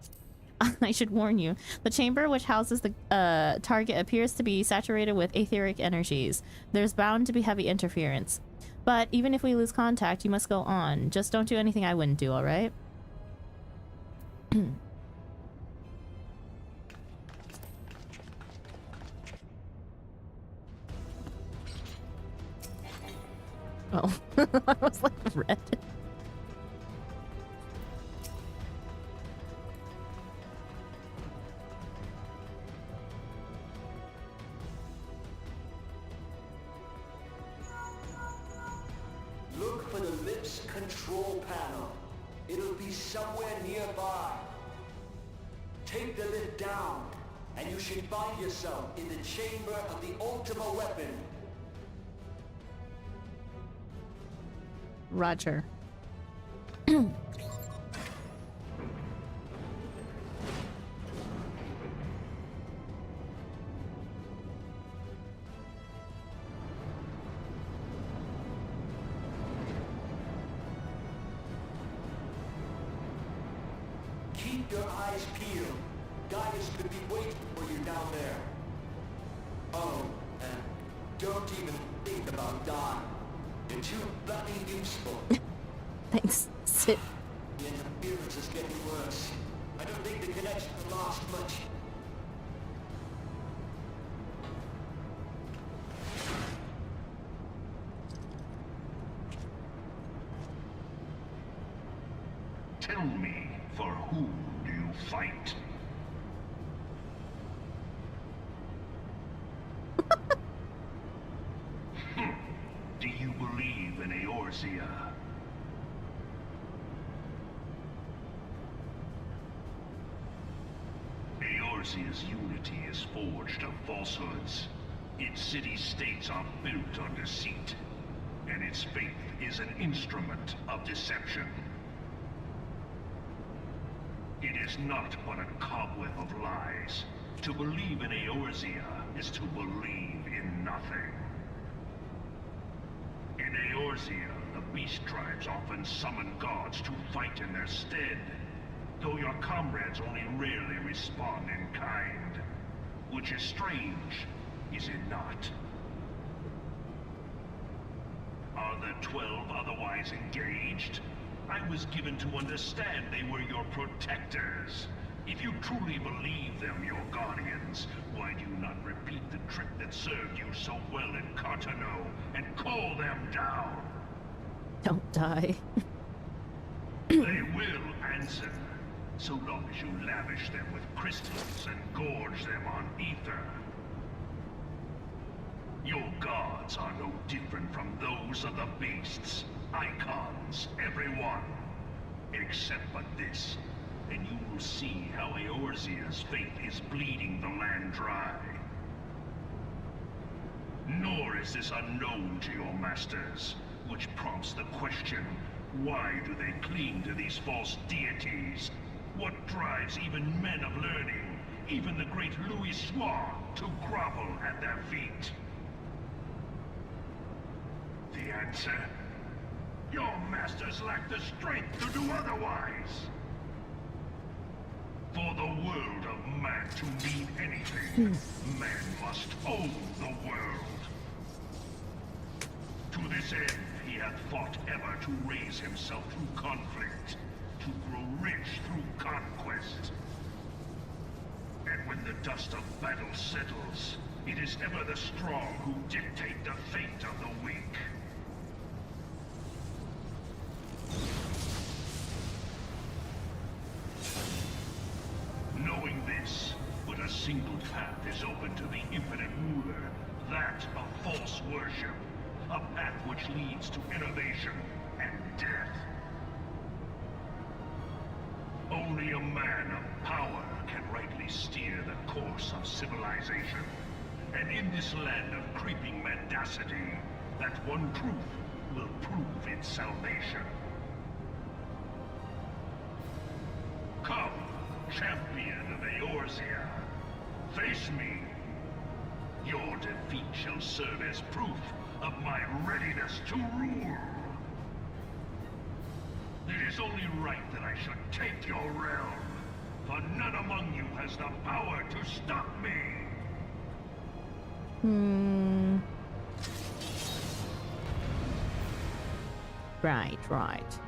I should warn you. The chamber which houses the target appears to be saturated with etheric energies. There's bound to be heavy interference. But even if we lose contact, you must go on. Just don't do anything I wouldn't do, alright? Oh. I was like, red. Look for the lips control panel. It'll be somewhere nearby. Take the lid down, and you should find yourself in the chamber of the Ultima Weapon. Roger. Keep your eyes peeled. Gaius could be waiting for you down there. Oh, and don't even think about dying. You're too bloody useful. Thanks, Sid. The interference is getting worse. I don't think the connection will last much. Tell me, for whom do you fight? Do you believe in Eorzea? Eorzea's unity is forged of falsehoods. Its city-states are built on deceit, and its faith is an instrument of deception. It is not but a cobweb of lies. To believe in Eorzea is to believe in nothing. In Eorzea, the beast tribes often summon gods to fight in their stead, though your comrades only rarely respond in kind. Which is strange, is it not? Are the 12 otherwise engaged? I was given to understand they were your protectors. If you truly believe them your guardians, why do you not repeat the trick that served you so well in Cartano and call them down? Don't die. They will answer, so long as you lavish them with crystals and gorge them on ether. Your gods are no different from those of the beasts. Icons, everyone. Except but this, and you will see how Eorzea's faith is bleeding the land dry. Nor is this unknown to your masters, which prompts the question, why do they cling to these false deities? What drives even men of learning, even the great Louis Soir, to grovel at their feet? The answer? Your masters lack the strength to do otherwise. For the world of man to mean anything, man must own the world. To this end, he hath fought ever to raise himself through conflict, to grow rich through conquest. And when the dust of battle settles, it is ever the strong who dictate the fate of the weak. Knowing this, but a single path is open to the infinite ruler, that of false worship, a path which leads to innovation and death. Only a man of power can rightly steer the course of civilization, and in this land of creeping mendacity, that one truth will prove its salvation. Come, champion of Eorzea, face me. Your defeat shall serve as proof of my readiness to rule. It is only right that I should take your realm, for none among you has the power to stop me. Right, right.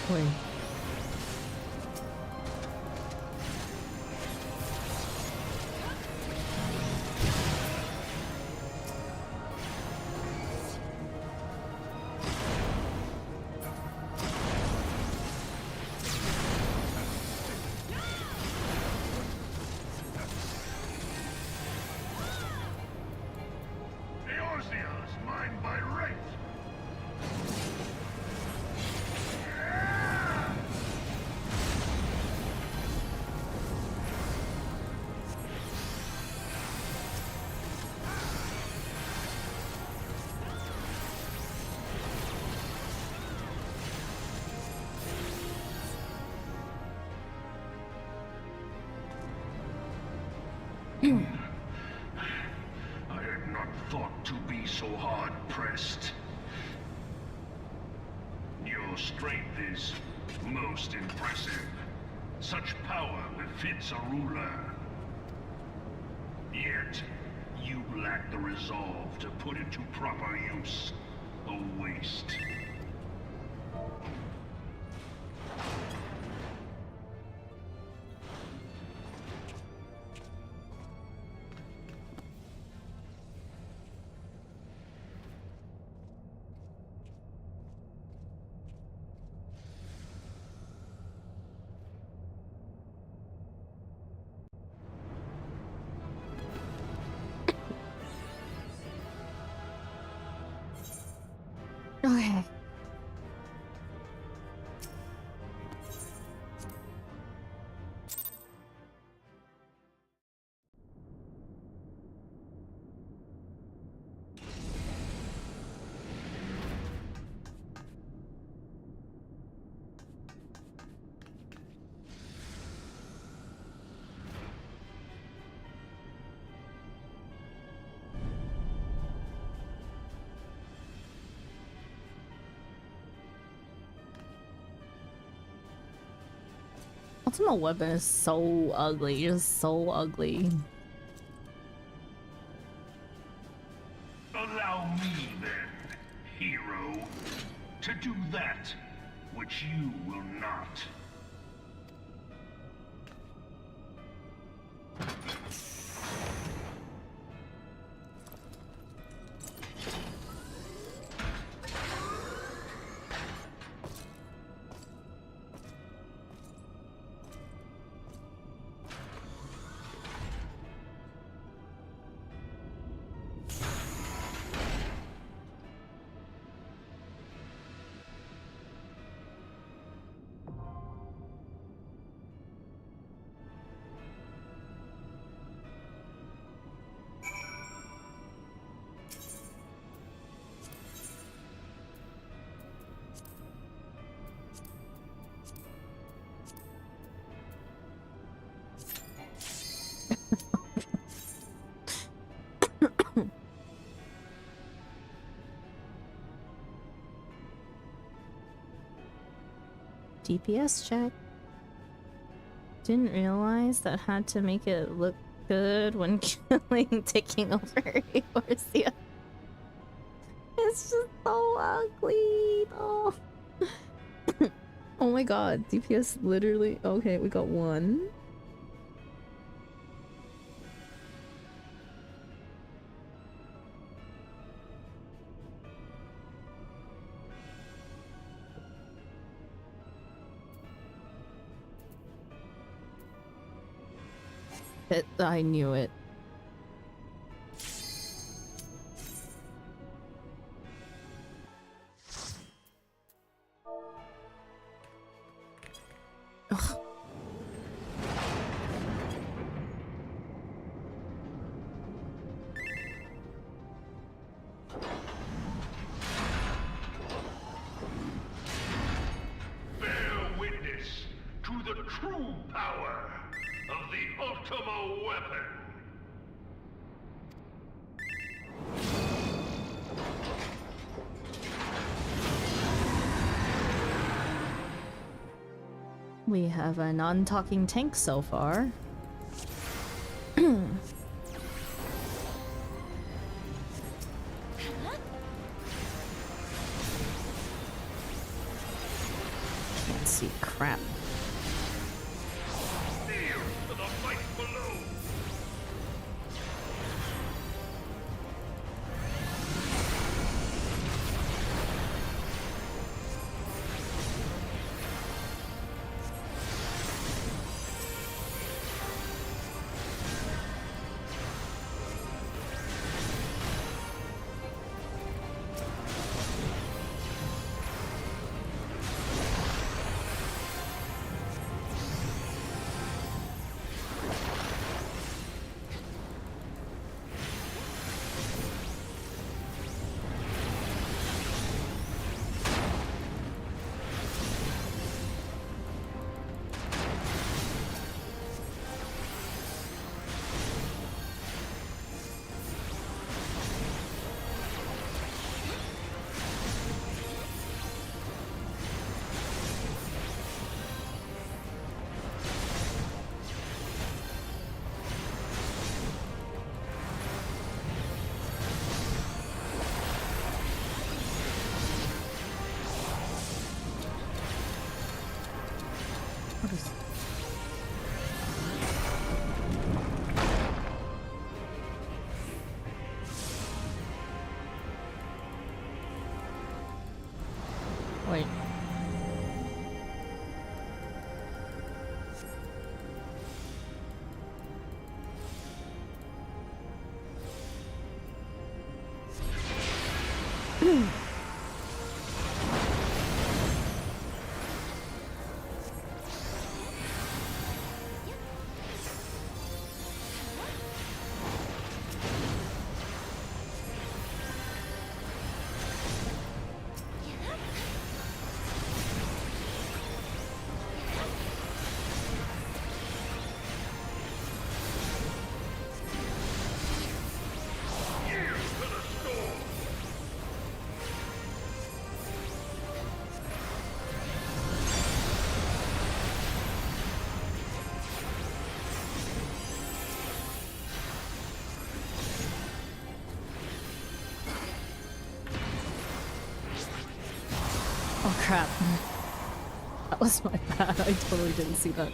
Wait. Eorzea's mine by right. I had not thought to be so hard-pressed. Your strength is most impressive. Such power befits a ruler. Yet, you lack the resolve to put it to proper use. A waste. Okay. Ultimate weapon is so ugly, just so ugly. Allow me then, hero, to do that which you will not. DPS check. Didn't realize that had to make it look good when killing, taking over Eorzeia. It's just so ugly. Oh. Oh my god, DPS literally. Okay, we got one. I knew it. Ugh. Bear witness to the true power of the Ultima weapon. We have a non-talking tank so far. see. Crap. Wait. Oh crap. That was my bad. I totally didn't see that.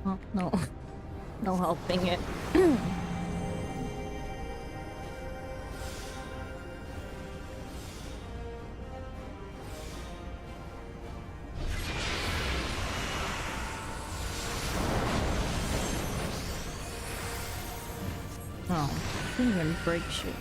Oh, no. No helping it. Oh, didn't even break shit.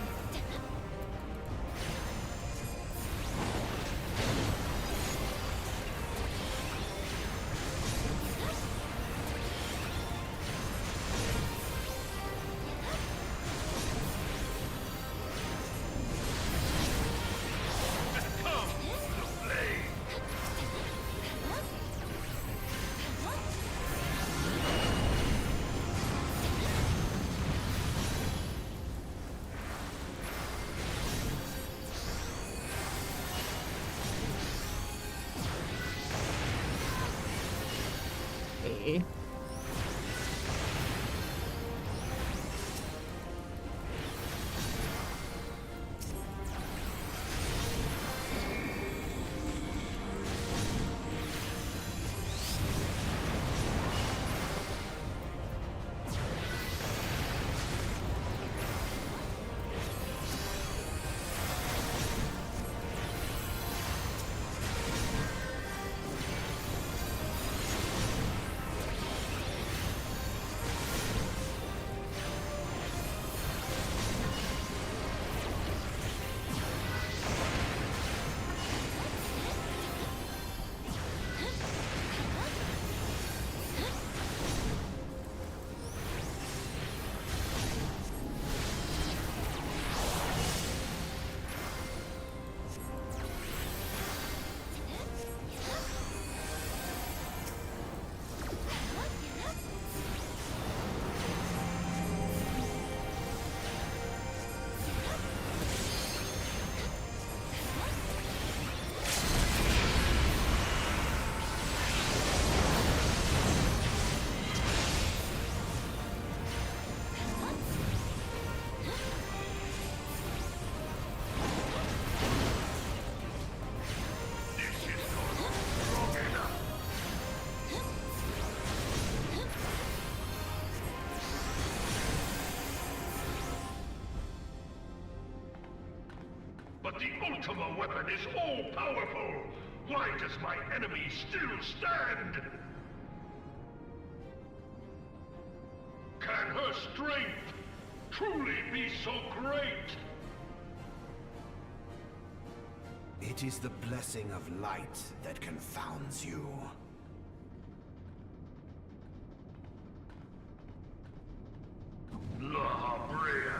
But the Ultima weapon is all-powerful! Why does my enemy still stand? Can her strength truly be so great? It is the blessing of light that confounds you. La Brea.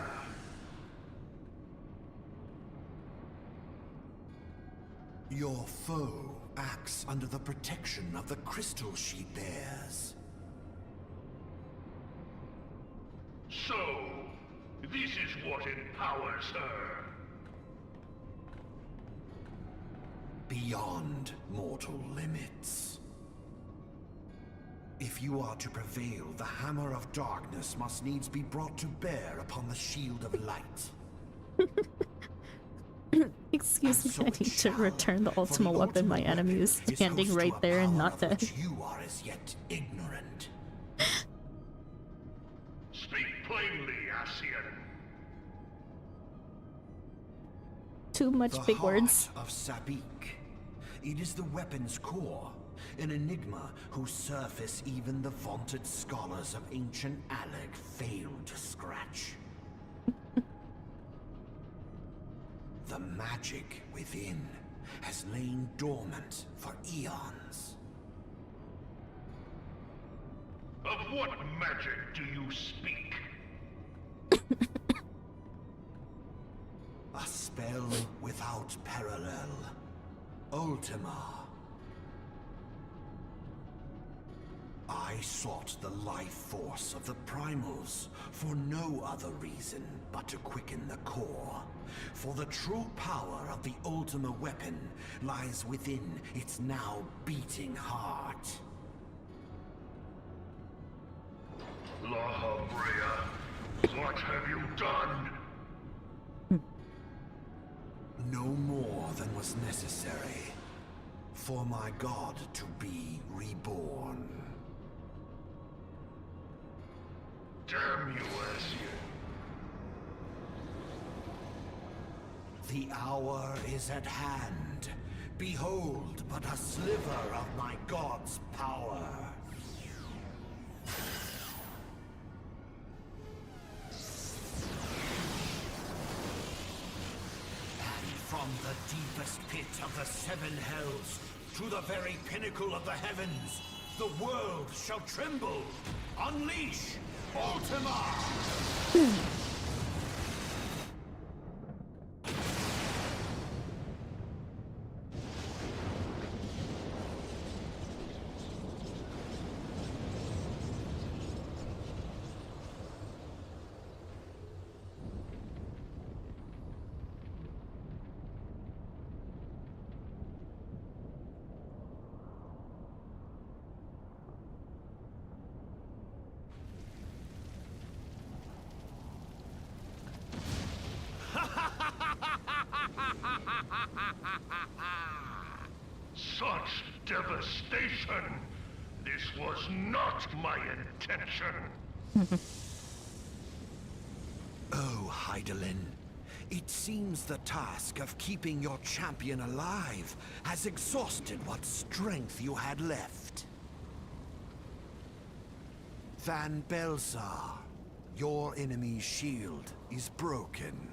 Your foe acts under the protection of the crystal she bears. So, this is what empowers her. Beyond mortal limits. If you are to prevail, the Hammer of Darkness must needs be brought to bear upon the Shield of Light. Excuse me, I need to return the Ultima weapon. My enemy is standing right there and not dead. You are as yet ignorant. Speak plainly, Ascian. Too much big words. Of Sabik. It is the weapon's core, an enigma whose surface even the vaunted scholars of ancient Alleg failed to scratch. The magic within has lain dormant for eons. Of what magic do you speak? A spell without parallel. Ultima. I sought the life force of the primals for no other reason but to quicken the core. For the true power of the Ultima weapon lies within its now beating heart. La Brea, what have you done? No more than was necessary for my god to be reborn. Damn you, Ascian. The hour is at hand. Behold but a sliver of my god's power. From the deepest pit of the seven hells to the very pinnacle of the heavens, the world shall tremble. Unleash Ultima! Such devastation! This was not my intention! Oh, Hydaelyn. It seems the task of keeping your champion alive has exhausted what strength you had left. Van Belsar, your enemy's shield is broken.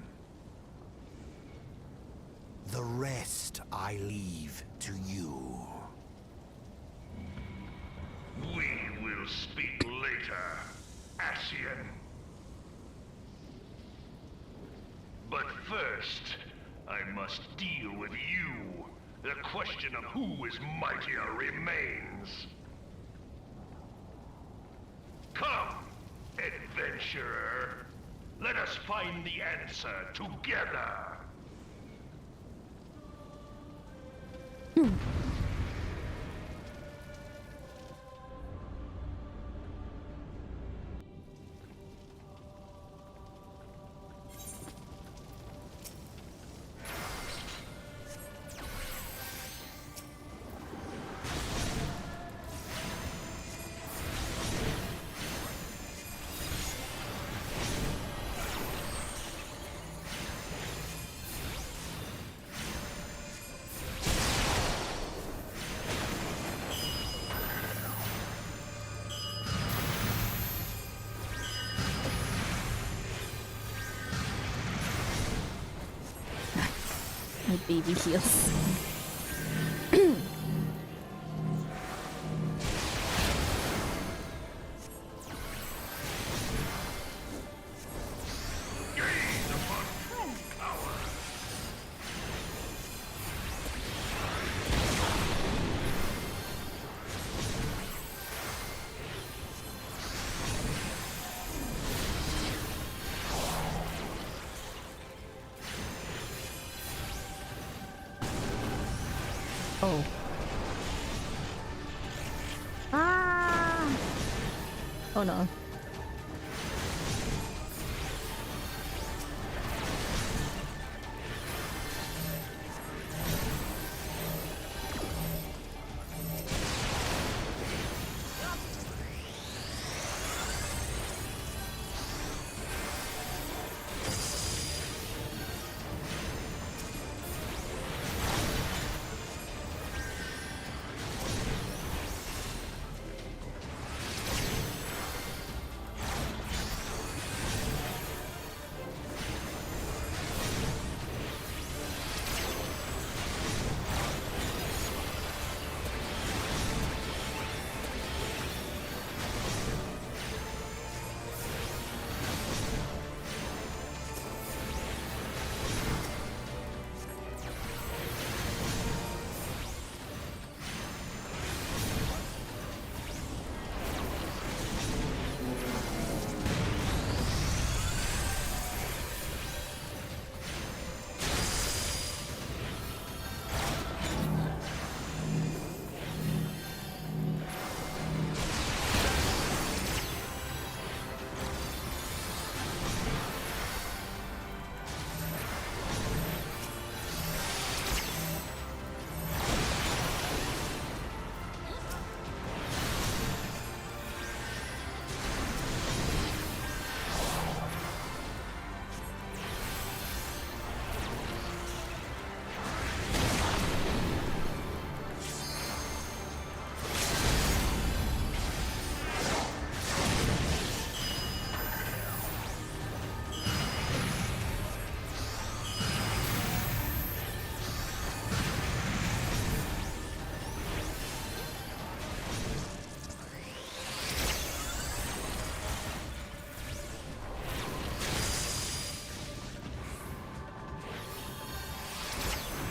The rest I leave to you. We will speak later, Ascian. But first, I must deal with you. The question of who is mightier remains. Come, adventurer. Let us find the answer together. My baby heals. Oh. Ah! Oh no.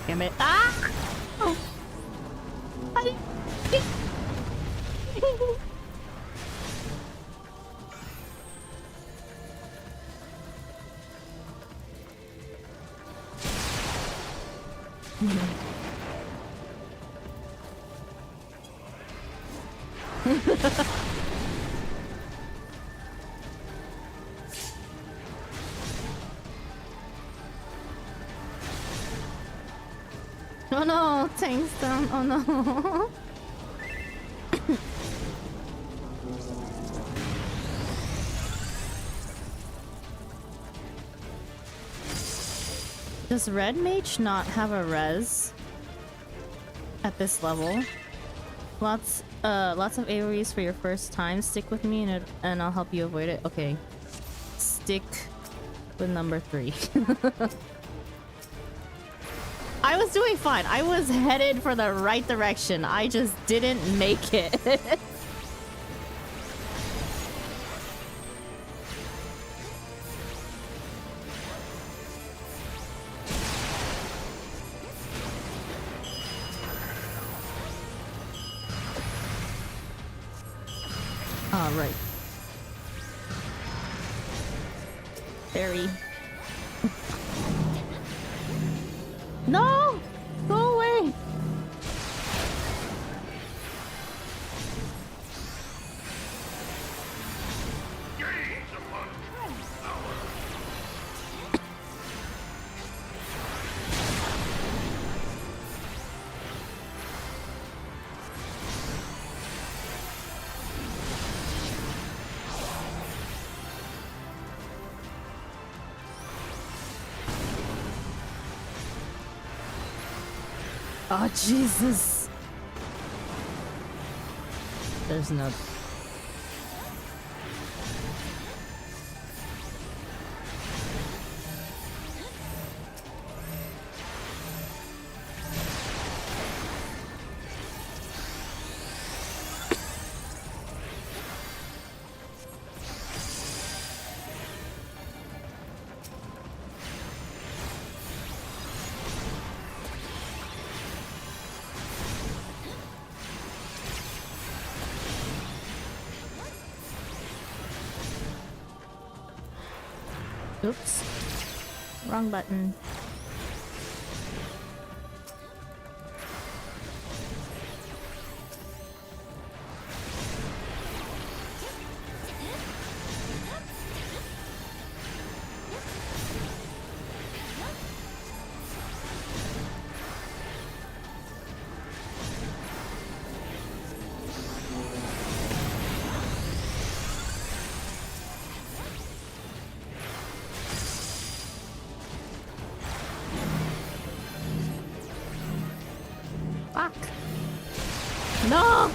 Damn it. Ah! Oh. Oh no, tank's down. Oh no. Does Red Mage not have a res at this level? Lots of AoEs for your first time. Stick with me and I'll help you avoid it. Okay. Stick with number 3. I was doing fine. I was headed for the right direction. I just didn't make it. All right. Barry. No! Go away! Oh, Jesus. There's no... Oops. Wrong button. Fuck. No!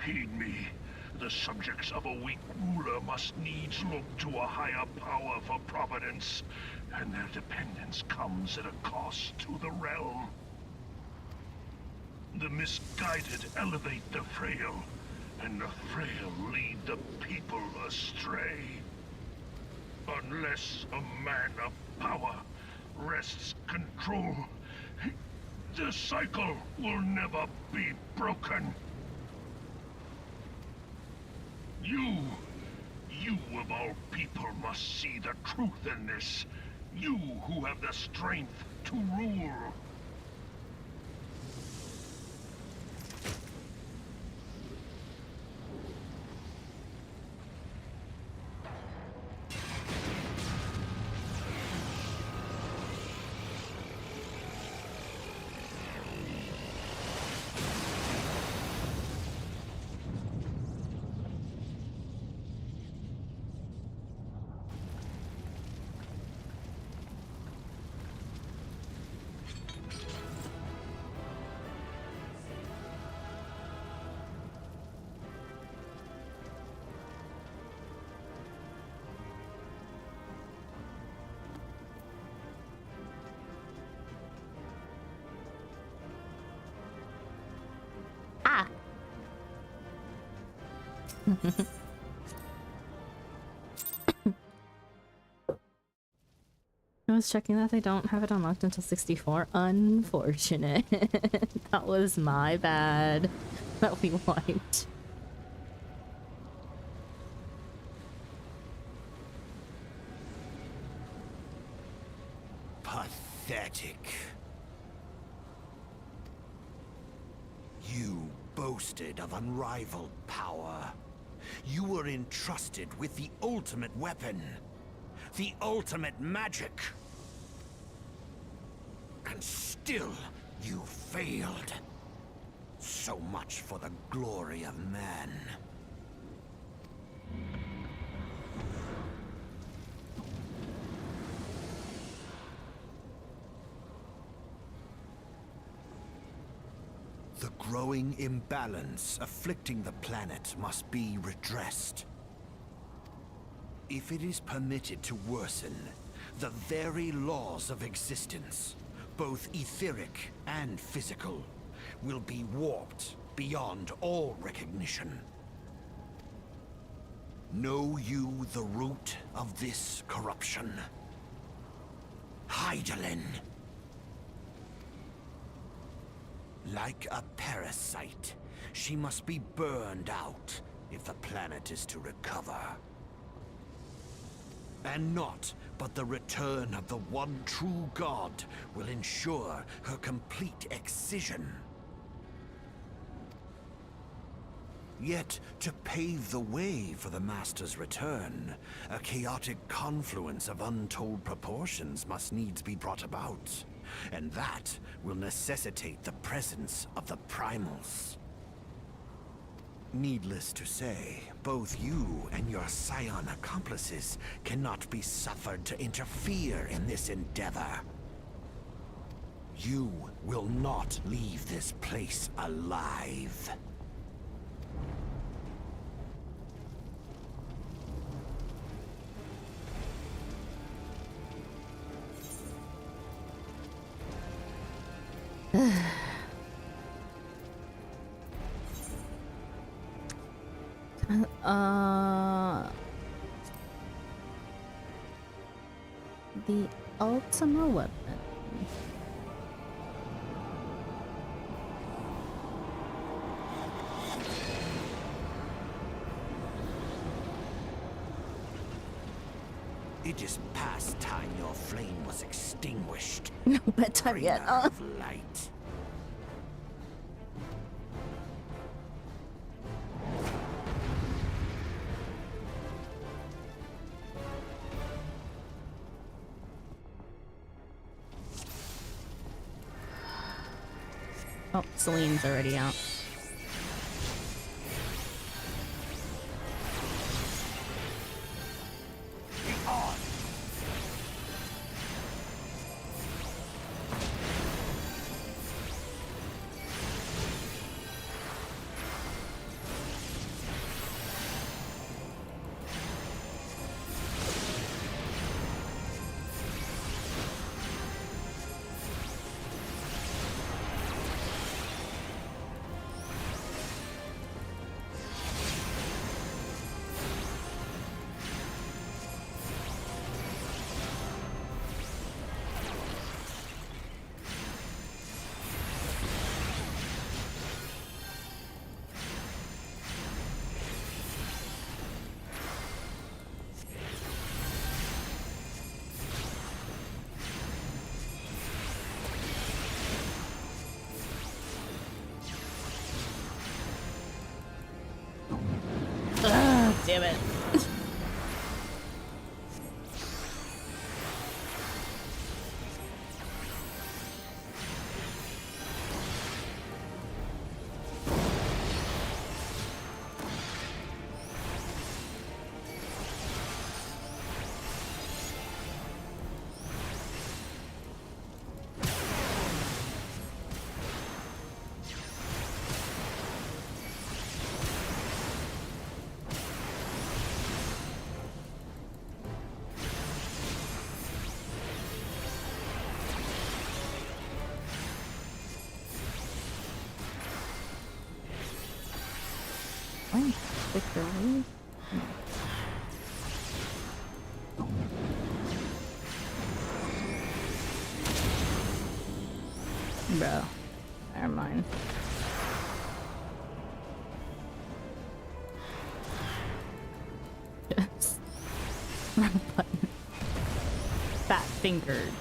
Heed me. The subjects of a weak ruler must needs look to a higher power for providence, and their dependence comes at a cost to the realm. The misguided elevate the frail, and the frail lead the people astray. Unless a man of power wrests control, the cycle will never be broken. You of all people must see the truth in this. You who have the strength to rule. I was checking that they don't have it unlocked until 64. Unfortunate. That was my bad that we wiped. Pathetic. You boasted of unrivaled power. You were entrusted with the ultimate weapon. The ultimate magic. And still, you failed. So much for the glory of man. The growing imbalance afflicting the planet must be redressed. If it is permitted to worsen, the very laws of existence, both etheric and physical, will be warped beyond all recognition. Know you the root of this corruption? Hydaelyn. Like a parasite, she must be burned out if the planet is to recover. And naught but the return of the one true god will ensure her complete excision. Yet, to pave the way for the Master's return, a chaotic confluence of untold proportions must needs be brought about. And that will necessitate the presence of the primals. Needless to say, both you and your scion accomplices cannot be suffered to interfere in this endeavor. You will not leave this place alive. The Ultima weapon. It is past time your flame was extinguished. No bedtime yet. Of light. Oh, Celine's already out. Damn it. particularly. Bro, never mind. Yes. Wrong button. Fat fingered.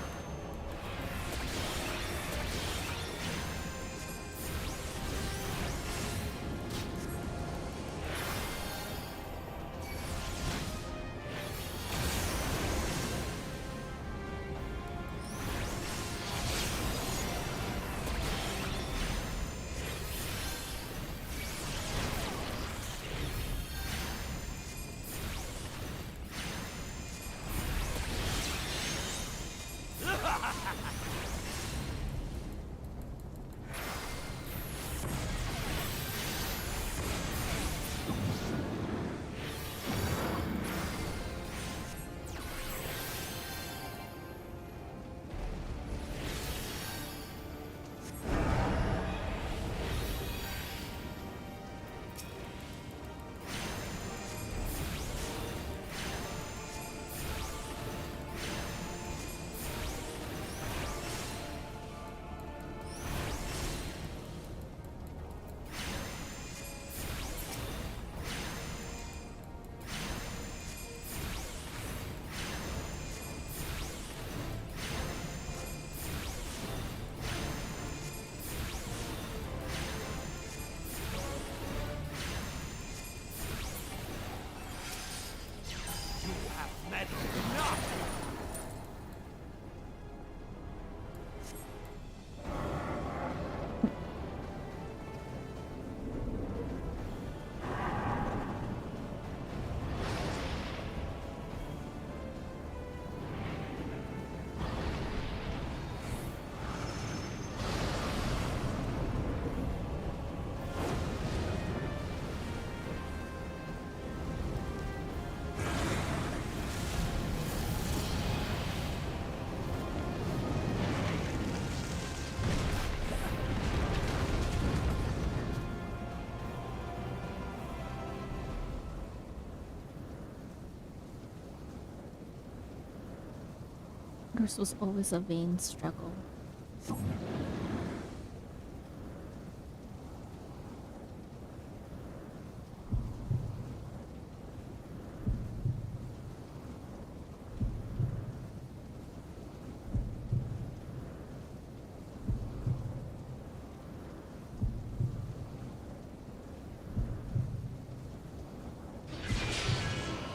This was always a vain struggle.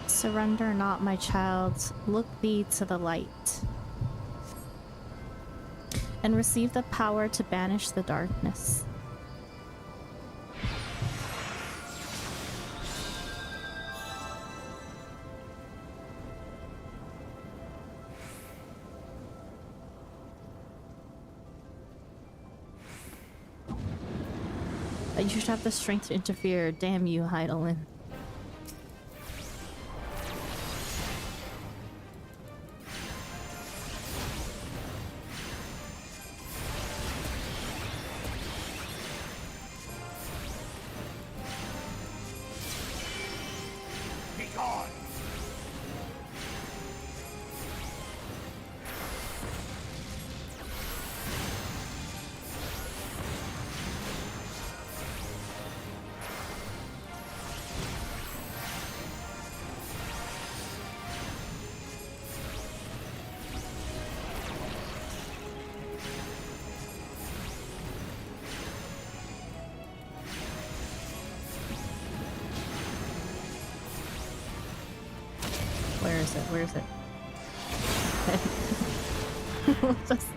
Surrender not, my child. Look thee to the light. And receive the power to banish the darkness. You should have the strength to interfere. Damn you, Heidelin. Where is it? Just...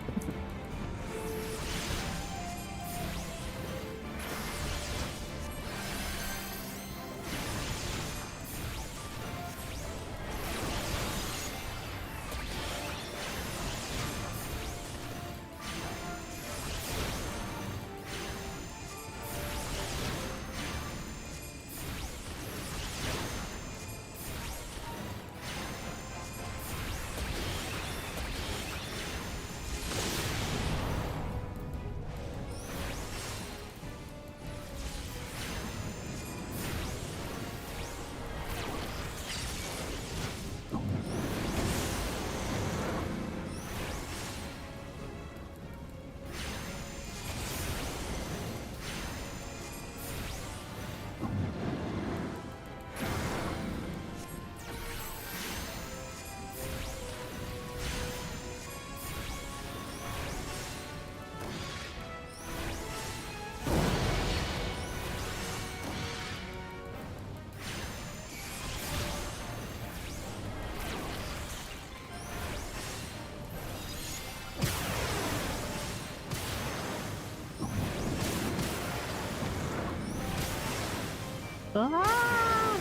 Ah!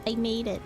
I made it.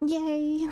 Yay.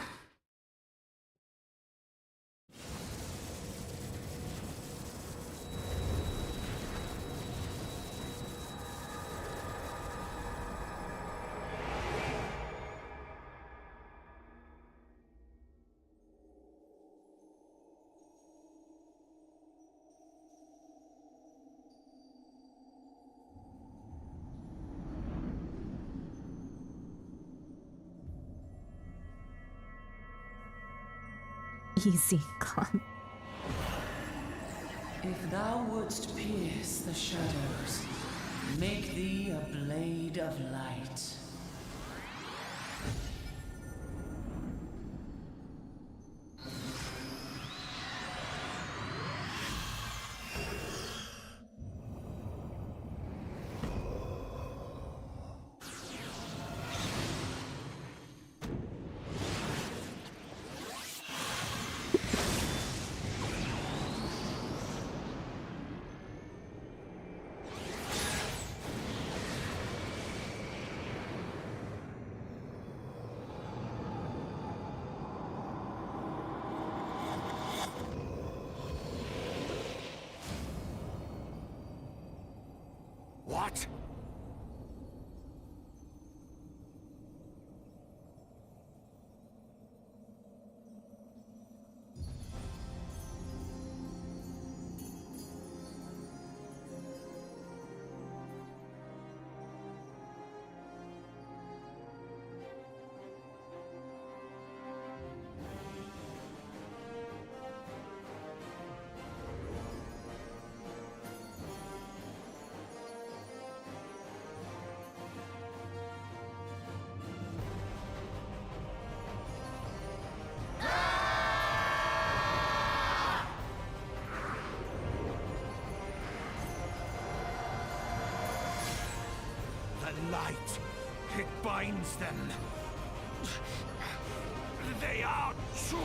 Easy, calm. If thou wouldst pierce the shadows, make thee a blade of light. What? The light, it binds them. They are too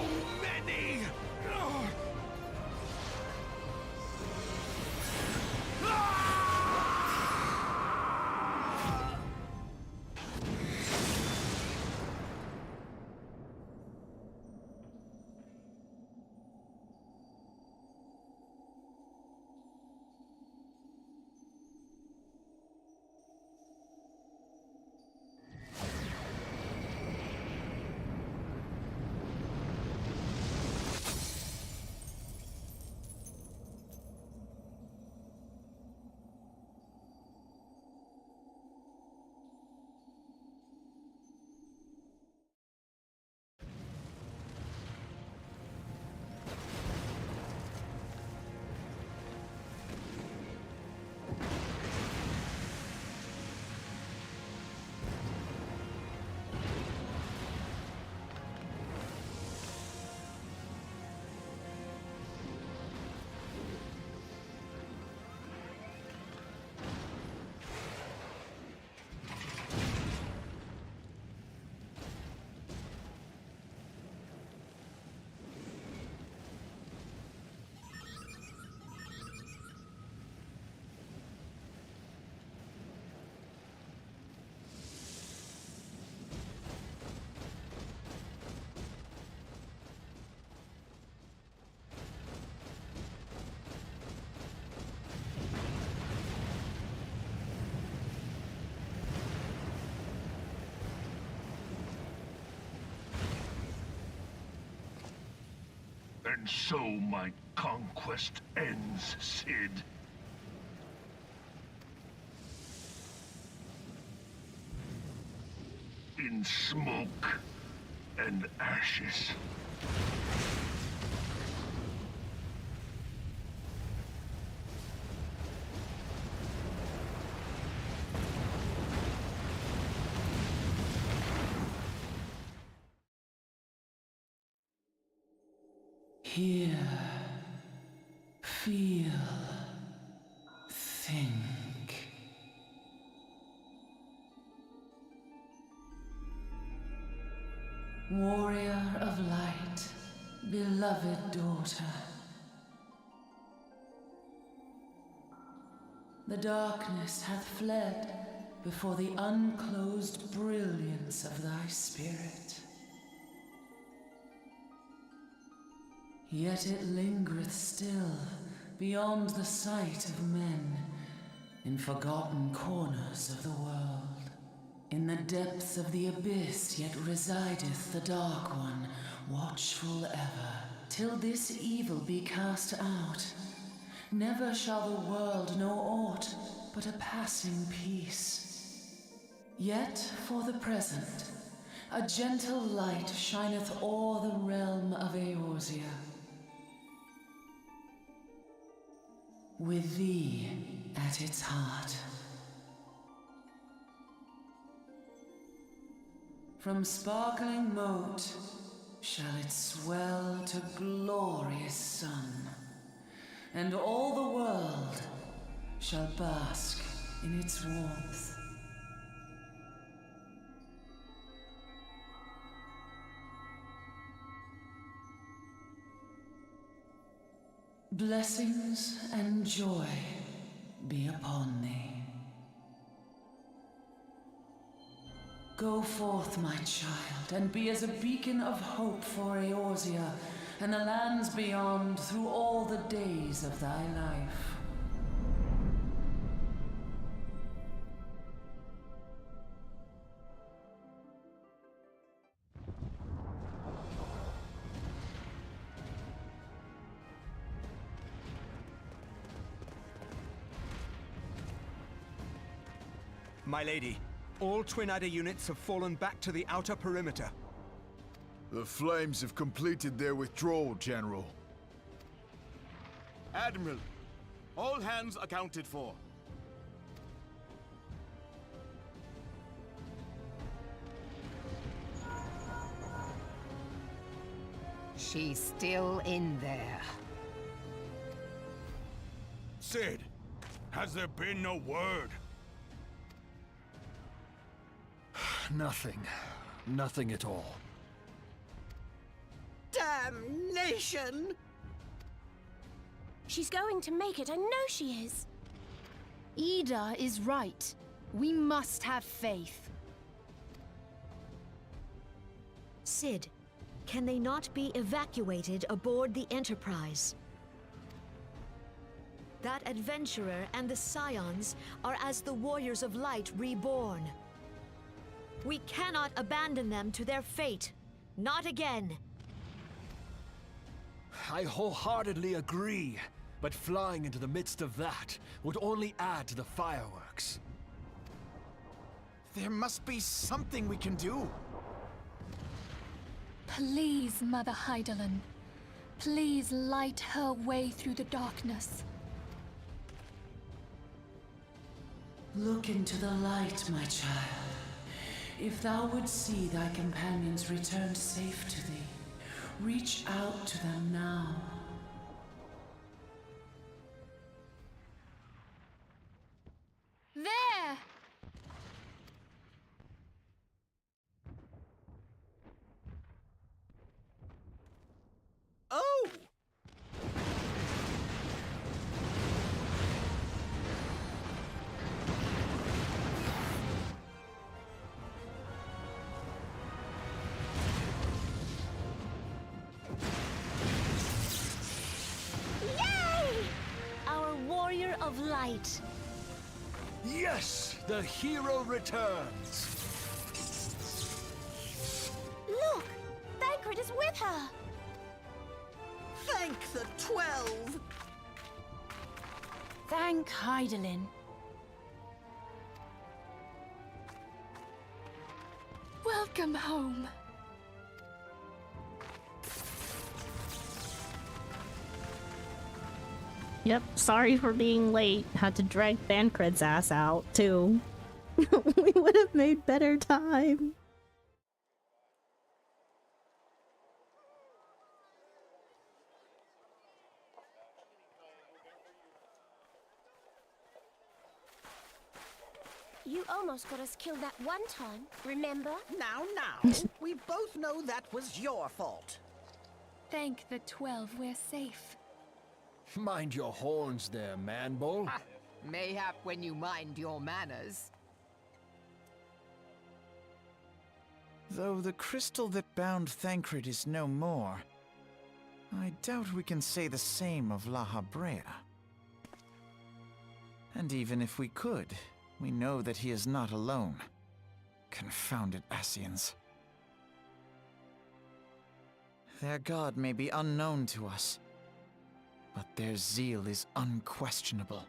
many. So my conquest ends, Cid. In smoke and ashes. Hear, feel, think. Warrior of light, beloved daughter. The darkness hath fled before the unclosed brilliance of thy spirit. Yet it lingereth still beyond the sight of men, in forgotten corners of the world. In the depths of the abyss yet resideth the Dark One, watchful ever, till this evil be cast out. Never shall the world know aught but a passing peace. Yet for the present, a gentle light shineth o'er the realm of Eorzea. With thee at its heart. From sparkling moat shall it swell to glorious sun, and all the world shall bask in its warmth. Blessings and joy be upon thee. Go forth, my child, and be as a beacon of hope for Eorzea and the lands beyond through all the days of thy life. My lady, all Twin Adder units have fallen back to the outer perimeter. The Flames have completed their withdrawal, General. Admiral, all hands accounted for. She's still in there. Cid, has there been no word? Nothing. Nothing at all. Damnation! She's going to make it, I know she is. Ida is right. We must have faith. Cid, can they not be evacuated aboard the Enterprise? That adventurer and the Scions are as the Warriors of Light reborn. We cannot abandon them to their fate. Not again. I wholeheartedly agree, but flying into the midst of that would only add to the fireworks. There must be something we can do. Please, Mother Hydaelyn. Please light her way through the darkness. Look into the light, my child. If thou would see thy companions returned safe to thee, reach out to them now. There! Oh! Warrior of Light. Yes! The hero returns! Look! Thancred is with her! Thank the 12! Thank Hydaelyn. Welcome home. Yep, sorry for being late. Had to drag Thancred's ass out, too. We would have made better time. You almost got us killed that one time, remember? Now, we both know that was your fault. Thank the 12, we're safe. Mind your horns there, man-bull. Mayhap when you mind your manners. Though the crystal that bound Thancred is no more, I doubt we can say the same of La Habrea. And even if we could, we know that he is not alone. Confounded Ascians. Their god may be unknown to us, but their zeal is unquestionable.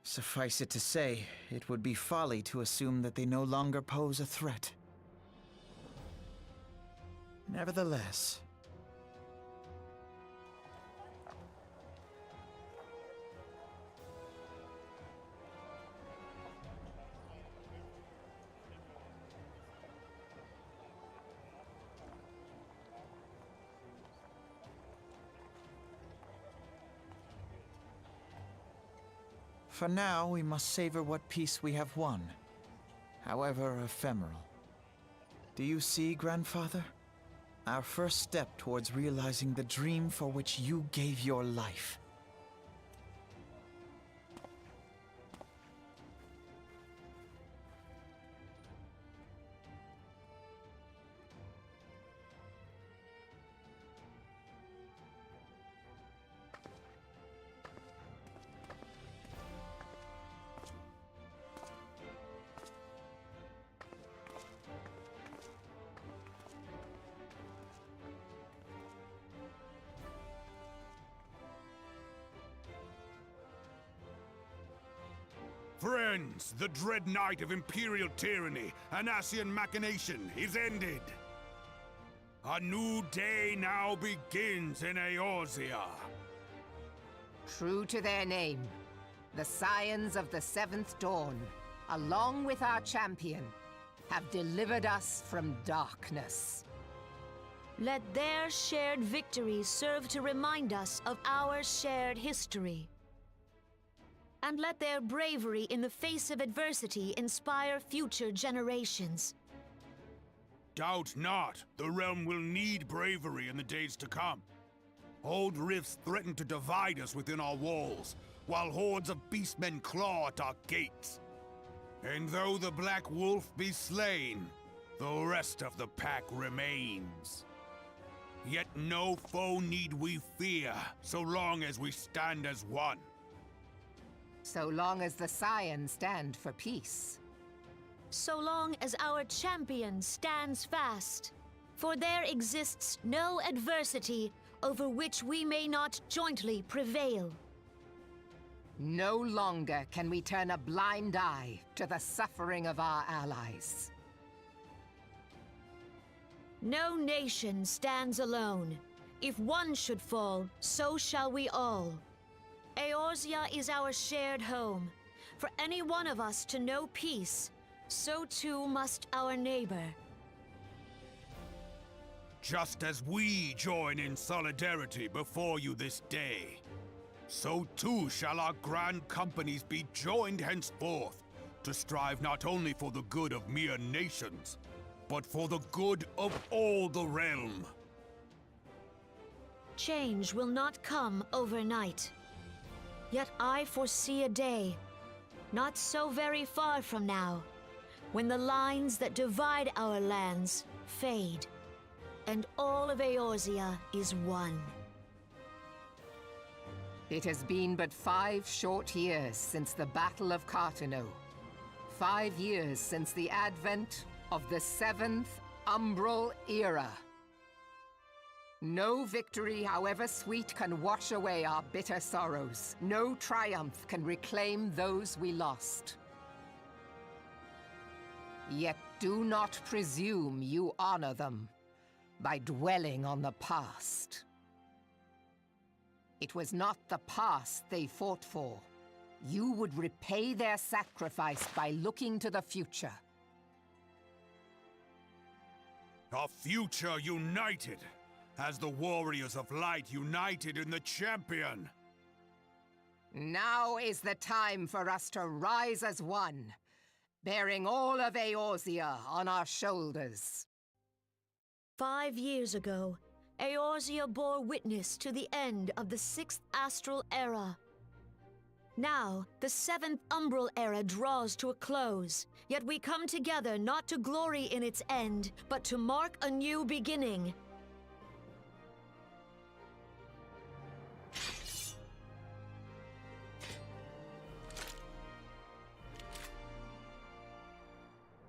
Suffice it to say, it would be folly to assume that they no longer pose a threat. Nevertheless, for now, we must savor what peace we have won, however ephemeral. Do you see, Grandfather? Our first step towards realizing the dream for which you gave your life. Friends, the dread night of Imperial tyranny and Ascian machination is ended. A new day now begins in Eorzea. True to their name, the Scions of the Seventh Dawn, along with our champion, have delivered us from darkness. Let their shared victory serve to remind us of our shared history. And let their bravery in the face of adversity inspire future generations. Doubt not, the realm will need bravery in the days to come. Old rifts threaten to divide us within our walls, while hordes of beastmen claw at our gates. And though the Black Wolf be slain, the rest of the pack remains. Yet no foe need we fear, so long as we stand as one. So long as the Scions stand for peace. So long as our champion stands fast. For there exists no adversity over which we may not jointly prevail. No longer can we turn a blind eye to the suffering of our allies. No nation stands alone. If one should fall, so shall we all. Eorzea is our shared home. For any one of us to know peace, so too must our neighbor. Just as we join in solidarity before you this day, so too shall our grand companies be joined henceforth to strive not only for the good of mere nations, but for the good of all the realm. Change will not come overnight. Yet I foresee a day, not so very far from now, when the lines that divide our lands fade, and all of Eorzea is one. It has been but 5 short years since the Battle of Cartano. 5 years since the advent of the 7th Umbral Era. No victory, however sweet, can wash away our bitter sorrows. No triumph can reclaim those we lost. Yet do not presume you honor them by dwelling on the past. It was not the past they fought for. You would repay their sacrifice by looking to the future. A future united, as the warriors of light united in the champion. Now is the time for us to rise as one, bearing all of Eorzea on our shoulders. 5 years ago, Eorzea bore witness to the end of the 6th Astral Era. Now, the 7th Umbral Era draws to a close, yet we come together not to glory in its end, but to mark a new beginning.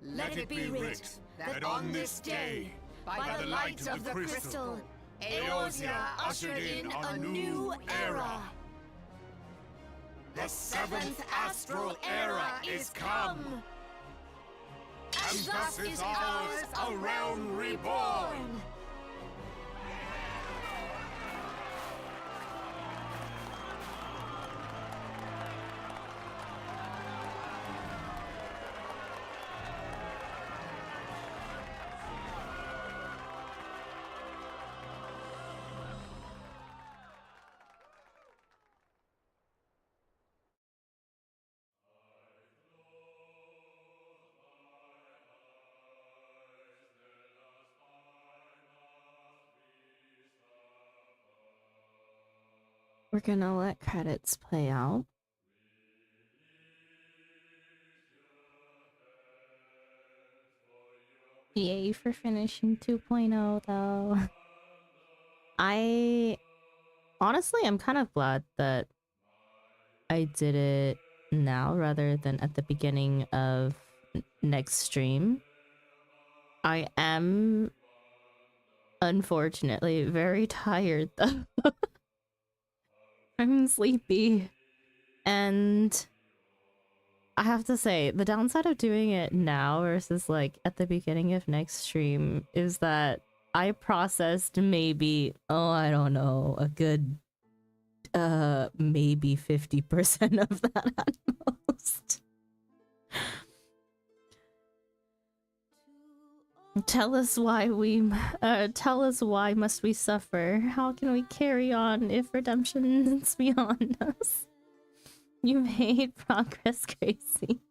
Let it be writ that on this day, by the light of the crystal, Eorzea ushered in a new era. The 7th Astral Era is come! And thus is ours a realm reborn! We're gonna let credits play out. Yay for finishing 2.0 though. Honestly, I'm kind of glad that I did it now rather than at the beginning of next stream. I am unfortunately very tired though. I'm sleepy, and I have to say the downside of doing it now versus like at the beginning of next stream is that I processed maybe, oh, I don't know, a good maybe 50% of that at most. Tell us why must we suffer? How can we carry on if redemption is beyond us? You made progress, Gracie.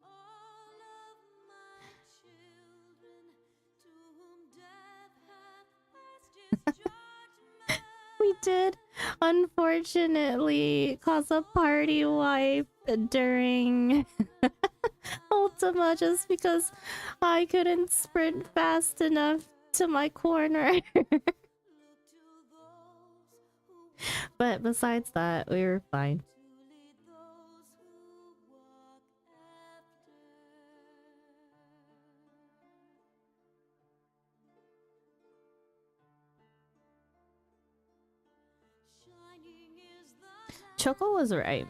We did, unfortunately, cause a party wipe during Ultima just because I couldn't sprint fast enough to my corner. But besides that, we were fine. Choco was right.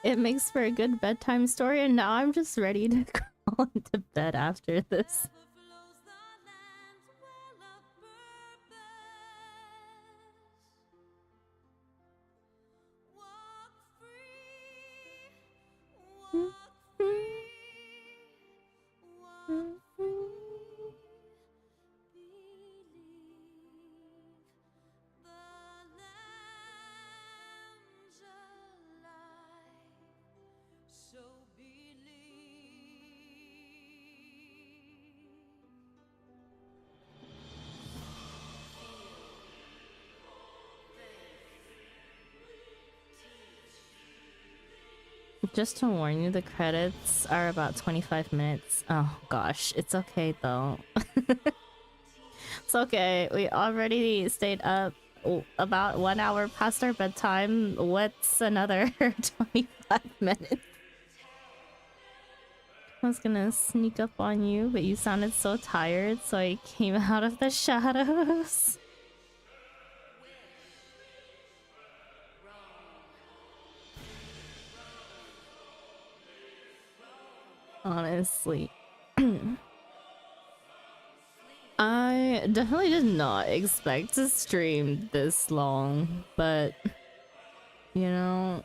It makes for a good bedtime story, and now I'm just ready to crawl into bed after this. Just to warn you, the credits are about 25 minutes. Oh gosh, it's okay though. It's okay. We already stayed up about 1 hour past our bedtime. What's another 25 minutes? I was gonna sneak up on you, but you sounded so tired, so I came out of the shadows. Honestly. I definitely did not expect to stream this long, but you know,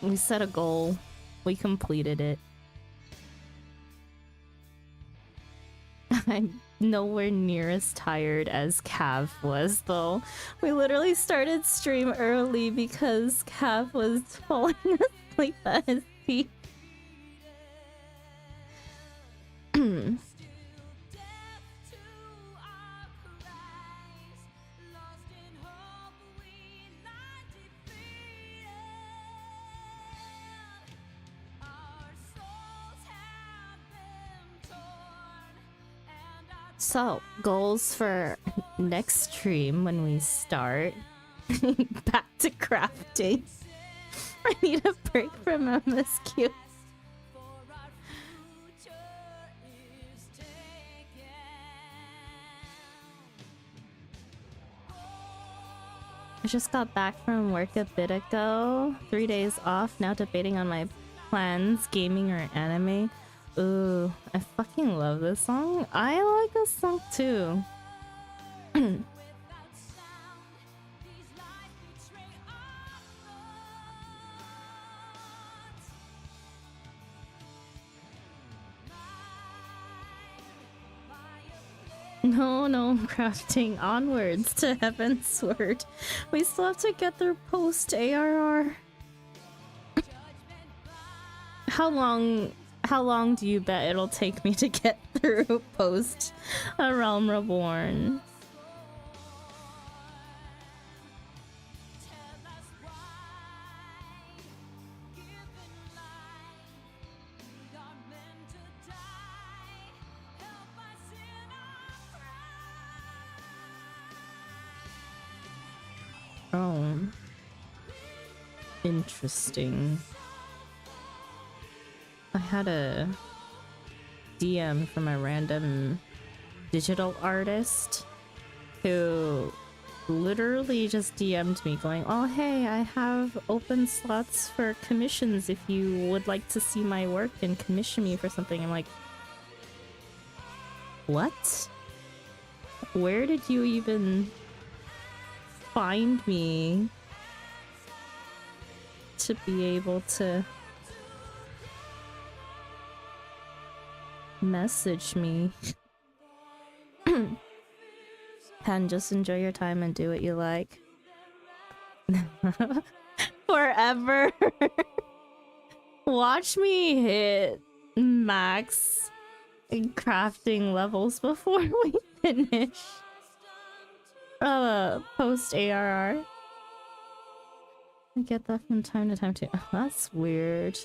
we set a goal, we completed it. I'm nowhere near as tired as Cav was, though. We literally started stream early because Cav was falling asleep at his feet. So, goals for next stream when we start. Back to crafting. I need a break from MSQ. I just got back from work a bit ago. 3 days off, now debating on my plans, gaming or anime. Ooh, I fucking love this song. I like this song too. No, crafting onwards to Heaven's Word. We still have to get through post ARR. How long do you bet it'll take me to get through post A Realm Reborn? Oh, interesting. I had a DM from a random digital artist who literally just DM'd me going, "Oh hey, I have open slots for commissions if you would like to see my work and commission me for something." I'm like, what? Where did you even find me to be able to message me? Pen, just enjoy your time and do what you like. Forever. Watch me hit max crafting levels before we finish post ARR. I get that from time to time too. That's weird.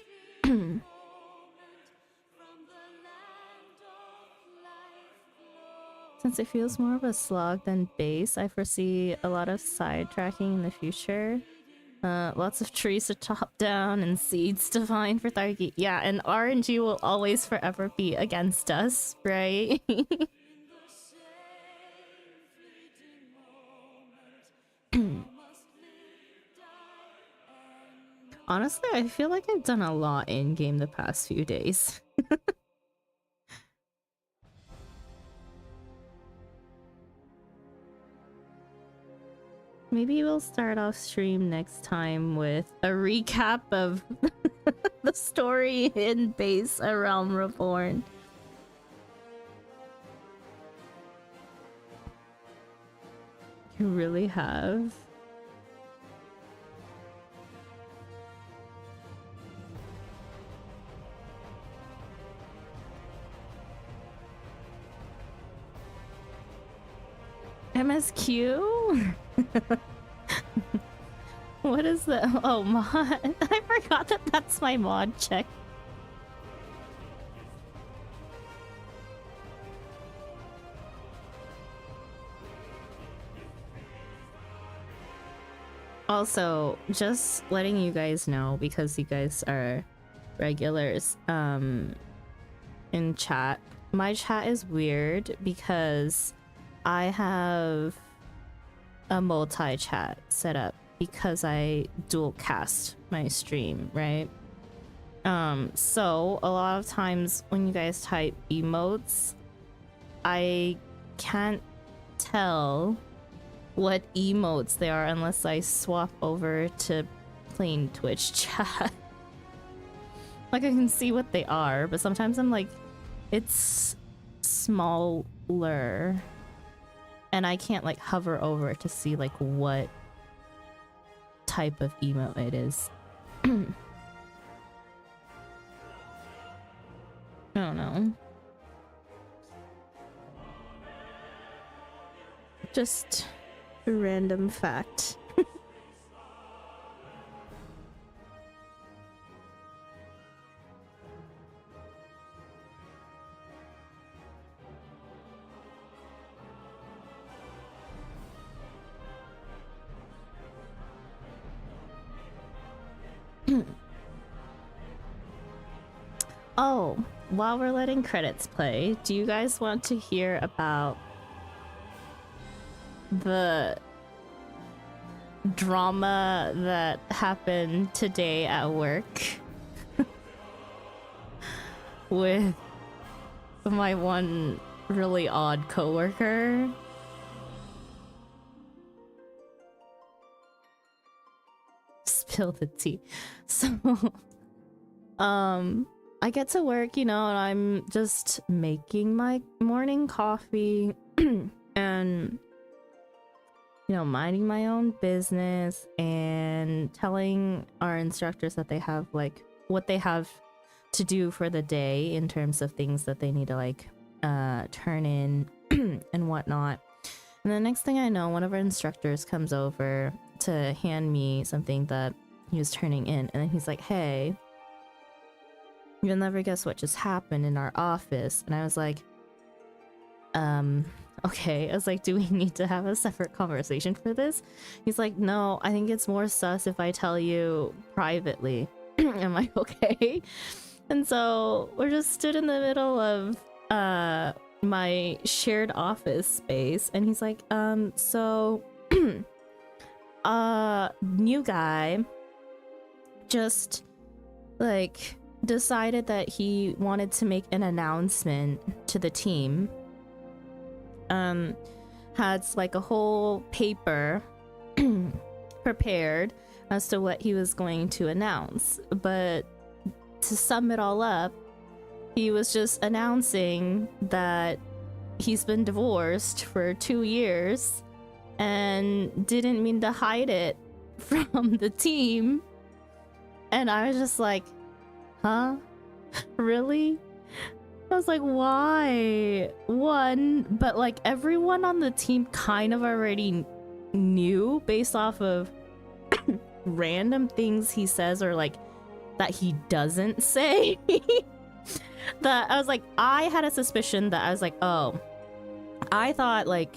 Since it feels more of a slog than base, I foresee a lot of sidetracking in the future. Lots of trees to chop down and seeds to find for Thargi. Yeah, and RNG will always forever be against us, right? Honestly, I feel like I've done a lot in game the past few days. Maybe we'll start off stream next time with a recap of the story in base A Realm Reborn. You really have? MSQ? What is that? Oh, mod. I forgot that that's my mod check. Also, just letting you guys know, because you guys are regulars in chat, my chat is weird because I have a multi-chat set up because I dual cast my stream, right? So a lot of times when you guys type emotes, I can't tell what emotes they are unless I swap over to plain Twitch chat. Like I can see what they are, but sometimes I'm like, it's smaller and I can't like hover over to see like what type of emote it is. I don't know. Just a random fact. Oh, while we're letting credits play, do you guys want to hear about the drama that happened today at work with my one really odd coworker? Spill the tea. So I get to work, you know, and I'm just making my morning coffee and, you know, minding my own business and telling our instructors that they have like what they have to do for the day in terms of things that they need to like turn in and whatnot. And the next thing I know, one of our instructors comes over to hand me something that he was turning in, and then he's like, hey, you'll never guess what just happened in our office. And I was like, okay. I was like, do we need to have a separate conversation for this? He's like, no, I think it's more sus if I tell you privately. I'm like, okay. And so we're just stood in the middle of my shared office space, and he's like, so new guy just like decided that he wanted to make an announcement to the team. Had like a whole paper prepared as to what he was going to announce, but to sum it all up, he was just announcing that he's been divorced for 2 years and didn't mean to hide it from the team. And I was just like, huh? Really? I was like, why? One, but like everyone on the team kind of already knew based off of random things he says or like that he doesn't say. That I was like, I had a suspicion that I was like, oh, I thought like,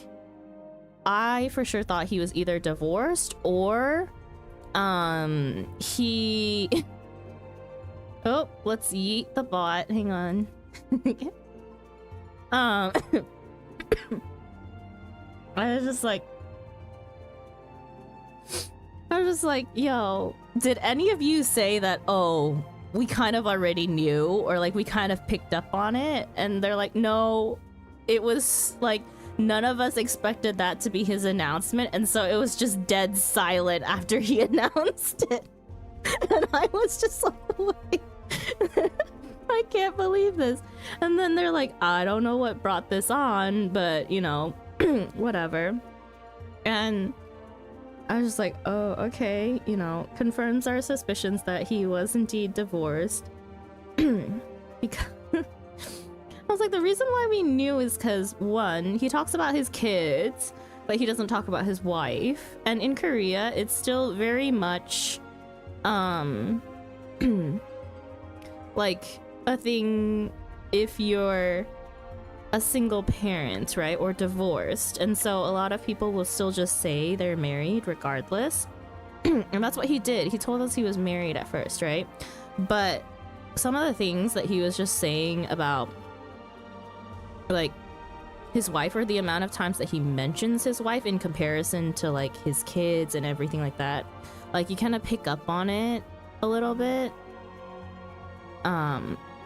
I for sure thought he was either divorced or he oh, let's yeet the bot. Hang on. I was just like, yo, did any of you say that, oh, we kind of already knew, or like we kind of picked up on it? And they're like, no, it was like none of us expected that to be his announcement, and so it was just dead silent after he announced it. And I was just like, wait. I can't believe this. And then they're like, I don't know what brought this on, but you know, whatever. And I was just like, oh, okay, you know, confirms our suspicions that he was indeed divorced. Because I was like, the reason why we knew is because, one, he talks about his kids, but he doesn't talk about his wife. And in Korea, it's still very much like a thing if you're a single parent, right, or divorced. And so a lot of people will still just say they're married regardless. And that's what he did. He told us he was married at first, right? But some of the things that he was just saying about like his wife, or the amount of times that he mentions his wife in comparison to like his kids and everything like that, like you kind of pick up on it a little bit.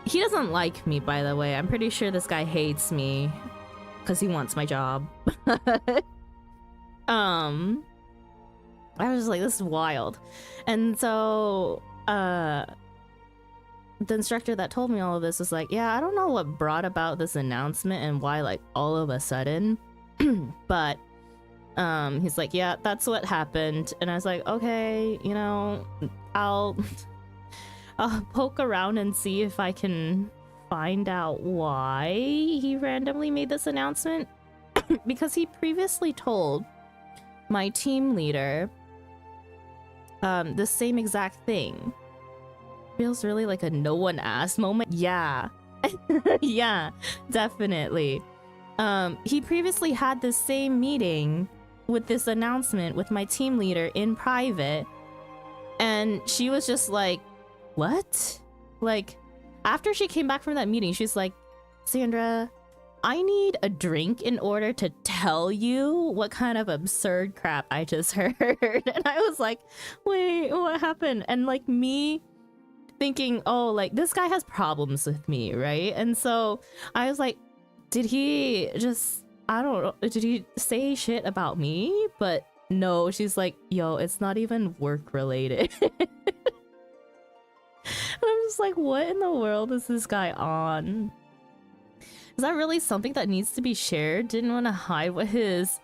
He doesn't like me, by the way. I'm pretty sure this guy hates me because he wants my job. I was just like, this is wild. And so the instructor that told me all of this was like, yeah, I don't know what brought about this announcement and why, like, all of a sudden, but he's like, yeah, that's what happened. And I was like, okay, you know, I'll poke around and see if I can find out why he randomly made this announcement. Because he previously told my team leader the same exact thing. Feels really like a no one asked moment. Yeah. Yeah, definitely. He previously had the same meeting with this announcement with my team leader in private, and she was just like, what? Like, after she came back from that meeting, she's like, Sandra, I need a drink in order to tell you what kind of absurd crap I just heard. And I was like, wait, what happened? And like me thinking, oh, like this guy has problems with me, right? And so I was like, did he just, I don't know, did he say shit about me? But no, she's like, yo, it's not even work related. I'm just like, what in the world is this guy on? Is that really something that needs to be shared? Didn't want to hide what his...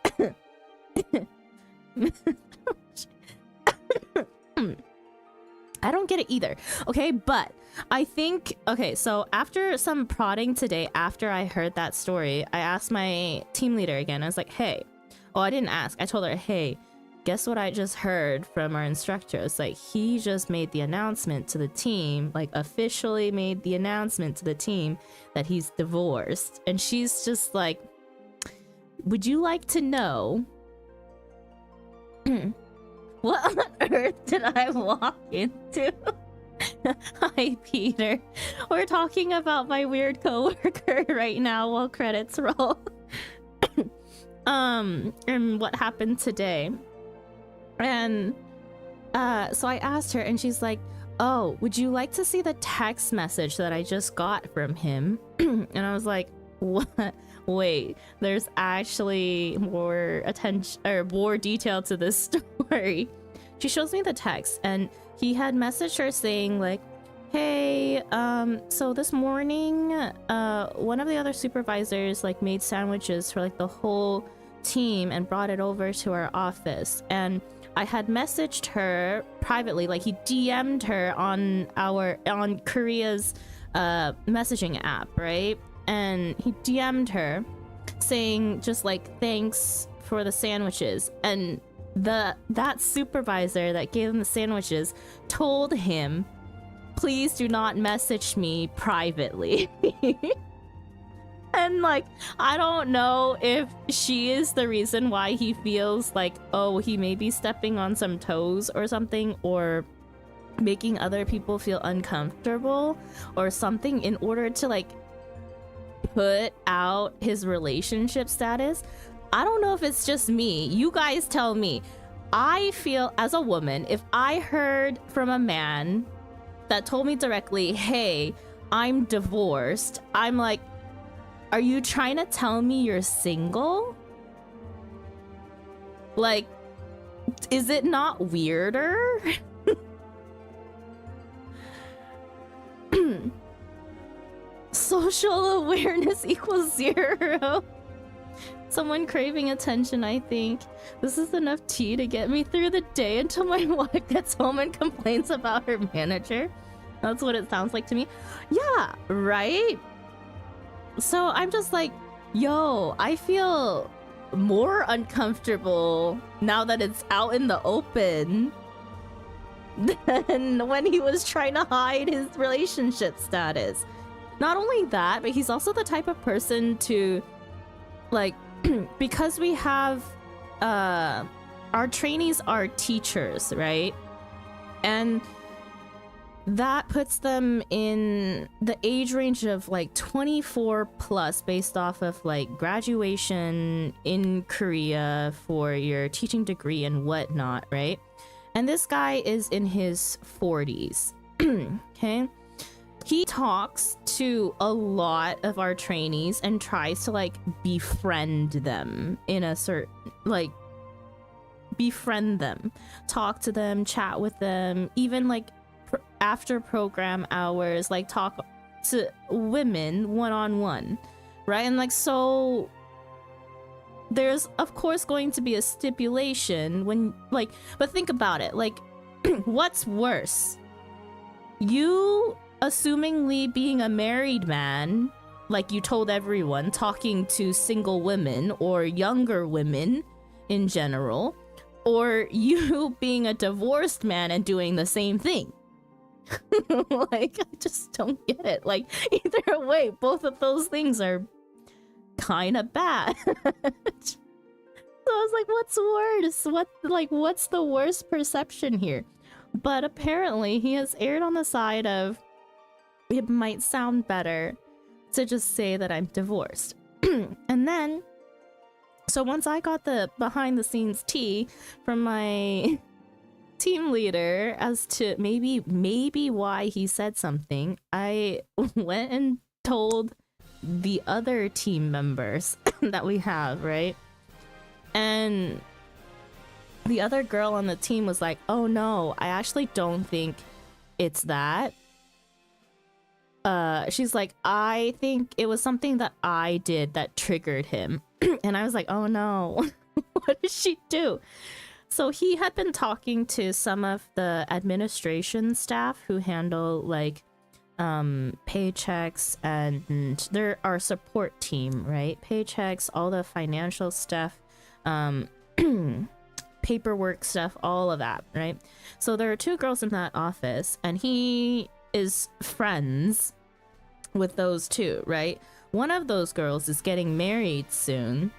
I don't get it either. Okay, but I think... Okay, so after some prodding today, after I heard that story, I asked my team leader again. I was like, hey... Oh, I didn't ask. I told her, hey, guess what I just heard from our instructor? It's like, he just made the announcement to the team, like officially made the announcement to the team that he's divorced. And she's just like, would you like to know what on earth did I walk into? Hi, Peter. We're talking about my weird coworker right now while credits roll. And what happened today. And so I asked her, and she's like, oh, would you like to see the text message that I just got from him? And I was like, what? Wait, there's actually more attention or more detail to this story. She shows me the text, and he had messaged her saying like, hey, so this morning, one of the other supervisors like made sandwiches for like the whole team and brought it over to our office. And I had messaged her privately, like he DM'd her on Korea's messaging app, right? And he DM'd her saying just like, thanks for the sandwiches. And that supervisor that gave him the sandwiches told him, please do not message me privately. And like, I don't know if she is the reason why he feels like, oh, he may be stepping on some toes or something, or making other people feel uncomfortable or something in order to like put out his relationship status. I don't know if it's just me. You guys tell me. I feel as a woman, if I heard from a man that told me directly, hey, I'm divorced, I'm like, are you trying to tell me you're single? Like, is it not weirder? Social awareness equals 0. Someone craving attention, I think. This is enough tea to get me through the day until my wife gets home and complains about her manager. That's what it sounds like to me. Yeah, right? So I'm just like, yo, I feel more uncomfortable now that it's out in the open than when he was trying to hide his relationship status. Not only that, but he's also the type of person to, like, because we have, our trainees are teachers, right? And that puts them in the age range of like 24 plus based off of like graduation in Korea for your teaching degree and whatnot, right? And this guy is in his 40s. Okay, he talks to a lot of our trainees and tries to like befriend them in a certain like befriend them, talk to them, chat with them, even like after program hours, like talk to women one-on-one, right? And like, so there's of course going to be a stipulation when like, but think about it, like what's worse, you assumingly being a married man, like you told everyone, talking to single women or younger women in general, or you being a divorced man and doing the same thing? Like, I just don't get it. Like, either way, both of those things are kind of bad. So I was like, what's worse? What's the worst perception here? But apparently he has erred on the side of it might sound better to just say that I'm divorced. And then, so once I got the behind the scenes tea from my team leader as to maybe why he said something, I went and told the other team members that we have, right? And the other girl on the team was like, oh no, I actually don't think it's that. She's like, I think it was something that I did that triggered him. And I was like, oh no, what did she do? So he had been talking to some of the administration staff who handle like paychecks, and they're our support team, right? Paychecks, all the financial stuff, paperwork stuff, all of that, right? So there are two girls in that office, and he is friends with those two, right? One of those girls is getting married soon,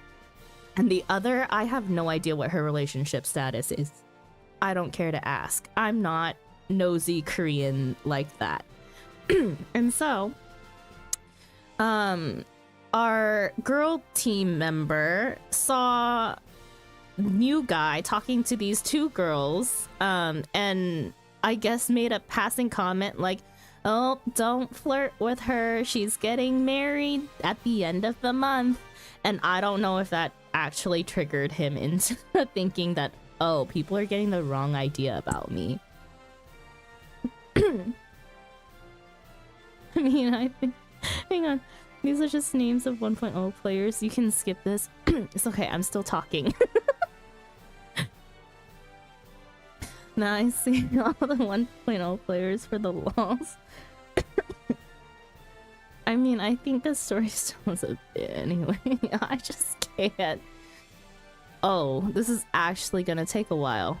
and the other, I have no idea what her relationship status is. I don't care to ask. I'm not nosy Korean like that. And so, our girl team member saw new guy talking to these two girls, and I guess made a passing comment like, oh, don't flirt with her, she's getting married at the end of the month. And I don't know if that actually triggered him into thinking that, oh, people are getting the wrong idea about me. I mean, I think, hang on, these are just names of 1.0 players. You can skip this. It's okay, I'm still talking. Now I see all the 1.0 players for the lols. I mean, I think the story still is a bit anyway. I just can't. Oh, this is actually gonna take a while.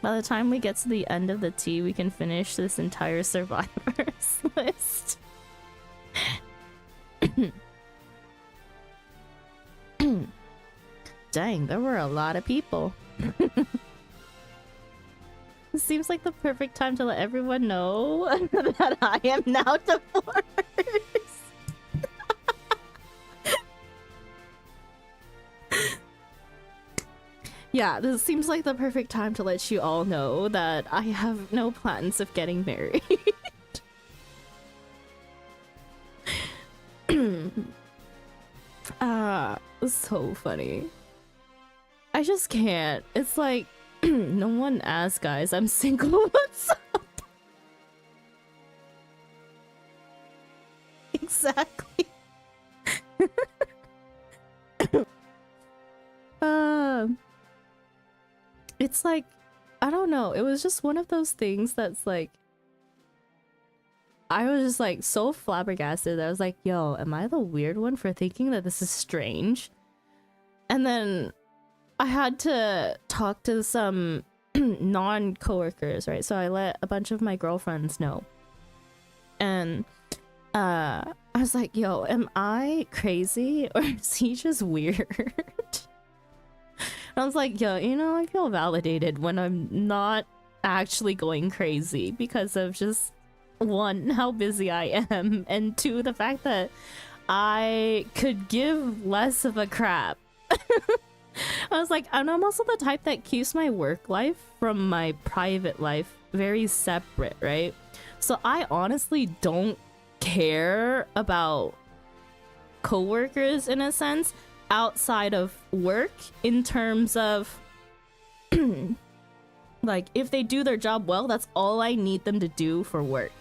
By the time we get to the end of the tea, we can finish this entire survivors list. Dang, there were a lot of people. It seems like the perfect time to let everyone know that I am now divorced. Yeah, this seems like the perfect time to let you all know that I have no plans of getting married. So funny. I just can't. It's like, no one asked, guys. I'm single. What's up? Exactly. It's like, I don't know. It was just one of those things that's like, I was just like so flabbergasted. I was like, yo, am I the weird one for thinking that this is strange? And then I had to talk to some non-coworkers, right? So I let a bunch of my girlfriends know. And I was like, yo, am I crazy or is he just weird? I was like, yo, you know, I feel validated when I'm not actually going crazy because of just, one, how busy I am, and two, the fact that I could give less of a crap I was like, and I'm also the type that keeps my work life from my private life very separate, right? So I honestly don't care about coworkers in a sense outside of work in terms of like if they do their job well, that's all I need them to do for work.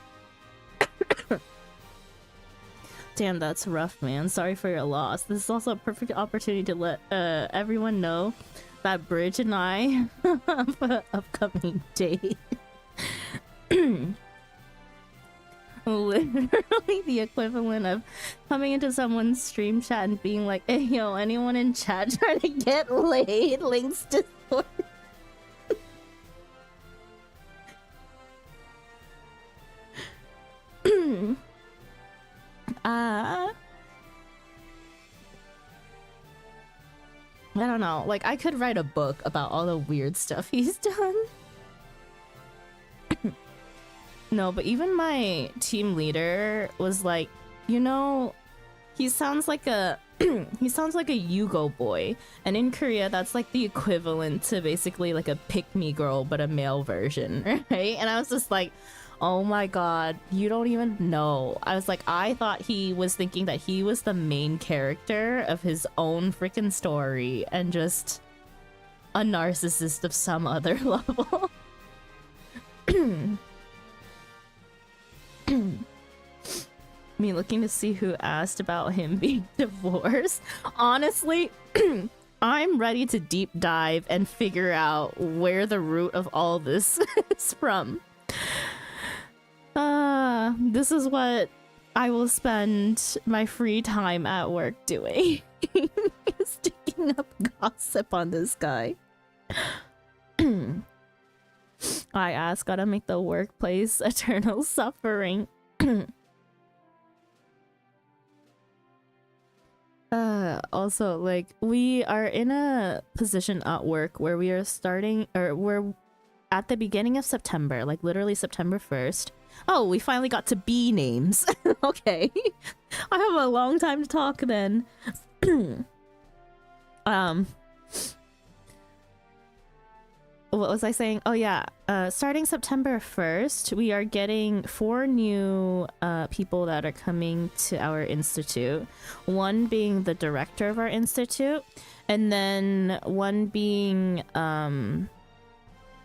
Damn, that's rough, man. Sorry for your loss. This is also a perfect opportunity to let everyone know that Bridge and I have an upcoming date. Literally the equivalent of coming into someone's stream chat and being like, hey, yo, anyone in chat trying to get laid? Links to source. I don't know. Like, I could write a book about all the weird stuff he's done. No, but even my team leader was like, you know, he sounds like a he sounds like a Yugo boy, and in Korea that's like the equivalent to basically like a pick-me girl but a male version, right? And I was just like, oh my god, you don't even know. I was like, I thought he was thinking that he was the main character of his own freaking story and just a narcissist of some other level. Me looking to see who asked about him being divorced. Honestly, I'm ready to deep dive and figure out where the root of all this is from. This is what I will spend my free time at work doing. Is digging up gossip on this guy. I ask, gotta make the workplace eternal suffering. Also, like, we are in a position at work where we are starting, or we're at the beginning of September, like literally September 1st. Oh, we finally got to B names. Okay. I have a long time to talk then. What was I saying? Oh yeah, starting September 1st, we are getting 4 new people that are coming to our institute. One being the director of our institute, and then one being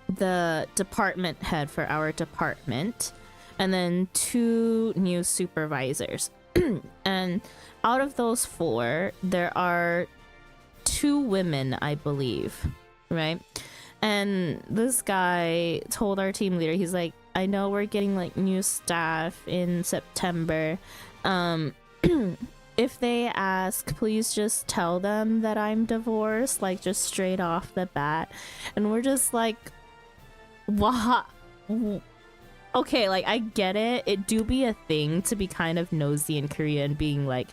the department head for our department, and then 2 new supervisors. And out of those 4, there are 2 women, I believe, right? And this guy told our team leader, he's like, I know we're getting like new staff in September. If they ask, please just tell them that I'm divorced, like just straight off the bat. And we're just like, what? Okay, like I get it. It do be a thing to be kind of nosy in Korea and being like,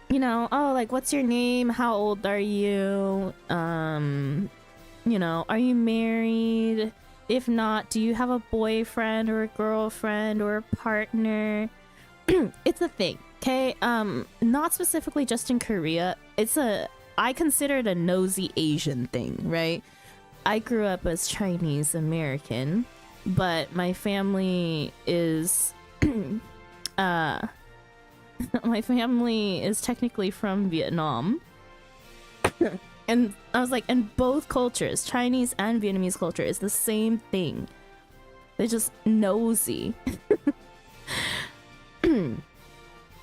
you know, oh, like, what's your name? How old are you? You know, are you married? If not, do you have a boyfriend or a girlfriend or a partner? It's a thing, okay? Not specifically just in Korea. I consider it a nosy Asian thing, right? I grew up as Chinese American, but my family is my family is technically from Vietnam. And I was like, and both cultures, Chinese and Vietnamese culture, is the same thing. They're just nosy.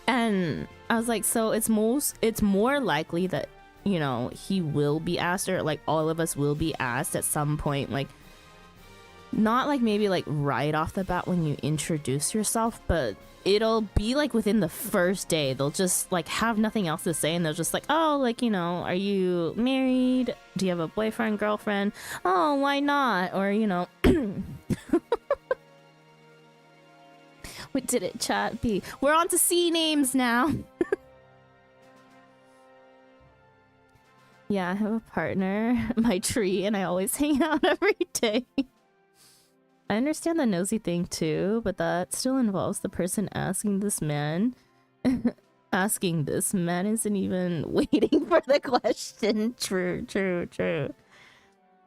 And I was like, so it's more likely that, you know, he will be asked, or like all of us will be asked at some point, like not like maybe like right off the bat when you introduce yourself, but it'll be like within the first day. They'll just like have nothing else to say, and they'll just like, oh, like, you know, are you married? Do you have a boyfriend, girlfriend? Oh, why not? Or, you know, we did it, chat B. We're on to C names now. Yeah, I have a partner, my tree, and I always hang out every day. I understand the nosy thing too, but that still involves the person asking this man asking this man isn't even waiting for the question. True.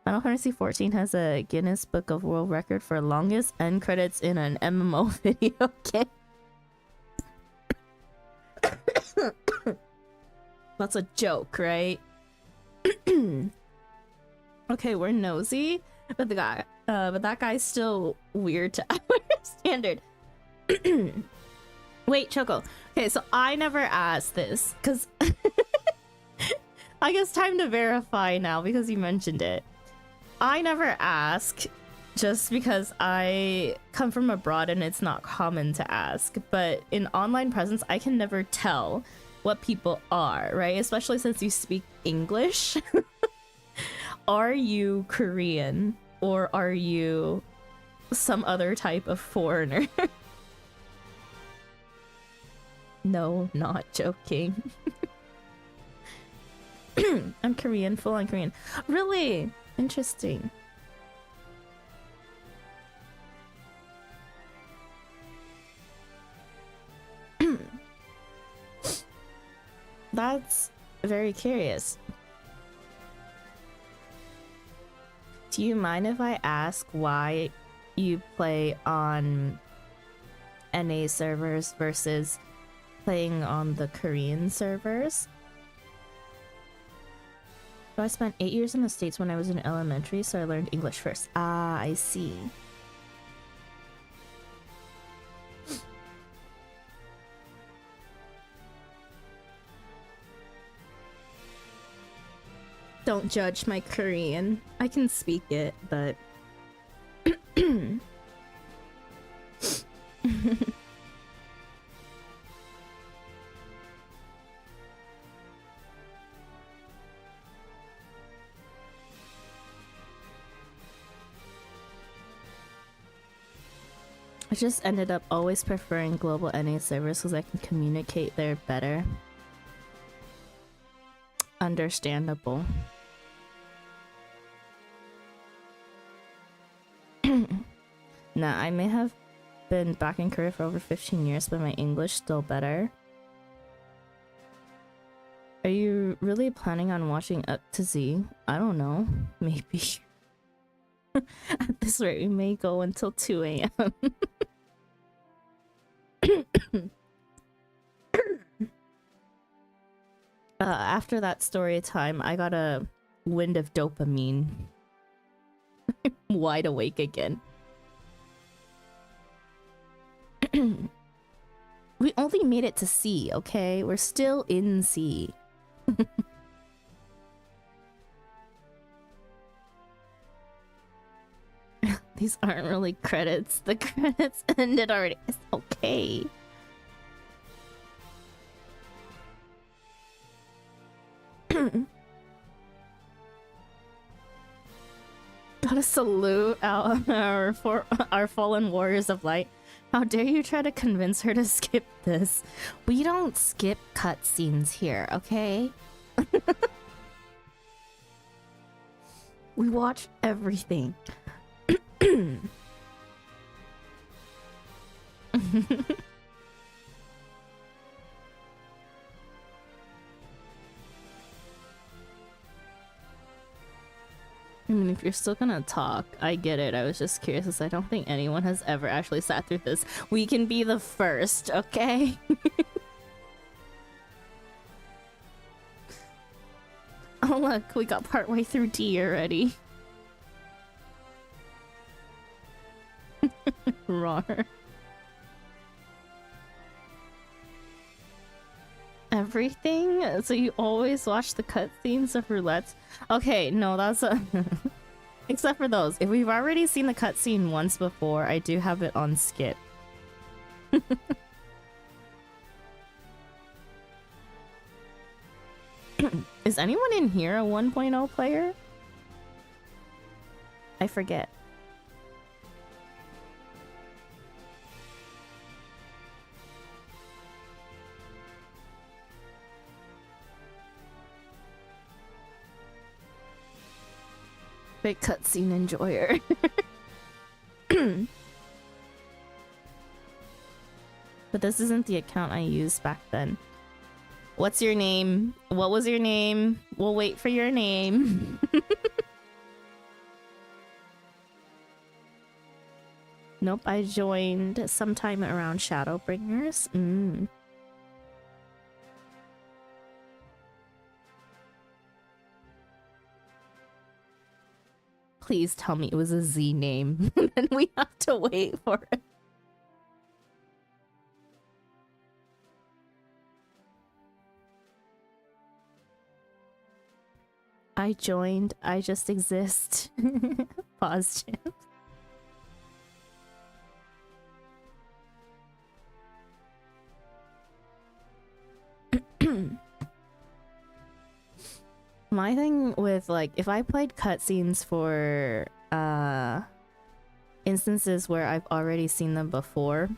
Final Fantasy XIV has a Guinness Book of World Record for longest end credits in an MMO video game. That's a joke, right? Okay, we're nosy, but that guy's still weird to our standard. Wait, Choco. Okay, so I never asked this because I guess time to verify now because you mentioned it. I never ask just because I come from abroad and it's not common to ask, but in online presence I can never tell what people are, right? Especially since you speak English. Are you Korean or are you some other type of foreigner? No, not joking. I'm Korean, full on Korean. Really? Interesting. That's very curious. Do you mind if I ask why you play on NA servers versus playing on the Korean servers? So I spent 8 years in the States when I was in elementary, so I learned English first. Ah, I see. Don't judge my Korean. I can speak it, but... I just ended up always preferring global NA servers because I can communicate there better. Understandable. Nah, I may have been back in Korea for over 15 years, but my English still better. Are you really planning on watching up to Z? I don't know. Maybe. At this rate, we may go until 2 a.m. After that story time, I got a wind of dopamine. I'm wide awake again. We only made it to C, okay? We're still in C. These aren't really credits. The credits ended already. It's okay. Gotta salute our fallen warriors of light. How dare you try to convince her to skip this? We don't skip cutscenes here, okay? We watch everything. I mean, if you're still gonna talk, I get it. I was just curious because I don't think anyone has ever actually sat through this. We can be the first, okay? Oh look, we got partway through D already. Rawr. Everything? So you always watch the cutscenes of roulettes? Okay, no, that's a... Except for those. If we've already seen the cutscene once before, I do have it on skip. Is anyone in here a 1.0 player? I forget. Big cutscene enjoyer. But this isn't the account I used back then. What's your name? What was your name? We'll wait for your name. Nope, I joined sometime around Shadowbringers. Please tell me it was a Z name. Then we have to wait for it. I joined. I just exist. Pause, Jim. My thing with, like, if I played cutscenes for instances where I've already seen them before,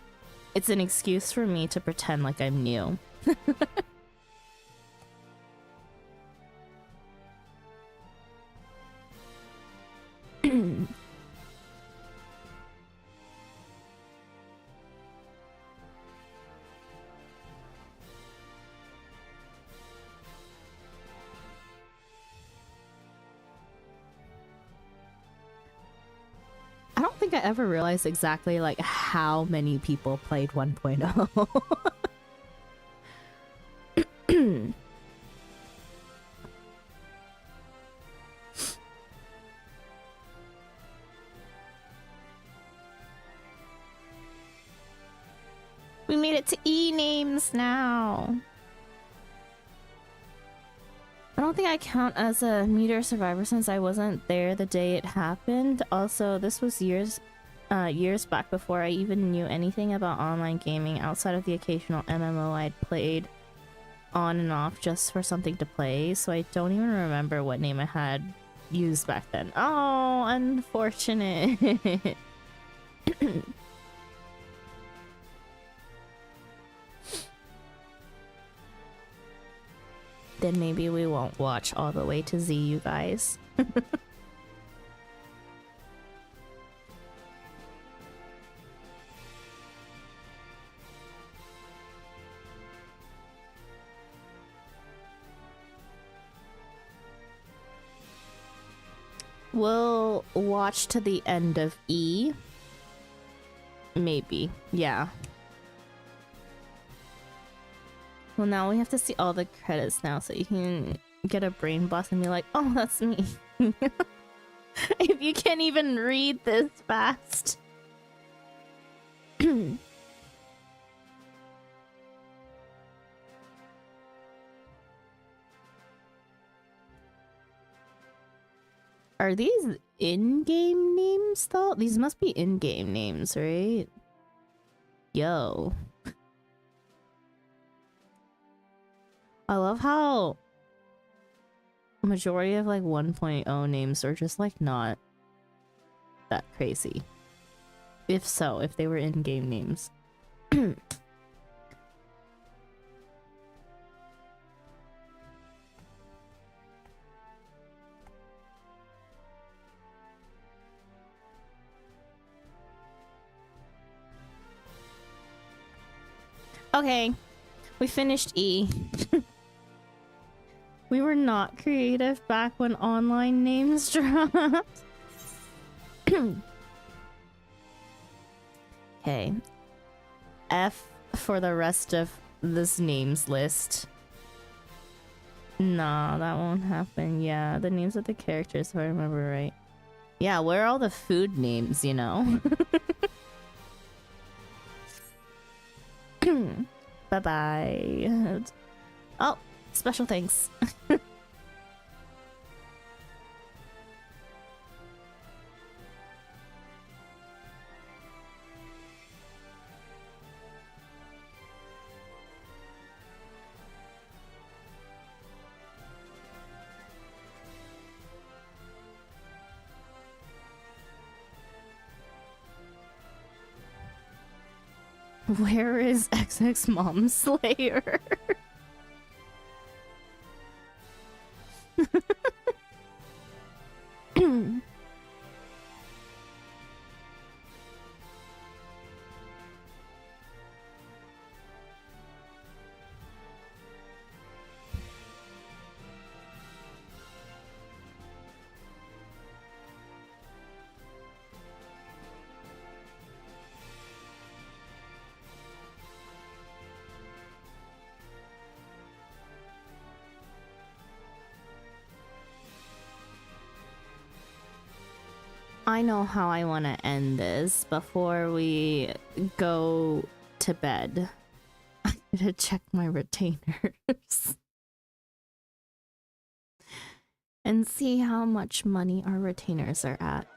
it's an excuse for me to pretend like I'm new. I don't think I ever realized exactly like how many people played 1.0. We made it to E names now. I don't think I count as a Meteor survivor since I wasn't there the day it happened. Also, this was years back before I even knew anything about online gaming outside of the occasional MMO I'd played on and off just for something to play, so I don't even remember what name I had used back then. Oh, unfortunate. Then maybe we won't watch all the way to Z, you guys. We'll watch to the end of E. Maybe, yeah. Well, now we have to see all the credits now, so you can get a brain bust and be like, oh, that's me. If you can't even read this fast. Are these in-game names, though? These must be in-game names, right? Yo. I love how majority of like 1.0 names are just like not that crazy. If so, if they were in-game names. Okay, we finished E. We were not creative back when online names dropped. Okay. F for the rest of this names list. Nah, that won't happen. Yeah, the names of the characters, if I remember right. Yeah, where are all the food names, you know? Bye-bye. Oh, special thanks. Where is XX Mom Slayer? I know how I want to end this before we go to bed. I'm gonna check my retainers and see how much money our retainers are at.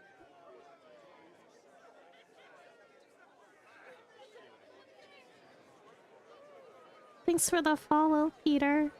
Thanks for the follow, Peter.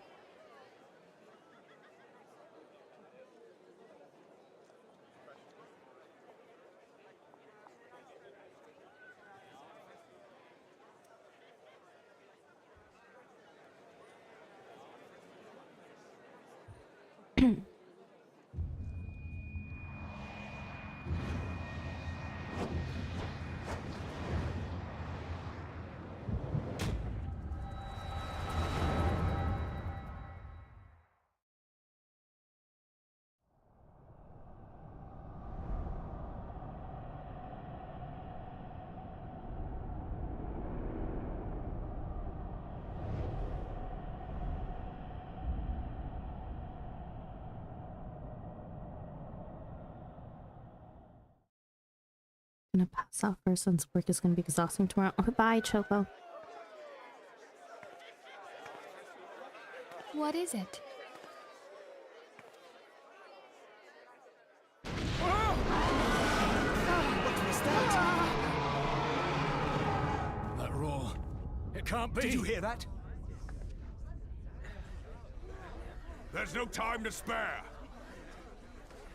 Gonna pass out first since work is gonna be exhausting tomorrow. Oh, bye, Choco. What is it? That roar. It can't be. Did you hear that? There's no time to spare.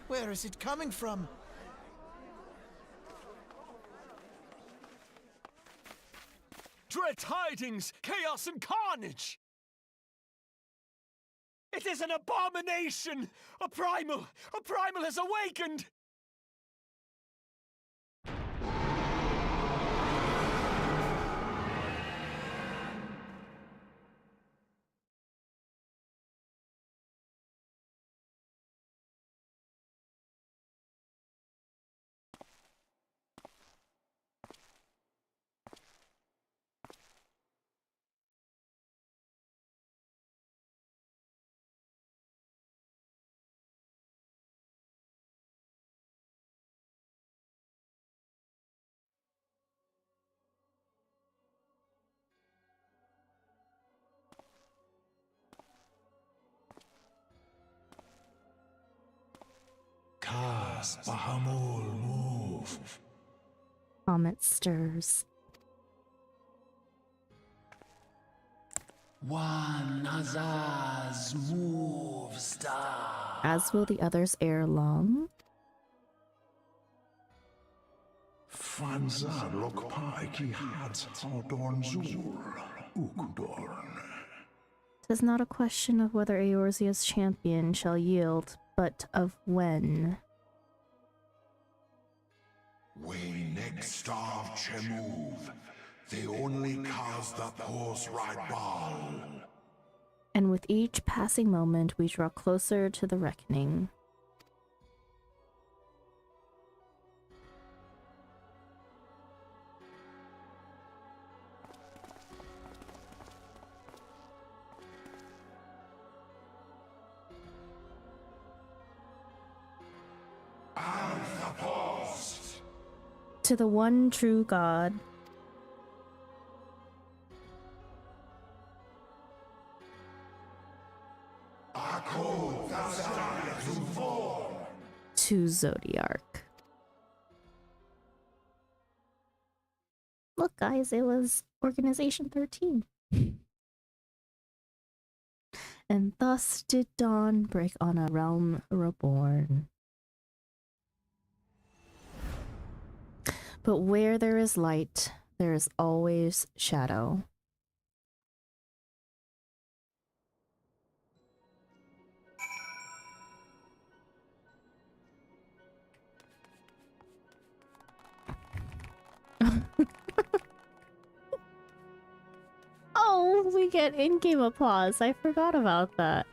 Where is it coming from? Dread tidings, chaos and carnage! It is an abomination! A primal has awakened! Bahamul, move. Comet stirs. One Azaz move star. As will the others ere long. Fanza lokpai ki hat Aldorn Zul, Ukdorn. 'Tis not a question of whether Eorzea's champion shall yield, but of when. We next starve Chemuv. They only cause the pause right ball. And with each passing moment, we draw closer to the reckoning. To the one true God. To Zodiarch. Look, guys, it was Organization 13. And thus did dawn break on a realm reborn. But where there is light, there is always shadow. Oh, we get in-game applause. I forgot about that.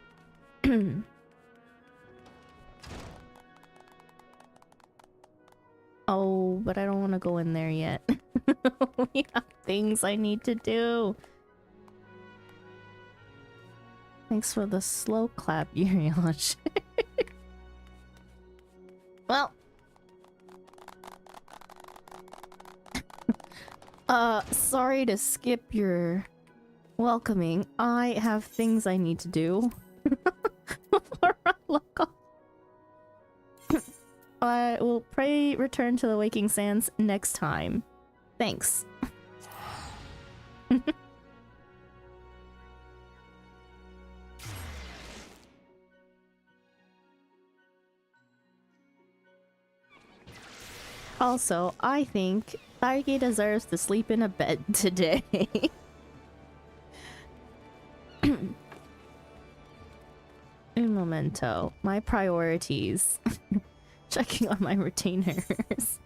Oh, but I don't want to go in there yet. We have things I need to do. Thanks for the slow clap, Uriel. Well, Sorry to skip your welcoming. I have things I need to do before I log off. I will pray return to the Waking Sands next time. Thanks. Also, I think Thargi deserves to sleep in a bed today. Un momento. My priorities. Checking on my retainers.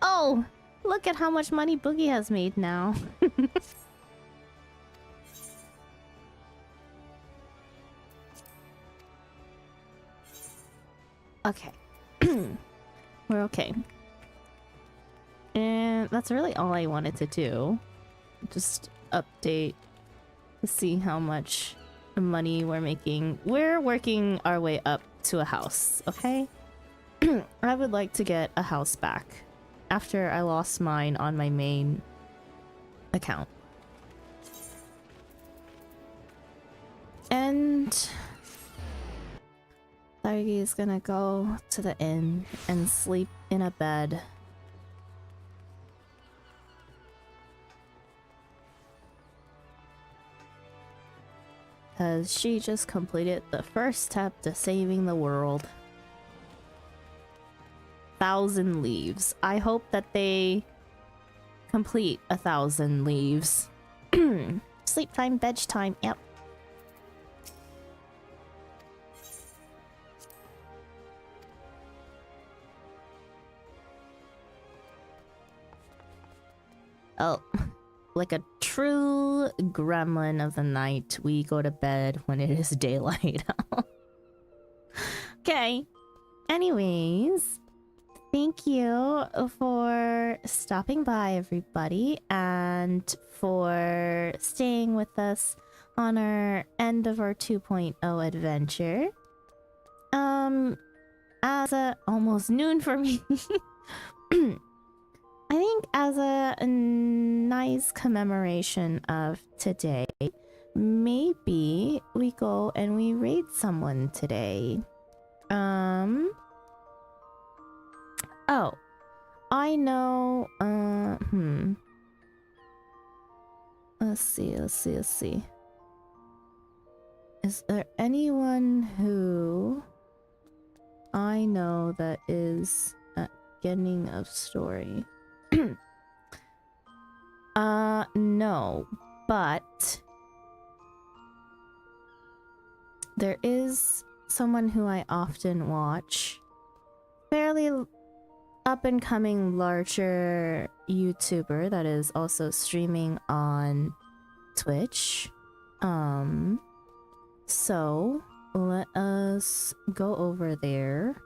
Oh! Look at how much money Boogie has made now. Okay. We're okay. And that's really all I wanted to do. Just update to see how much money we're making. We're working our way up to a house, okay? I would like to get a house back after I lost mine on my main account. And Thargi is gonna go to the inn and sleep in a bed. Because she just completed the first step to saving the world. 1,000 leaves. I hope that they complete 1,000 leaves. Sleep time, veg time, yep. Oh, like a true gremlin of the night, we go to bed when it is daylight. Okay. Anyways, thank you for stopping by, everybody, and for staying with us on our end of our 2.0 adventure. As a almost noon for me. I think as a nice commemoration of today, maybe we go and we raid someone today. Oh, I know, let's see. Is there anyone who I know that is at beginning of story? No, but there is someone who I often watch, fairly up and coming larger YouTuber that is also streaming on Twitch. So let us go over there.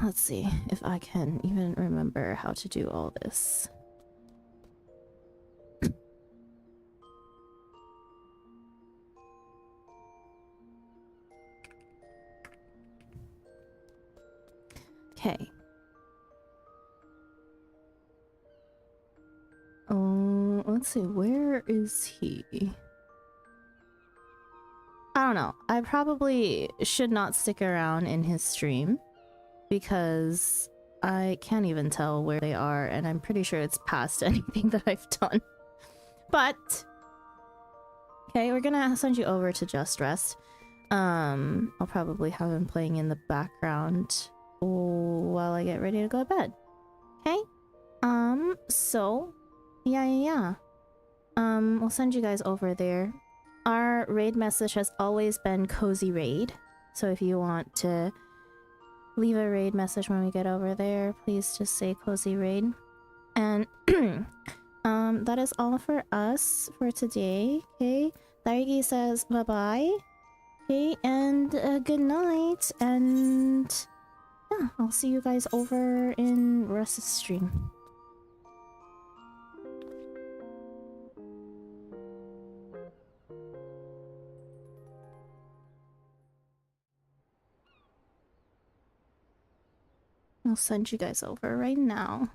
Let's see if I can even remember how to do all this. Okay. Let's see, where is he? I don't know. I probably should not stick around in his stream because I can't even tell where they are, and I'm pretty sure it's past anything that I've done. But okay, we're gonna send you over to Just Rest. I'll probably have him playing in the background while I get ready to go to bed. Okay? So yeah. We'll send you guys over there. Our raid message has always been Cozy Raid, so if you want to leave a raid message when we get over there, please just say Cozy Raid. And that is all for us for today. Okay, Thargi says bye-bye. Okay, and good night, and yeah, I'll see you guys over in Russ's stream. I'll send you guys over right now.